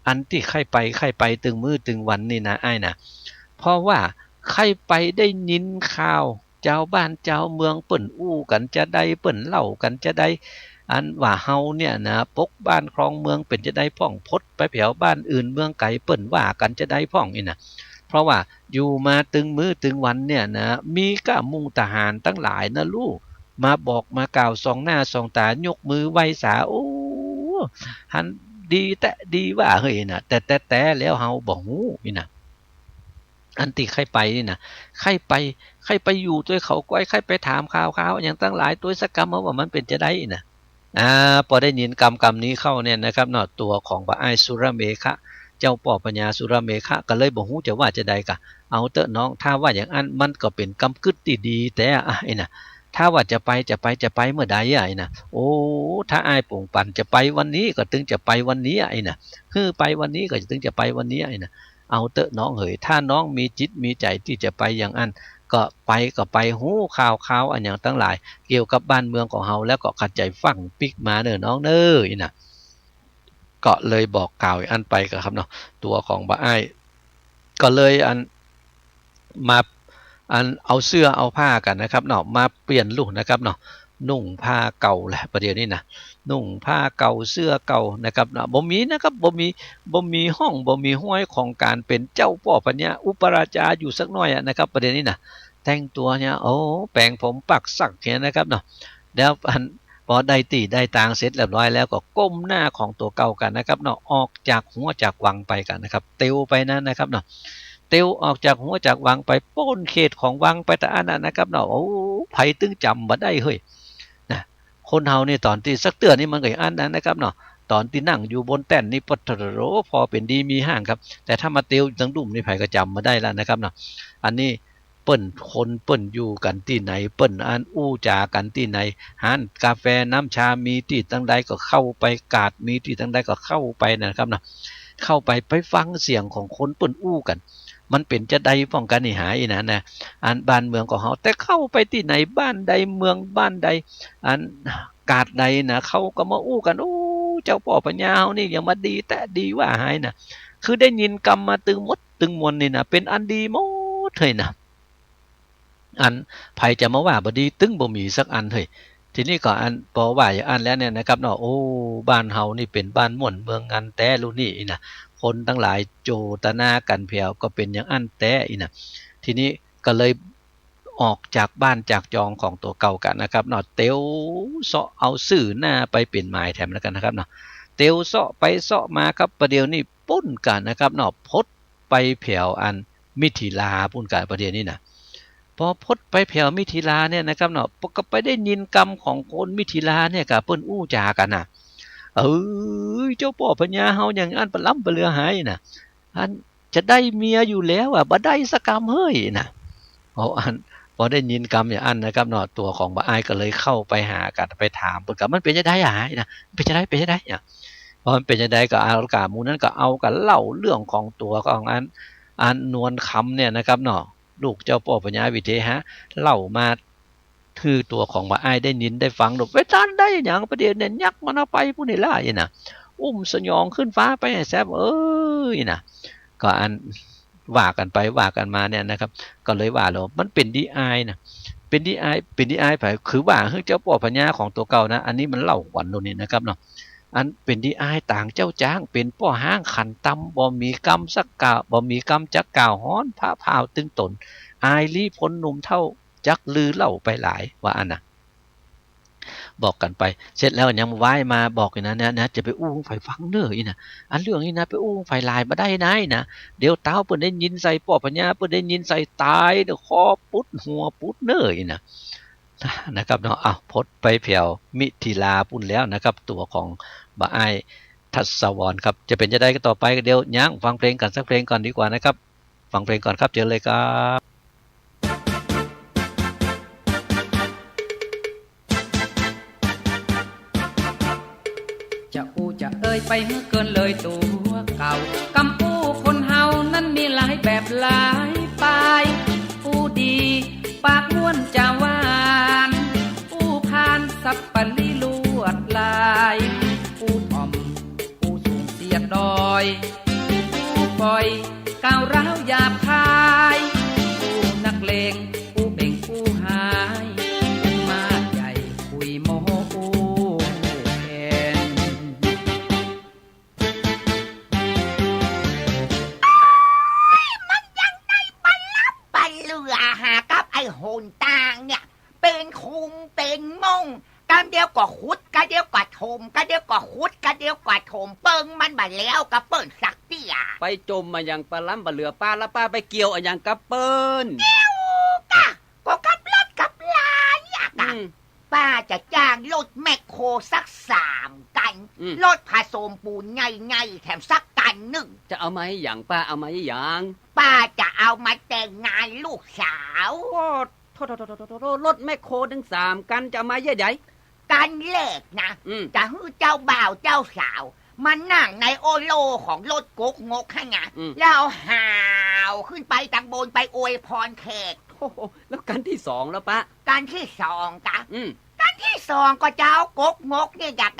อันที่ใครไปตึงมือตึงวันนี่นะอ้ายนะเพราะว่าใครไปได้ยินข่าวเจ้าบ้านเจ้าเมืองเปิ้นอู้กันจะได้เปิ้นเล่ากันจะได้อันว่าเฮาเนี่ยนะปกบ้านครองเมืองเป็นจะได้พ่องพดไปแผ่วบ้านอื่นเมืองไกลเปิ้นว่ากันจะได้พ่องนี่นะเพราะว่าอยู่มาตึงมือตึงวันเนี่ยนะมีก้ามุงทหารตั้งหลายนะลูกมาบอกมากล่าวสองหน้าสองตายกมือไหว้สาโอ้หันดีแต่ดีว่าเฮ้ยนะแต่แล้วเฮาบ่ฮู้นี่นะอันที่ใครไปนี่นะใครไปอยู่ด้วยเขาก้อยใครไปถามข่าวอย่างตั้งหลายตัวสกรรมว่ามันเป็นจะได้นะพอได้ยินกรรมนี้เข้าเนี่ยนะครับเนาะตัวของพระอ้ายสุรเมฆะเจ้าป่อปัญญาสุรเมฆะก็เลยบ่ฮู้จะว่าจะใดกะเอาเถอะน้องถ้าว่าอย่างอันมันก็เป็นกรรมกึศที่ดีแต่ไอ้น่ะถ้าว่าจะไปเมื่อใดไอ้น่ะโอ้ถ้าอ้ายโป่งปั่นจะไปวันนี้ก็ถึงจะไปวันนี้ไอ้น่ะคือไปวันนี้ก็ถึงจะไปวันนี้ไอ้น่ะเอาเถอะน้องเอ๋ยถ้าน้องมีจิตมีใจที่จะไปอย่างอันก็ไปหู้ข่าวอันอย่างตั้งหลายเกี่ยวกับบ้านเมืองของเฮาแล้วก็ขัดใจฟังปิกมาเด้อน้องเด้ออีน่ะก็เลยบอกกล่าวอันไปกับครับเนาะตัวของบ่อ้ายก็เลยอันมาเอาเสื้อเอาผ้ากันนะครับเนาะมาเปลี่ยนลุคนะครับเนาะนุ่งผ้าเก่าแหละประเดี๋ยวนี้นะนุ่งผ้าเก่าเสื้อเก่านะครับเนาะบ่มีนะครับบ่มีห้องบ่มีห้อยของการเป็นเจ้าป่อปัญญาอุปราชาอยู่สักหน่อยนะครับประเดี๋ยวนี้นะแต่งตัวเนี่ยโอ้แปรงผมปักสักเนี่ยนะครับเนาะแล้วพอได้ตีได้ตางเสร็จเรียบร้อยแล้วก็ก้มหน้าของตัวเก่ากันนะครับเนาะออกจากหัวจากวังไปกันนะครับเตียวไปนั่นนะครับเนาะเตียวออกจากหัวจากวังไปป้นเขตของวังไปแต่อันนั้นนะครับเนาะโอ้ไผตึงจำบ่ได้เฮ้ยนะคนเฮานี่ตอนที่สักเตือนนี่มันก็อันนั้นนะครับเนาะตอนที่นั่งอยู่บนแท่นนี่ปทโรพอเป็นดีมีห้างครับแต่ถ้ามาเตียวทั้งดุ่มนี่ไผก็จำมาได้แล้วนะครับเนาะอันนี้เปิ้นคนเปิ้นอยู่กันที่ไหนเปิ้นอ่านอู้จากันที่ไหนร้านกาแฟน้ำชามีที่ตั้งใดก็เข้าไปกาดมีที่ตั้งใดก็เข้าไปนะครับเนาะ เข้าไปฟังเสียงของคนเปิ้นอู้กันมันเป็นจะใดป้องกันนี่หายนะอันบ้านเมืองของเขาแต่เข้าไปที่ไหนบ้านใดเมืองบ้านใดอันกาดใดนะเขาก็มาอู้กันโอ้เจ้าพ่อปัญญาเฮานี่ยังมาดีแต่ดีว่าหายนะคือได้ยินกรรมมาตึงมดตึงมวลนี่นะเป็นอันดีหมดเลยนะอันไผจะมาว่าบ่ดีตึงบ่มีสักอันเฮ้ยทีนี้ก็อันพอว่าอย่างอันแล้วเนี่ยนะครับเนาะโอ้บ้านเฮานี่เป็นบ้านม่วนเมืองงานแต่รู้นี่นะคนทั้งหลายโจตนากันเพียวก็เป็นอย่างอันแต่อีนะทีนี้ก็เลยออกจากบ้านจากจองของตัวเก่ากันนะครับเนาะเตียวเสาะเอาสื่อหน้าไปเปลี่ยนหมายแถมแล้วกันนะครับเนาะเตียวเสาะไปเสาะมาครับประเดี๋ยวนี้ปุ้นกันนะครับเนาะพดไปเพียวอันมิถิลาปุ้นกันประเดี๋ยวนี้นะพอพดไปเพียวมิถิลาเนี่ยนะครับเนาะก็ไปได้ยินกรรมของคนมิถิลาเนี่ยกับเปิ้นอู้จากันนะเจ้าพ่อพญาเฮาอย่างอันปล้ำปเลือหายนะอันจะได้เมียอยู่แล้วอ่ะบ่ได้สักกรรมเฮ้ยนะอันพอได้ยินกรรมอย่างอันนะครับเนาะตัวของบ่อายก็เลยเข้าไปหากันไปถามเพิ่นก็มันเป็นจะได้หายนะเป็นจะได้เนี่ยพอมันเป็นจะได้ก็เอากามูนั้นก็เอากันเล่าเรื่องของตัวของอันนวลคำเนี่ยนะครับเนาะลูกเจ้าพ่อพญาวิเทหะเล่ามาคือตัวของบ่อายได้ยินได้ฟังดอกไปทันได้อย่างประเดี๋ยวเนี่ยยักมันเอาไปผู้นี่ล่ะนะอุ้มสยองขึ้นฟ้าไปแซ่บนะก็อันว่ากันไปว่ากันมาเนี่ยนะครับก็เลยว่าเรามันเป็นดีไอนะเป็นดีไอไปคือว่าเจ้าพ่อพญาของตัวเก่านะอันนี้มันเล่าขวัญตรงนี้นะครับเนาะอันเป็นดีไอต่างเจ้าจ้างเป็นป้อห้างขันตำบ่มีกรรมสักกะบ่มีกรรมจักกล่าวฮ้อนพระพาวตึงตนอายรีพลหนุ่มเท่าจักลือเล่าไปหลายว่าอันน่ะบอกกันไปเสร็จแล้วยังไหว้มาบอกอย่างนั้นนะจะไปอู้ไฟฟังเน้ออีนะอันเรื่องนี้นะไปอู้ไฟลายมาได้นายนะเดี๋ยวเต้าเปิ้นได้ยินใส่ป่อพญาเปิ้นได้ยินใส่ตายเดี๋ยวคอปุ๊ดหัวปุ๊ดเน้ออีนะครับเนาะพดไปเพียวมิถิลาปุ่นแล้วนะครับตัวของบ่อายทัศวรครับจะเป็นจะได้ก็ต่อไปเดี๋ยวยั้งฟังเพลงกันสักเพลงก่อนดีกว่านะครับฟังเพลงก่อนครับเจอเลยครับจะอู้จะเอ่ยไปให้เกินเลยตัวเก่ากำอู้คนเฮานั้นมีหลายแบบหลายปลายอู้ดีปากม้วนจะหวานอู้พานสับปะลีลวดลายอู้ถ่อมอู้สูงเสียดดอยอู้ปล่อยก้าวร้าวหยาบคายอู้นักเลงอู้เบ่งอู้หายอู้มาดใหญ่คุยโมโหโหนต่างเนี่ยเป็นคุมเป็นมงกันเดียวก็ขุดกันเดียวก็ถมกันเดียวก็ขุดกันเดียวก็ถมเปิงมันบาแล้วกับเปิ้นสักเตี้ยไปจมมาอย่างปลาล้ำปลาเหลือป้าแล้วป้าไปเกี่ยวอย่างกับเปิ้นเกี่ยวกะก็กับรถกับลายอะกะป้าจะจ้างรถแมคโครสัก3 กันรถผสมปูนไงแถมสักกันหนึ่งจะเอามาให้อย่างป้าเอามาให้อย่างป้าจะเอามาแต่งงานลูกสาวรถแมคโครถึง3 กันจะเอามาเยอะใหญ่กันเล็กนะจะให้เจ้าบ่าวเจ้าสาวมานั่งในโอโลของรถกกงกให้ไงแล้วหาวขึ้นไปตังบนไปอวยพรแขกแล้วกันที่2แล้วป้ากันที่2กะกันที่2ก็จะเอากกงกเนี่ยกะ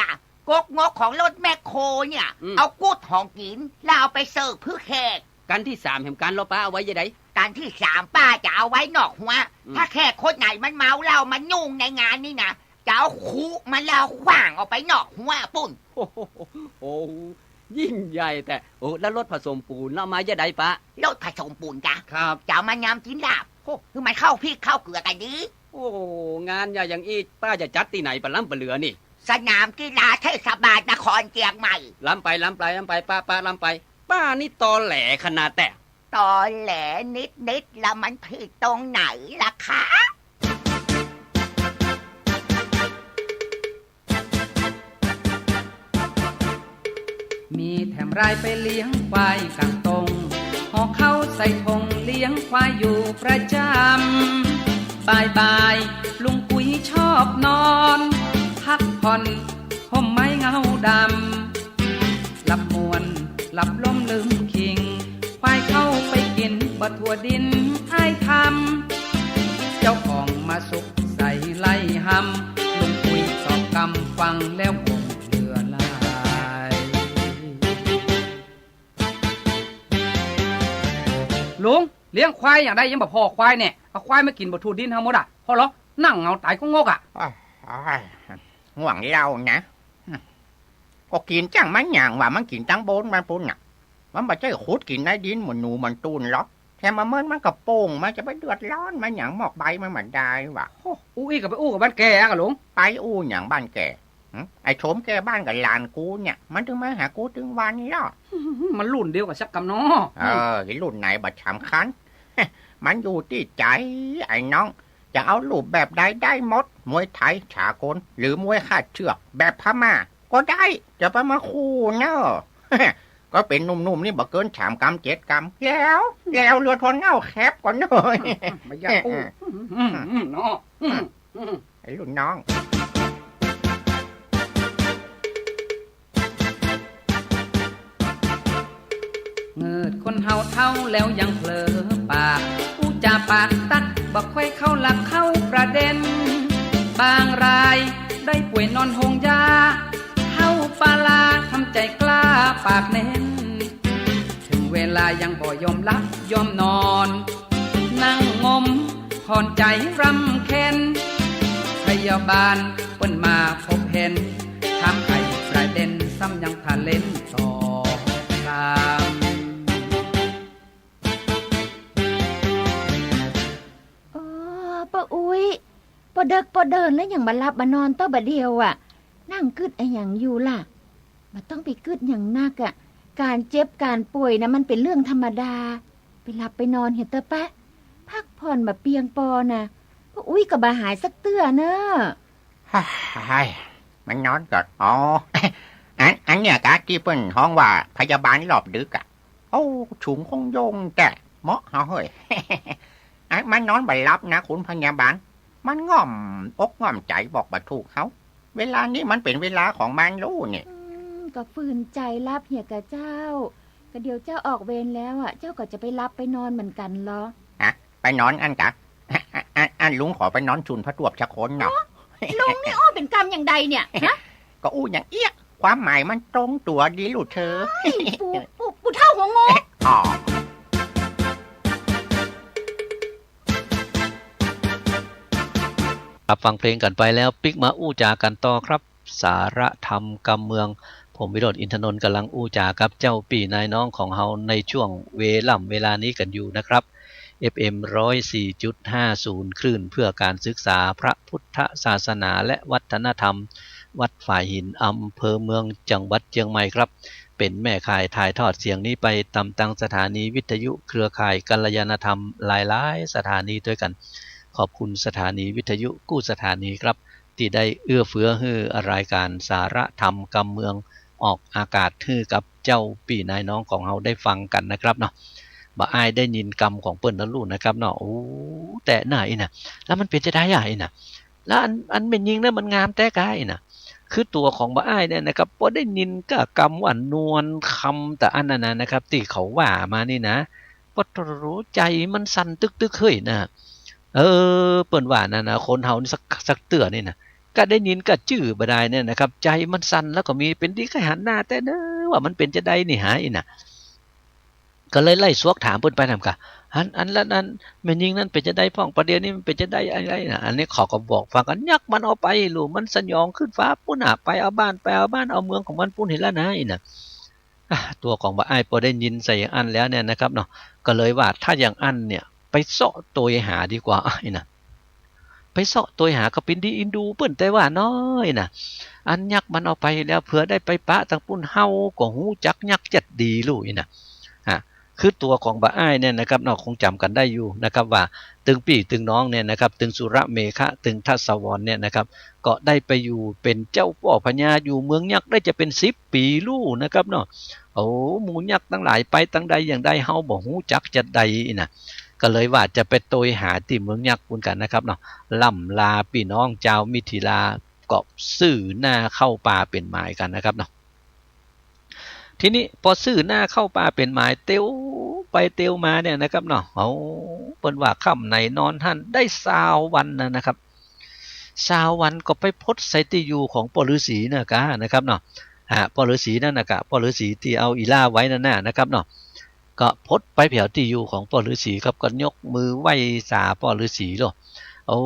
กกงกของรถแมคโครเนี่ยเอากุดของกินแล้วเอาไปเสิร์ฟเพื่อแขกกันที่3แห่งการเราป้าเอาไว้ยังไงกันที่3ป้าจะเอาไว้นอกหัวถ้าแขกคนไหนมันเมาเหล้ามันยุ่งในงานนี่นะจะเอาคูมันแล้วขว้างออกไปนอกหัวปุ่นโอ้ยิ่งใหญ่แต่แล้วรถผสมปูนเรามาจะได้ปะรถผสมปูนจ้ะครับจะเอามายำกินลาบคือมันเข้าพริกเข้าเกลือกันดีงานใหญ่อย่างอีป้าจะจัดที่ไหนปะล้ำปะเหลือนี่สนามกีฬาเทศบาลนครเชียงใหม่ล้ำไปป้าล้ำไปป้านี่ตอแหลขนาดแต่ตอแหลนิดแล้วมันผิดตรงไหนล่ะคะมีแถมรายไปเลี้ยงควายกลางตรงหอเข้าใส่ธงเลี้ยงควายอยู่ประจำบ่ายลุงกุ้ยชอบนอนพักผ่อนห่มไม้เงาดำลำมวนล ลับล้มลืมคิงควายเข้าไปกินบะทั่วดินอ้ายทำเจ้าของมาสุกใส่ไล่หำลุงคุยตอบกำฟังแล้วคงเหลือลายลุงเลี้ยงควายอย่างใดยังบ่พอควายเนี่ยเอาควายมากินบะทั่วดินทั้งหมดอ่ะพอเหรอนั่งเงาตายก็งกอ่ะห่วงเรานะก็กินจังมันอย่างว่ามันกินตั้งโบนมันปุ่นอ่ะมันไม่ใช่ขุดกินได้ดินเหมือนหนูมันตูนหรอกแค่มาเมินมันกระโปงมันจะไปเดือดร้อนมันอย่างหมอกใบมันเหมือนได้ว่ะอู้อีกับไปอู้กับบ้านแกกับหลวงไปอู้อย่างบ้านแกไอ้โฉมแกบ้านกับหลานกูเนี่ยมันถึงมาหากูถึงวันนี้อ่ะมันรุ่นเดียวกับชักกำเนาะรุ่นไหนบัดสำคัญมันอยู่ที่ใจไอ้น้องจะเอารูปแบบใดได้หมดมวยไทยฉากลหรือมวยคาดเชือกแบบพม่าก็ได้จะไปมาคู่เนอะก็เป็นนุ่มๆนี่บ่เกิน3 กรัม 7 กรัมแล้วเรือทนเงาแคบก่อนเลยไม่อยากอู้เนาะไอ้รุ่นน้องเงิดคนเฮาเท่าแล้วยังเผลอปากอู้จาปากตักบ่ค่อยเข้าหลักเข้าประเด็นบางรายได้ป่วยนอนหงยาเฮาปาลาทำใจกล้าปากเน้นถึงเวลายังบ่ยอมรับยอมนอนนั่งงมถอนใจรำเค็นพยาบาลเปิ้นมาพบเห็นถามไขประเด็นซ้ำยังทะเล่นต่อตามป้าอุ้ยปอเด็กปอเดินแล้วอย่างมาลับมานอนต้อบ่เดียวอ่ะนั่งกึดไอ้อย่างอยู่ล่ะมันต้องไปกึดอย่างนักอ่ะการเจ็บการป่วยนะมันเป็นเรื่องธรรมดาไปหลับไปนอนเห็นเตอปะพักผ่อนแบบเปียงปอนะป้าอุ้ยก็บ่หายสักเตื้อเนอะมันนอนก่อนอันเนี่ยกะที่เปิ้นห้องว่าพยาบาลหลอบดึกอ่ะโอ้ฉุงคงโยงแต่เหมาะเฮาเฮ้ยมันนอนบ่หลับนะคุณพยาบาลมันง่อมอกง่อมใจบอกบ่ถูกเขาเวลานี้มันเป็นเวลาของมันรู้เนี่ยก็ฝืนใจรับเหี่ยกับเจ้าก็เดี๋ยวเจ้าออกเวรแล้วอ่ะเจ้าก็จะไปรับไปนอนเหมือนกันเหรอไปนอนอันกะอันลุงขอไปนอนชุนพระตวบชะโคนเนาะลุงนี่อ้อเป็นกรรมอย่างใดเนี่ยฮะก็อู้อย่างเอี้ยความหมายมันตรงตัวดีลูกเธอปูเท่าหัวงอฟังเพลงกันไปแล้วปิกมาอู้จากันต่อครับสาระธรรมกำเมืองผมวิโรจน์อินทนนท์กำลังอู้จากับเจ้าปี่นายน้องของเฮาในช่วงเวลานี้กันอยู่นะครับ FM 104.50 คลื่นเพื่อการศึกษาพระพุทธศาสนาและวัฒนธรรมวัดฝ่ายหินอำเภอเมืองจังหวัดเชียงใหม่ครับเป็นแม่ข่ายถ่ายทอดเสียงนี้ไปตามตั้งสถานีวิทยุเครือข่ายกัลยาณธรรมหลายๆสถานีด้วยกันขอบคุณสถานีวิทยุกู้สถานีครับที่ได้เอื้อเฟื้อให้รายการสาระธรรมกำเมืองออกอากาศให้กับเจ้าปี่นายน้องของเราได้ฟังกันนะครับเนาะบ่อายได้ยินกรรมของเปิ้นแล้วลูกนะครับเนาะโอ้แต่ไหนน่ะแล้วมันเป็นจะได้ยังไงน่ะแล้วอันเป็นยิงเนี่ยมันงามแต่กายน่ะคือตัวของบ่อายเนี่ยนะครับบ่ได้ยินก็กรรมว่านวลคำแต่อันนั้นนะครับที่เขาว่ามานี่นะบ่รู้ใจมันสั่นตึกๆเฮ้ยนะเปิ้นว่านั่นนะคนเฮานี่สักเตือนี่นะก็ได้ยินก็จื้อบ่ได้เนี่ยนะครับใจมันสั่นแล้วก็มีเป็นที่หันหน้าแต่เด้อว่ามันเป็นจะได้นี่หาอีน่ะก็เลยไล่สวกถามเพิ่นไปนำกะอันละนั้นแม่นยิงนั้นเป็นจะได้พ้องประเดี๋ยวนี้มันเป็นจะได้อะไรน่ะอันนี้เขาก็บอกฟังกันยักมันเอาไปลูกมันสยองขึ้นฟ้าปุ่นน่ะไปเอาบ้านเอาเมืองของมันปุ่นเห็นแล้วนะอีน่ะตัวของบ่อ้ายพอได้ยินใส่อันแล้วเนี่ยนะครับเนาะก็เลยว่าถ้าอย่างอันเนี่ยไปเสาะตัวหาดีกว่าไอ้น่ะไปเสาะตัวหาก็เป็นดีอินดูเปิ้นแต่ว่าน้อยน่ะอันยักมันเอาไปแล้วเผื่อได้ไปปะทางปุ่นเฮาก็ฮู้จักยักจัดดีลูกอีน่ะคือตัวของบ่อ้ายเนี่ยนะครับเราคงจำกันได้อยู่นะครับว่าตึงปี่ตึงน้องเนี่ยนะครับตึงสุระเมฆะตึงทัศวรเนี่ยนะครับก็ได้ไปอยู่เป็นเจ้าพ่อพญาอยู่เมืองยักษ์ได้จะเป็น10 ปีลู่นะครับเนาะโอ้หมู่ยักษ์ทั้งหลายไปตั้งใดอย่างใดเฮาบ่ฮู้จักจัดใดน่ะก็เลยว่าจะไปโตยหาที่เมืองยักษ์พุ่นกันนะครับเนาะล่ำลาพี่น้องเจ้ามิถิลาก็ซื้อหน้าเข้าป่าเป็นหมายกันนะครับเนาะ ทีนี้พอซื้อหน้าเข้าป่าเป็นหมายเตียวไปเตียวมาเนี่ยนะครับเนาะเอาเปิ้นว่าค่ำไหนนอนท่านได้20 วันนะครับ20 วันก็ไปพดใส่ที่อยู่ของปอฤาษีนะครับเนาะปอฤาษีนั่นนะกะปอฤาษีที่เอาอีล่าไว้นั่นน่ะนะครับเนาะก็พดไปแผ่วที่อยู่ของปอฤาษีครับก็ยกมือไหว้สาปอฤาษีโลโอ้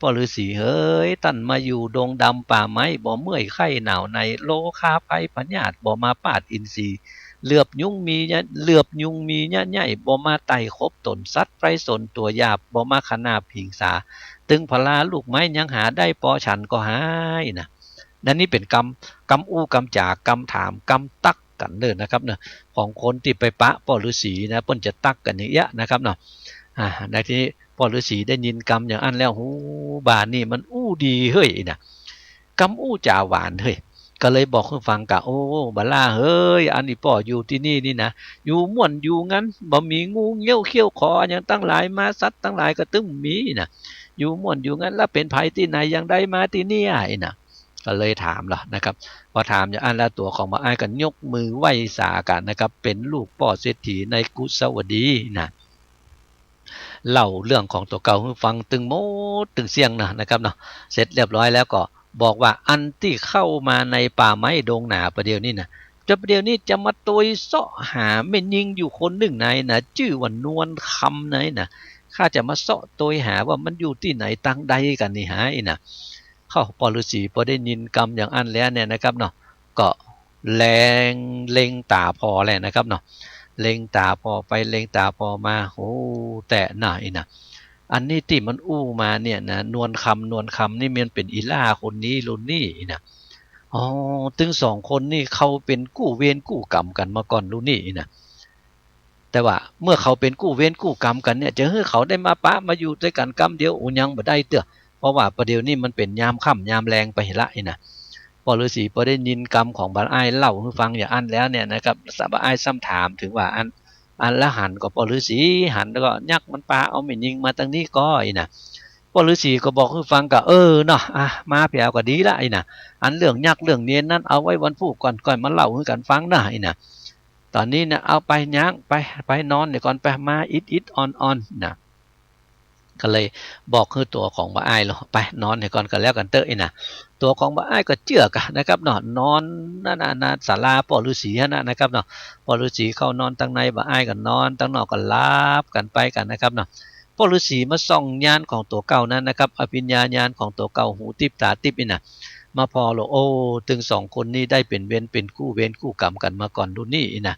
ปอฤาษีเฮ้ยตั้นมาอยู่ดงดำป่าไม้บ่เมื่อยไข้หนาวในโลคาภัยปัญญาตบ่มาปาดอินทรีย์เหลือบยุงมีเนี่ยใหญ่บ่มาไต่คบตนสัตว์ไพรสนตัวหยาบบ่มาขนาบผิงสาตึงพลาลูกไม้ยังหาได้ปอฉันก็หายนะนั่นนี่เป็นกรรมอู้กรรมจากกรรมถามกรรมตักกันเด้อนะครับเนาะของคนที่ไปปะปอฤาษีนะเปิ้นจะตักกันอย่างเงี้ยนะครับเนาะในที่นี้ปอฤาษีได้ยินกรรมอย่างอันแล้วหูบาดนี่มันอู้ดีเฮ้ยนะกรรมอู้จ่าหวานเฮ้ยก็เลยบอกให้ฟังกะโอ้บาล่าเฮ้ยอันนี้ป่ออยู่ที่นี่นะอยู่ม่วนอยู่งั้นบ่มีงูเงี้ยวเขี้ยวคออย่างตั้งหลายมาสัตว์ตั้งหลายก็ตึ้งมีนะอยู่ม่วนอยู่งั้นแล้วเป็นไผที่ไหนยังได้มาที่นี่ไอ้นะก็เลยถามล่ะนะครับพอถามอย่างอันแล้วตัวของมาอ้ายก็ยกมือไหว้สากันนะครับเป็นลูกป่อเศรษฐีในกุศวดีนะเล่าเรื่องของตัวเก่าให้ฟังตึงโมตึงเสียงนะครับเนาะเสร็จเรียบร้อยแล้วก็บอกว่าอันที่เข้ามาในป่าไม้ดงหนาประเดี๋ยวนี้นะจะประเดี๋ยวนี้จะมาตวยเสาะหาแม่ยิงอยู่คนหนึ่งไหนนะชื่อว่านวลคำไหนนะข้าจะมาเสาะตวยหาว่ามันอยู่ที่ไหนตั้งใดกันนี่หายนะเข้าปอฤาษีพอได้ยินกรรมอย่างอันแล้วเนี่ยนะครับเนาะก็แรงเล็งตาพอแล้วนะครับเนาะเล็งตาพอไปเล็งตาพอมาโอ้แต่ไหนนะอันนี้ที่มันอู้มาเนี่ยนะนวลคำนี่มันเป็นอีล่าคนนี้รุ่นนี้นะอ๋อถึง2 คนนี่เขาเป็นกู้เวรกู้กรรมกันมาก่อนรุ่นนี้นะแต่ว่าเมื่อเขาเป็นกู้เวรกู้กรรมกันเนี่ยจะให้เขาได้มาปะมาอยู่ด้วยกันกรรมเดียวยังบ่ได้เตื้อเพราะว่าประเดี๋ยวนี้มันเป็นยามค่ำยามแรงไปละนะปอฤาษีพอได้ยินกรรมของบาอ้ายเล่าให้ฟังอย่างอันแล้วเนี่ยนะครับบาอ้ายซ้ำถามถึงว่าอันละหันก็ปอฤาษีหันแล้วก็ยักมันปาเอาไม่ยิงมาตั้งนี้ก็นะปอฤาษีก็บอกให้ฟังก็เนาะมาเพียวก็ดีละนะอันเรื่องยักเรื่องเนียนนั้นเอาไว้วันผู้ก่อนมาเล่าให้กันฟังนะนะตอนนี้นะเอาไปยักไปนอนเดี๋ยวก่อนไปมาอิดออนนะก็เลยบอกคือตัวของบาอ้ายเราไปนอนเดี๋ยวก่อนกันแล้วกันเตอะนะตัวของบาอ้ายก็เจือกนะครับเนาะนอนนั่นศาลาปอฤาษีนะครับเนาะปอฤาษีเข้านอนตั้งในบาอ้ายก็นอนตั้งนอกก็ลาบกันไปกันนะครับเนาะปอฤาษีมาส่องญาณของตัวเก่านั้นนะครับอภิญญาญาณของตัวเก่าหูติบตาติบนี่นะมาพอโลโอ้ถึง2 คนนี้ได้เป็นเวรเป็นกู้เวรกู้กรรมกันมาก่อนดูนี่นะ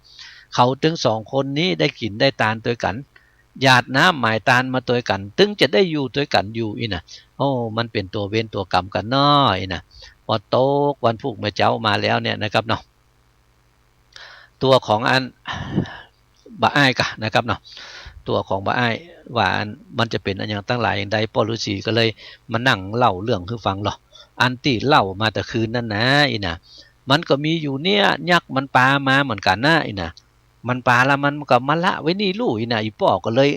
เขาถึง2 คนนี้ได้กินได้ตานตัวกันหยาดน้ำหมายตานมาตัวกันถึงจะได้อยู่ตัวกันอยู่นะโอ้มันเป็นตัวเวรตัวกรรมกันน้อยนะพอโตกวันพุกเมื่อเจ้ามาแล้วเนี่ยนะครับเนาะตัวของอันบาอ้ายกันนะครับเนาะตัวของบาอ้ายว่ามันจะเป็นอันอย่างตั้งหลายอย่างใดปอฤาษีก็เลยมานั่งเล่าเรื่องให้ฟังหรออันที่เล่ามาแต่คืนนั้นนะนะมันก็มีอยู่เนี่ยยักษ์มันปามาเหมือนกันนะนะมันปาแล้วมันก็มาละไว้นี่ลู่นะอีป่อก็เลย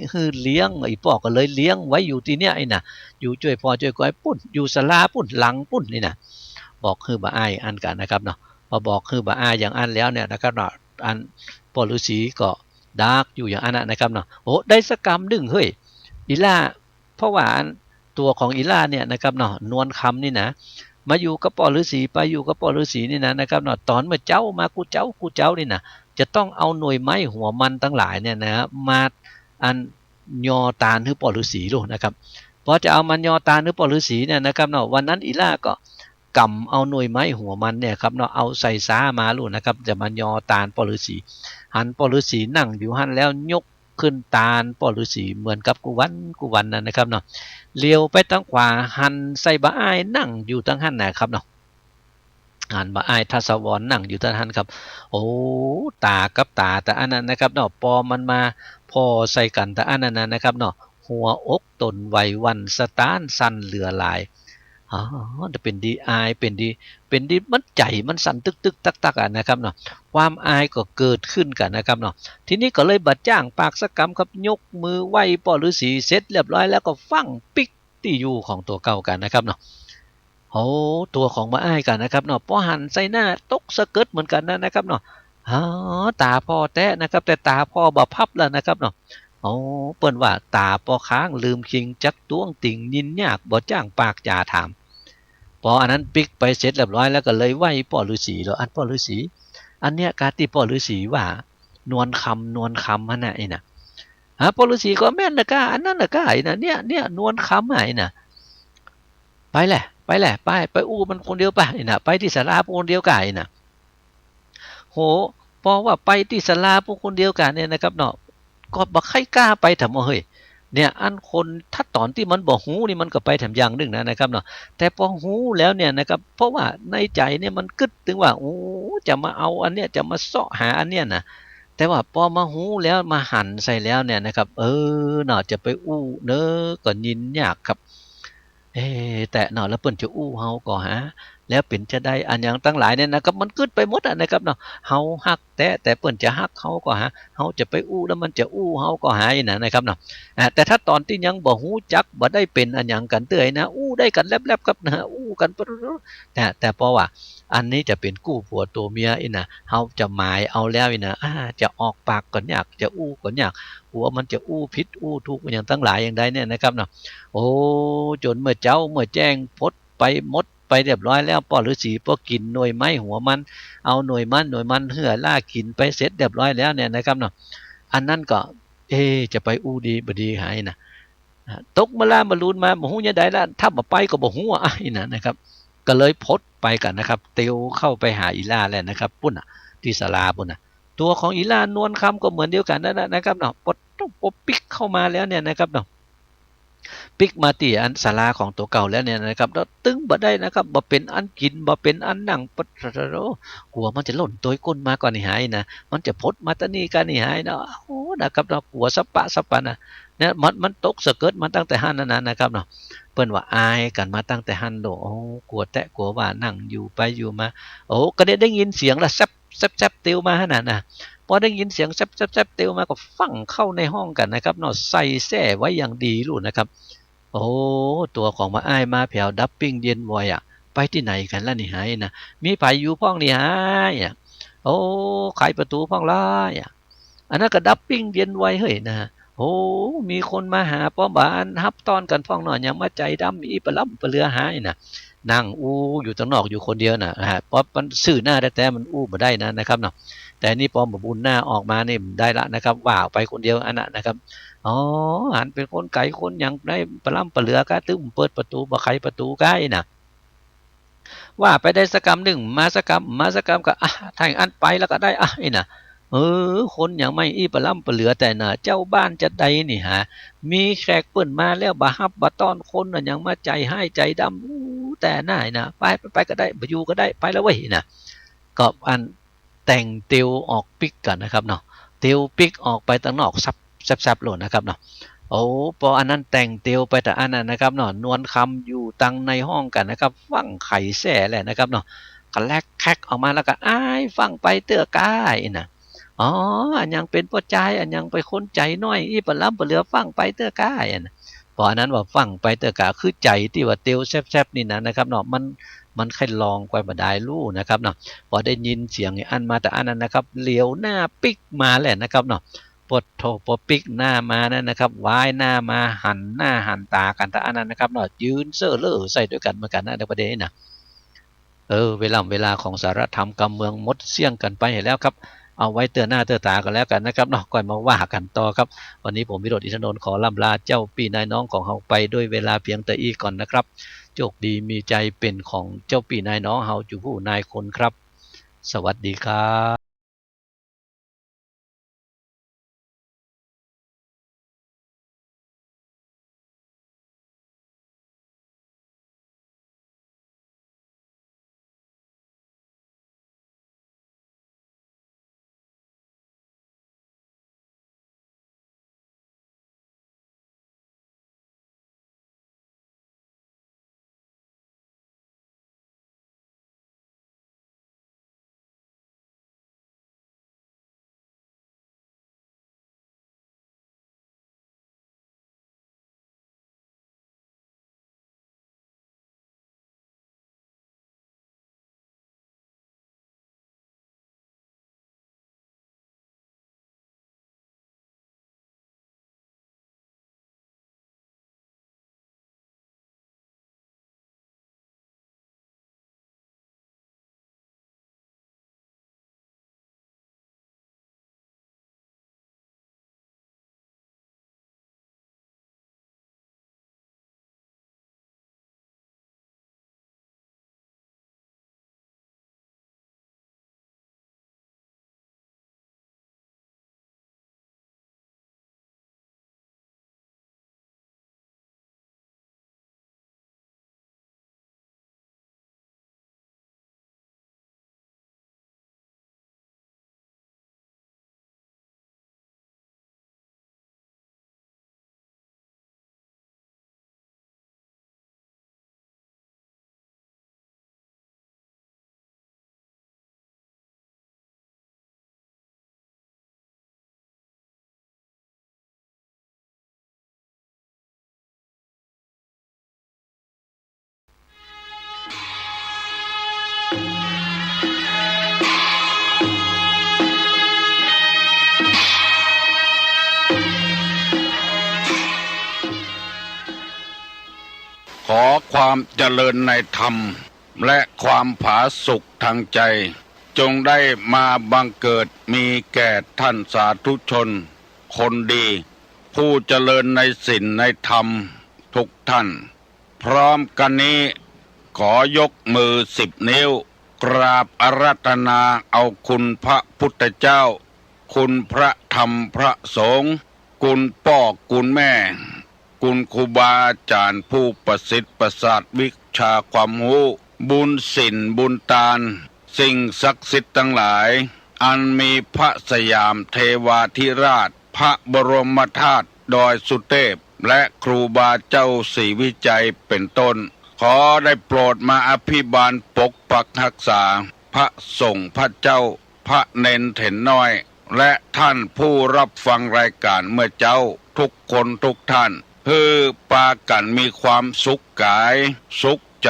เลี้ยงอีป่อก็เลยเลี้ยงไว้อยู่ที่เนี่ยนะอยู่ช่วยพ่อช่วยก้อยปุ้นอยู่ศาลาปุ้นหลังปุ้นนี่นะบอกคือบาอ้ายอันกันนะครับเนาะพอบอกคือบาอ้ายอย่างอันแล้วเนี่ยนะครับเนาะอันปอฤาษีก็ดากอยู่อย่างอันนะครับเนาะโอ้ได้สักกรรมหนึ่งเฮ้ยอีล่าเพราะว่าตัวของอีล่าเนี่ยนะครับเนาะนวลคำนี่นะมาอยู่กับปอฤาษีไปอยู่กับปอฤาษีนี่นะครับเนาะตอนเมื่อเจ้ามากูเจ้านี่นะจะต้องเอาหน่วยไม้หัวมันทั้งหลายเนี่ยนะมาอันยอตาลหรือปอฤาษีลูกนะครับพอจะเอามันยอตาลหรือปอฤาษีเนี่ยนะครับเนาะวันนั้นอีล่าก็กำเอาหน่วยไม้หัวมันเนี่ยครับเนาะเอาใส่ซ้ามาลูกนะครับจะมันยอตาลปอฤาษีหันปอฤาษีนั่งอยู่หันแล้วยกขึ้นตาลปอฤาษีเหมือนกับกุวันนั่นนะครับเนาะเลี้ยวไปทางขวาหันใส่บาอ้ายนั่งอยู่ทางหันนะครับเนาะหันบาอ้ายทัศวรนั่งอยู่ทางหันครับโอ้ตากับตาแต่อันนั้นนะครับเนาะปอมันมาพอใส่กันแต่อันนั้นนะครับเนาะหัวอกตนไววันสตานสั่นเหลือหลายจะเป็นดีอายเป็นดีมันใจมันสั่นตึกตักนะครับเนาะความอายก็เกิดขึ้นกันนะครับเนาะทีนี้ก็เลยบัดจ้างปากสกรรมครับยกมือไหว้ปอฤาษีเสร็จเรียบร้อยแล้วก็ฟังปิกที่อยู่ของตัวเก่ากันนะครับเนาะโอ้ตัวของมาอ้ายกันนะครับเนาะพอหันใส่หน้าตกสะเกิดเหมือนกันนะครับเนาะ อ๋อตาพ่อแตะนะครับแต่ตาพ่อบ่พับแล้วนะครับเนาะอ๋อเปิ้นว่าตาพ่อค้างลืมคิงจักต้วงติ่งยินยากบ่จ้างปากจ่าถามพออันนั้นปิกไปเสร็จเรียบร้อยแล้วก็เลยไหว้พ่อฤาษีแล้วอันพ่อฤาษีอันเนี้ยการที่พ่อฤาษีว่านวลคำนวลคำหั่นน่ะไอ้น่ะพ่อฤาษีก็แม่นนะกะอันนั้นน่ะกะไอ้น่ะเนี่ยนวลคำไอ้น่ะไปแหละไปอู้มันคนเดียวไปไอ้น่ะไปที่ศาลาคนเดียวกะไอ้น่ะโหพอว่าไปที่ศาลาพวกคนเดียวกันเนี่ยนะครับเนาะก็บ่ใครกล้าไปถามว่าเฮ้ยเนี่ยอันคนถ้าตอนที่มันบ่ฮู้นี่มันก็ไปแถมอย่างนึงนะครับเนาะแต่พอฮู้แล้วเนี่ยนะครับเพราะว่าในใจเนี่ยมันกึดถึงว่าโอ้จะมาเอาอันเนี้ยจะมาเสาะหาอันเนี้ยนะแต่ว่าพอมาฮู้แล้วมาหั่นใส่แล้วเนี่ยนะครับเนาะจะไปอู้เน้อก็ยินยากครับแต่เนาะแล้วเปิ้นจะอู้เฮาก็หาแล้วเป็นจะได้อันอย่างตั้งหลายเนี่ยนะครับมันกึดไปหมดนะครับเนาะเฮาฮักแต่เปิ้นจะฮักเฮาก็หาเฮาจะไปอู้แล้วมันจะอู้เฮาก็หาอีนะครับเนาะแต่ถ้าตอนที่ยังบ่ฮู้จักบ่ได้เป็นอันหยังกันเตื้อยนะอู้ได้กันแลบๆครับนะอู้กันแต่เพราะว่าอันนี้จะเป็นกู้ผัวตัวเมียอีน่ะเฮาจะหมายเอาแล้วอีน่ะจะออกปากก็ยากจะอู้ก็ยากหัวมันจะอู้ผิดอู้ถูกอย่างตั้งหลายอย่างใดเนี่ยนะครับเนาะโอ้จนเมื่อเจ้าเมื่อแจ้งพดไปหมดไปเรียบร้อยแล้วพ่อฤาษีพอกินหน่วยไม้หัวมันเอาหน่วยมันเหือล่ากินไปเสร็จเรียบร้อยแล้วเนี่ยนะครับเนาะอันนั้นก็จะไปอู้ดีบดีหายนะตกมาลามาลูนมาบ่ฮู้ยังไดละถ้าบ่ไปก็บ่ฮู้อ้ายนะครับก็เลยพดไปกันนะครับเตียวเข้าไปหาอีล่าแล้วนะครับปุ่นน่ะที่ศาลาปุ่นน่ะตัวของอีล่านวลคำก็เหมือนเดียวกันนั่นนะครับเนาะปดปิกเข้ามาแล้วเนี่ยนะครับเนาะปิกมาตีอันศาลาของตัวเก่าแล้วเนี่ยนะครับแล้วตึงบ่ได้นะครับบ่เป็นอันกินบ่เป็นอันนั่งปดกลัวมันจะหล่นตัวก้นมาก่อนนี่หายนะมันจะพดมาตะนี่กันนี่หายนะโอ้นะครับเรากลัวสปะนะเนี่ยมันตกสะเกิดมาตั้งแต่หันนั้นนะครับเนาะเปิ้นว่าอายกันมาตั้งแต่หันโดโอ้กลัวแตะกลัวว่านั่งอยู่ไปอยู่มาโอ้ก็ได้ยินเสียงละแซบติวมาขนาดน่ะพอได้ยินเสียงแซบติวมาก็ฟังเข้าในห้องกันนะครับเนาะใส่แส้ไว้อย่างดีรู้นะครับโอ้ตัวของมาอ้ายมาแผ่วดับปิ้งเย็นไว้อะไปที่ไหนกันล่ะนี่หายนะมีไผอยู่พ้องนี่หายอ่ะโอ้ไขประตูพ้องล่ายอ่ะอันนั้นก็ดับปิ้งเย็นไว้เฮ้ยนะโอ้มีคนมาหาป้อมบานฮับต้อนกันพ้องหน่อยยังมาใจดำอีปะล่ำปะเลือหายนะนั่งอู้อยู่ตั้งนอกอยู่คนเดียวน่ะเพราะมันซื่อหน้าแต่มันอู้บ่ได้นะครับเนาะแต่นี่พอบุญหน้าออกมานี่ได้ละนะครับว่าไปคนเดียวอันนั้นนะครับอ๋อหันเป็นคนไก่คนอย่างได้ปะล่ำปะเลือก็ตึ้มเปิดประตูบ่ไขประตูใกล้น่ะว่าไปได้สักกรรมหนึ่งมาสักกรรมก็ถ้าอันไปแล้วก็ได้น่ะคนอย่างไม่อีปะล่ำปะเหลือแต่น่ะเจ้าบ้านจะใดนี่ฮะมีแขกเปิ้นมาแล้วบ่ฮับบ่ต้อนคนน่ะยังมาใจให้ใจดำแต่น่ายน่ะไปก็ได้บ่อยู่ก็ได้ไปแล้วเว้ยน่ะก็อันแต่งติวออกปิกกันนะครับเนาะติวปิกออกไปตั้งนอกซับๆโหลดนะครับเนาะโอ้พออันนั้นแต่งติวไปแต่อันนั้นนะครับเนาะนวลคำอยู่ตั้งในห้องกันนะครับฟังไข่แส่แหละนะครับเนาะก็แลกแคกออกมาแล้วก็อ้ายฟังไปเตื้อกายน่ะอ๋ออันยังเป็นพ่อใจอันยังไปคนใจน้อยอีปะล้ำปะเหลือฟังไปเตื้อกายน่ะพออันนั้นว่าฟังไปเตื้อกาคือใจที่ว่าติวแซบๆนี่นะครับเนาะมันค่อยลองไปบ่ได้รู้นะครับเนาะพอได้ยินเสียงอันมาแต่อันนั้นนะครับเหลียวหน้าปิกมาแหละนะครับเนาะปดโถปปิกหน้ามานั่นนะครับวายหน้ามาหันหน้าหันตากันแต่อันนั้นนะครับเนาะยืนเซ่อเล่อใส่ด้วยกันเหมือนกันนะในประเด็นน่ะเวลาของสารธรรมการเมืองมดเสี่ยงกันไปแล้วครับเอาไว้เตือนหน้าเตือนตากันแล้วกันนะครับเนาะก่อนมาว่ากันต่อครับวันนี้ผมวิโรจน์ อินทนนท์ขอล่ำลาเจ้าปีนายน้องของเฮาไปด้วยเวลาเพียงแต่อีก่อนนะครับโชคดีมีใจเป็นของเจ้าปีนายน้องเฮาจูผู้นายคนครับสวัสดีครับ ขอความเจริญในธรรมและความผาสุกทางใจจงได้มาบังเกิดมีแก่ท่านสาธุชนคนดีผู้เจริญในศีลในธรรมทุกท่านพร้อมกันนี้ขอยกมือ10 นิ้วกราบอาราธนาเอาคุณพระพุทธเจ้าคุณพระธรรมพระสงฆ์คุณพ่อคุณแม่คุณครูบาอาจารย์ผู้ประสิทธิ์ประสาทวิชาความรู้บุญศีลบุญทานสิ่งศักดิ์สิทธิ์ทั้งหลายอันมีพระสยามเทวาธิราชพระบรมธาตุดอยสุเทพและครูบาเจ้าศรีวิจัยเป็นต้นขอได้โปรดมาอภิบาลปกปักรักษาพระสงฆ์พระเจ้าพระเนนเถนน้อยและท่านผู้รับฟังรายการเมื่อเจ้าทุกคนทุกท่านเพื่อปากันมีความสุขกายสุขใจ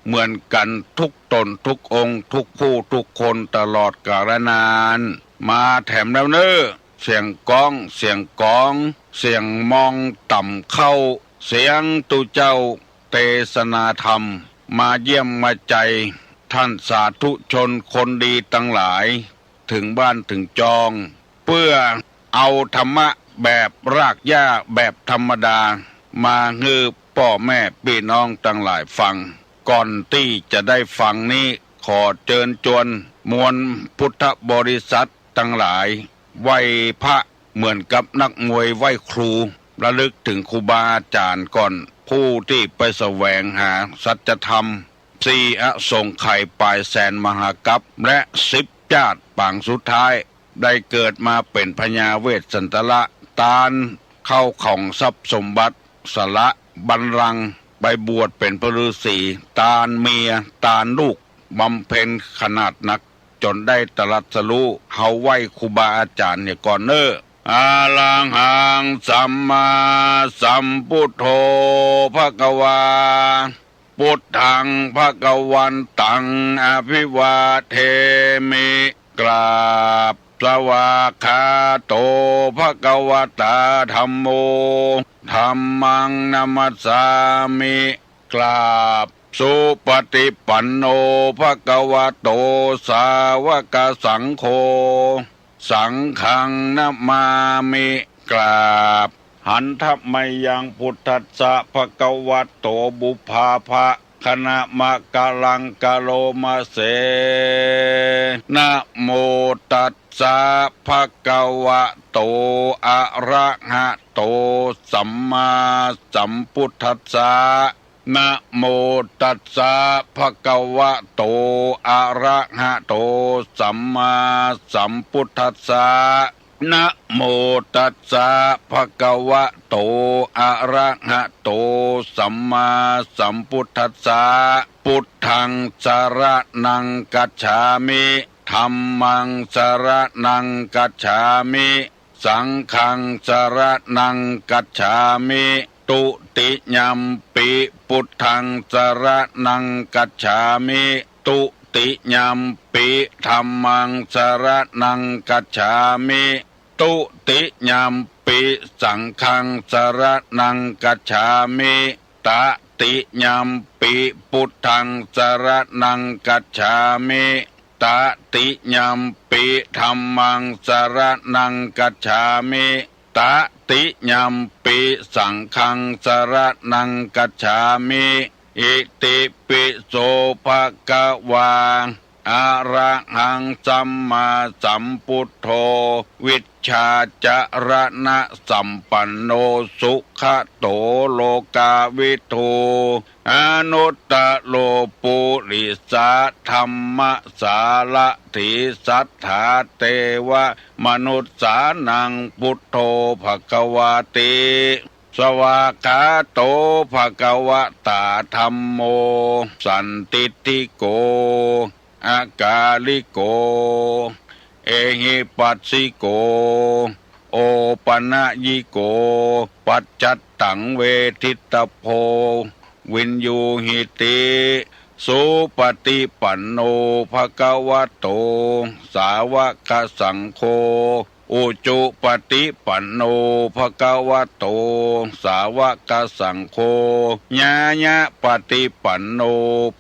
เหมือนกันทุกตนทุกองค์ทุกผู้ทุกคนตลอดกาลนานมาแถมแล้วเนอเสียงก้องเสียงกองเสียงมองต่ำเข้าเสียงตุเจ้าเทศนาธรรมมาเยี่ยมมาใจท่านสาธุชนคนดีตั้งหลายถึงบ้านถึงจองเพื่อเอาธรรมะแบบรากหญ้าแบบธรรมดามาฮือพ่อแม่พี่น้องตั้งหลายฟังก่อนที่จะได้ฟังนี้ขอเชิญชวนมวลพุทธบริษัททั้งหลายไหว้พระเหมือนกับนักมวยไหว้ครูระลึกถึงครูบาอาจารย์ก่อนผู้ที่ไปแสวงหาสัจธรรม4 อสงไขยปลายแสนมหากัปและ10 ชาติปางสุดท้ายได้เกิดมาเป็นพญาเวสสันตละตาลเข้าของทรัพย์สมบัติสละบัลลังก์ไปบวชเป็นพระฤาษีตาลเมียตาลลูกบำเพ็ญขนาดหนักจนได้ตรัสรู้เฮาไหว้ครูบาอาจารย์เนี่ยก่อนเนออาลังหังสัมมาสัมพุทโธภควาพุทธังภควันตังอภิวาเทมิกราบสวากขาโตภควตาธัมโมธัมมังนัมสสามิกราบสุปฏิปันโนภควโตสาวกสังโฆสังฆังนะมามิกราบหันทัพไมยังพุทธัสสะภควโตบุพาภะคณะมะกะลังกะโลมาเสนะโมตัสสะภะคะวะโตอะระหะโตสัมมาสัมพุทธัสสะนะโมตัสสะภะคะวะโตอะระหะโตสัมมาสัมพุทธัสสะนะโมตัสสะภะคะวะโตอะระหะโตสัมมาสัมพุทธัสสะพุทธังสรณังกัจฉามิธัมมังสรณังกัจฉามิสังฆังสรณังกัจฉามิตุติยัมปิพุทธังสรณังกัจฉามิตุติยัมปิธัมมังสรณังกัจฉามิตุติยัมปิสังฆังสรณังกัจฉามิตติยัมปิพุทธังสรณังกัจฉามิตติยัมปิธัมมังสรณังกัจฉามิตติยัมปิสังฆังสรณังกัจฉามิอิติปิโสภะคะวาอะระหังสัมมาสัมพุทโธวิชชาจรณะสัมปันโนสุขโตโลกาวิทูอนุตตโลปุริสาธัมมสาละถิสัทธาเทวมนุษสานังพุทโธภควาติสวากขาโตภควตาธัมโมสันติติโกอากาลิโกเอหิปัสสิโกโอปนะยิโกปัจจัตตังเวทิตโพวินยูหิติสุปฏิปันโนภควโตสาวกสังโฆ อุจุปฏิปันโนภควโตสาวกสังโฆญาญะปฏิปันโน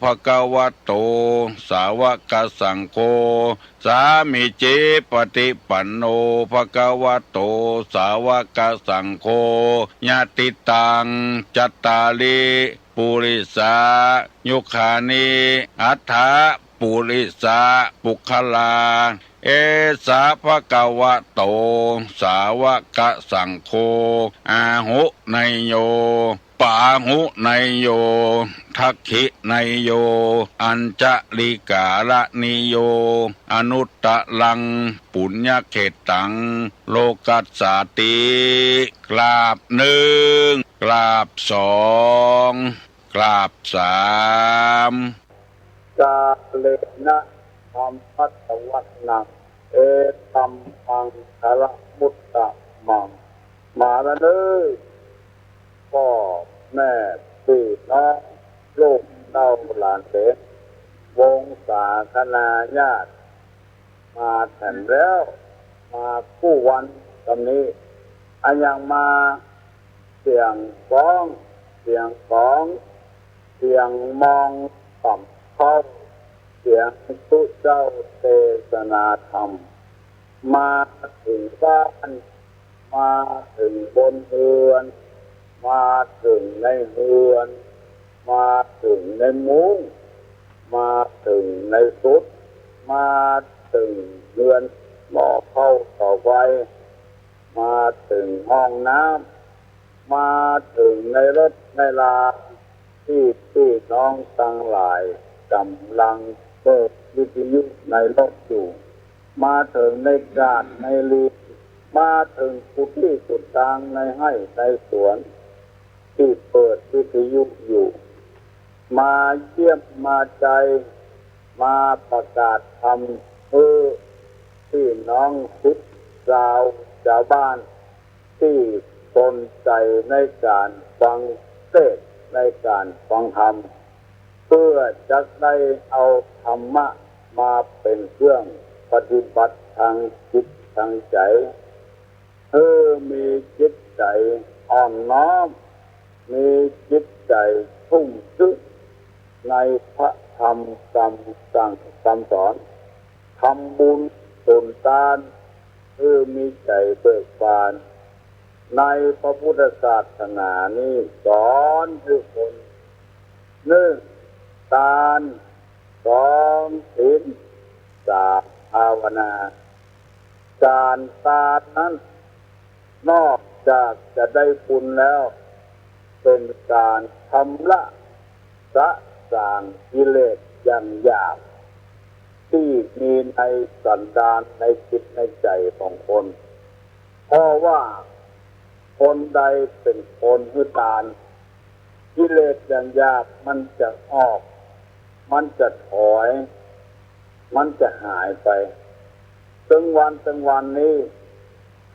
ภควโตสาวกสังโฆสามิจิปฏิปันโนภควโตสาวกสังโฆญาติตังจัตตาลิปุริสายุคานิอัฏฐปุริสาปุคลาเอสาภะกวะโตสาวกสังโฆอาหุไนโยปาหุไนโยทักขิไนโยอัญจลิกาละนิโยอนุตตะลังปุญญเขตังโลกัสสาติกราบหนึ่งกราบสองกราบสาม กาเลนะธรรมัตตวัตนังเอตัมมังคารมุตตะมังมาแล้วเลยพ่อแม่พี่น้องลูกเต้าหลานเด็กวงศาคณาญาติมาแผ่นแล้วมาคู่วันตอนนี้อันยังมาเสียงฟ้องเสียงของเสียงมองต่ำเข้าเสียงตุเจ้าเทศนาธรรมมาถึงบ้านมาถึงบนเรือนมาถึงในเรือนมาถึงในมุ้งมาถึงในสุดมาถึงเรือนหมอเข้าต่อไว้มาถึงห้องน้ำมาถึงในรถในลาที่พี่น้องทั้งหลายกำลังเปิดวิทยุในรถอยู่มาถึงในกาดในลีมาถึงกุฏิสุดทางในให้ในสวนที่เปิดวิทยุอยู่มาเยี่ยมมาใจมาประกาศธรรมพี่น้องพุทธชาวบ้านที่สนใจในการฟังเทศน์ในการฟังธรรมเพื่อจะได้เอาธรรมะมาเป็นเครื่องปฏิบัติทางจิตทางใจมีจิตใจอ่อนน้อมมีจิตใจทุ่มซึ้งในพระธรรมคำสอนทำบุญตนทานมีใจเบิกบานในพระพุทธศาสนานี้สอนทุกคนหนึ่งทานสองศีลสามภาวนาการทานนั้นนอกจากจะได้บุญแล้วเป็นการชำระสะสางกิเลสอย่างหยาบที่มีในสันดานในจิตในใจของคนเพราะว่าคนใดเป็นคนหือทานกิเลสอย่างหยาบมันจะออกมันจะถอยมันจะหายไปถึงวันนี้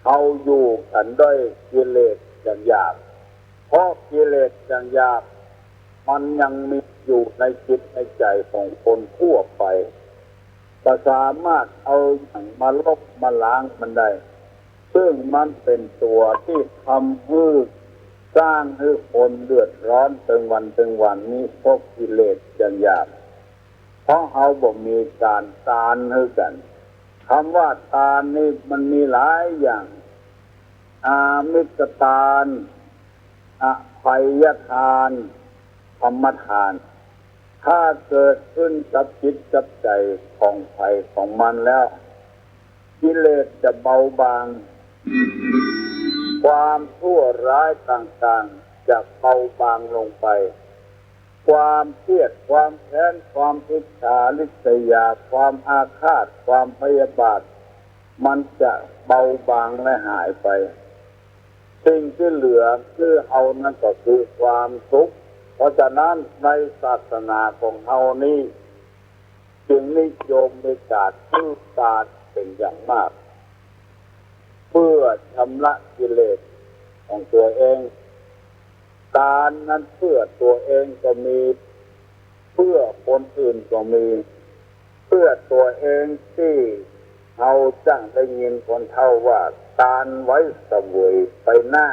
เขาอยู่กันด้วยกิเลสอย่างหยาบเพราะกิเลสอย่างหยาบมันยังมีอยู่ในจิตในใจของคนทั่วไปจะสามารถเอาอย่างมาลบมาล้างมันได้ซึ่งมันเป็นตัวที่ทำให้สร้างให้คนเดือดร้อนถึงวันนี้เพราะกิเลสอย่างหยาบเพราะเขาบอกมีการทานให้กันคำว่าทานนี่มันมีหลายอย่างอามิสทานอภัยทานธรรมทานถ้าเกิดขึ้นกับจิตกับใจของใครของมันแล้วกิเลสจะเบาบางความชั่วร้ายต่างๆจะเบาบางลงไปความเครียดความแค้นความอิจฉาริษยาความอาฆาตความพยาบาทมันจะเบาบางและหายไปสิ่งที่เหลือคือเอานั่นก็คือความสุขเพราะฉะนั้นในศาสนาของเรานี้จึงนิยมในการถือทานเป็นอย่างมากเพื่อชำระกิเลสของตัวเองทานนั้นเพื่อตัวเองก็มีเพื่อคนอื่นก็มีเพื่อตัวเองที่ เราจังได้ยินคนเท่าว่าตานไว้เสวยไปหน้า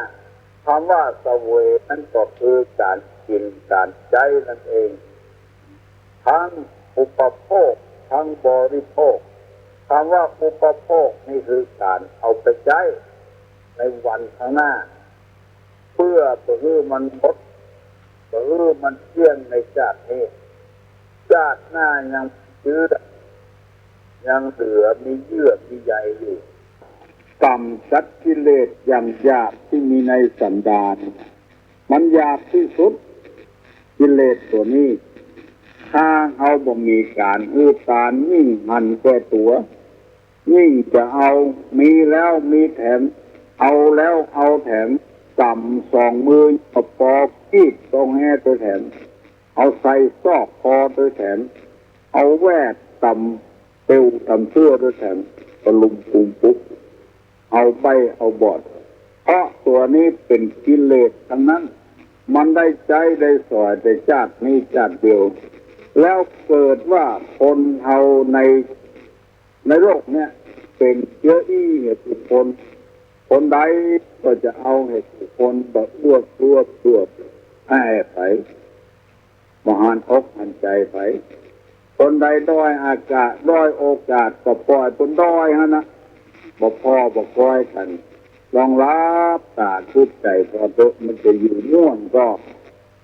คำว่าเสวยนั้นก็คือการกินการใจนั่นเองทั้งอุปโภคทั้งบริโภคคำว่าอุปโภคนี่คือการเอาไปใช้ในวันข้างหน้าเพื่อมันหมดเพื่อมันเที่ยงในชาตินี้ชาติหน้ายังเชื้อยังเหลือมีเยื่อมีใยอยู่กรรมสัตว์กิเลสอย่างหยาบที่มีในสันดานมันหยาบที่สุดกิเลสตัวนี้ถ้าเอาบ่มีการตานยิ่งมันแก่ตัวยิ่งจะเอามีแล้วมีแถมเอาแล้วเอาแถมกำ2 มือปอกกีดตรงแห่ตัวแถมเอาใส่ซอกคอตัวแถมเอาแวดตำเตียวตำเสื้อตัวแถมตะลุมปุมปุ๊บเอาไปเอาบอดเพราะตัวนี้เป็นกิเลสทั้งนั้นมันได้ใจได้สอยแต่ชาตินี้ชาติเดียวแล้วเกิดว่าคนเอาในโลกเนี่ยเป็นเชื้อเหตุผลคนใดก็จะเอาเหตุผลแบบอ้วกให้ไปมหันอกหันใจไปคนใดด้อยอากาศด้อยโอกาสก็ปล่อยคนด้อยฮะนะบ่พอบ่คอยกันลองรับตาทุกใจพอตัวมันจะอยู่ม่วนก็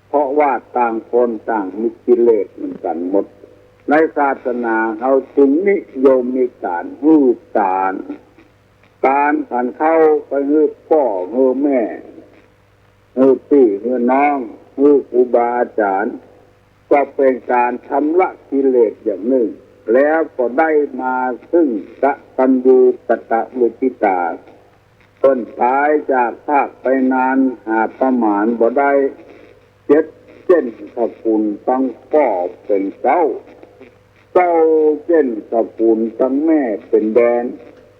เพราะว่าต่างคนต่างมีกิเลสเหมือนกันหมดในศาสนาเขาจึงนิยมมีการการขันเข้าไปพ่อแม่พี่น้องครูบาอาจารย์ก็เป็นการชำระกิเลสอย่างหนึ่งแล้วก็ได้มาซึ่งกตัญญูกตมุทิตาต้นตายจากภาคไปนานหาประมาณบ่ได้7 เส้นขบุญตั้งพ่อเป็นเจ้าเส้นขบุญตั้งแม่เป็นแดน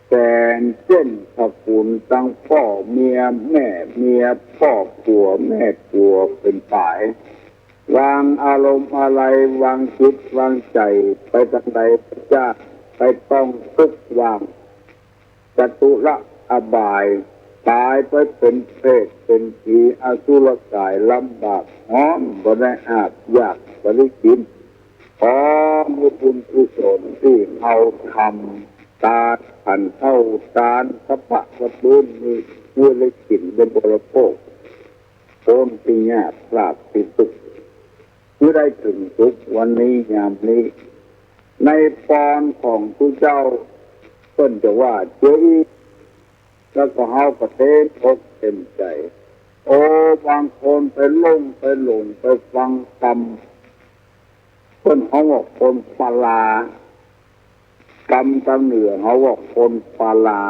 แสนเส้นขบุญตั้งพ่อเมียแม่เมียพ่อผัวแม่ผัวเป็นฝ่ายวางอารมณ์อะไรวางจิตวางใจไปทางใดจะไปต้องทุกวางจตุระอบายตายไปเป็นเปรตเป็นผีอสุรกายลำบากห้อมบ่ได้อาบยากบ่ได้กินขอมุบุญกุศลที่เอาทำตาขันเข้าตานพระปะกระปุ้นมีเพื่อได้กินเป็นบริโภคโอนปีญาพลาดปีสุขเมื่อได้ถึงทุกวันนี้ยามนี้ในปอนของผู้เจ้าเพิ่นจะว่าเจ้าแล้วก็เฮาประเทศอกเต็มใจโอ้บางคนไปหลงไปฟังกรรมเพิ่นเขาบอกคนปลากรรมตำเหนือเขาบอกคนปลา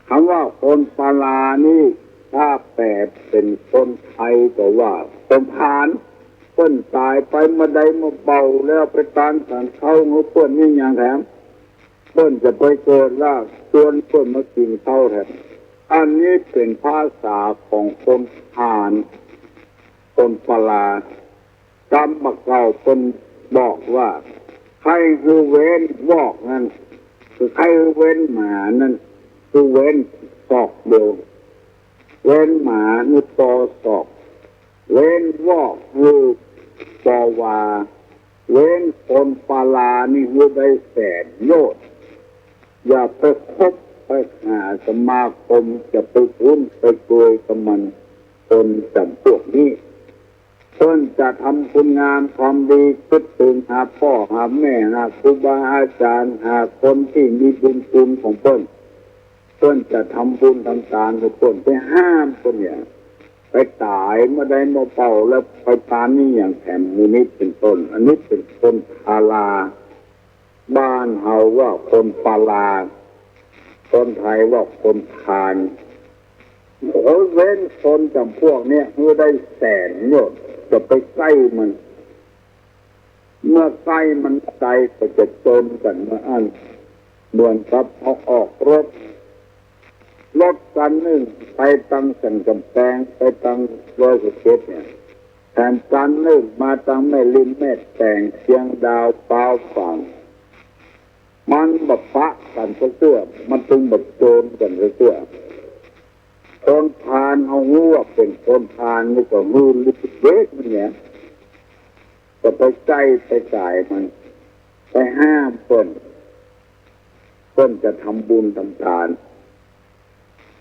คำว่าคนปลานี่ถ้าแปลเป็นคนไทยก็ว่าคนพานเพิ่นตายไปมาได้มาเบาแล้วไปตานสันเข้าเพิ่นนี่อย่างแถมเพิ่นจะไปเกิดล่าชวนเพิ่นมากินข้าวแถมอันนี้เป็นภาษาของคนพานคนปลากรรมเก่าเพิ่นบอกว่าใครคือเว้นวอกนั่นคือใครเว้นหมานั่นคือเว้นศอกเดียวเว้นหมานี่ปอศอกเว้นวอกคือปอวาเว้นคนปลานี่คือได้แสนโยชน์อย่าไปคบไปหาสมาคมจะไปคุ้นไปกลวยกับมันคนจำพวกนี้เพิ่นจะทำคุณงามความดีคิดถึงหาพ่อหาแม่หาครูบาอาจารย์หาคนที่มีบุญคุณของเพิ่นจะทำบุญทำทานกับเพิ่นไปห้ามเพิ่นเนี่ยไปตายเมื่อใดมาเป่าแล้วไปตานนี่อย่างแถมมูนิเป็นต้นอันนี้เป็นคนพาลาบ้านเฮาว่าคนปาลาคนไทยว่าคนพานเว้นคนจำพวกเนี้ยเมื่อได้แสนโยชน์จะไปใกล้มันเมื่อใกล้มันใจก็จะจนกันมาอันเหมือนกับเอาออกรถกันหนึ่งไปตั้งสันกำแพงไปตั้ง117เนี่ยแทนกันหนึ่งมาตั้งแม่ริมแม่แต่งเชียงดาวเปล่าฝั่ง มันแบบปะกันเสื้อมันถึงแบบโจรกันเสื้อคนพาลเอาหัวเป็นคนพาลนี่ก็มือลิบเด็กมันเนี่ยก็ไปใกล้ไปจ่ายมันไปห้ามเพิ่นจะทำบุญทำทาน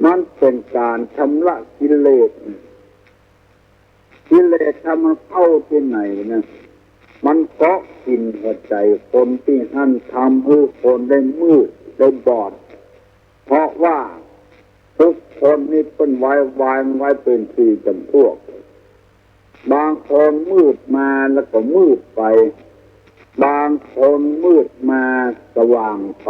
มันเป็นการชำระกิเลสทำมันเข้าที่ไหนนะมันเกาะกินหัวใจคนที่ท่านทำให้คนได้มืดได้บอดเพราะว่าทุกคนนี่เป็นไว้เป็นสี่จำพวกบางคนมืดมาแล้วก็มืดไปบางคนมืดมาสว่างไป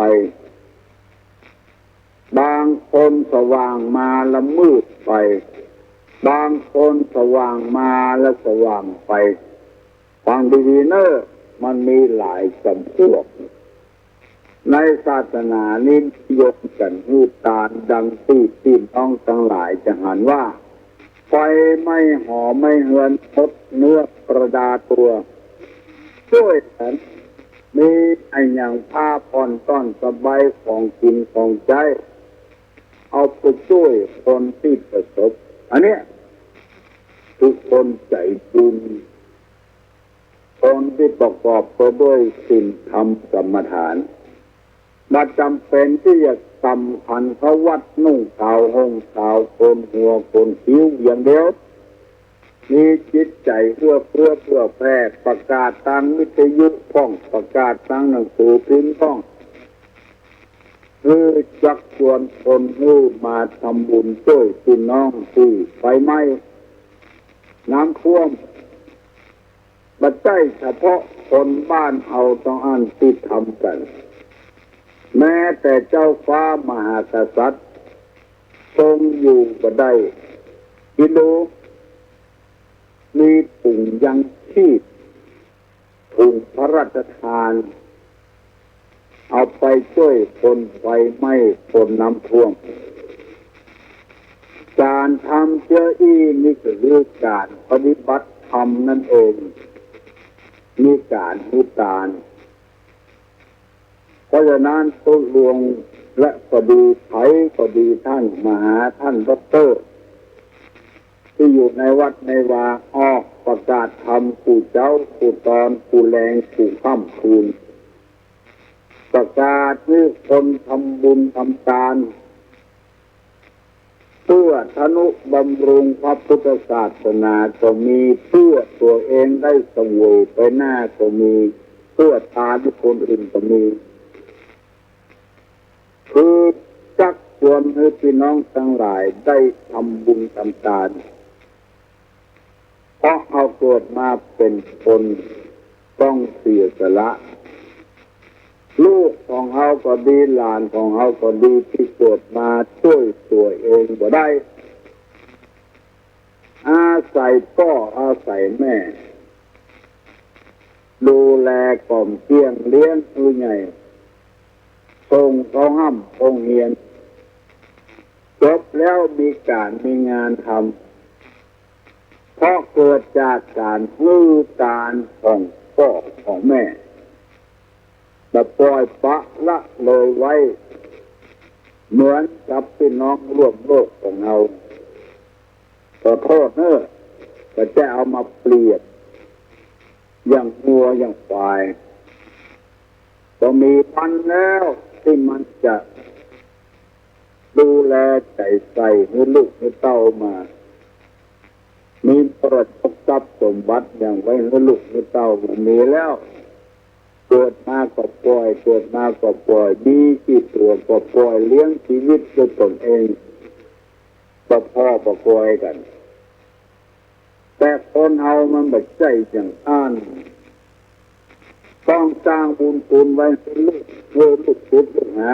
บางคนสว่างมาแล้วมืดไปบางคนสว่างมาแล้วสว่างไปฟังดีๆเนอะมันมีหลายจำพวกในศาสนานี้ยกกันหูตาลดังที่น้องทั้งหลายจะหันว่าไฟไม่ห่อไม่เหือนทดเนื้อประดาตัวช่วยกันมีไอ้อย่างผ้าผ่อนต้อนสบายของกินของใจเอาไปช่วยคนที่ประสบอันเนี้ยทุกคนใจบุญคนที่ประกอบไปด้วยศีลธรรมกรรมฐานมาจำเป็นที่จะสำคัญเขาวัดนุ่งขาวห่มขาวโกนหัวโกนคิ้วอย่างเดียวมีจิตใจเพื่อแพร่ประกาศทางวิทยุท่องประกาศทางหนังสือพิมพ์ท่องคือจักชวนคนให้มาทำบุญช่วยพี่น้องที่ไฟไหม้น้ำท่วมบัดใจเฉพาะคนบ้านเอาต้องอันที่ทำกันแม้แต่เจ้าฟ้ามหากษัตริย์ทรงอยู่ก็ได้กิโลมีถุงยังชีพถุงพระราชทานเอาไปช่วยคนไฟไหม้คนน้ำท่วมการทำเจ้าอี้นี่ก็คือการปฏิบัติธรรมนั่นเองมีการมุตานเพราะฉะนั้นตุลวงและก็ดีไผก็ดีท่านมหาท่านดอกเตอร์ที่อยู่ในวัดในวาออกประกาศธรรมผู้เจ้าผู้ตอนผู้แรงผู้ค่ำคืนประกาศให้คนทำบุญทำทานเพื่อทนุบำรุงพระพุทธศาสนาก็มีเพื่อตัวเองได้เสวยไปหน้าก็มีเพื่อทานให้คนอื่นก็มีคือจักชวนให้พี่น้องทั้งหลายได้ทำบุญทำทานเพราะเอาเกิดมาเป็นคนต้องเสียสละลูกของเขาก็ดีหลานของเขาก็ดีที่เกิดมาช่วยตัวเองบ่ได้อาศัยพ่ออาศัยแม่ดูแลกล่อมเกลี้ยงเลี้ยงผู้ใหญ่ส่งเขาห้ำองเฮียนจบแล้วมีการมีงานทำเพราะเกิดจากการฮื้อการของพ่อของแม่แต่ปล่อยปะละเลยไว้เหมือนกับพี่น้องร่วมโลกของเราขอโทษเนอะก็จะเอามาเปรียบอย่างงัวอย่างควายก็มีพันแล้วที่มันจะดูแลใจใส่ให้ลูกให้เต้ามามีประสบทรัพย์สมบัติอย่างไว้ให้ลูกให้เต้ามีแล้วเกิดมาก็ปล่อยดีที่ตัวก็ปล่อยเลี้ยงชีวิตด้วยตนเองก็พ่อก็ปล่อยกันแต่คนเอามันแบบใจอย่างอ่านต้องสร้างบุญคุณไว้ให้ลูกศิษย์ลูกหา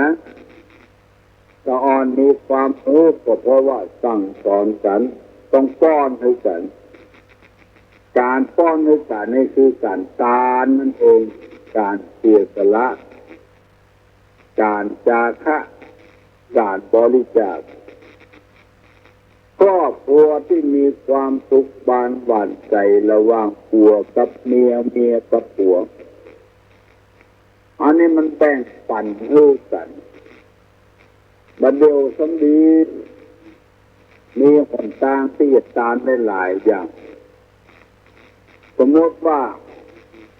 จะอ่อนมีความรู้ก็เพราะว่าสั่งสอนกันต้องป้อนให้กันการป้อนให้กันนี่คือการทานนั่นเองการเสียสละการจาคะการบริจาคครอบครัวที่มีความสุขบานหวานใจระหว่างผัวกับเมียกับผัวอัน นี้มันแบ่งปันรู้กันบัดเดียวสมดีมีคนต่างที่จะตามได้หลายอย่างสมมติว่า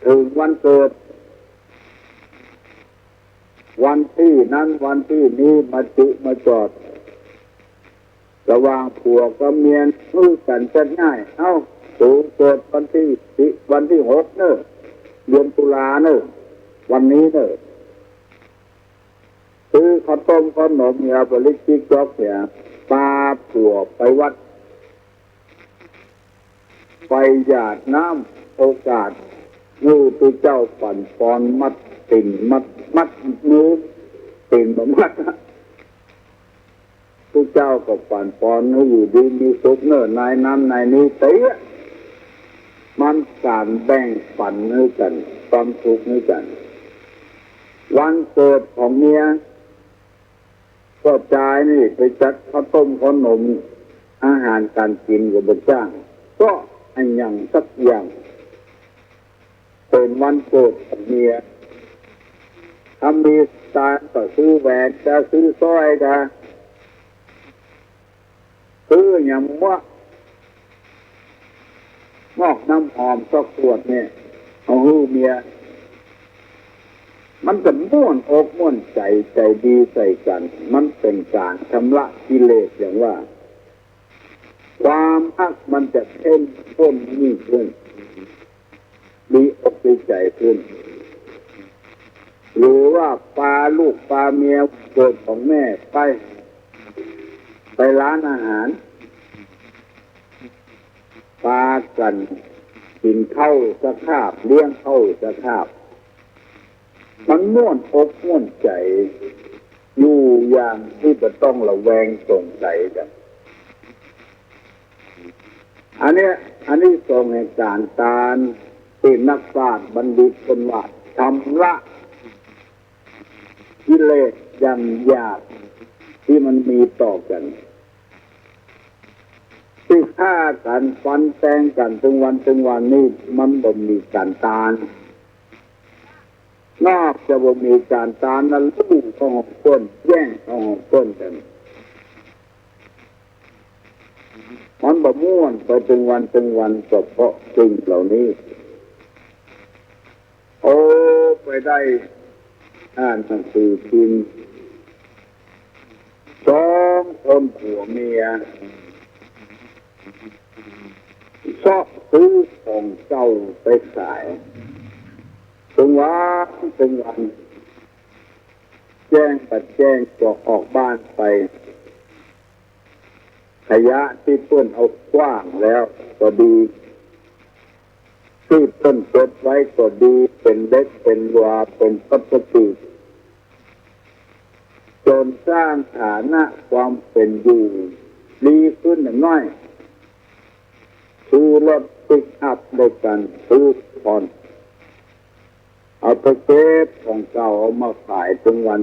ถึงวันเกิดวันที่นั้นวันที่นี้มาจุมาจอดระหว่างผัวกับเมียรู้กันจะง่ายเอ้าถูกเกิดวันที่6เนอะเดือนตุลาเนอะวันนี้เนอะซื้อข้าวต้มขนมเนี่ยบริจิกจอกเนี่ยปาผัวไปวัดไปหยาดน้ำโอกาสงูตัวเจ้าปั่นปอนมัดติ่งมัดมือติ่งบมัดตัวเจ้าก็ปั่นปอนอยู่ดีมีสุขเนิ่นนายนั้นนายนี้เตะมันการแบ่งปันให้กันความสุขให้กันวันเกิดของเมียก็จ่ายนี่ไปจัดข้าวต้มขนมอาหารการกินกับบนจ้างก็อันอย่างสักอย่างเป็นวันเกิดของเมียถ้ามีตาก็ซื้อแหวนจะซื้อสร้อยจะซื้ออย่างว่างอกน้ำหอมสักขวดเนี่ยเอาหูเมียมันจะม่วนอกม่วนใจใจดีใส่กันมันเป็นการชำระกิเลสอย่างว่าความรักมันจะเข้มข้นยิ่งขึ้นมีอกมีใจขึ้นหรือว่าปลาลูกปลาเมียเกิดของแม่ไปร้านอาหารปลากันกินข้าวสะคาบเลี้ยงข้าวสะคาบมันม่วนอกม่วนใจอยู่อย่างที่จะต้องระแวงสงสัยกันอันนี้ทรงแห่งการตานที่นักปราชญ์บัณฑิตคนว่าชำระกิเลสอย่างหยาบที่มันมีต่อกันที่ฆ่ากันฟันแทงกันถึงวันนี้มันบ่มีการตานนอกจากบ่มีการตานนั้นลูกของคนแย่งของคนกันมันบ่ม่วนไปถึงวันก็เพราะสิ่งเหล่านี้โอ้ไปได้อ่านหนังสือพิมพ์2 คนผัวเมียชอบซื้อของเก่าไปขายถึงวันแจ้งก็ออกบ้านไปขยะที่เพิ่นเอากว้างแล้วก็ดีที่เพิ่นเก็บไว้ก็ดีเป็นเล็กเป็นวาเป็นพลาสติกจนสร้างฐานะความเป็นอยู่ดีขึ้นอย่างน้อยซื้อรถปิกอัพด้วยกันซื้อผ่อนเอาไปเก็บของเก่าเอามาขายถึงวัน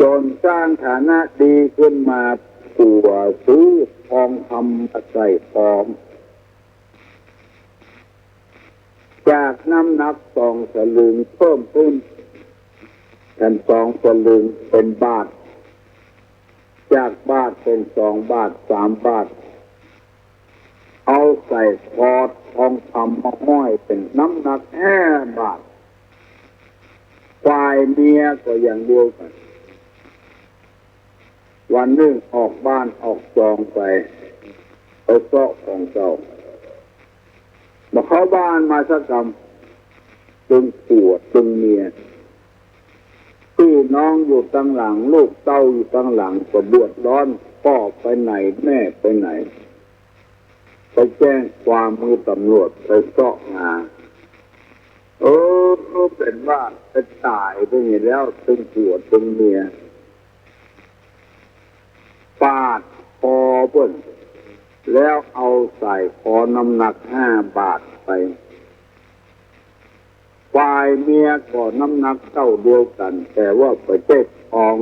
จนสร้างฐานะดีขึ้นมาผัวซื้อทองคำมาใส่พร้อมจากน้ำหนัก2 สลึงเพิ่มขึ้นเป็น2 สลึงเป็นบาทจากบาทเป็น2 บาท3 บาทเอาใส่พอดทองคำมาห้อยเป็นน้ำหนัก5 บาทฝ่ายเมียก็อย่างเดียวกันวันหนึ่งออกบ้านออกจองไปเอาเสาะของเก่ามาเข้าบ้านมาสักกรรมตึงปวดตึงเมียพี่น้องอยู่ตั้งหลังลูกเต้าอยู่ตั้งหลังก็เดือดร้อนพ่อไปไหนแม่ไปไหนไปแจ้งความมือตำรวจไปเสาะหาเป็นว่าเป็นตายไปนี่แล้วตึงปวดตึงเมียปาดคอเพิ่นแล้วเอาใส่คอน้ำหนัก5 บาทไปฝ่ายเมียก็น้ำหนักเท่าเดียวกันแต่ว่าไปเจ็บทอง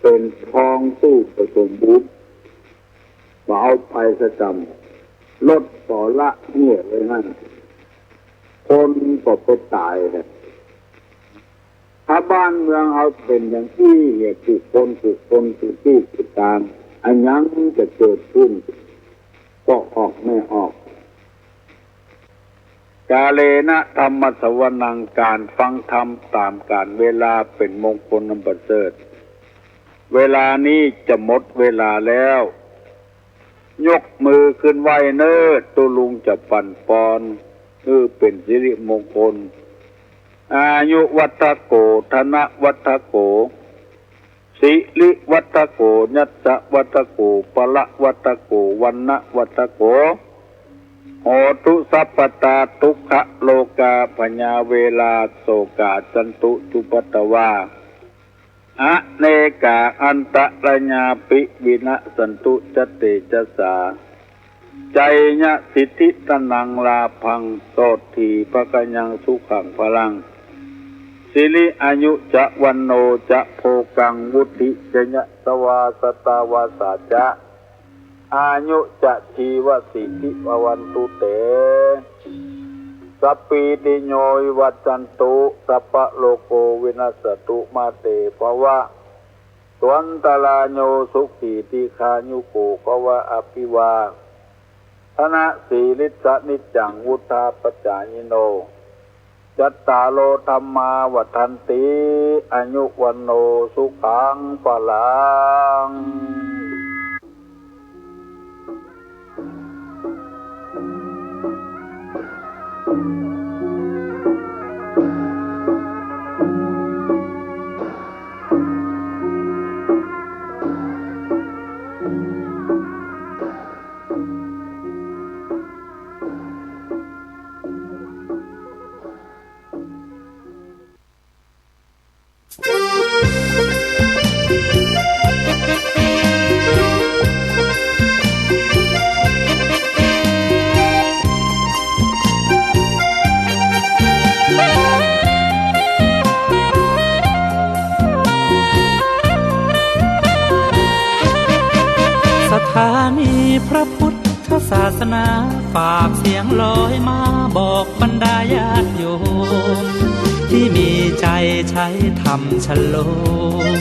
เป็นทองตู้ผสมบุญมาเอาไปสะจำลดต่อละเนี่ยเลยนั่น คนก็ไปตายเนี่ยถ้าบ้านเมืองเอาเป็นอย่างที่เหตุผู้คนทุกที่ทุกทางอันยังจะเกิดขึ้นก็ออกไม่ออกกาเลนะธรรมสวนังการฟังธรรมตามกาลเวลาเป็นมงคลอันประเสริฐเวลานี้จะหมดเวลาแล้วยกมือขึ้นไหวเนิดตัวลุงจะปั่นปอนเป็นสิริมงคลอายุวัฏโกธนะวัฏโกสิริวัฏโกญัสสะวัฏโกปละวัฏโกวันนะวัฏโกโหตุสัพพตาทุกขโลกาพญาเวลาโสกาจันตุจุปตวาอะเนกาอันตระญาปิวินะสันตุจเตจสาใจญะสิทธิตนังลาพังโสทีภะกยังสุขังพลังสิริอายุจะวันโนจะโภกังวุฒิจญะสวาสตาวาสาจะอายุจะชีวสิทธิภวันตุเตสัพปีติโยวัจจันตุสัพพะโลโกวินัสตุมาเตภวะสวันตลาโยสุขีติคายุโกภวะอภิวาธนะสีลิสนิจจังวุธาปจายิโนจัตตาโลธรรมาวัฏันติอายุวันโนสุขังพลังสถานีพระพุทธศาสนาฝากเสียงลอยมาบอกบรรดาญาติโยมที่มีใจใช้ธรรมฉโลม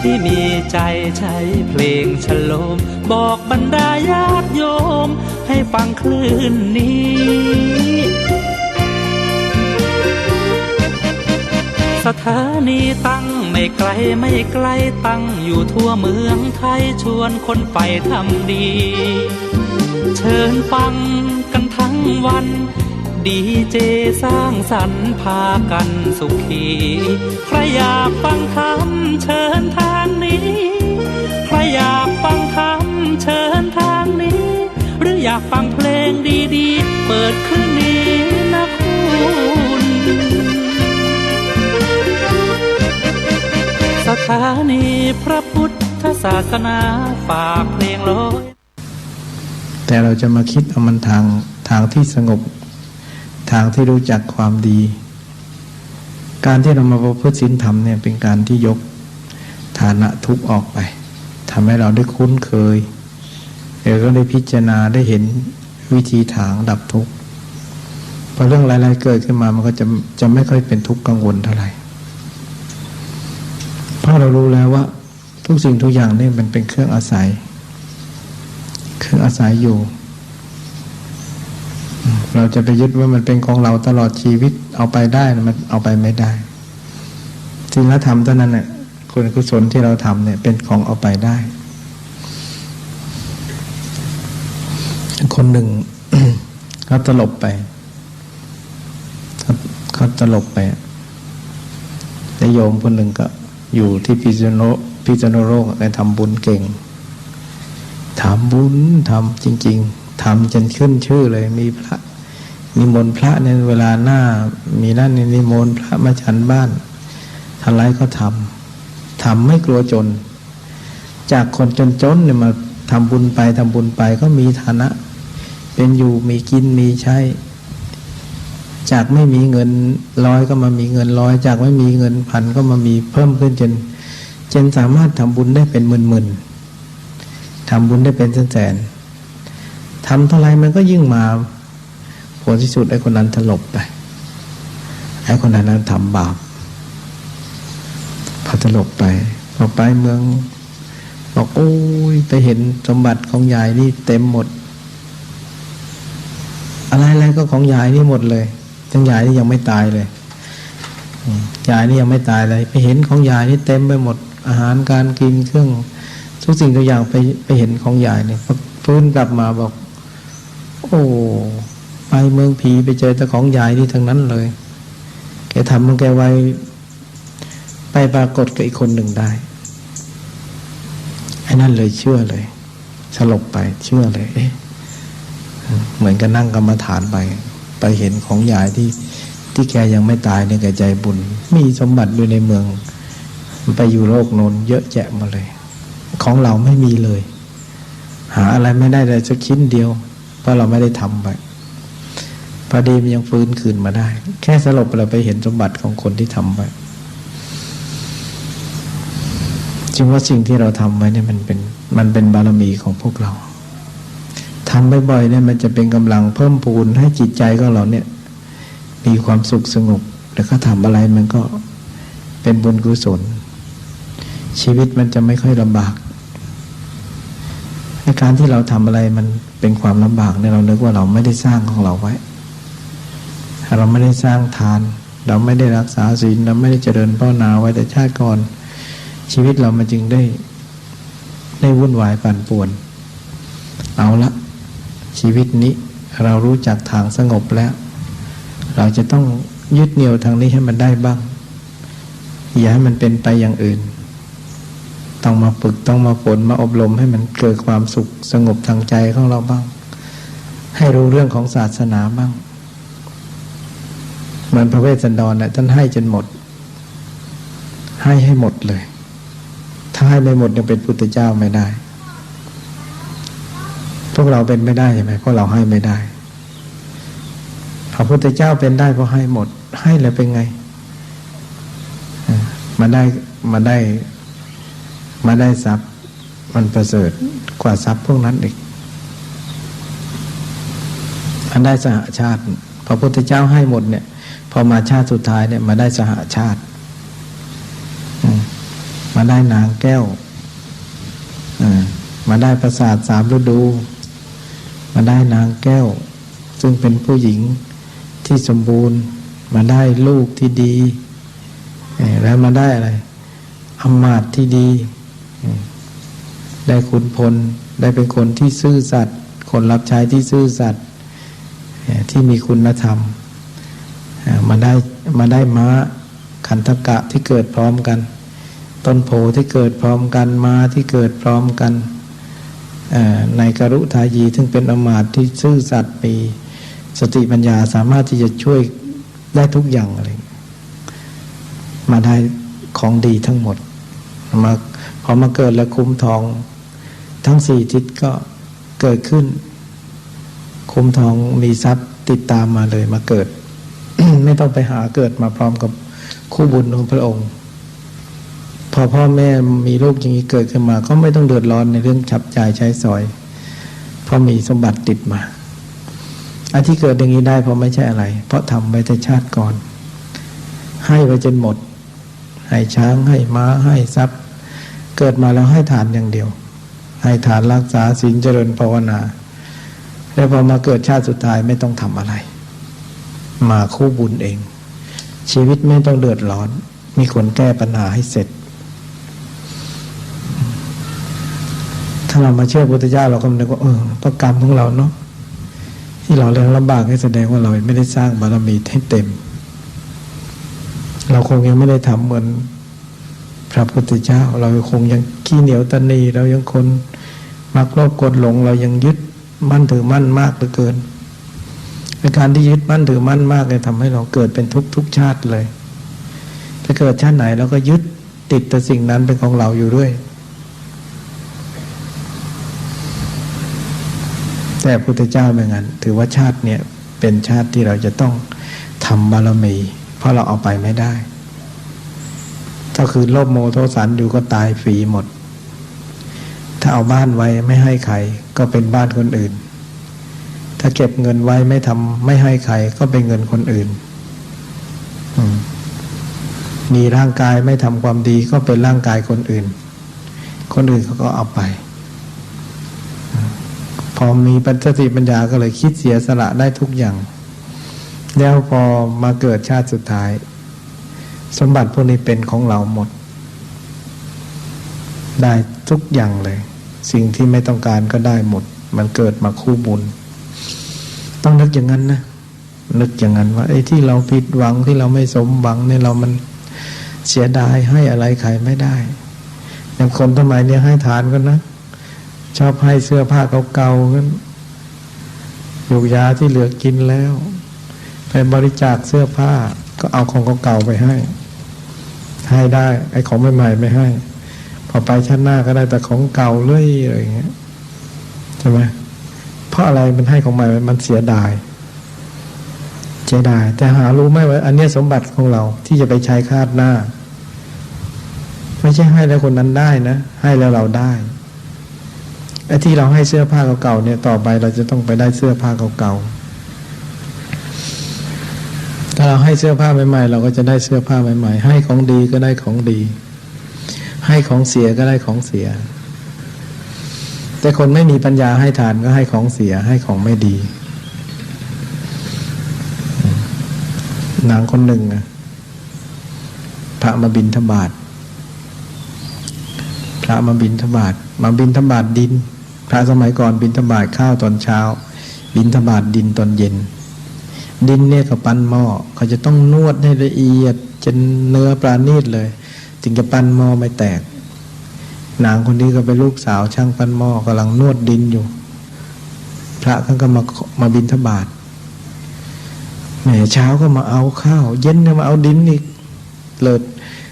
ที่มีใจใช้เพลงฉโลมบอกบรรดาญาติโยมให้ฟังคลื่นนี้สถานีตั้งไม่ไกลไม่ไกลตั้งอยู่ทั่วเมืองไทยชวนคนไปทำดีเชิญฟังกันทั้งวันดีเจสร้างสรรค์พากันสุขีใครอยากฟังธรรมเชิญทางนี้ใครอยากฟังธรรมเชิญทางนี้หรืออยากฟังเพลงดีๆเปิดคืนนี้นะคุณสถานีพระพุทธศาสนาฝากเพลงลอยแต่เราจะมาคิดเอามันทางที่สงบทางที่รู้จักความดีการที่เรามาประพฤติศีลธรรมเนี่ยเป็นการที่ยกฐานะทุกข์ออกไปทำให้เราได้คุ้นเคยเราก็ได้พิจารณาได้เห็นวิธีทางดับทุกข์พอเรื่องอะไรๆเกิดขึ้นมามันก็จะไม่ค่อยเป็นทุกข์กังวลเท่าไหร่เพราะเรารู้แล้วว่าทุกสิ่งทุกอย่างนี่มันเป็นเครื่องอาศัยอยู่เราจะไปยึดว่ามันเป็นของเราตลอดชีวิตเอาไปได้มันเอาไปไม่ได้ศีลธรรมเท่านั้นเนี่ยคุณกุศลที่เราทำเนี่ยเป็นของเอาไปได้คนหนึ่ง เขาตลบไปแต่โยมคนหนึ่งก็อยู่ที่พิษณุโลกได้ทำบุญเก่งทำบุญทำจริงๆทำจนขึ้นชื่อเลยมีพระนิมนต์พระในเวลาหน้ามีนั่นนิมนต์พระมาฉันบ้านทำไรก็ทำไม่กลัวจนจากคนจนเนี่ยมาทำบุญไปก็มีฐานะเป็นอยู่มีกินมีใช้จากไม่มีเงิน100ก็มามีเงิน100จากไม่มีเงิน1,000ก็มามีเพิ่มขึ้นจนสามารถทำบุญได้เป็นหมื่นทำบุญได้เป็นแสนทำเท่าไรมันก็ยิ่งมาผลที่สุดไอ้คนนั้นถลบไป ไอ้คนนั้นทำบาปพอตลบไปพอไปเมืองบอกโอ้ยไปเห็นสมบัติของยายนี่เต็มหมดอะไรๆก็ของยายนี่หมดเลยทั้งยายนี่ยังไม่ตายเลยยายนี่ยังไม่ตายเลยไปเห็นของยายนี่เต็มไปหมดอาหารการกินเครื่องทุกสิ่งทุกอย่างไปเห็นของยายเนี่ยฟื้นกลับมาบอกโอ้ไปเมืองผีไปเจอแต่ของยายนี่ทั้งนั้นเลยแกทำของแกไว้ไปปรากฏกับอีกคนหนึ่งได้ไอ้นั่นเลยเชื่อเลยสลบไปเชื่อเลยเหมือนกับนั่งกรรมฐานไปเห็นของยายที่แกยังไม่ตายเนี่ยแกใจบุญมีสมบัติอยู่ในเมืองไปอยู่โลกโน้นเยอะแยะมาเลยของเราไม่มีเลยหาอะไรไม่ได้เลยสักชิ้นเดียวเพราะเราไม่ได้ทำไปพอดีมันยังฟื้นคืนมาได้แค่สลบเราไปเห็นสมบัติของคนที่ทำไปจึงว่าสิ่งที่เราทำไว้เนี่ยมันเป็นบารมีของพวกเราทำบ่อยๆเนี่ยมันจะเป็นกำลังเพิ่มพูนให้จิตใจของเราเนี่ยมีความสุขสงบแล้วก็ทำอะไรมันก็เป็นบุญกุศลชีวิตมันจะไม่ค่อยลำบากในการที่เราทำอะไรมันเป็นความลำบากเนี่ยเรานึกว่าเราไม่ได้สร้างของเราไว้เราไม่ได้สร้างทานเราไม่ได้รักษาศีลเราไม่ได้เจริญภาวนาไว้แต่ชาติก่อนชีวิตเรามันจึงได้วุ่นวายปั่นป่วนเอาละชีวิตนี้เรารู้จักทางสงบแล้วเราจะต้องยึดเหนี่ยวทางนี้ให้มันได้บ้างอย่าให้มันเป็นไปอย่างอื่นต้องมาฝึกต้องมาฝนมาอบรมให้มันเกิดความสุขสงบทางใจของเราบ้างให้รู้เรื่องของศาสนาบ้างเหมือนพระเวสสันดรท่านให้จนหมดให้หมดเลยถ้าให้ไม่หมดยังเป็นพุทธเจ้าไม่ได้พวกเราเป็นไม่ได้ใช่ไหมเพราะเราให้ไม่ได้พระพุทธเจ้าเป็นได้เพราะให้หมดให้แล้วเป็นไงมาได้ทรัพย์มันประเสริฐกว่าทรัพย์พวกนั้นอีกมันได้สหชาติพระพุทธเจ้าให้หมดเนี่ยพอมาชาติสุดท้ายเนี่ยมาได้สหชาติมาได้นางแก้วมาได้ปราสาท3 ฤดูมาได้นางแก้วซึ่งเป็นผู้หญิงที่สมบูรณ์มาได้ลูกที่ดีแล้วมาได้อะไรอำมาตย์ที่ดีได้ขุนพลได้เป็นคนที่ซื่อสัตย์คนรับใช้ที่ซื่อสัตย์ที่มีคุณธรรมมาได้ม้าขันธกะที่เกิดพร้อมกันต้นโพที่เกิดพร้อมกันม้าที่เกิดพร้อมกันในกรุทายีซึ่งเป็นอมาตย์ที่ซื่อสัตย์มีสติปัญญาสามารถที่จะช่วยได้ทุกอย่างอะไรมาได้ของดีทั้งหมดพอมาเกิดแล้วคุ้มทองทั้ง4 ทิศก็เกิดขึ้นคุ้มทองมีทรัพย์ติดตามมาเลยมาเกิด ไม่ต้องไปหาเกิดมาพร้อมกับคู่บุญของพระองค์พอพ่อแม่มีลูกอย่างนี้เกิดขึ้นมาก็ไม่ต้องเดือดร้อนในเรื่องฉับจ่ายใช้สอยเพราะมีสมบัติติดมาอันที่เกิดอย่างนี้ได้เพราะไม่ใช่อะไรเพราะทำไว้แต่ชาติก่อนให้ไว้จนหมดให้ช้างให้ม้าให้ทรัพย์เกิดมาแล้วให้ทานอย่างเดียวให้ทานรักษาศีลเจริญภาวนาแล้วพอมาเกิดชาติสุดท้ายไม่ต้องทำอะไรมาคู่บุญเองชีวิตไม่ต้องเดือดร้อนมีคนแก้ปัญหาให้เสร็จถ้าเรามาเชื่อพระพุทธเจ้าเราก็นึกว่าเพราะกรรมของเราเนาะที่เราเรื่องลำบากให้แสดงว่าเราไม่ได้สร้างบารมีให้เต็มเราคงยังไม่ได้ทำเหมือนพระพุทธเจ้าเราคงยังขี้เหนียวตนีเรายังคนมักโลภโกรธหลงเรายังยึดมั่นถือมั่นมากเหลือเกินในการที่ยึดมั่นถือมั่นมากเลยทำให้เราเกิดเป็นทุกชาติเลยถ้าเกิดชาติไหนเราก็ยึดติดแต่สิ่งนั้นเป็นของเราอยู่ด้วยแต่พระพุทธเจ้าเป็นงั้นถือว่าชาติเนี่ยเป็นชาติที่เราจะต้องทำบารมีเพราะเราเอาไปไม่ได้ถ้าคือโลภโมโทสันอยู่ก็ตายฟรีหมดถ้าเอาบ้านไว้ไม่ให้ใครก็เป็นบ้านคนอื่นถ้าเก็บเงินไว้ไม่ให้ใครก็เป็นเงินคนอื่น มีร่างกายไม่ทำความดีก็เป็นร่างกายคนอื่น คนอื่นเขาก็เอาไป พอมีสติปัญญาก็เลยคิดเสียสละได้ทุกอย่างแล้วพอมาเกิดชาติสุดท้ายสมบัติพวกนี้เป็นของเราหมดได้ทุกอย่างเลยสิ่งที่ไม่ต้องการก็ได้หมดมันเกิดมาคู่บุญต้องนึกอย่างนั้นนะนึกอย่างนั้นว่าไอ้ที่เราผิดหวังที่เราไม่สมหวังเนี่ยเรามันเสียดายให้อะไรใครไม่ได้อย่างคนสมัยนี้ให้ทานกันนะชอบให้เสื้อผ้าเก่าๆกันยูกยาที่เหลือกินแล้วไปบริจาคเสื้อผ้าก็เอาของเก่าๆไปให้ได้ไอ้ของใหม่ๆไม่ให้พอไปชั้นหน้าก็ได้แต่ของเก่าเลยอะไรอย่างเงี้ยใช่ไหมเพราะอะไรมันให้ของใหม่มันเสียดายแต่หารู้ไหมว่าอันนี้สมบัติของเราที่จะไปใช้คาดหน้าไม่ใช่ให้แล้วคนนั้นได้นะให้แล้วเราได้ไอ้ที่เราให้เสื้อผ้าเก่าๆเนี่ยต่อไปเราจะต้องไปได้เสื้อผ้าเก่าๆถ้าเราให้เสื้อผ้าใหม่ๆเราก็จะได้เสื้อผ้าใหม่ๆให้ของดีก็ได้ของดีให้ของเสียก็ได้ของเสียแต่คนไม่มีปัญญาให้ทานก็ให้ของเสียให้ของไม่ดีนางคนหนึ่งพระมาบิณฑบาตมาบิณฑบาตดินพระสมัยก่อนบิณฑบาตข้าวตอนเช้าบิณฑบาตดินตอนเย็นดินเนี่ยเขาปั้นหม้อเขาจะต้องนวดให้ละเอียดจนเนื้อปราณีตเลยถึงจะปั้นหม้อไม่แตกนางคนนี้ก็เป็นลูกสาวช่างปั้นหม้อกำลังนวดดินอยู่พระก็มาบิณฑบาตแหมเช้าก็มาเอาข้าวเย็นก็มาเอาดินอีกเลิศ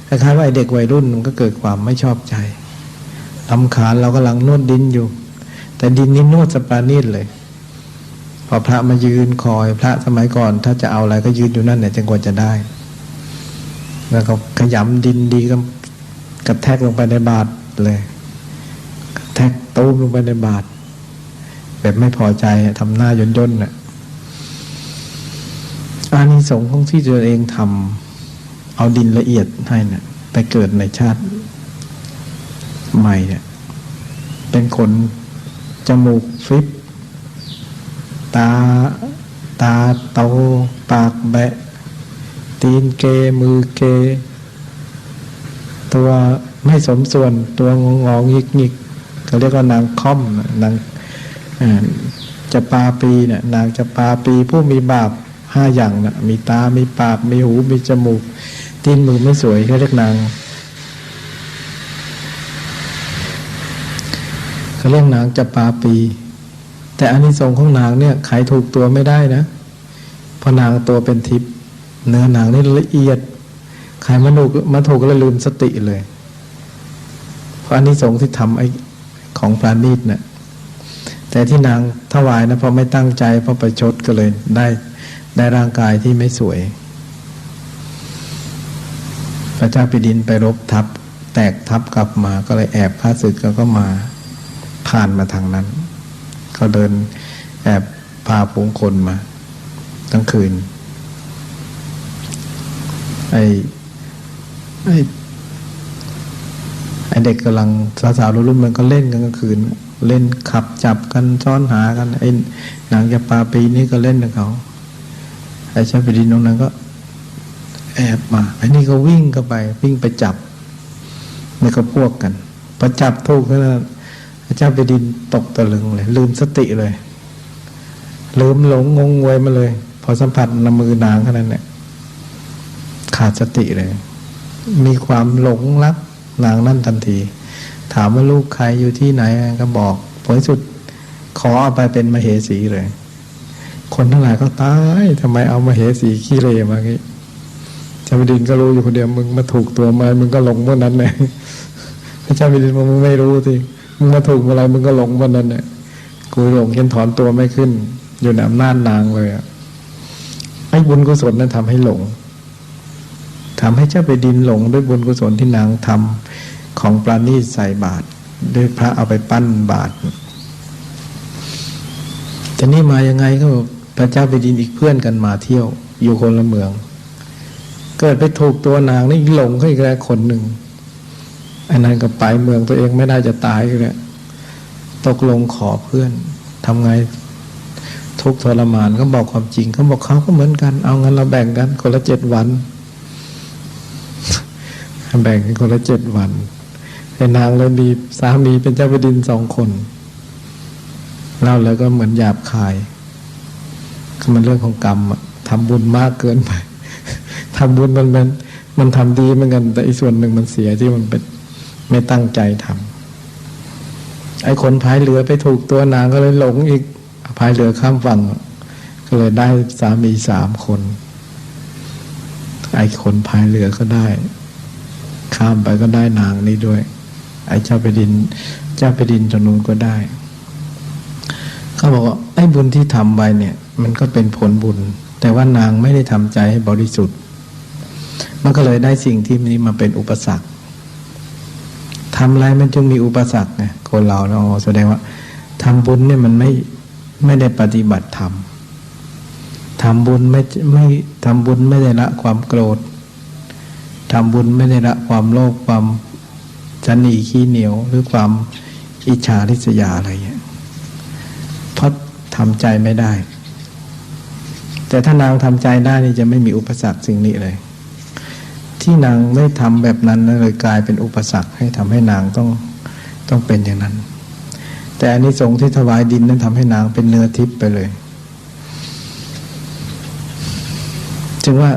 คล้ายๆว่าเด็กวัยรุ่นมันก็เกิดความไม่ชอบใจรำคาญเรากำลังนวดดินอยู่แต่ดินนี้นวดสปราณีตเลยพอพระมายืนคอยพระสมัยก่อนถ้าจะเอาอะไรก็ยืนอยู่นั่นเนี่ยจนกว่าจะได้แล้วก็ขยำดินดีก็กระแทกลงไปในบาตรเลยกระแทกตู้มลงไปในบาตรแบบไม่พอใจทำหน้าย่นๆน่ะอานิสงส์ของที่ตัวเองทำเอาดินละเอียดให้น่ะไปเกิดในชาติใหม่เนี่ยเป็นคนจมูกฟิบตาโตปากแบะตีนเกมือเกตัวไม่สมส่วนตัวงองิกเขาเรียกว่านางค่อมนางจะปาปีเนี่ยนางจะปาปีผู้มีบาป5อย่างน่ะมีตามีปากมีหูมีจมูกตีนมือไม่สวยเขาเรียกนางจะปาปีแต่อานิสงส์ของนางเนี่ยใครถูกตัวไม่ได้นะเพราะนางตัวเป็นทิพย์เนื้อนางนี่ละเอียดใครมาถูกก็เลยลืมสติเลยเพราะอานิสงส์ที่ทำไอ้ของปราณีตเนี่ยแต่ที่นางถวายนะเพราะไม่ตั้งใจเพราะประชดก็เลยได้ร่างกายที่ไม่สวยพระเจ้าแผ่นดินไปรบทับแตกทับกลับมาก็เลยแอบข้าศึกก็มาผ่านมาทางนั้นเขาเดินแอบพาฝูงคนมาทั้งคืนไอ้เด็กกำลังสาวๆรุ่นมันก็เล่นกันกลางคืนเล่นขับจับกันซ้อนหากันไอ้นางจะปาปีนี้ก็เล่นกับเขาไอ้เจ้าแผ่นดินตรงนั้นก็แอบมาไอ้นี่ก็วิ่งไปจับนี่ก็พวกกันพอจับถูกแล้วพระเจ้าแผ่นดินตกตะลึงเลยลืมสติเลยลืมหลงงงงวยมาเลยพอสัมผัสน้ำมือนางเท่านั้นเนี่ยขาดสติเลยมีความหลงรักนางนั่นทันทีถามว่าลูกใครอยู่ที่ไหนก็บอกผลสุดขอเอาไปเป็นมเหสีเลยคนทั้งหลายก็ตายทำไมเอามเหสีขี้เลมางี้เจ้าแผ่นดินก็รู้อยู่คนเดียวมึงมาถูกตัวมามึงก็หลงเมื่อนั้นเลยพระเจ้าแผ่นดินมึงไม่รู้สิมึงมาถูกอะไรมึงก็หลงวันนั้นเนี่ยกูหลงจนถอนตัวไม่ขึ้นอยู่ในอำนาจนางเลยอ่ะไอ้บุญกุศลนั้นทำให้หลงทำให้เจ้าแผ่นดินหลงด้วยบุญกุศลที่นางทำของปราณีตใส่บาตรด้วยพระเอาไปปั้นบาตรแต่นี่มายังไงก็พระเจ้าแผ่นดินอีกเพื่อนกันมาเที่ยวอยู่คนละเมือง เกิดไปถูกตัวนางนี่หลงเขาอีกแล้วคนหนึ่งไอ้นั่นก็ไปเมืองตัวเองไม่ได้จะตายเลยตกลงขอเพื่อนทำไงทุกข์ทรมานก็บอกความจริงเขาบอกเขาก็เหมือนกันเอางั้นเราแบ่งกันคนละ7 วันแบ่งกันคนละ7 วันไอ้นางเลยมีสามีเป็นเจ้าแผ่นดิน2 คนเล่าแล้วก็เหมือนหยาบคายคือมันเรื่องของกรรมอะทำบุญมากเกินไปทำบุญมันทำดีเหมือนกันแต่อีกส่วนหนึ่งมันเสียที่มันเป็นไม่ตั้งใจทำไอ้คนพายเรือไปถูกตัวนางก็เลยหลงอีกพายเรือข้ามฝั่งก็เลยได้สามี3 คนไอ้คนพายเรือก็ได้ข้ามไปก็ได้นางนี้ด้วยไอ้เจ้าแผ่นดินตรงนู้นก็ได้เขาบอกว่าไอ้บุญที่ทำไปเนี่ยมันก็เป็นผลบุญแต่ว่านางไม่ได้ทำใจให้บริสุทธิ์มันก็เลยได้สิ่งที่นี้มาเป็นอุปสรรคทำอะไรมันจึงมีอุปสรรคไงคนเราเนาะแสดงว่าทำบุญเนี่ยมันไม่ได้ปฏิบัติธรรมทำบุญไม่ทำบุญไม่ได้ละความโกรธทำบุญไม่ได้ละความโลภความจันหนีขี้เหนียวหรือความอิจฉาริษยาอะไรเงี้ยเพราะทำใจไม่ได้แต่ถ้านางทำใจได้นี่จะไม่มีอุปสรรคสิ่งนี้เลยที่นางไม่ทำแบบนั้นเลยกลายเป็นอุปสรรคให้ทำให้นางต้องเป็นอย่างนั้นแต่อานิสงส์ที่ถวายดินนั้นทำให้นางเป็นเนื้อทิพย์ไปเลยจึงว่า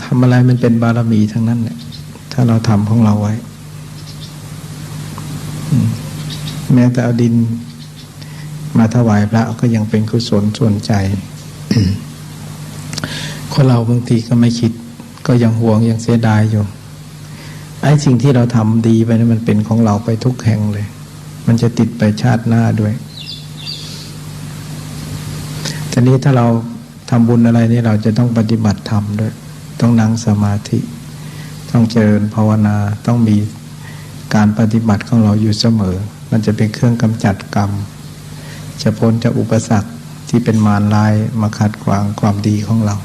ทำอะไรมันเป็นบารมีทั้งนั้นเนี่ยถ้าเราทำของเราไว้แม้แต่เอาดินมาถวายพระก็ยังเป็นกุศลส่วนใจ คนเราบางทีก็ไม่คิดก็ยังหวงยังเสียดายอยู่ไอ้สิ่งที่เราทำดีไปนั้นมันเป็นของเราไปทุกแห่งเลยมันจะติดไปชาติหน้าด้วยทีนี้ถ้าเราทำบุญอะไรนี่เราจะต้องปฏิบัติธรรมด้วยต้องนั่งสมาธิต้องเจริญภาวนาต้องมีการปฏิบัติของเราอยู่เสมอมันจะเป็นเครื่องกำจัดกรรมจะพ้นจากอุปสรรคที่เป็นมารร้ายมาขัดขวางความดีของเรา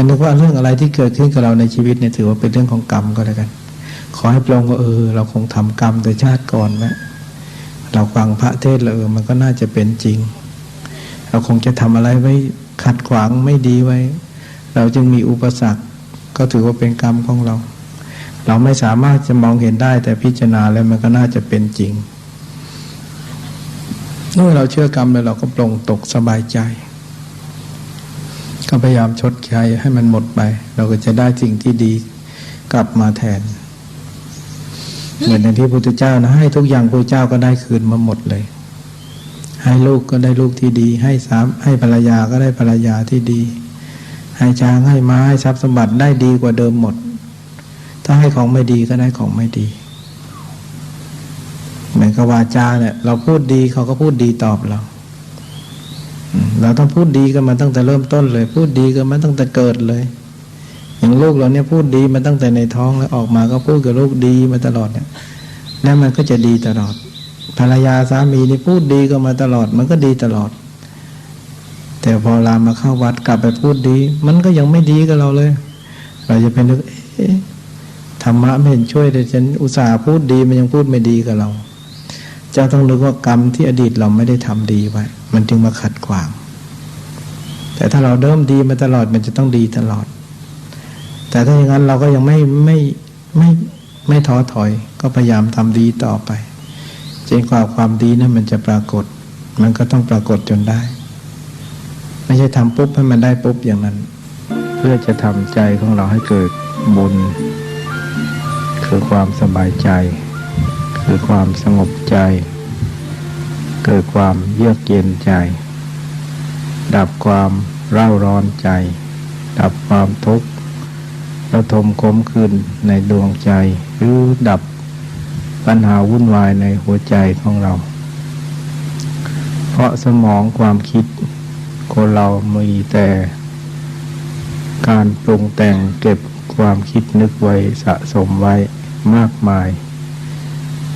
นึกว่าเรื่องอะไรที่เกิดขึ้นกับเราในชีวิตเนี่ยถือว่าเป็นเรื่องของกรรมก็แล้วกันขอให้ปลงว่าเราคงทำกรรมแต่ชาติก่อนไหมเราฟังพระเทศแล้วมันก็น่าจะเป็นจริงเราคงจะทำอะไรไว้ขัดขวางไม่ดีไว้เราจึงมีอุปสรรคก็ถือว่าเป็นกรรมของเราเราไม่สามารถจะมองเห็นได้แต่พิจารณาแล้วมันก็น่าจะเป็นจริงเมื่อเราเชื่อกรรมแล้วเราก็ปลงตกสบายใจก็พยายามชดใช้ให้มันหมดไปเราก็จะได้สิ่งที่ดีกลับมาแทนเหมือนอย่างที่พระพุทธเจ้านะให้ทุกอย่างพระเจ้าก็ได้คืนมาหมดเลยให้ลูกก็ได้ลูกที่ดีให้ภรรยาก็ได้ภรรยาที่ดีให้ช้างให้ม้าให้ทรัพย์สมบัติได้ดีกว่าเดิมหมดถ้าให้ของไม่ดีก็ได้ของไม่ดีเหมือนกับวาจาเนี่ยเราพูดดีเขาก็พูดดีตอบเราต้องพูดดีกันมาตั้งแต่เริ่มต้นเลยพูดดีกันมาตั้งแต่เกิดเลยอย่างลูกเราเนี่ยพูดดีมาตั้งแต่ในท้องแล้วออกมาก็พูดกับลูกดีมาตลอดเนี่ยแล้วมันก็จะดีตลอดภรรยาสามีนี่พูดดีกันมาตลอดมันก็ดีตลอดแต่พอลามาเข้าวัดกลับไปพูดดีมันก็ยังไม่ดีกับเราเลยเราจะเป็นนึกธรรมะไม่เห็นช่วยแต่ฉันอุตส่าห์พูดดีมันยังพูดไม่ดีกับเราจะต้องนึกว่ากรรมที่อดีตเราไม่ได้ทำดีไว้มันจึงมาขัดขวางแต่ถ้าเราเดิมดีมาตลอดมันจะต้องดีตลอดแต่ถ้าอย่างนั้นเราก็ยังไม่ท้อถอยก็พยายามทำดีต่อไปจนกว่าความดีนั้นมันจะปรากฏมันก็ต้องปรากฏจนได้ไม่ใช่ทำปุ๊บให้มันได้ปุ๊บอย่างนั้นเพื่อจะทำใจของเราให้เกิดบุญคือความสบายใจคือความสงบใจเกิดความเยือกเย็นใจดับความเร่าร้อนใจดับความทุกข์ระทมขมขื่นในดวงใจหรือดับปัญหาวุ่นวายในหัวใจของเราเพราะสมองความคิดคนเรามีแต่การปรุงแต่งเก็บความคิดนึกไว้สะสมไว้มากมาย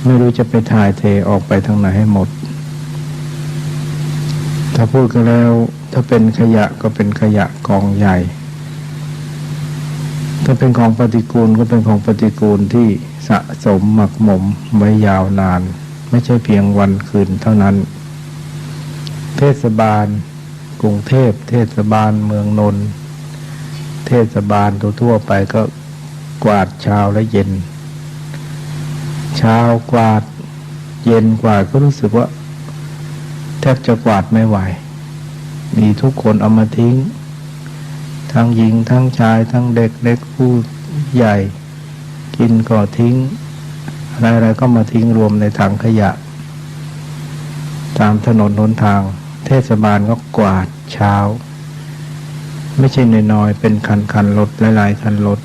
ไม่รู้จะไปถ่ายเทออกไปทางไหนให้หมดถ้าพูดกันแล้วถ้าเป็นขยะก็เป็นขยะกองใหญ่ ถ้าเป็นของปฏิกูลก็เป็นของปฏิกูลที่สะสมหมักหมมไว้ยาวนานไม่ใช่เพียงวันคืนเท่านั้นเทศบาลกรุงเทพเทศบาลเมืองนนท์เทศบาลทั่วไปก็กวาดเช้าและเย็นเช้ากวาดเย็นกวาดก็รู้สึกว่าแทบจะกวาดไม่ไหวมีทุกคนเอามาทิ้งทั้งหญิงทั้งชายทั้งเด็กเล็กผู้ใหญ่กินก็ทิ้งอะไรๆก็มาทิ้งรวมในถังขยะตามถนนหนทางเทศบาลก็กวาดเช้าไม่ใช่น้อยๆเป็นคันรถหลายๆคันรถ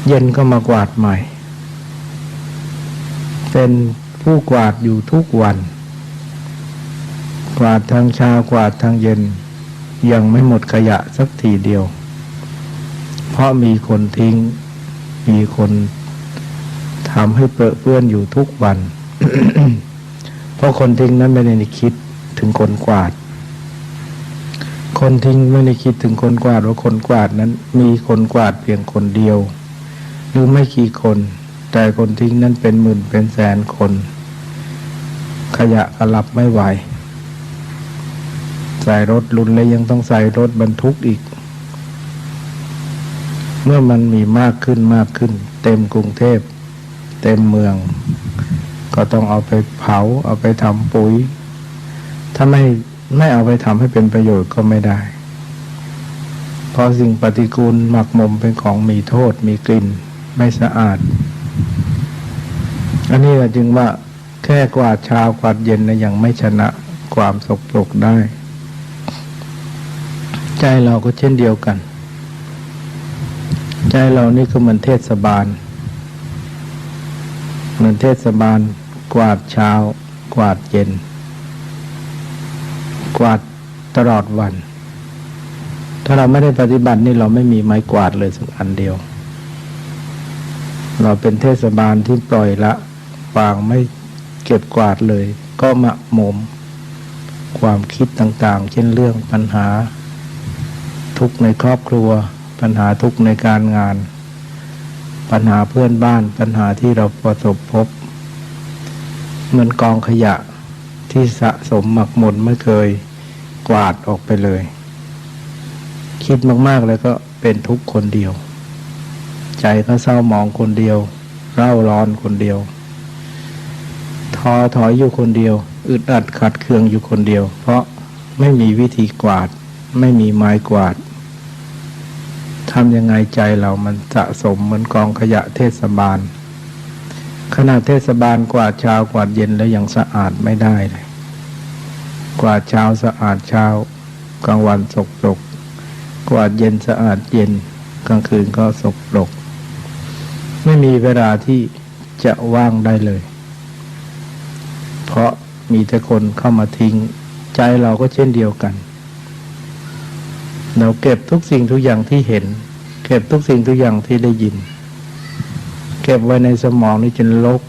เย็นก็มากวาดใหม่เป็นผู้กวาดอยู่ทุกวันกวาดทางเช้ากวาดทางเย็นยังไม่หมดขยะสักทีเดียวเพราะมีคนทิ้งมีคนทำให้เปื้อนอยู่ทุกวัน เพราะคนทิ้งนั้นไม่ได้คิดถึงคนกวาดคนทิ้งไม่ได้คิดถึงคนกวาดว่าคนกวาดนั้นมีคนกวาดเพียงคนเดียวหรือไม่กี่คนแต่คนทิ้งนั้นเป็นหมื่นเป็นแสนคนขยะก็รับไม่ไหวใส่รถลุนแล้วยังต้องใส่รถบรรทุกอีกเมื่อมันมีมากขึ้นเต็มกรุงเทพเต็มเมืองก็ต้องเอาไปเผาเอาไปทำปุ๋ยถ้าไม่เอาไปทำให้เป็นประโยชน์ก็ไม่ได้เพราะสิ่งปฏิกูลหมักหมมเป็นของมีโทษมีกลิ่นไม่สะอาดอันนี้จึงว่าแค่กวาดเช้ากวาดเย็นนะยังไม่ชนะความสกปรกได้ใจเราก็เช่นเดียวกันใจเรานี่ก็เหมือนเทศบาลกวาดเช้ากวาดเย็นกวาดตลอดวันถ้าเราไม่ได้ปฏิบัตินี่เราไม่มีไม้กวาดเลยสักอันเดียวเราเป็นเทศบาลที่ปล่อยละวางไม่เก็บกวาดเลยก็หมักหมมความคิดต่างๆเช่นเรื่องปัญหาทุกข์ในครอบครัวปัญหาทุกข์ในการงานปัญหาเพื่อนบ้านปัญหาที่เราประสบพบเหมือนกองขยะที่สะสมหมักหมมไม่เคยกวาดออกไปเลยคิดมากๆแล้วก็เป็นทุกข์คนเดียวใจก็เศร้าหมองคนเดียวเร่าร้อนคนเดียวท้อถอยอยู่คนเดียวอึดอัดขัดเคืองอยู่คนเดียวเพราะไม่มีวิธีกวาดไม่มีไม้กวาดทำยังไงใจเรามันสะสมเหมือนกองขยะเทศบาลขณะเทศบาลกวาดเช้ากวาดเย็นแล้วยังสะอาดไม่ได้เลยกวาดเช้าสะอาดเช้ากลางวันสกปรกกวาดเย็นสะอาดเย็นกลางคืนก็สกปรกไม่มีเวลาที่จะว่างได้เลยเพราะมีแต่คนเข้ามาทิ้งใจเราก็เช่นเดียวกันเราเก็บทุกสิ่งทุกอย่างที่เห็นเก็บทุกสิ่งทุกอย่างที่ได้ยินเก็บไว้ในสมองนี่จนลก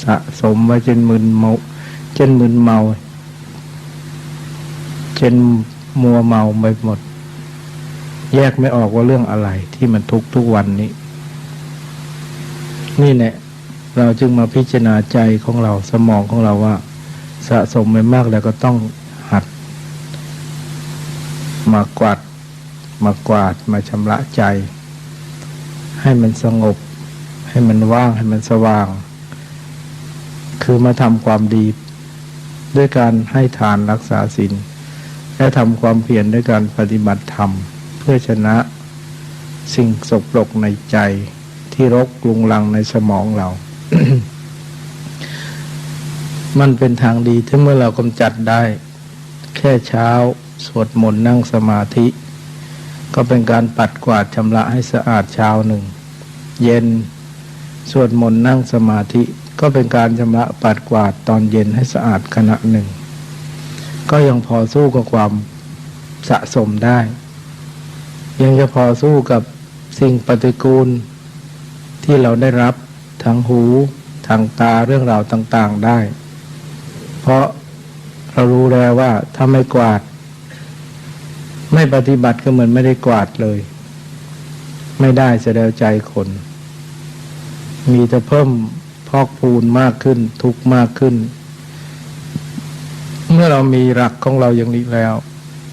สะสมไว้จนมึนเมาจนมัวเมาไปหมดแยกไม่ออกว่าเรื่องอะไรที่มันทุกทุกวันนี้นี่แหละเราจึงมาพิจารณาใจของเราสมองของเราว่าสะสมไปมากแล้วก็ต้องหัดมากวาดมาชำระใจให้มันสงบให้มันว่างให้มันสว่างคือมาทำความดีด้วยการให้ทานรักษาศีลและทำความเพียรด้วยการปฏิบัติธรรมเพื่อชนะสิ่งสกปรกในใจที่รกรุงรังในสมองเรา มันเป็นทางดีที่เมื่อเรากำจัดได้แค่เช้าสวดมนต์นั่งสมาธิก็เป็นการปัดกวาดชำระให้สะอาดเช้าหนึ่งเย็นสวดมนต์นั่งสมาธิก็เป็นการชำระปัดกวาดตอนเย็นให้สะอาดขณะหนึ่งก็ยังพอสู้กับความสะสมได้ยังจะพอสู้กับสิ่งปฏิกูลที่เราได้รับทางหูทางตาเรื่องราวต่างๆได้เพราะเรารู้แล้วว่าถ้าไม่กวาดไม่ปฏิบัติก็เหมือนไม่ได้กวาดเลย ไม่ได้เสียแล้วใจคน มีแต่เพิ่มพอกพูนมากขึ้นทุกข์มากขึ้น เมื่อเรามีหลักของเราอย่างนี้แล้ว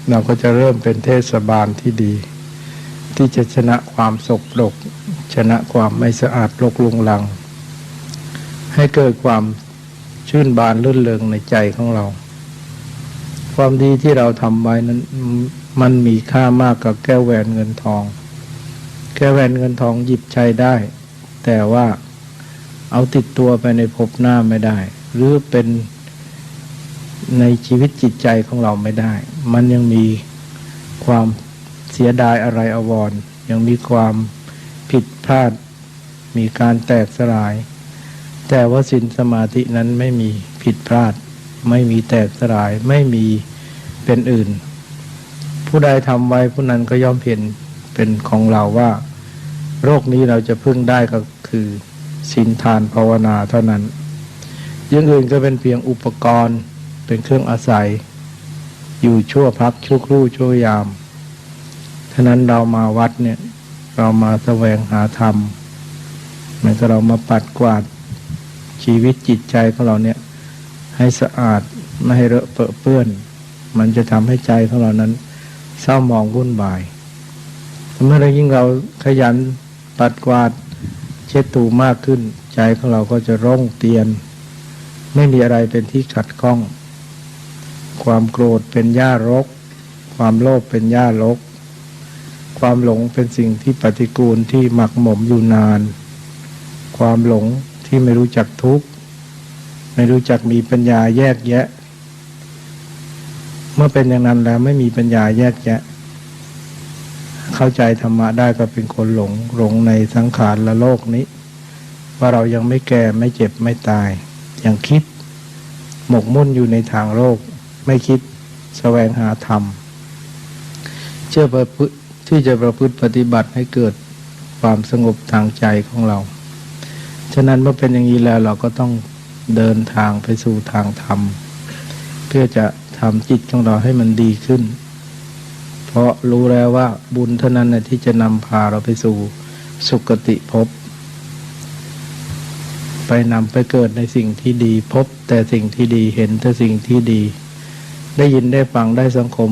เราก็จะเริ่มเป็นเทศบาลที่ดี ที่จะชนะความสกปรกชนะความไม่สะอาดรกรุงรัง ให้เกิดความชื่นบานรื่นเริงในใจของเรา ความดีที่เราทำไว้นั้นมันมีค่ามากกว่าแก้วแหวนเงินทองแก้วแหวนเงินทองหยิบใช้ได้ แต่ว่าเอาติดตัวไปในภพหน้าไม่ได้ หรือเป็นในชีวิตจิตใจของเราไม่ได้ มันยังมีความเสียดายอะไรอาวรณ์ยังมีความผิดพลาดมีการแตกสลาย แต่ว่าศีลสมาธินั้นไม่มีผิดพลาดไม่มีแตกสลายไม่มีเป็นอื่น ผู้ใดทำไว้ผู้นั้นก็ย่อมเห็นเป็นของเราว่าโรคนี้เราจะพึ่งได้ก็คือศีลทานภาวนาเท่านั้นอย่างอื่นก็เป็นเพียงอุปกรณ์เป็นเครื่องอาศัยอยู่ชั่วพักชั่วครู่ชั่วยามฉะนั้นเรามาวัดเนี่ยเรามาแสวงหาธรรมเหมือนกับเรามาปัดกวาดชีวิตจิตใจของเราเนี่ยให้สะอาดไม่ให้เลอะเปื้อนมันจะทำให้ใจของเรานั้นเศร้าหมองวุ่นวายเมื่อยิ่งเราขยันปัดกวาดเช็ดถูมากขึ้นใจของเราก็จะร่องเตียนไม่มีอะไรเป็นที่ขัดข้องความโกรธเป็นหญ้ารกความโลภเป็นหญ้ารกความหลงเป็นสิ่งที่ปฏิกูลที่หมักหมมอยู่นานความหลงที่ไม่รู้จักทุกข์ไม่รู้จักมีปัญญาแยกแยะเมื่อเป็นอย่างนั้นแล้วไม่มีปัญญาแยกแยะเข้าใจธรรมะได้ก็เป็นคนหลงในสังขารและโลกนี้ว่าเรายังไม่แก่ไม่เจ็บไม่ตายยังคิดหมกมุ่นอยู่ในทางโลกไม่คิดแสวงหาธรรมที่จะประพฤติปฏิบัติให้เกิดความสงบทางใจของเราฉะนั้นเมื่อเป็นอย่างนี้แล้วเราก็ต้องเดินทางไปสู่ทางธรรมเพื่อจะทำจิตของเราให้มันดีขึ้นเพราะรู้แล้วว่าบุญเท่านั้นนะที่จะนำพาเราไปสู่สุคติภพไปนำไปเกิดในสิ่งที่ดีพบแต่สิ่งที่ดีเห็นแต่สิ่งที่ดีได้ยินได้ฟังได้สังคม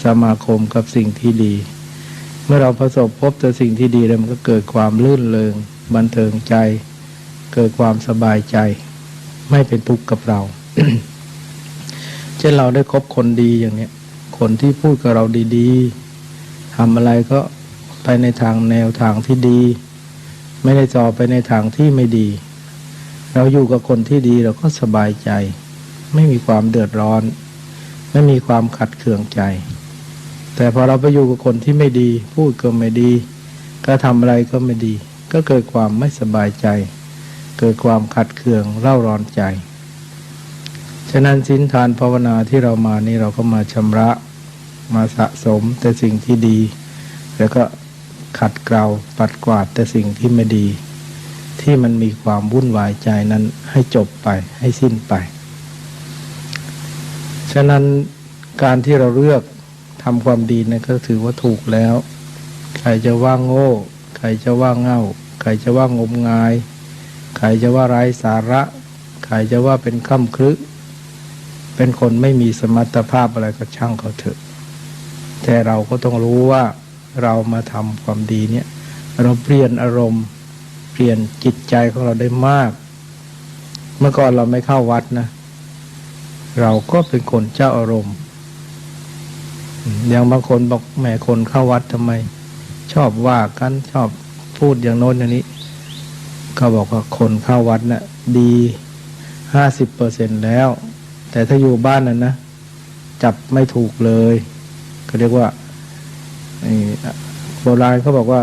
สมาคมกับสิ่งที่ดีเมื่อเราประสบพบแต่สิ่งที่ดีแล้วมันก็เกิดความลื่นเริงบันเทิงใจเกิดความสบายใจไม่เป็นทุกข์กับเรา เช่นเราได้คบคนดีอย่างนี้คนที่พูดกับเราดีๆทำอะไรก็ไปในทางแนวทางที่ดีไม่ได้จ่อไปในทางที่ไม่ดีเราอยู่กับคนที่ดีเราก็สบายใจไม่มีความเดือดร้อนไม่มีความขัดเคืองใจแต่พอเราไปอยู่กับคนที่ไม่ดีพูดก็ไม่ดีก็ทำอะไรก็ไม่ดีก็เกิดความไม่สบายใจเกิดความขัดเคืองเร่าร้อนใจฉะนั้นศีลทานภาวนาที่เรามานี่เราก็มาชำระมาสะสมแต่สิ่งที่ดีแล้วก็ขัดเกลาปัดกวาดแต่สิ่งที่ไม่ดีที่มันมีความวุ่นวายใจนั้นให้จบไปให้สิ้นไปฉะนั้นการที่เราเลือกทำความดีนั้นก็ถือว่าถูกแล้วใครจะว่าโง่ใครจะว่าเง่าใครจะว่างมงายใครจะว่าไร้สาระใครจะว่าเป็นค่ำครึเป็นคนไม่มีสมรรถภาพอะไรก็ช่างเขาเถอะแต่เราก็ต้องรู้ว่าเรามาทำความดีเนี่ยเราเปลี่ยนอารมณ์เปลี่ยนจิตใจของเราได้มากเมื่อก่อนเราไม่เข้าวัดนะเราก็เป็นคนเจ้าอารมณ์อย่างบางคนบอกแหมคนเข้าวัดทำไมชอบว่ากันชอบพูดอย่างโน้นอย่างนี้ก็บอกว่าคนเข้าวัดน่ะดี 50% แล้วแต่ถ้าอยู่บ้านน่ะนะจับไม่ถูกเลยก็เรียกว่าโบราณเขาบอกว่า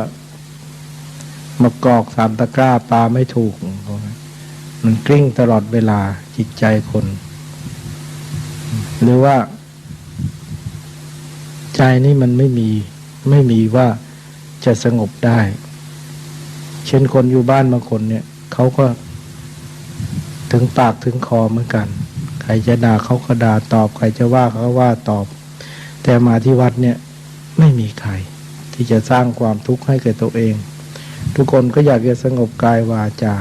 มะกอก3 ตะกร้าปลาไม่ถูกมันกลิ้งตลอดเวลาจิตใจคนหรือว่าใจนี่มันไม่มีว่าจะสงบได้เช่นคนอยู่บ้านบางคนเนี่ยเขาก็ถึงปากถึงคอเหมือนกันใครจะด่าเขาก็ด่าตอบใครจะว่าเขาก็ว่าตอบแต่มาที่วัดเนี่ยไม่มีใคร ที่จะสร้างความทุกข์ให้แก่ตัวเองทุกคนก็อยากจะสงบกายวาจา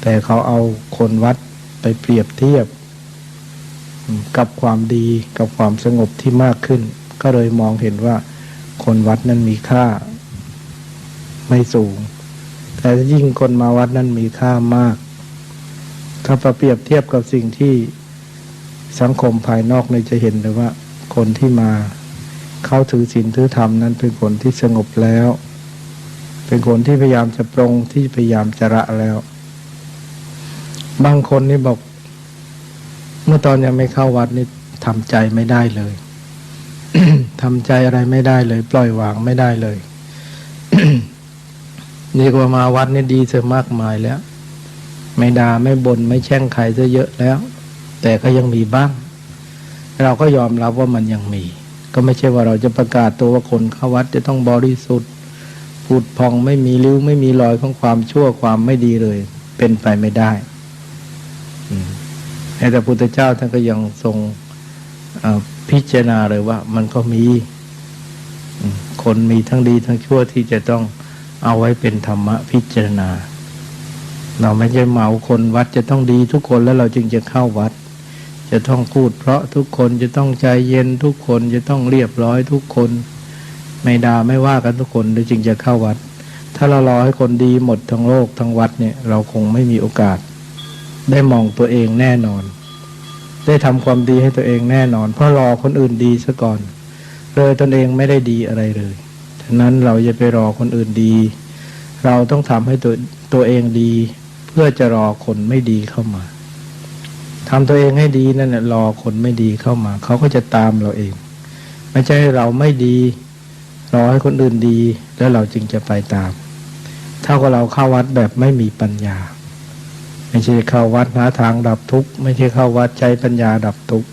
แต่เขาเอาคนวัดไปเปรียบเทียบกับความดีกับความสงบที่มากขึ้นก็เลยมองเห็นว่าคนวัดนั้นมีค่าไม่สูงแต่ยิ่งคนมาวัดนั้นมีค่ามากถ้าเปรียบเทียบกับสิ่งที่สังคมภายนอกเนี่ยจะเห็นเลยว่าคนที่มาเข้าถือศีลถือธรรมนั้นเป็นคนที่สงบแล้วเป็นคนที่พยายามจะปรงที่พยายามจะละแล้วบางคนนี่บอกเมื่อตอนยังไม่เข้าวัดนี่ทำใจไม่ได้เลย ทำใจอะไรไม่ได้เลยปล่อยวางไม่ได้เลย นี่ก็มาวัดนี่ดีเสียมากมายแล้วไม่ด่าไม่บ่นไม่แช่งใครซะเยอะแล้วแต่ก็ยังมีบ้างเราก็ยอมรับว่ามันยังมีก็ไม่ใช่ว่าเราจะประกาศตัวว่าคนเข้าวัดจะต้องบริสุทธิ์ผุดพองไม่มีริ้วไม่มีรอยของความชั่วความไม่ดีเลยเป็นไปไม่ได้แต่พระพุทธเจ้าท่านก็ยังทรงพิจารณาเลยว่ามันก็มีคนมีทั้งดีทั้งชั่วที่จะต้องเอาไว้เป็นธรรมะพิจารณาเราไม่ใช่เหมาคนวัดจะต้องดีทุกคนแล้วเราจึงจะเข้าวัดจะต้องพูดเพราะทุกคนจะต้องใจเย็นทุกคนจะต้องเรียบร้อยทุกคนไม่ด่าไม่ว่ากันทุกคนจึงจะเข้าวัดถ้าเรารอให้คนดีหมดทั้งโลกทั้งวัดเนี่ยเราคงไม่มีโอกาสได้มองตัวเองแน่นอนได้ทำความดีให้ตัวเองแน่นอนเพราะรอคนอื่นดีซะก่อนเลยตนเองไม่ได้ดีอะไรเลยฉะนั้นเราอย่าไปรอคนอื่นดีเราต้องทำให้ตัวเองดีเพื่อจะรอคนไม่ดีเข้ามาทำตัวเองให้ดีนั่นแหละรอคนไม่ดีเข้ามาเขาก็จะตามเราเองไม่ใช่เราไม่ดีรอให้คนอื่นดีแล้วเราจึงจะไปตามเท่ากับเราเข้าวัดแบบไม่มีปัญญาไม่ใช่เข้าวัดหาทางดับทุกข์ไม่ใช่เข้าวัดใจปัญญาดับทุกข์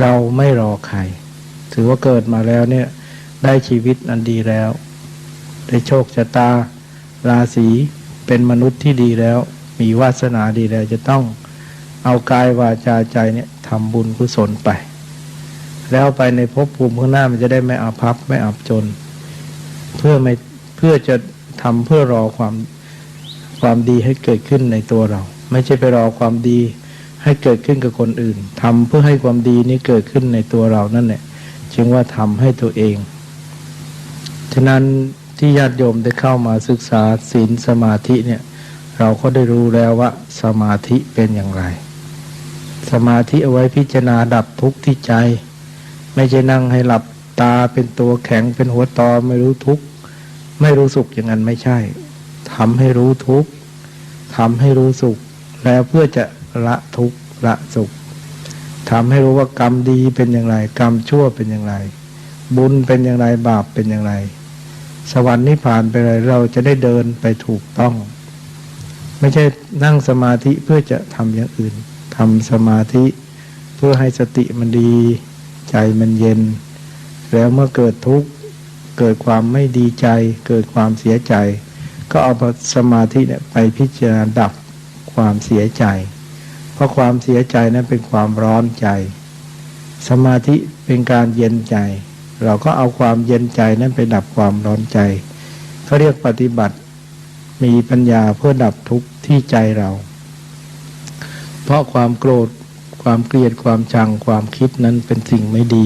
เราไม่รอใครถือว่าเกิดมาแล้วเนี่ยได้ชีวิตอันดีแล้วได้โชคชะตาราศีเป็นมนุษย์ที่ดีแล้วมีวาสนาดีแล้วจะต้องเอากายวาจาใจเนี่ยทำบุญกุศลไปแล้วไปในภพภูมิข้างหน้ามันจะได้ไม่อาภัพไม่อับจนเพื่อจะทำเพื่อรอความดีให้เกิดขึ้นในตัวเราไม่ใช่ไปรอความดีให้เกิดขึ้นกับคนอื่นทำเพื่อให้ความดีนี้เกิดขึ้นในตัวเรานั่นแหละจึงว่าทำให้ตัวเองฉะนั้นที่ญาติโยมได้เข้ามาศึกษาศีลสมาธิเนี่ยเราก็ได้รู้แล้วว่าสมาธิเป็นอย่างไรสมาธิเอาไว้พิจารณาดับทุกข์ที่ใจไม่ใช่นั่งให้หลับตาเป็นตัวแข็งเป็นหัวตอไม่รู้ทุกข์ไม่รู้สุขอย่างนั้นไม่ใช่ทำให้รู้ทุกข์ทำให้รู้สุขแล้วเพื่อจะละทุกข์ละสุขทำให้รู้ว่ากรรมดีเป็นอย่างไรกรรมชั่วเป็นอย่างไรบุญเป็นอย่างไรบาปเป็นอย่างไรสวรรค์นิพพานไปเลยเราจะได้เดินไปถูกต้องไม่ใช่นั่งสมาธิเพื่อจะทำอย่างอื่นทำสมาธิเพื่อให้สติมันดีใจมันเย็นแล้วเมื่อเกิดทุกข์เกิดความไม่ดีใจเกิดความเสียใจก็เอาสมาธิเนี่ยไปพิจารณาดับความเสียใจเพราะความเสียใจนั้นเป็นความร้อนใจสมาธิเป็นการเย็นใจเราก็เอาความเย็นใจนั้นไปดับความร้อนใจเขาเรียกปฏิบัติมีปัญญาเพื่อดับทุกข์ที่ใจเราเพราะความโกรธความเกลียดความชังความคิดนั้นเป็นสิ่งไม่ดี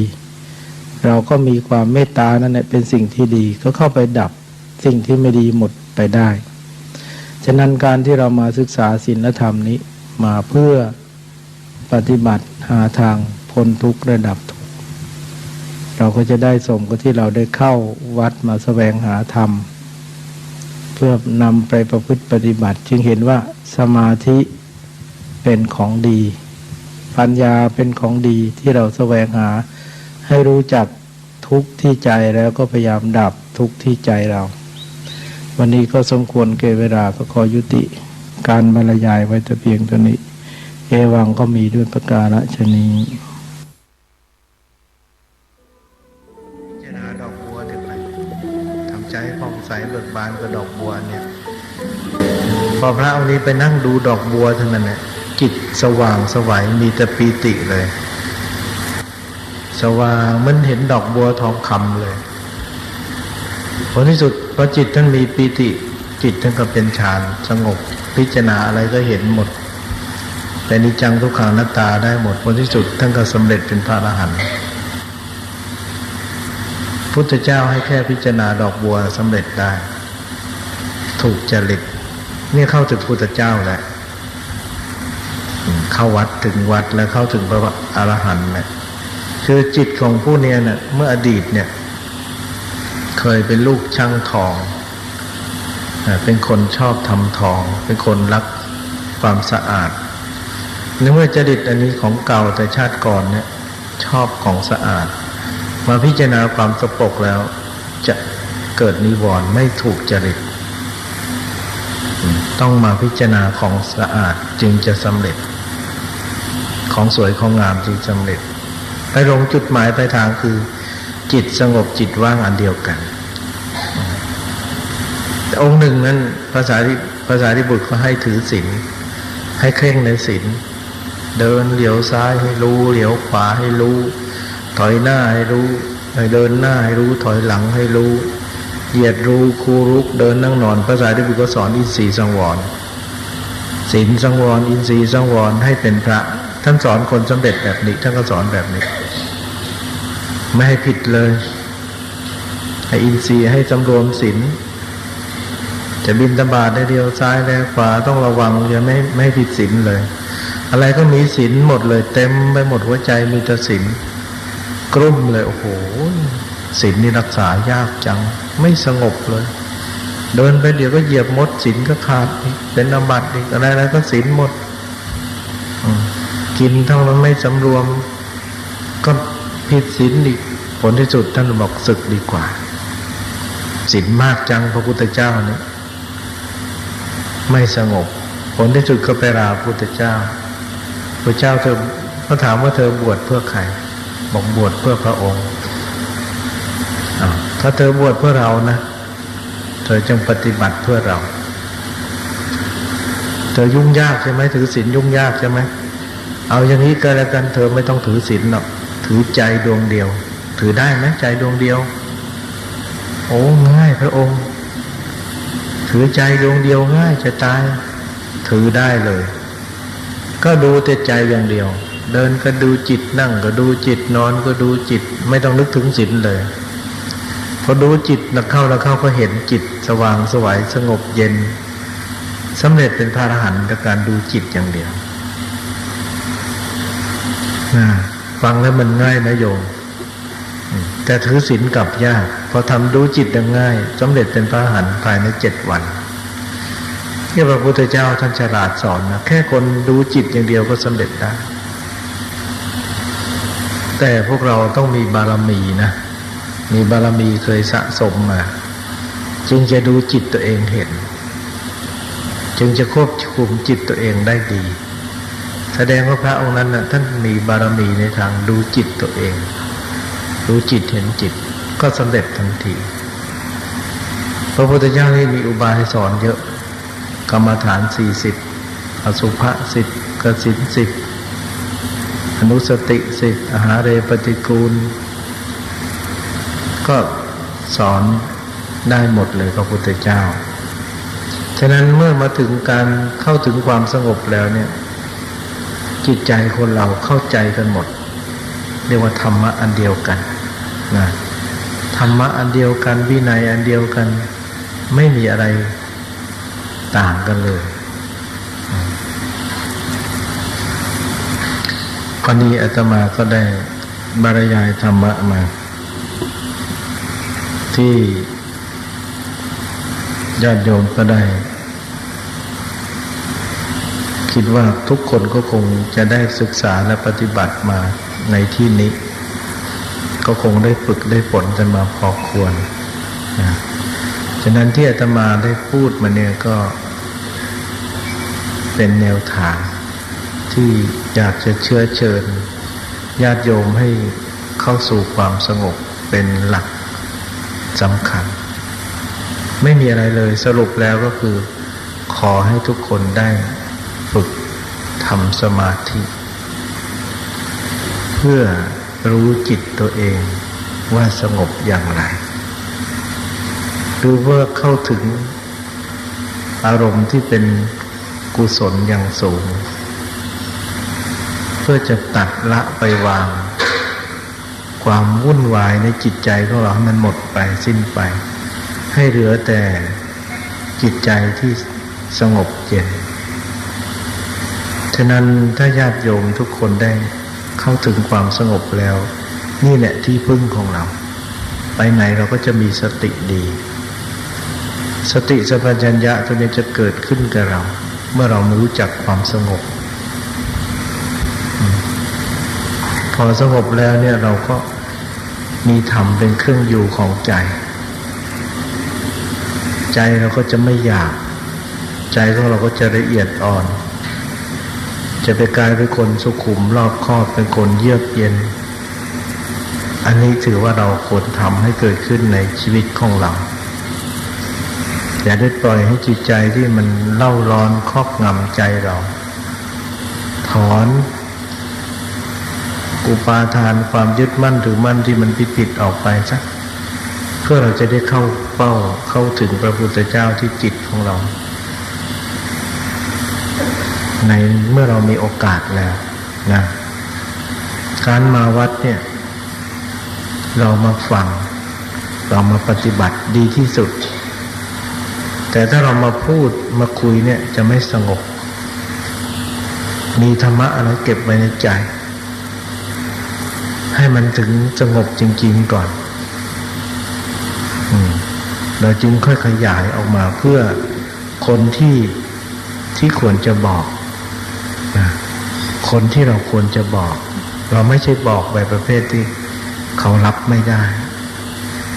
เราก็มีความเมตตานั่นแหละเป็นสิ่งที่ดีก็เข้าไปดับสิ่งที่ไม่ดีหมดไปได้ฉะนั้นการที่เรามาศึกษาศีลธรรมนี้มาเพื่อปฏิบัติหาทางพ้นทุกข์ระดับทุกข์เราก็จะได้สมกับที่เราได้เข้าวัดมาแสวงหาธรรมเพื่อนำไปประพฤติปฏิบัติจึงเห็นว่าสมาธิเป็นของดีปัญญาเป็นของดีที่เราแสวงหาให้รู้จักทุกข์ที่ใจแล้วก็พยายามดับทุกข์ที่ใจเราวันนี้ก็สมควรแก่เวลาก็ขอยุติการบรรยายไว้แต่เพียงเท่านี้เอวังก็มีด้วยประการฉะนี้พิจารณาดอกบัวเดี๋ยวไปทำใจผ่องใสเบิกบานกับดอกบัวเนี่ยพอพระองค์นี้ไปนั่งดูดอกบัวเท่านั้นเนี่ยจิตสว่างสวัยมีแต่ปีติเลยสว่างเหมือนเห็นดอกบัวทองคำเลย ผลที่สุดพอจิตท่านมีปีติจิตท่านก็เป็นฌานสงบพิจารณาอะไรก็เห็นหมดเป็นนิจจังทุกขังอนัตตาได้หมดผลที่สุดท่านก็สำเร็จเป็นพระอรหันต์พุทธเจ้าให้แค่พิจารณาดอกบัวสำเร็จได้ถูกจริตเนี่ยเข้าถึงพุทธเจ้าแหละเข้าวัดถึงวัดแล้วเข้าถึงพระอรหันต์เนี่ยคือจิตของผู้เนี้ยเนี่ยเมื่ออดีตเนี่ยเคยเป็นลูกช่างทองเป็นคนชอบทำทองเป็นคนรักความสะอาดเมื่อจริตอันนี้ของเก่าแต่ชาติก่อนเนี่ยชอบของสะอาดมาพิจารณาความสกปรกแล้วจะเกิดนิวรณ์ไม่ถูกจริตต้องมาพิจารณาของสะอาดจึงจะสำเร็จของสวยของงามจึงสำเร็จไปลงจุดหมายปลายทางคือจิตสงบจิตว่างอันเดียวกันแต่องค์หนึ่งนั้นภาษาที่บุตรก็ให้ถือศีลให้เคร่งในศีลเดินเหลียวซ้ายให้รู้เหลียวขวาให้รู้ถอยหน้าให้รู้เดินหน้าให้รู้ถอยหลังให้รู้เหยียดรู้คูรุกเดินนั่งนอนภาษาที่บุตรก็สอนอินทรีย์สังวรศีลสังวรอินทรีย์สังวรให้เป็นพระท่านสอนคนสำเร็จแบบนี้ท่านก็สอนแบบนี้ไม่ให้ผิดเลยให้อินทรีย์ให้สำรวมศีลจะบิณฑบาตได้เดียวซ้ายและขวาต้องระวังอย่าไม่ผิดศีลเลยอะไรก็มีศีลหมดเลยเต็มไปหมดหัวใจมีแต่ศีลกลุ่มเลยโอ้โหศีลนี่รักษายากจังไม่สงบเลยเดินไปเดี๋ยวก็เหยียบมดศีลก็ขาดอีกเป็นอาบัติอีกอะไรก็ศีลหมดกินทั้งมันไม่สำรวมก็ผิดศีลอีกผลที่สุดท่านบอกศึกดีกว่าศีลมากจังพระพุทธเจ้าเนี่ยไม่สงบผลที่สุดก็ไปลาพระพุทธเจ้าพระเจ้าเธอเขาถามว่าเธอบวชเพื่อใครบอกบวชเพื่อพระองค์ถ้าเธอบวชเพื่อเรานะเธอจงปฏิบัติเพื่อเราเธอยุ่งยากใช่ไหมถือศีลยุ่งยากใช่ไหมเอาอย่างนี้ก็แล้วกันเธอไม่ต้องถือศีลหรอกถือใจดวงเดียวถือได้ไหมใจดวงเดียวโอ้ง่ายพระองค์ถือใจดวงเดียวง่ายจะตายถือได้เลยก็ดูแต่ใจอย่างเดียวเดินก็ดูจิตนั่งก็ดูจิตนอนก็ดูจิตไม่ต้องนึกถึงศีลเลยพอดูจิตแล้วเข้าก็เห็นจิตสว่างไสวสงบเย็นสำเร็จเป็นพระอรหันต์จากการดูจิตอย่างเดียวฟังแล้วมันง่ายนะโยมแต่ถือศีลกลับยากพอทำดูจิตได้ง่ายสำเร็จเป็นพระอรหันต์ภายใน7 วันที่พระพุทธเจ้าท่านฉลาดสอนนะแค่คนดูจิตอย่างเดียวก็สำเร็จได้แต่พวกเราต้องมีบารมีนะมีบารมีเคยสะสมมาจึงจะดูจิตตัวเองเห็นจึงจะควบคุมจิตตัวเองได้ดีแสดงว่าพระองค์นั้นนะท่านมีบารมีในทางดูจิตตัวเองดูจิตเห็นจิตก็สำเร็จทันทีพระพุทธเจ้านี่มีอุบายสอนเยอะกรรมฐาน40อสุภะ10กสิณ10อนุสติ10อาหาเรปฏิกูลก็สอนได้หมดเลยพระพุทธเจ้าฉะนั้นเมื่อมาถึงการเข้าถึงความสงบแล้วเนี่ยจิตใจคนเราเข้าใจกันหมดเรียกว่าธรรมะอันเดียวกันนะธรรมะอันเดียวกันวินัยอันเดียวกันไม่มีอะไรต่างกันเลยวันนี้อาตมาก็ได้บรรยายธรรมะมาที่ญาติโยมก็ได้คิดว่าทุกคนก็คงจะได้ศึกษาและปฏิบัติมาในที่นี้ก็คงได้ฝึกได้ฝนกันมาพอควรนะฉะนั้นที่อาตมาได้พูดมาเนี่ยก็เป็นแนวทางที่อยากจะเชื้อเชิญญาติโยมให้เข้าสู่ความสงบเป็นหลักสำคัญไม่มีอะไรเลยสรุปแล้วก็คือขอให้ทุกคนได้ฝึกทำสมาธิเพื่อรู้จิตตัวเองว่าสงบอย่างไร หรือว่าเข้าถึงอารมณ์ที่เป็นกุศลอย่างสูงเพื่อจะตัดละไปวางความวุ่นวายในจิตใจของเราให้มันหมดไปสิ้นไปให้เหลือแต่จิตใจที่สงบเย็นฉะนั้นถ้าญาติโยมทุกคนได้เข้าถึงความสงบแล้วนี่แหละที่พึ่งของเราไปไหนเราก็จะมีสติดีสติสัมปชัญญะตัวนี้จะเกิดขึ้นกับเราเมื่อเรารู้จักความสงบพอสงบแล้วเนี่ยเราก็มีธรรมเป็นเครื่องอยู่ของใจใจเราก็จะไม่อยากใจของเราก็จะละเอียดอ่อนจะไปกลายเป็นคนสุขุมรอบคอบเป็นคนเยือกเย็นอันนี้ถือว่าเราควรทำให้เกิดขึ้นในชีวิตของเราอย่าได้ปล่อยให้จิตใจที่มันเล่าร้อนครอบงำใจเราถอนอุปาทานความยึดมั่นถือมั่นที่มันผิดๆออกไปซะเพื่อเราจะได้เข้าเป้าเข้าถึงพระพุทธเจ้าที่จิตของเราในเมื่อเรามีโอกาสแล้วนะการมาวัดเนี่ยเรามาฟังเรามาปฏิบัติดีที่สุดแต่ถ้าเรามาพูดมาคุยเนี่ยจะไม่สงบมีธรรมะอะไรเก็บไว้ในใจให้มันถึงสงบจริงๆก่อนเราจึงค่อยขยายออกมาเพื่อคนที่ควรจะบอกนะคนที่เราควรจะบอกเราไม่ใช่บอกแบบประเภทที่เขารับไม่ได้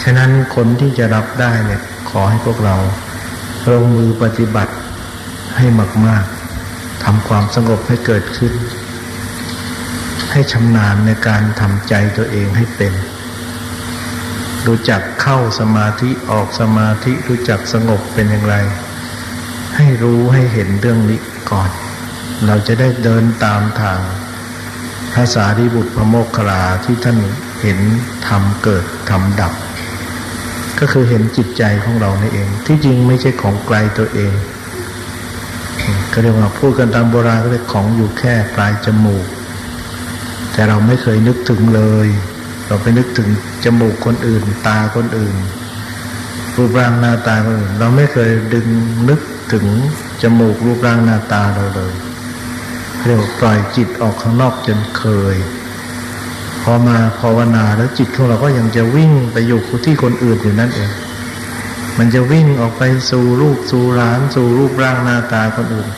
ฉะนั้นคนที่จะรับได้เนี่ยขอให้พวกเราลงมือปฏิบัติให้มากๆทำความสงบให้เกิดขึ้นให้ชำนาญในการทำใจตัวเองให้เป็นรู้จักเข้าสมาธิออกสมาธิรู้จักสงบเป็นอย่างไรให้รู้ให้เห็นเรื่องนี้ก่อนเราจะได้เดินตามทางพระสารีบุตรพระโมคคัลลาที่ท่านเห็นธรรมเกิดธรรมดับก็คือเห็นจิตใจของเรานี่เองที่จริงไม่ใช่ของไกลตัวเองก็เรียกว่าพูดกันตามโบราณก็เรียกของอยู่แค่ปลายจมูกแต่เราไม่เคยนึกถึงเลยเราไปนึกถึงจมูกคนอื่นตาคนอื่นรูปร่างหน้าตาคนอื่นเราไม่เคยดึงนึกถึงจมูกรูปร่างหน้าตาเราเลยเรียกว่าปล่อยจิตออกข้างนอกจนเคยพอมาภาวนาแล้วจิตของเราก็ยังจะวิ่งไปอยู่ที่คนอื่นอยู่นั่นเองมันจะวิ่งออกไปสู่ลูกสู่หลานสู่รูปร่างหน้าตาคนอื่น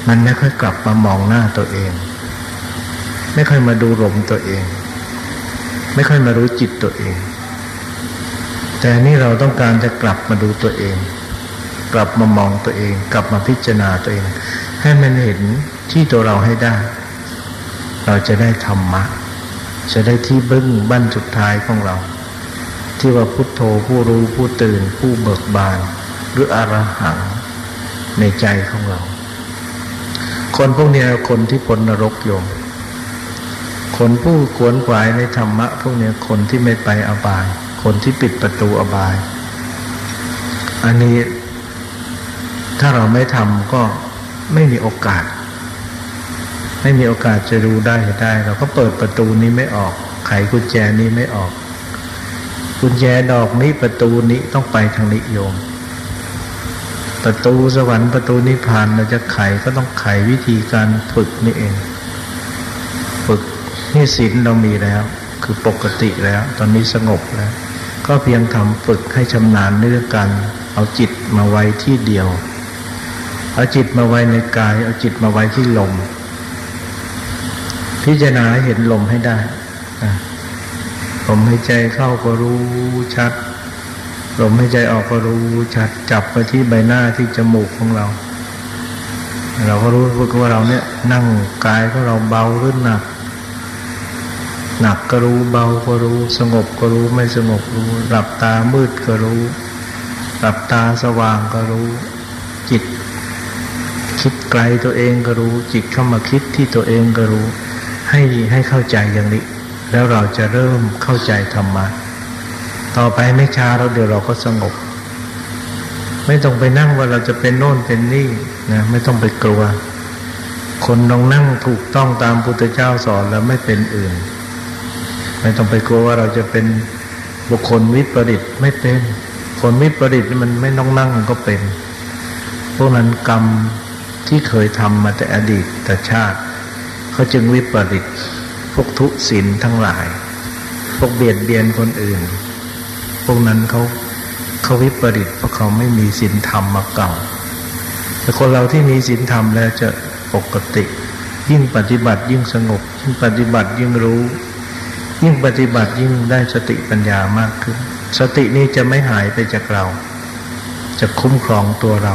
มันไม่ค่อยกลับมามองหน้าตัวเองไม่ค่อยมาดูลมตัวเองไม่ค่อยมารู้จิตตัวเองแต่นี่เราต้องการจะกลับมาดูตัวเองกลับมามองตัวเองกลับมาพิจารณาตัวเองให้มันเห็นที่ตัวเราให้ได้เราจะได้ธรรมะจะได้ที่บึ้งบั้นสุดท้ายของเราที่ว่าพุทโธผู้รู้ผู้ตื่นผู้เบิกบานหรืออรหังในใจของเราคนพวกนี้คนที่พ้นนรกโยมคนผู้ขวนขวายในธรรมะพวกนี้คนที่ไม่ไปอบายคนที่ปิดประตูอบายอันนี้ถ้าเราไม่ทำก็ไม่มีโอกาสจะรู้ได้เราก็เปิดประตูนี้ไม่ออกไขกุญแจนี้ไม่ออกกุญแจดอกนี้ประตูนี้ต้องไปทางนิยมประตูสวรรค์ประตูนิพพานเราจะไขก็ต้องไขวิธีการฝึกนี่เองฝึกนี่ศีลเรามีแล้วคือปกติแล้วตอนนี้สงบแล้วก็เพียงทำฝึกให้ชำนาญในเรื่องการเอาจิตมาไว้ที่เดียวเอาจิตมาไว้ในกายเอาจิตมาไว้ที่ลมพิจารณาเห็นลมให้ได้ลมหายใจเข้าก็รู้ชัดลมหายใจออกก็รู้ชัดจับไปที่ใบหน้าที่จมูกของเราก็รู้ว่าเราเนี่ยนั่งกายของเราเบาหรือหนักก็รู้เบาก็รู้สงบก็รู้ไม่สงบรู้หลับตามืดก็รู้หลับตาสว่างก็รู้จิตคิดไกลตัวเองก็รู้จิตเข้ามาคิดที่ตัวเองก็รู้ให้เข้าใจอย่างนี้แล้วเราจะเริ่มเข้าใจธรรมะต่อไปไม่ช้าแล้วเดี๋ยวเราก็สงบ ไม่ต้องไปนั่งว่าเราจะเป็นโน่นเป็นนี่นะไม่ต้องไปกลัวคนต้องนั่งถูกต้องตามพุทธเจ้าสอนแล้วไม่เป็นอื่นไม่ต้องไปกลัวว่าเราจะเป็นบุคคลวิปริตไม่เป็นคนวิปริตมันไม่ต้องนั่งมันก็เป็นพวกนั้นกรรมที่เคยทำมาแต่อดีตแต่ชาติเขาจึงวิปริตพวกทุศีลทั้งหลายพวกเบียดเบียนคนอื่นพวกนั้นเขาวิปริตเพราะเขาไม่มีศีลธรรมมาเก่าแต่คนเราที่มีศีลธรรมแล้วจะปกติยิ่งปฏิบัติยิ่งสงบยิ่งปฏิบัติยิ่งรู้ยิ่งปฏิบัติยิ่งได้สติปัญญามากขึ้นสตินี้จะไม่หายไปจากเราจะคุ้มครองตัวเรา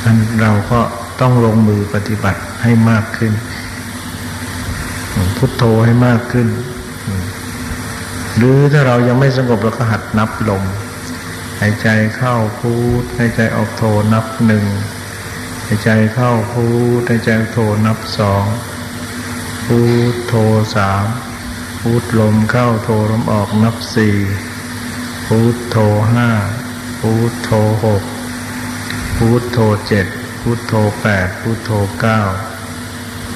นั้นเราก็ต้องลงมือปฏิบัติให้มากขึ้นพุทโธให้มากขึ้นหรือถ้าเรายังไม่สงบเราก็หัดนับลมหายใจเข้าพุทหายใจออกโธนับหนึ่งหายใจเข้าพุทหายใจออกโธนับสองพุทโธสามพุทลมเข้าโธลมออกนับสี่พุทโธห้าพุทโธหกพุทโธเจ็ดพุทโธแปดพุทโธเก้า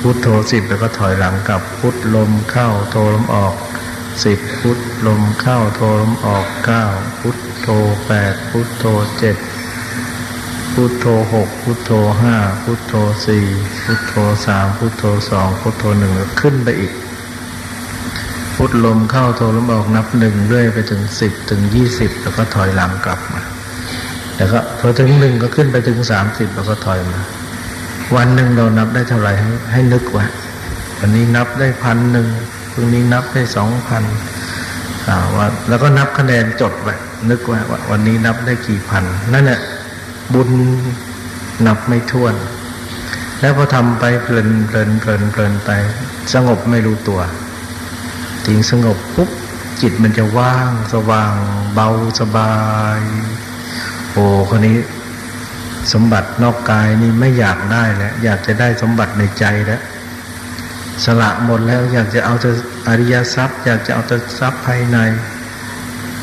พุทโธสิบแล้วก็ถอยหลังกลับพุทลมเข้าโธลมออกสิบพุทลมเข้าโธลมออกเก้าพุทโธแปดพุทโธเจ็ดพุทโธหกพุทโธห้าพุทโธสี่พุทโธสามพุทโธสองพุทโธหนึ่งขึ้นไปอีกพุทลมเข้าโธลมออกนับหนึ่งเรื่อยไปถึง10ถึง20แล้วก็ถอยหลังกลับมาแล้วก็พอถึงหนึ่งก็ขึ้นไปถึง30แล้วก็ถอยมาวันหนึ่งเรานับได้เท่าไหร่ให้นึกไว้วันนี้นับได้1,000พรุ่งนี้นับได้2,000ว่าแล้วก็นับคะแนนจดไว้นึกไว้ว่าวันนี้นับได้กี่พันนั่นแหละบุญนับไม่ถ้วนแล้วพอทำไปเพลินไปสงบไม่รู้ตัวถึงสงบปุ๊บจิตมันจะว่างสว่างเบาสบายโอ้คนนี้สมบัตินอกกายนี่ไม่อยากได้แล้วอยากจะได้สมบัติในใจแล้วสละหมดแล้วอยากจะเอาแต่อริยทรัพย์อยากจะเอาแต่ทรัพย์ภายใน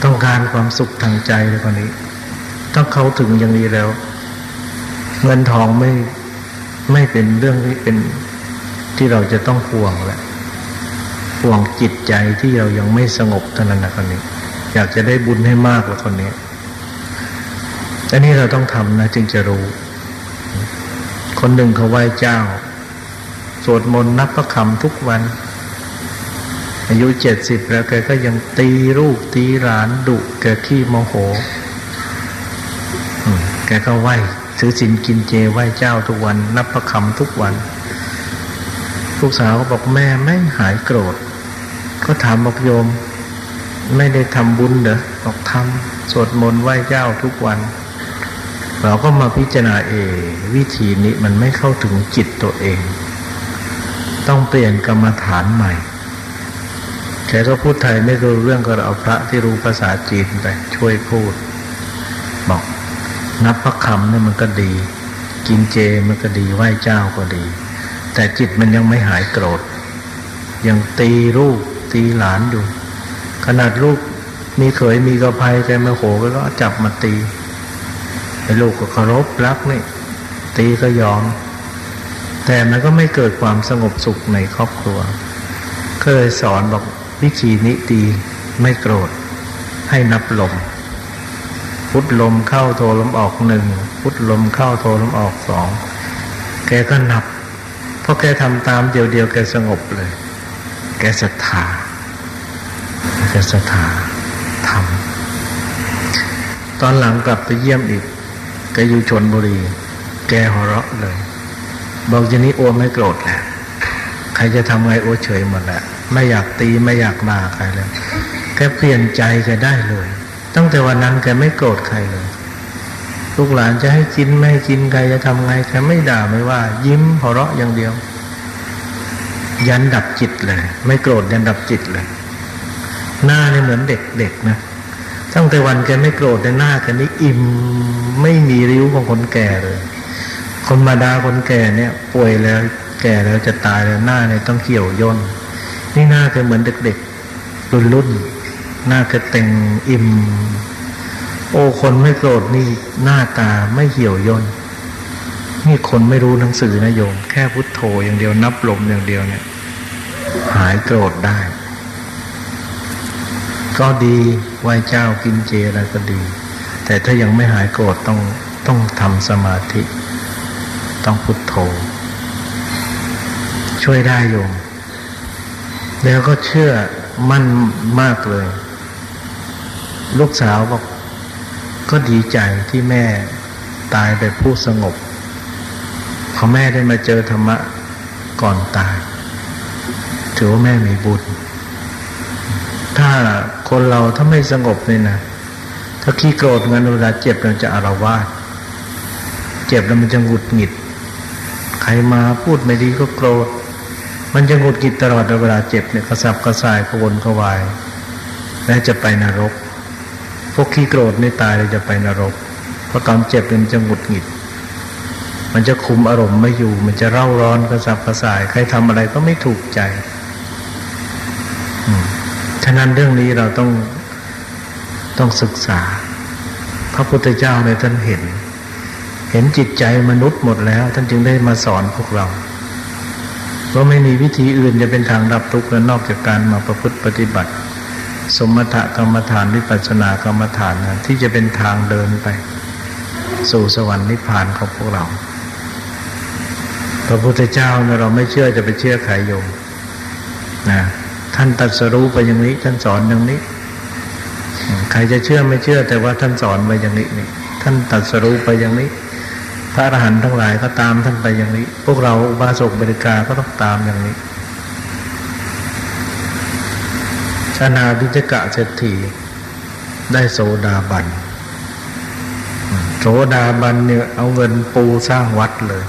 ต้องการความสุขทางใจเลยคนนี้ต้องเข้าถึงอย่างนี้แล้วเงินทองไม่เป็นเรื่องที่เป็นที่เราจะต้องห่วงแล้วห่วงจิตใจที่เรายังไม่สงบเท่านั้นนะคนนี้อยากจะได้บุญให้มากแล้วคนนี้อันนี้เราต้องทำนะจึงจะรู้คนหนึ่งเขาไหว้เจ้าสวดมนต์นับพระคำทุกวันอายุ70แล้วแกก็ยังตีลูกตีหลานดุแกขี้โมโหแกก็ไหว้ถือศีลกินเจไหว้เจ้าทุกวันนับพระคำทุกวันลูกสาวก็บอกแม่ไม่หายโกรธก็ถามบอกโยมไม่ได้ทำบุญเหรอบอกทำสวดมนต์ไหว้เจ้าทุกวันเราก็มาพิจารณาวิธีนี้มันไม่เข้าถึงจิตตัวเองต้องเปลี่ยนกรรมฐานใหม่แกก็พูดไทยไม่รู้เรื่องก็เอาพระที่รู้ภาษาจีนไปช่วยพูดบอกนับพระคำเนี่ยมันก็ดีกินเจมันก็ดีไหว้เจ้าก็ดีแต่จิตมันยังไม่หายโกรธยังตีลูกตีหลานอยู่ขนาดลูกมีเขยมีกระภัยแกมาโหก็จับมาตีไอ้ลูกก็เคารพรักนี่ตีก็ยอมแต่มันก็ไม่เกิดความสงบสุขในครอบครัวก็เลยสอนบอกวิธีนี้ดีไม่โกรธให้นับลมพุทลมเข้าโทลมออก1พุทลมเข้าโทลมออก2แกก็นับเพราะแกทำตามเดียวแกสงบเลยแกศรัทธาทำตอนหลังกลับไปเยี่ยมอีกแกอยู่ชลบุรีแกหัวเราะเลยบอกอย่างนี้โอไม่โกรธแหละใครจะทำไงโอเฉยหมดแหละไม่อยากตีไม่อยากด่าใครเลยแกเปลี่ยนใจแกได้เลยตั้งแต่วันนั้นแกไม่โกรธใครเลยลูกหลานจะให้กินไม่ให้กินใครจะทำไงแกไม่ด่าไม่ว่ายิ้มหัวเราะอย่างเดียวยันดับจิตเลยไม่โกรธยันดับจิตเลยหน้านี่เหมือนเด็กนะตั้งแต่วันแกไม่โกรธในหน้าแกนี่อิ่มไม่มีริ้วของคนแก่เลยคนมาดาคนแก่เนี่ยป่วยแล้วแก่แล้วจะตายแล้วหน้าเนี่ยต้องเขียวย่นนี่หน้าแกเหมือนเด็กๆรุ่นหน้าแกเต่งอิ่ม โอ้คนไม่โกรธนี่หน้าตาไม่เหี่ยวย่นนี่คนไม่รู้หนังสือนะโยมแค่พุทโธอย่างเดียวนับลมอย่างเดียวเนี่ยหายโกรธได้ ก็ดีไหว้เจ้ากินเจอะไรก็ดีแต่ถ้ายังไม่หายโกรธต้องทำสมาธิต้องพุทโธช่วยได้โยมแล้วก็เชื่อมั่นมากเลยลูกสาวบอกก็ดีใจที่แม่ตายแบบผู้สงบพอแม่ได้มาเจอธรรมะก่อนตายถือว่าแม่มีบุญถ้าคนเราถ้าไม่สงบเลยนะถ้าขี้โกรธงั้นเวลาเจ็บมันจะอาละวาดเจ็บแล้วมันจะหงุดหงิดใครมาพูดไม่ดีก็โกรธมันจะหงุดหงิดตลอดเวลาเจ็บเนี่ยกระสับกระส่ายกระวนกระวายและจะไปนรกพวกขี้โกรธนี่ตายเลยจะไปนรกเพราะตอนเจ็บมันจะหงุดหงิดมันจะคุมอารมณ์ไม่อยู่มันจะเร่าร้อนกระสับกระส่ายใครทำอะไรก็ไม่ถูกใจฉะนั้นเรื่องนี้เราต้องศึกษาพระพุทธเจ้าเนี่ยท่านเห็นจิตใจมนุษย์หมดแล้วท่านจึงได้มาสอนพวกเราว่าไม่มีวิธีอื่นจะเป็นทางดับทุกข์นอกจากการมาประพฤติปฏิบัติสมถกรรมฐานวิปัสสนากรรมฐานนะที่จะเป็นทางเดินไปสู่สวรรค์นิพพานของพวกเราพระพุทธเจ้าเนี่ยเราไม่เชื่อจะไปเชื่อใครโยมนะท่านตรัสรู้ไปอย่างนี้ท่านสอนอย่างนี้ใครจะเชื่อไม่เชื่อแต่ว่าท่านสอนไปอย่างนี้นี่ท่านตรัสรู้ไปอย่างนี้พระอรหันต์ทั้งหลายก็ตามท่านไปอย่างนี้พวกเราอุบาสกบริกาก็ต้องตามอย่างนี้อนาบิณฑกะเศรษฐีได้โสดาบันโสดาบันเนี่ยเอาเงินปูสร้างวัดเลย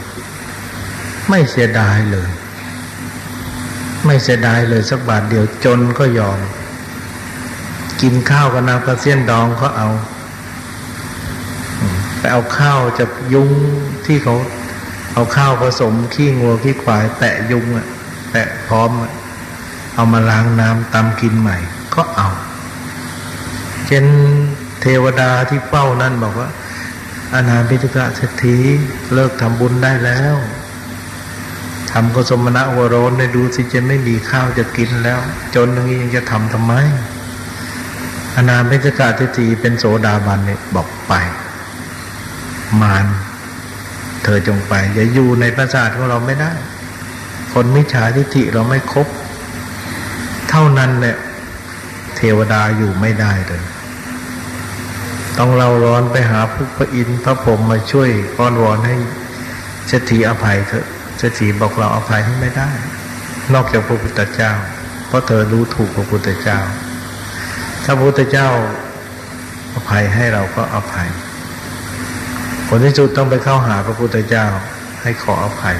ไม่เสียดายเลยไม่เสียดายเลยสักบาทเดียวจนก็ยอมกินข้าวกับน้ำปลาเสี้ยนดองก็เอาไปเอาข้าวจากยุงที่เขาเอาข้าวผสมขี้งัวขี้ควายแตะยุงอะแตะพร้อมอะเอามาล้างน้ำตำกินใหม่ก็เอาเช่นเทวดาที่เฝ้านั่นบอกว่าอนาบิณฑกะเศรษฐีเลิกทำบุญได้แล้วทำกุศลมณวโรนได้ดูสิจะไม่มีข้าวจะกินแล้วจนอย่างนี้ยังจะทำไมอนาบิณฑกะเศรษฐีเป็นโสดาบันเนี่ยบอกไปมารเธอจงไปอย่าอยู่ในปราสาทของเราไม่ได้คนมิจฉาทิฏฐิเราไม่ครบเท่านั้นแหละเทวดาอยู่ไม่ได้เลยต้องเราร้อนไปหาพระอินทร์พระพรหมมาช่วยอ้อนวอนให้เศรษฐีอภัยเถอะเศรษฐีบอกเราอภัยให้ไม่ได้นอกจากพระพุทธเจ้าเพราะเธอรู้ถูกพระพุทธเจ้าถ้าพระพุทธเจ้าอภัยให้เราก็อภัยผลที่สุดต้องไปเข้าหาพระพุทธเจ้าให้ขออภัย